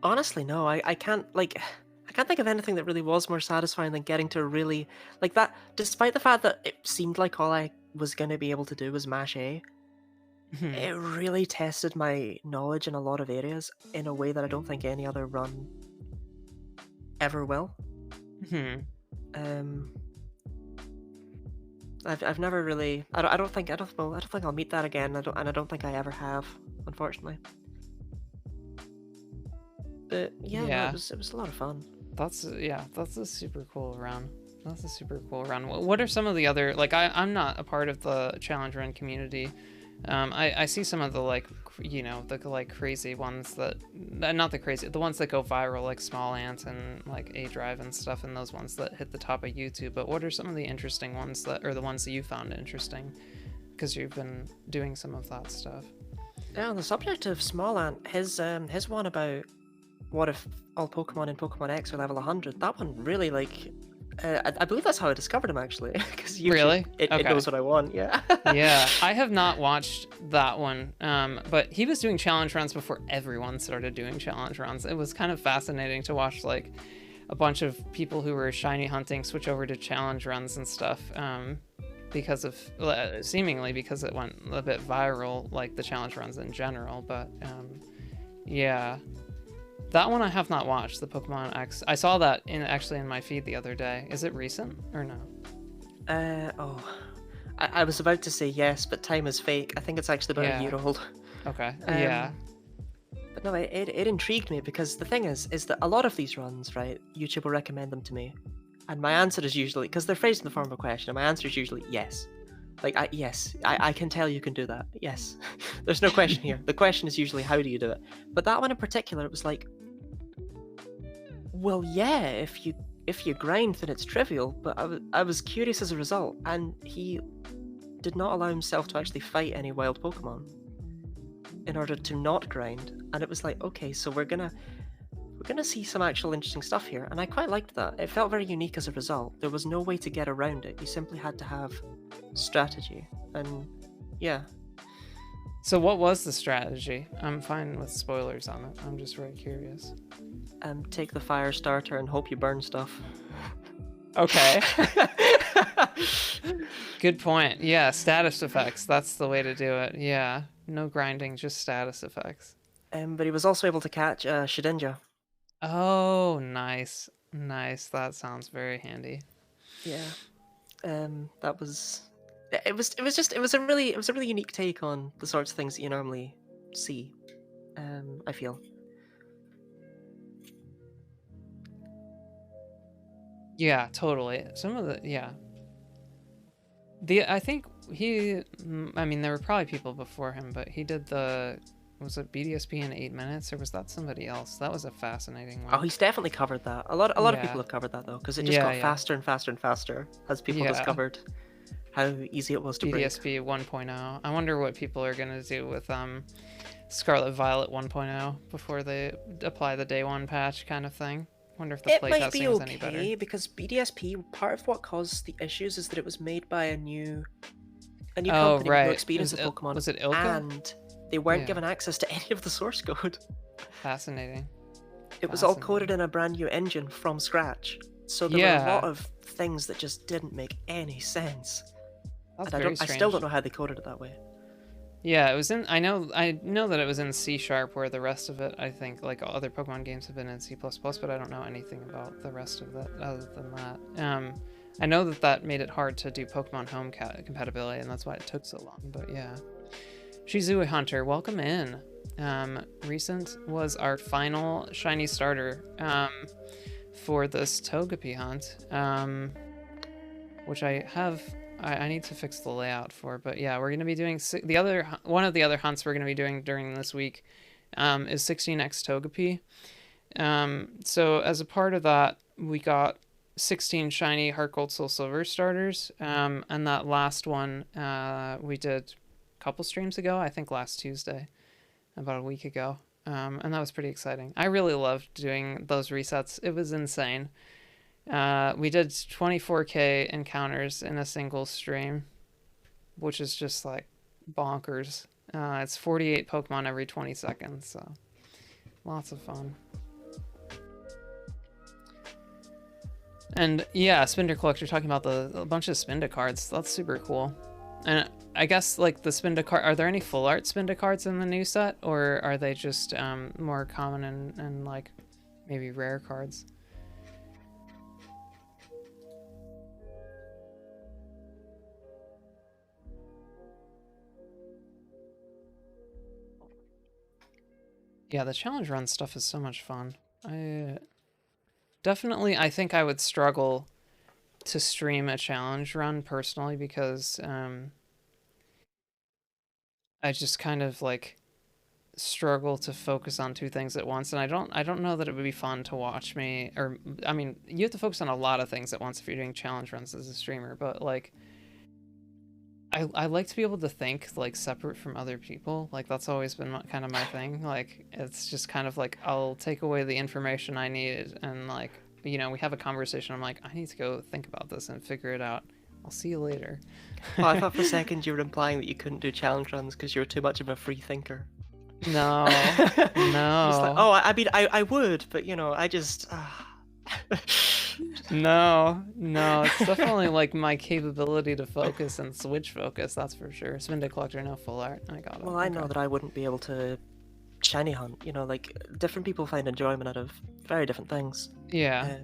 [SPEAKER 2] Honestly, no. I can't think of anything that really was more satisfying than getting to really like that. Despite the fact that it seemed like all I was going to be able to do was mash A, it really tested my knowledge in a lot of areas in a way that I don't think any other run ever will.
[SPEAKER 1] Hmm.
[SPEAKER 2] Um, I've never really. I don't think well, I don't think I'll meet that again. I don't think I ever have, unfortunately. But yeah, no,
[SPEAKER 1] Yeah.
[SPEAKER 2] it was a lot of fun.
[SPEAKER 1] That's a super cool run. That's a super cool run. What are some of the other, like, I'm not a part of the challenge run community. I see some of the, like, the like crazy ones that, not the crazy, the ones that go viral, like Small Ant and like A Drive and stuff, and those ones that hit the top of YouTube. But what are some of the interesting ones that, or the ones that you found interesting? Because you've been doing some of that stuff.
[SPEAKER 2] Yeah, on the subject of Small Ant, his one about what if all Pokemon in Pokemon X are level 100? That one really, like, I believe that's how I discovered him, actually, because YouTube,
[SPEAKER 1] Really?
[SPEAKER 2] it
[SPEAKER 1] Okay.
[SPEAKER 2] knows what I want, yeah.
[SPEAKER 1] Yeah, I have not watched that one, but he was doing challenge runs before everyone started doing challenge runs. It was kind of fascinating to watch, like, a bunch of people who were shiny hunting switch over to challenge runs and stuff, because of, seemingly because it went a bit viral, like the challenge runs in general. But yeah, that one I have not watched, the Pokemon X. I saw that actually in my feed the other day. Is it recent or no?
[SPEAKER 2] Oh, I was about to say yes, but time is fake. I think it's actually about a year old.
[SPEAKER 1] Okay. Yeah.
[SPEAKER 2] But no, it intrigued me because the thing is that a lot of these runs, right, YouTube will recommend them to me, and my answer is usually, because they're phrased in the form of a question, and my answer is usually yes. Like, yes, I can tell you can do that. Yes. There's no question here. The question is usually, how do you do it? But that one in particular, it was like, well, yeah, if you grind, then it's trivial, but I was curious as a result, and he did not allow himself to actually fight any wild Pokemon in order to not grind. And it was like, okay, so we're gonna see some actual interesting stuff here, and I quite liked that. It felt very unique as a result. There was no way to get around it. You simply had to have strategy, and yeah.
[SPEAKER 1] So what was the strategy? I'm fine with spoilers on it. I'm just very curious.
[SPEAKER 2] Take the fire starter and hope you burn stuff.
[SPEAKER 1] Okay. Good point. Yeah, status effects. That's the way to do it. Yeah. No grinding, just status effects.
[SPEAKER 2] But he was also able to catch Shedinja.
[SPEAKER 1] Oh, nice. Nice. That sounds very handy.
[SPEAKER 2] Yeah. That was. It was a really unique take on the sorts of things that you normally see. I feel.
[SPEAKER 1] Yeah, totally. Some of the I think I mean, there were probably people before him, but he did was it BDSP in 8 minutes, or was that somebody else? That was a fascinating one.
[SPEAKER 2] Oh, he's definitely covered that. A lot of people have covered that though, because it just got faster and faster and faster as people discovered how easy it was to break.
[SPEAKER 1] BDSP 1.0. I wonder what people are gonna do with Scarlet Violet 1.0 before they apply the day one patch kind of thing. Wonder if the playtesting is any better.
[SPEAKER 2] Because BDSP, part of what caused the issues is that it was made by a new company with no experience with Pokemon.
[SPEAKER 1] Was it Ilka?
[SPEAKER 2] And they weren't given access to any of the source code.
[SPEAKER 1] Fascinating.
[SPEAKER 2] It was all coded in a brand new engine from scratch. So there were a lot of things that just didn't make any sense.
[SPEAKER 1] That's
[SPEAKER 2] and
[SPEAKER 1] very strange.
[SPEAKER 2] I still don't know how they coded it that way.
[SPEAKER 1] Yeah, it was in. I know that it was in C#, where the rest of it, I think, like other Pokemon games, have been in C++. But I don't know anything about the rest of it other than that. I know that made it hard to do Pokemon Home compatibility, and that's why it took so long. But yeah, Shizue Hunter, welcome in. Recent was our final shiny starter for this Togepi hunt, which I need to fix the layout for, but yeah, we're going to be doing one of the other hunts we're going to be doing during this week is 16x Togepi. So as a part of that, we got 16 shiny Heart Gold Soul Silver starters, and that last one we did a couple streams ago, I think last Tuesday, about a week ago, and that was pretty exciting. I really loved doing those resets. It was insane. We did 24k encounters in a single stream, which is just like bonkers. It's 48 Pokemon every 20 seconds, so lots of fun. And yeah, Spinder Collector, talking about a bunch of Spinda cards. That's super cool. And I guess, like, the Spinda card, are there any full art Spinda cards in the new set, or are they just more common and like maybe rare cards? Yeah, the challenge run stuff is so much fun. I think I would struggle to stream a challenge run personally because I just kind of like struggle to focus on two things at once, and I don't know that it would be fun to watch me. Or I mean, you have to focus on a lot of things at once if you're doing challenge runs as a streamer, but like I like to be able to think like separate from other people. Like that's always been kind of my thing. Like it's just kind of like I'll take away the information I need, and like, you know, we have a conversation, I'm like, I need to go think about this and figure it out. I'll see you later.
[SPEAKER 2] Oh, I thought for a second you were implying that you couldn't do challenge runs because you were too much of a free thinker.
[SPEAKER 1] No,
[SPEAKER 2] Just like,
[SPEAKER 1] no,
[SPEAKER 2] oh, I mean, I would, but you know, I just.
[SPEAKER 1] no, no. It's definitely like my capability to focus and switch focus. That's for sure. Spin to collector, no full art. I got it.
[SPEAKER 2] Well, I know that I wouldn't be able to shiny hunt. You know, like different people find enjoyment out of very different things.
[SPEAKER 1] Yeah.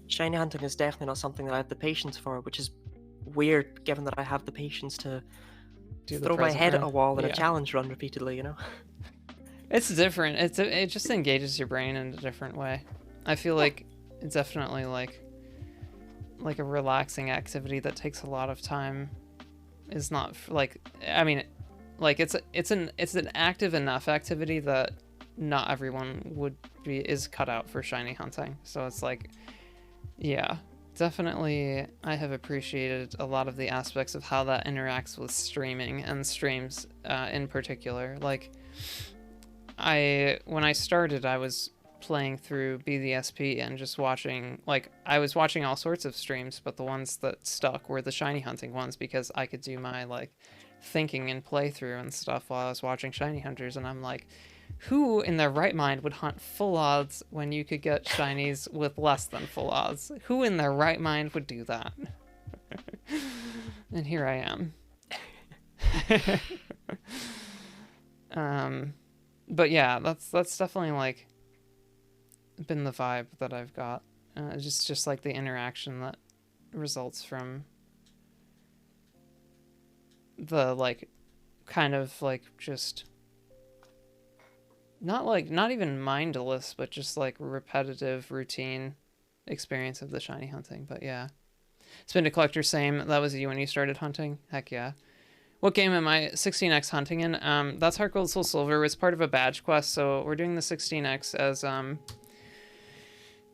[SPEAKER 2] Shiny hunting is definitely not something that I have the patience for, which is weird given that I have the patience to throw my head at a wall in a challenge run repeatedly, you know?
[SPEAKER 1] It's different. It just engages your brain in a different way. I feel like it's definitely like a relaxing activity that takes a lot of time. Is not like, I mean, like it's an active enough activity that not everyone is cut out for shiny hunting. So it's like, yeah, definitely I have appreciated a lot of the aspects of how that interacts with streaming and streams in particular. Like when I started, I was playing through BDSP and just watching, like, I was watching all sorts of streams, but the ones that stuck were the shiny hunting ones because I could do my like thinking and playthrough and stuff while I was watching shiny hunters, and I'm like, who in their right mind would hunt full odds when you could get shinies with less than full odds? Who in their right mind would do that? And here I am. But yeah, that's definitely like been the vibe that I've got. Just like the interaction that results from the like kind of like just not even mindless, but just like repetitive routine experience of the shiny hunting. But yeah, Spin to collector, same. That was you when you started hunting. Heck yeah. What game am I 16x hunting in? That's Heart Gold Soul Silver. It's part of a badge quest, so we're doing the 16x as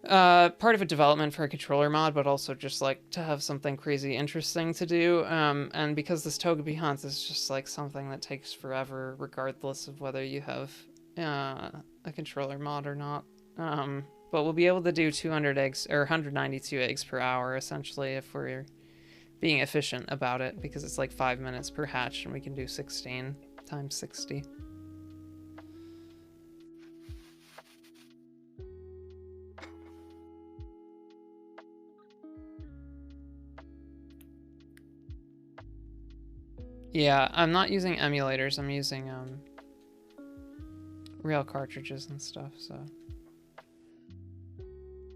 [SPEAKER 1] part of a development for a controller mod, but also just like to have something crazy interesting to do. And because this Togepi hunt is just like something that takes forever, regardless of whether you have a controller mod or not. But we'll be able to do 200 eggs or 192 eggs per hour essentially if we're being efficient about it, because it's like 5 minutes per hatch and we can do 16 times 60. Yeah, I'm not using emulators, I'm using real cartridges and stuff, so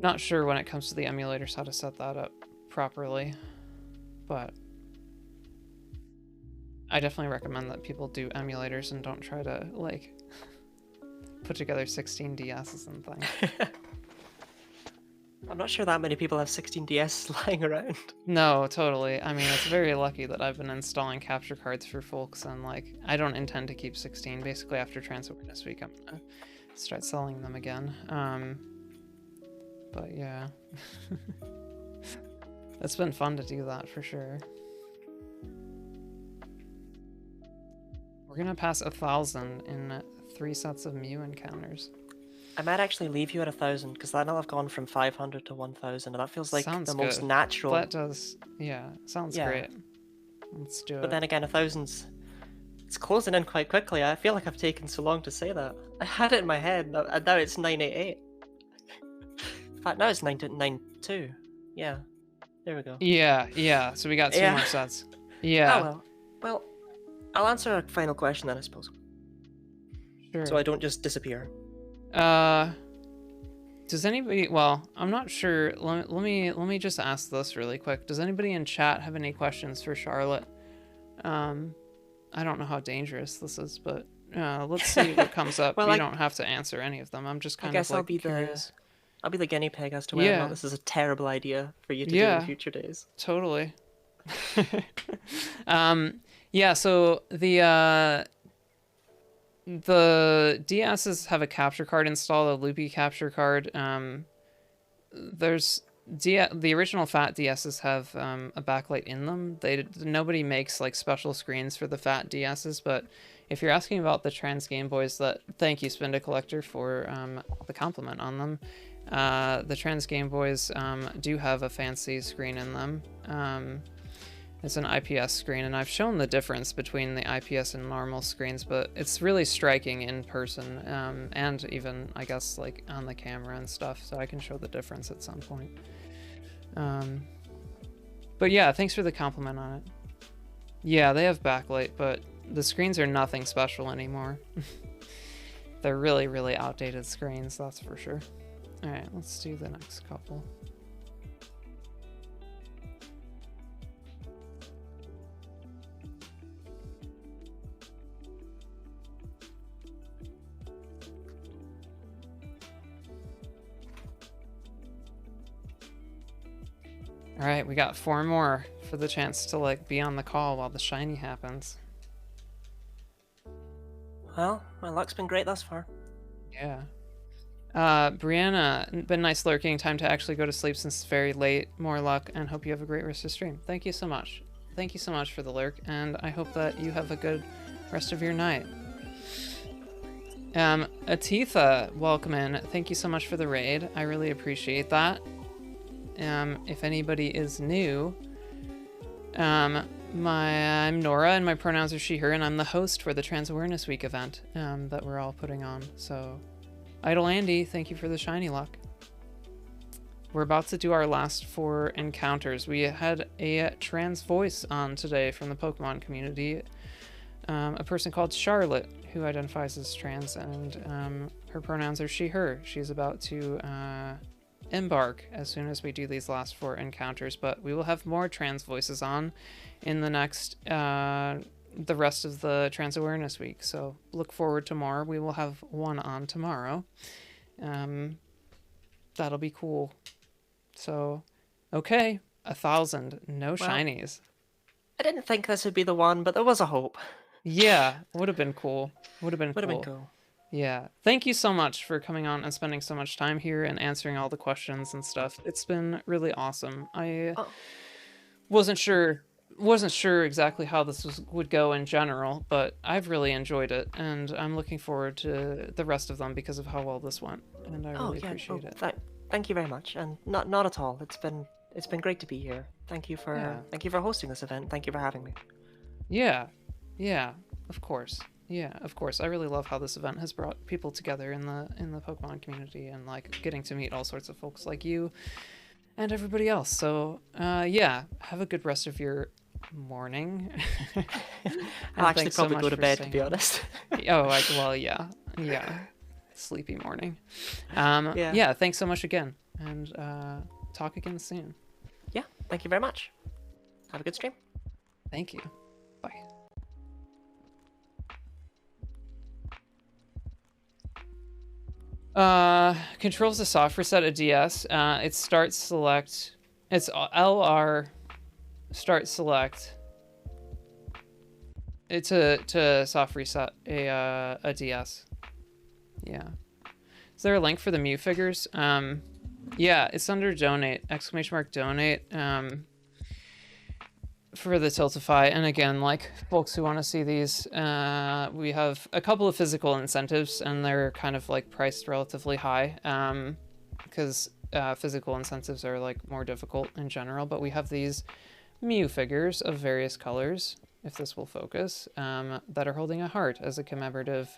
[SPEAKER 1] not sure when it comes to the emulators how to set that up properly. But I definitely recommend that people do emulators and don't try to like put together 16 DSs and things.
[SPEAKER 2] I'm not sure that many people have 16DS lying around.
[SPEAKER 1] No, totally. I mean, it's very lucky that I've been installing capture cards for folks, and like I don't intend to keep 16. Basically, after Trans Awareness Week, I'm gonna start selling them again. But yeah. It's been fun to do that for sure. We're gonna pass 1,000 in 3 sets of Mew encounters.
[SPEAKER 2] I might actually leave you at 1,000 because now I've gone from 500 to 1,000, and that feels like the most natural.
[SPEAKER 1] That does, yeah, sounds great. Let's do it.
[SPEAKER 2] But then again, 1,000's it's closing in quite quickly. I feel like I've taken so long to say that. I had it in my head, and now it's 988. In fact, now it's 992. Yeah, there we go.
[SPEAKER 1] Yeah. So we got 2 more sets. Yeah.
[SPEAKER 2] Oh well, I'll answer a final question then, I suppose.
[SPEAKER 1] Sure.
[SPEAKER 2] So I don't just disappear.
[SPEAKER 1] Does anybody? Well, I'm not sure. Let me just ask this really quick. Does anybody in chat have any questions for Charlotte? I don't know how dangerous this is, but Let's see what comes up.
[SPEAKER 2] Well,
[SPEAKER 1] You don't have to answer any of them. I'm just
[SPEAKER 2] I
[SPEAKER 1] kind of
[SPEAKER 2] guess
[SPEAKER 1] like curious.
[SPEAKER 2] I'll be the guinea pig as to whether or not
[SPEAKER 1] Yeah,
[SPEAKER 2] this is a terrible idea for you to do in
[SPEAKER 1] yeah,
[SPEAKER 2] future days.
[SPEAKER 1] totally. um, yeah. So the DSs have a capture card installed, a loopy capture card. There's the original fat DSs have a backlight in them. Nobody makes like special screens for the fat DSs, but if you're asking about the trans Game Boys, that thank you Spinda Collector for the compliment on them. The trans Game Boys do have a fancy screen in them. It's an IPS screen, and I've shown the difference between the IPS and normal screens, but it's really striking in person, and even, I guess, like on the camera and stuff, so I can show the difference at some point. But yeah, thanks for the compliment on it. Yeah, they have backlight, but the screens are nothing special anymore. They're really, really outdated screens, that's for sure. Alright, let's do the next couple. All right, we got 4 more for the chance to like be on the call while the shiny happens.
[SPEAKER 2] Well, my luck's been great thus far.
[SPEAKER 1] Yeah. Brianna, been nice lurking. Time to actually go to sleep since it's very late. More luck, and hope you have a great rest of the stream. Thank you so much. Thank you so much for the lurk, and I hope that you have a good rest of your night. Atitha, welcome in. Thank you so much for the raid. I really appreciate that. If anybody is new, I'm Nora, and my pronouns are she, her, and I'm the host for the Trans Awareness Week event that we're all putting on. So, Idle Andy, thank you for the shiny luck. We're about to do our last 4 encounters. We had a trans voice on today from the Pokemon community, a person called Charlotte, who identifies as trans, and her pronouns are she, her. She's about to embark as soon as we do these last 4 encounters, but we will have more trans voices on in the next the rest of the Trans Awareness Week, so look forward to more. We will have one on tomorrow. That'll be cool. So okay, 1,000, no shinies.
[SPEAKER 2] I didn't think this would be the one, but there was a hope.
[SPEAKER 1] Yeah, would have been cool. Would have been
[SPEAKER 2] cool.
[SPEAKER 1] Yeah, thank you so much for coming on and spending so much time here and answering all the questions and stuff. It's been really awesome. I wasn't sure exactly how this would go in general, but I've really enjoyed it, and I'm looking forward to the rest of them because of how well this went, and I really appreciate it.
[SPEAKER 2] Thank you very much, and not at all. It's been great to be here. Thank you for hosting this event. Thank you for having me.
[SPEAKER 1] Yeah, of course. Yeah, of course. I really love how this event has brought people together in the Pokemon community, and like getting to meet all sorts of folks like you and everybody else. So yeah, have a good rest of your morning.
[SPEAKER 2] I'll actually probably go to bed, to be honest.
[SPEAKER 1] Well, yeah, sleepy morning. Yeah, thanks so much again, and talk again soon.
[SPEAKER 2] Yeah, thank you very much. Have a good stream.
[SPEAKER 1] Thank you. Bye. Controls the soft reset of DS. It's start select. It's LR start select. It's to soft reset a DS. Yeah. Is there a link for the Mew figures? Yeah, it's under donate, !donate, for the Tiltify. And again, like folks who want to see these, we have a couple of physical incentives, and they're kind of like priced relatively high, because physical incentives are like more difficult in general. But we have these Mew figures of various colors, if this will focus, that are holding a heart as a commemorative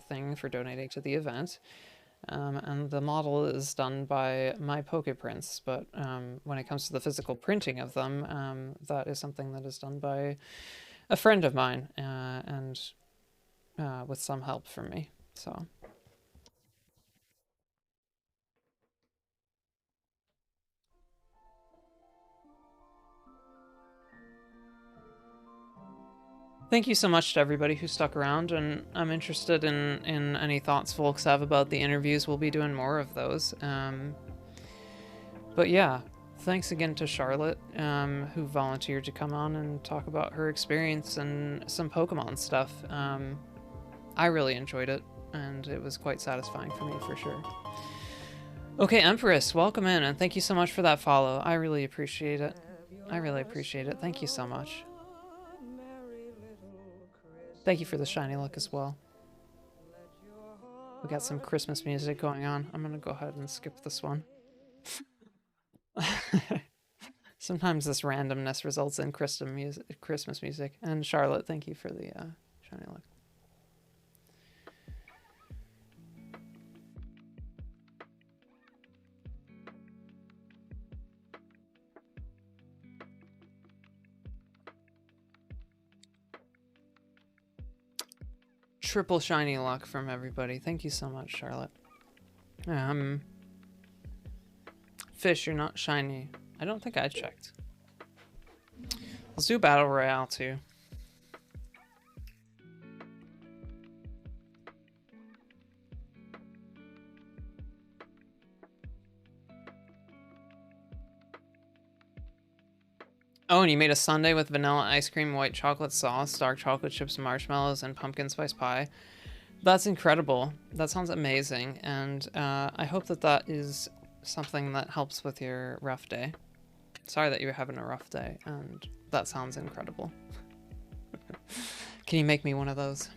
[SPEAKER 1] thing for donating to the event. And the model is done by my Poképrints, but when it comes to the physical printing of them, that is something that is done by a friend of mine, and with some help from me. So. Thank you so much to everybody who stuck around, and I'm interested in any thoughts folks have about the interviews. We'll be doing more of those. But yeah, thanks again to Charlotte, who volunteered to come on and talk about her experience and some Pokemon stuff. I really enjoyed it, and it was quite satisfying for me for sure. Okay, Empress, welcome in, and thank you so much for that follow. I really appreciate it. I really appreciate it. Thank you so much. Thank you for the shiny look as well. We got some Christmas music going on. I'm gonna go ahead and skip this one. Sometimes this randomness results in Christmas music. And Charlotte, thank you for the shiny look. Triple shiny luck from everybody. Thank you so much, Charlotte. Fish, you're not shiny. I don't think I checked. Let's do Battle Royale too. Oh, and you made a sundae with vanilla ice cream, white chocolate sauce, dark chocolate chips, marshmallows, and pumpkin spice pie. That's incredible. That sounds amazing, and I hope that that is something that helps with your rough day. Sorry that you're having a rough day, and that sounds incredible. Can you make me one of those?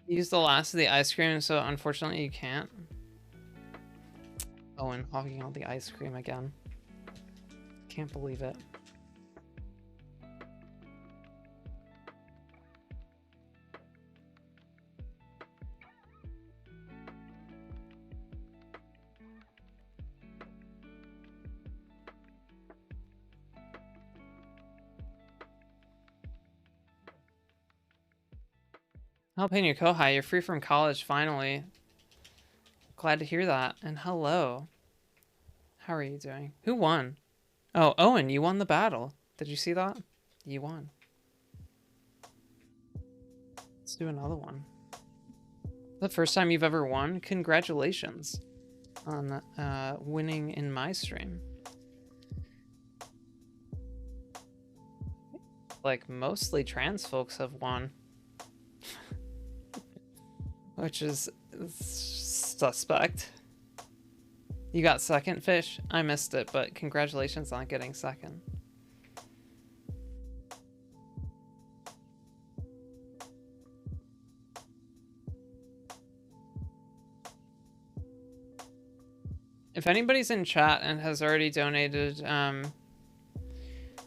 [SPEAKER 1] Use the last of the ice cream, so unfortunately you can't. Oh, and hogging all the ice cream again. Can't believe it. Jalapeno Kohai, you're free from college finally. Glad to hear that. And hello. How are you doing? Who won? Oh, Owen, you won the battle. Did you see that? You won. Let's do another one. The first time you've ever won? Congratulations on winning in my stream. Like, mostly trans folks have won. Which is suspect. You got second, Fish? I missed it, but congratulations on getting second. If anybody's in chat and has already donated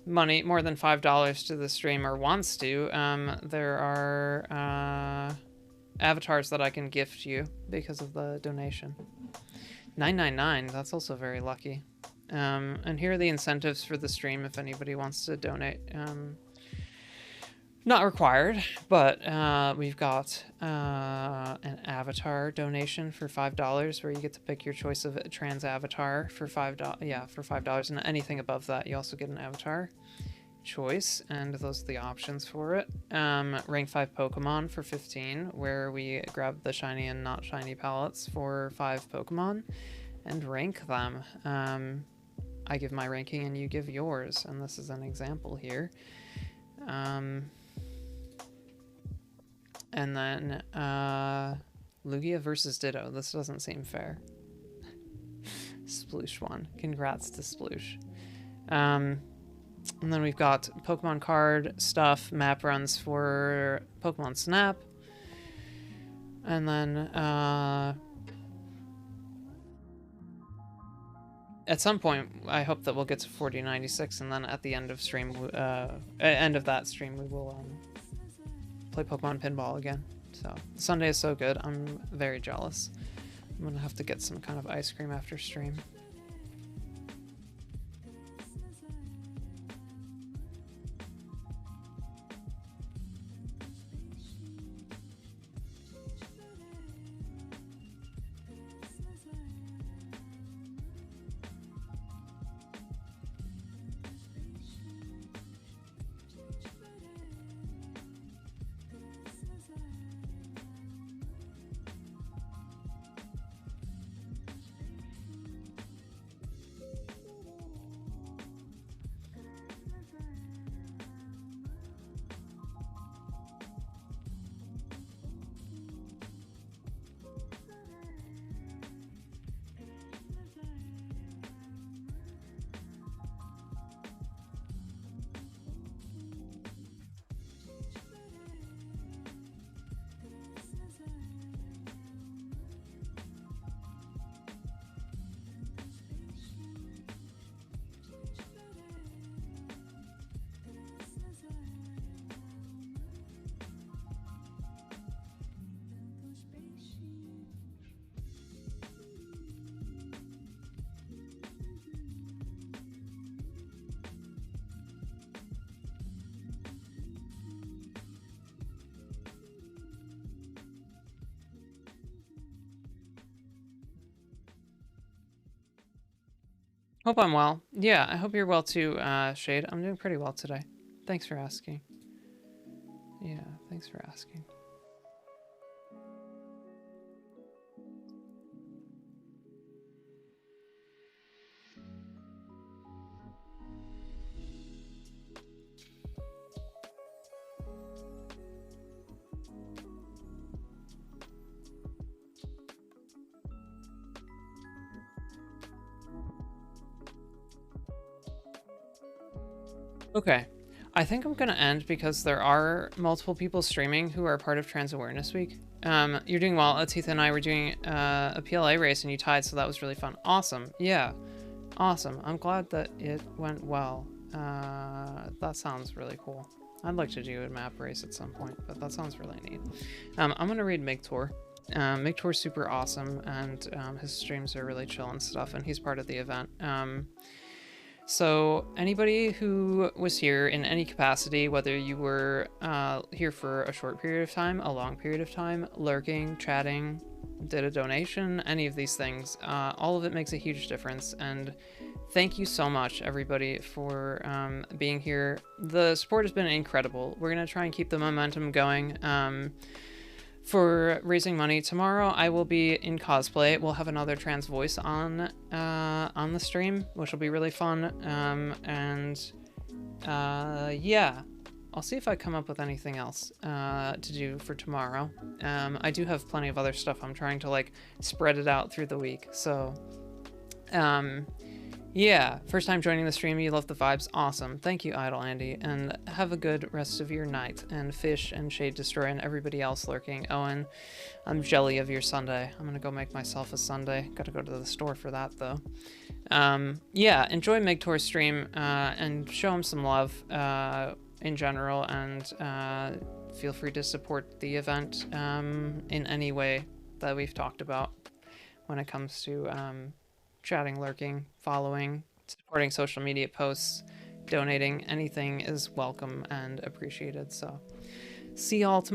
[SPEAKER 1] money, more than $5 to the stream, or wants to, there are avatars that I can gift you because of the donation. 999, that's also very lucky. And here are the incentives for the stream if anybody wants to donate. Not required, but we've got an avatar donation for $5 where you get to pick your choice of a trans avatar for $5. Yeah, for $5, and anything above that, you also get an avatar choice, and those are the options for it. Rank 5 Pokemon for 15, where we grab the shiny and not shiny palettes for 5 Pokemon and rank them. I give my ranking and you give yours, and this is an example here. And then Lugia versus Ditto. This doesn't seem fair. Sploosh won. Congrats to Sploosh. And then we've got Pokemon card stuff, map runs for Pokemon Snap. And then at some point, I hope that we'll get to 4096, and then at the end of end of that stream, we will play Pokemon Pinball again. So Sunday is so good. I'm very jealous. I'm gonna have to get some kind of ice cream after stream. Hope I'm well. Yeah, I hope you're well too, Shade. I'm doing pretty well today. Thanks for asking. Yeah, thanks for asking. Okay, I think I'm gonna end because there are multiple people streaming who are part of Trans Awareness Week. You're doing well. Atitha and I were doing a PLA race and you tied, so that was really fun. Awesome. Yeah, awesome. I'm glad that it went well. That sounds really cool. I'd like to do a map race at some point, but that sounds really neat. I'm gonna read Migtor. Migtor's super awesome, and his streams are really chill and stuff, and he's part of the event. So anybody who was here in any capacity, whether you were here for a short period of time, a long period of time, lurking, chatting, did a donation, any of these things, all of it makes a huge difference. And thank you so much, everybody, for being here. The support has been incredible. We're going to try and keep the momentum going. For raising money tomorrow, I will be in cosplay. We'll have another trans voice on the stream, which will be really fun. Yeah, I'll see if I come up with anything else to do for tomorrow. I do have plenty of other stuff. I'm trying to like spread it out through the week. So, yeah, first time joining the stream, you love the vibes. Awesome. Thank you, Idle Andy, and have a good rest of your night. And Fish and Shade Destroyer and everybody else lurking. Owen, I'm jelly of your Sunday. I'm gonna go make myself a Sunday. Gotta go to the store for that, though. Yeah, enjoy Migtor's stream and show him some love in general, and feel free to support the event in any way that we've talked about when it comes to chatting, lurking, following, supporting social media posts, donating. Anything is welcome and appreciated. So see y'all tomorrow.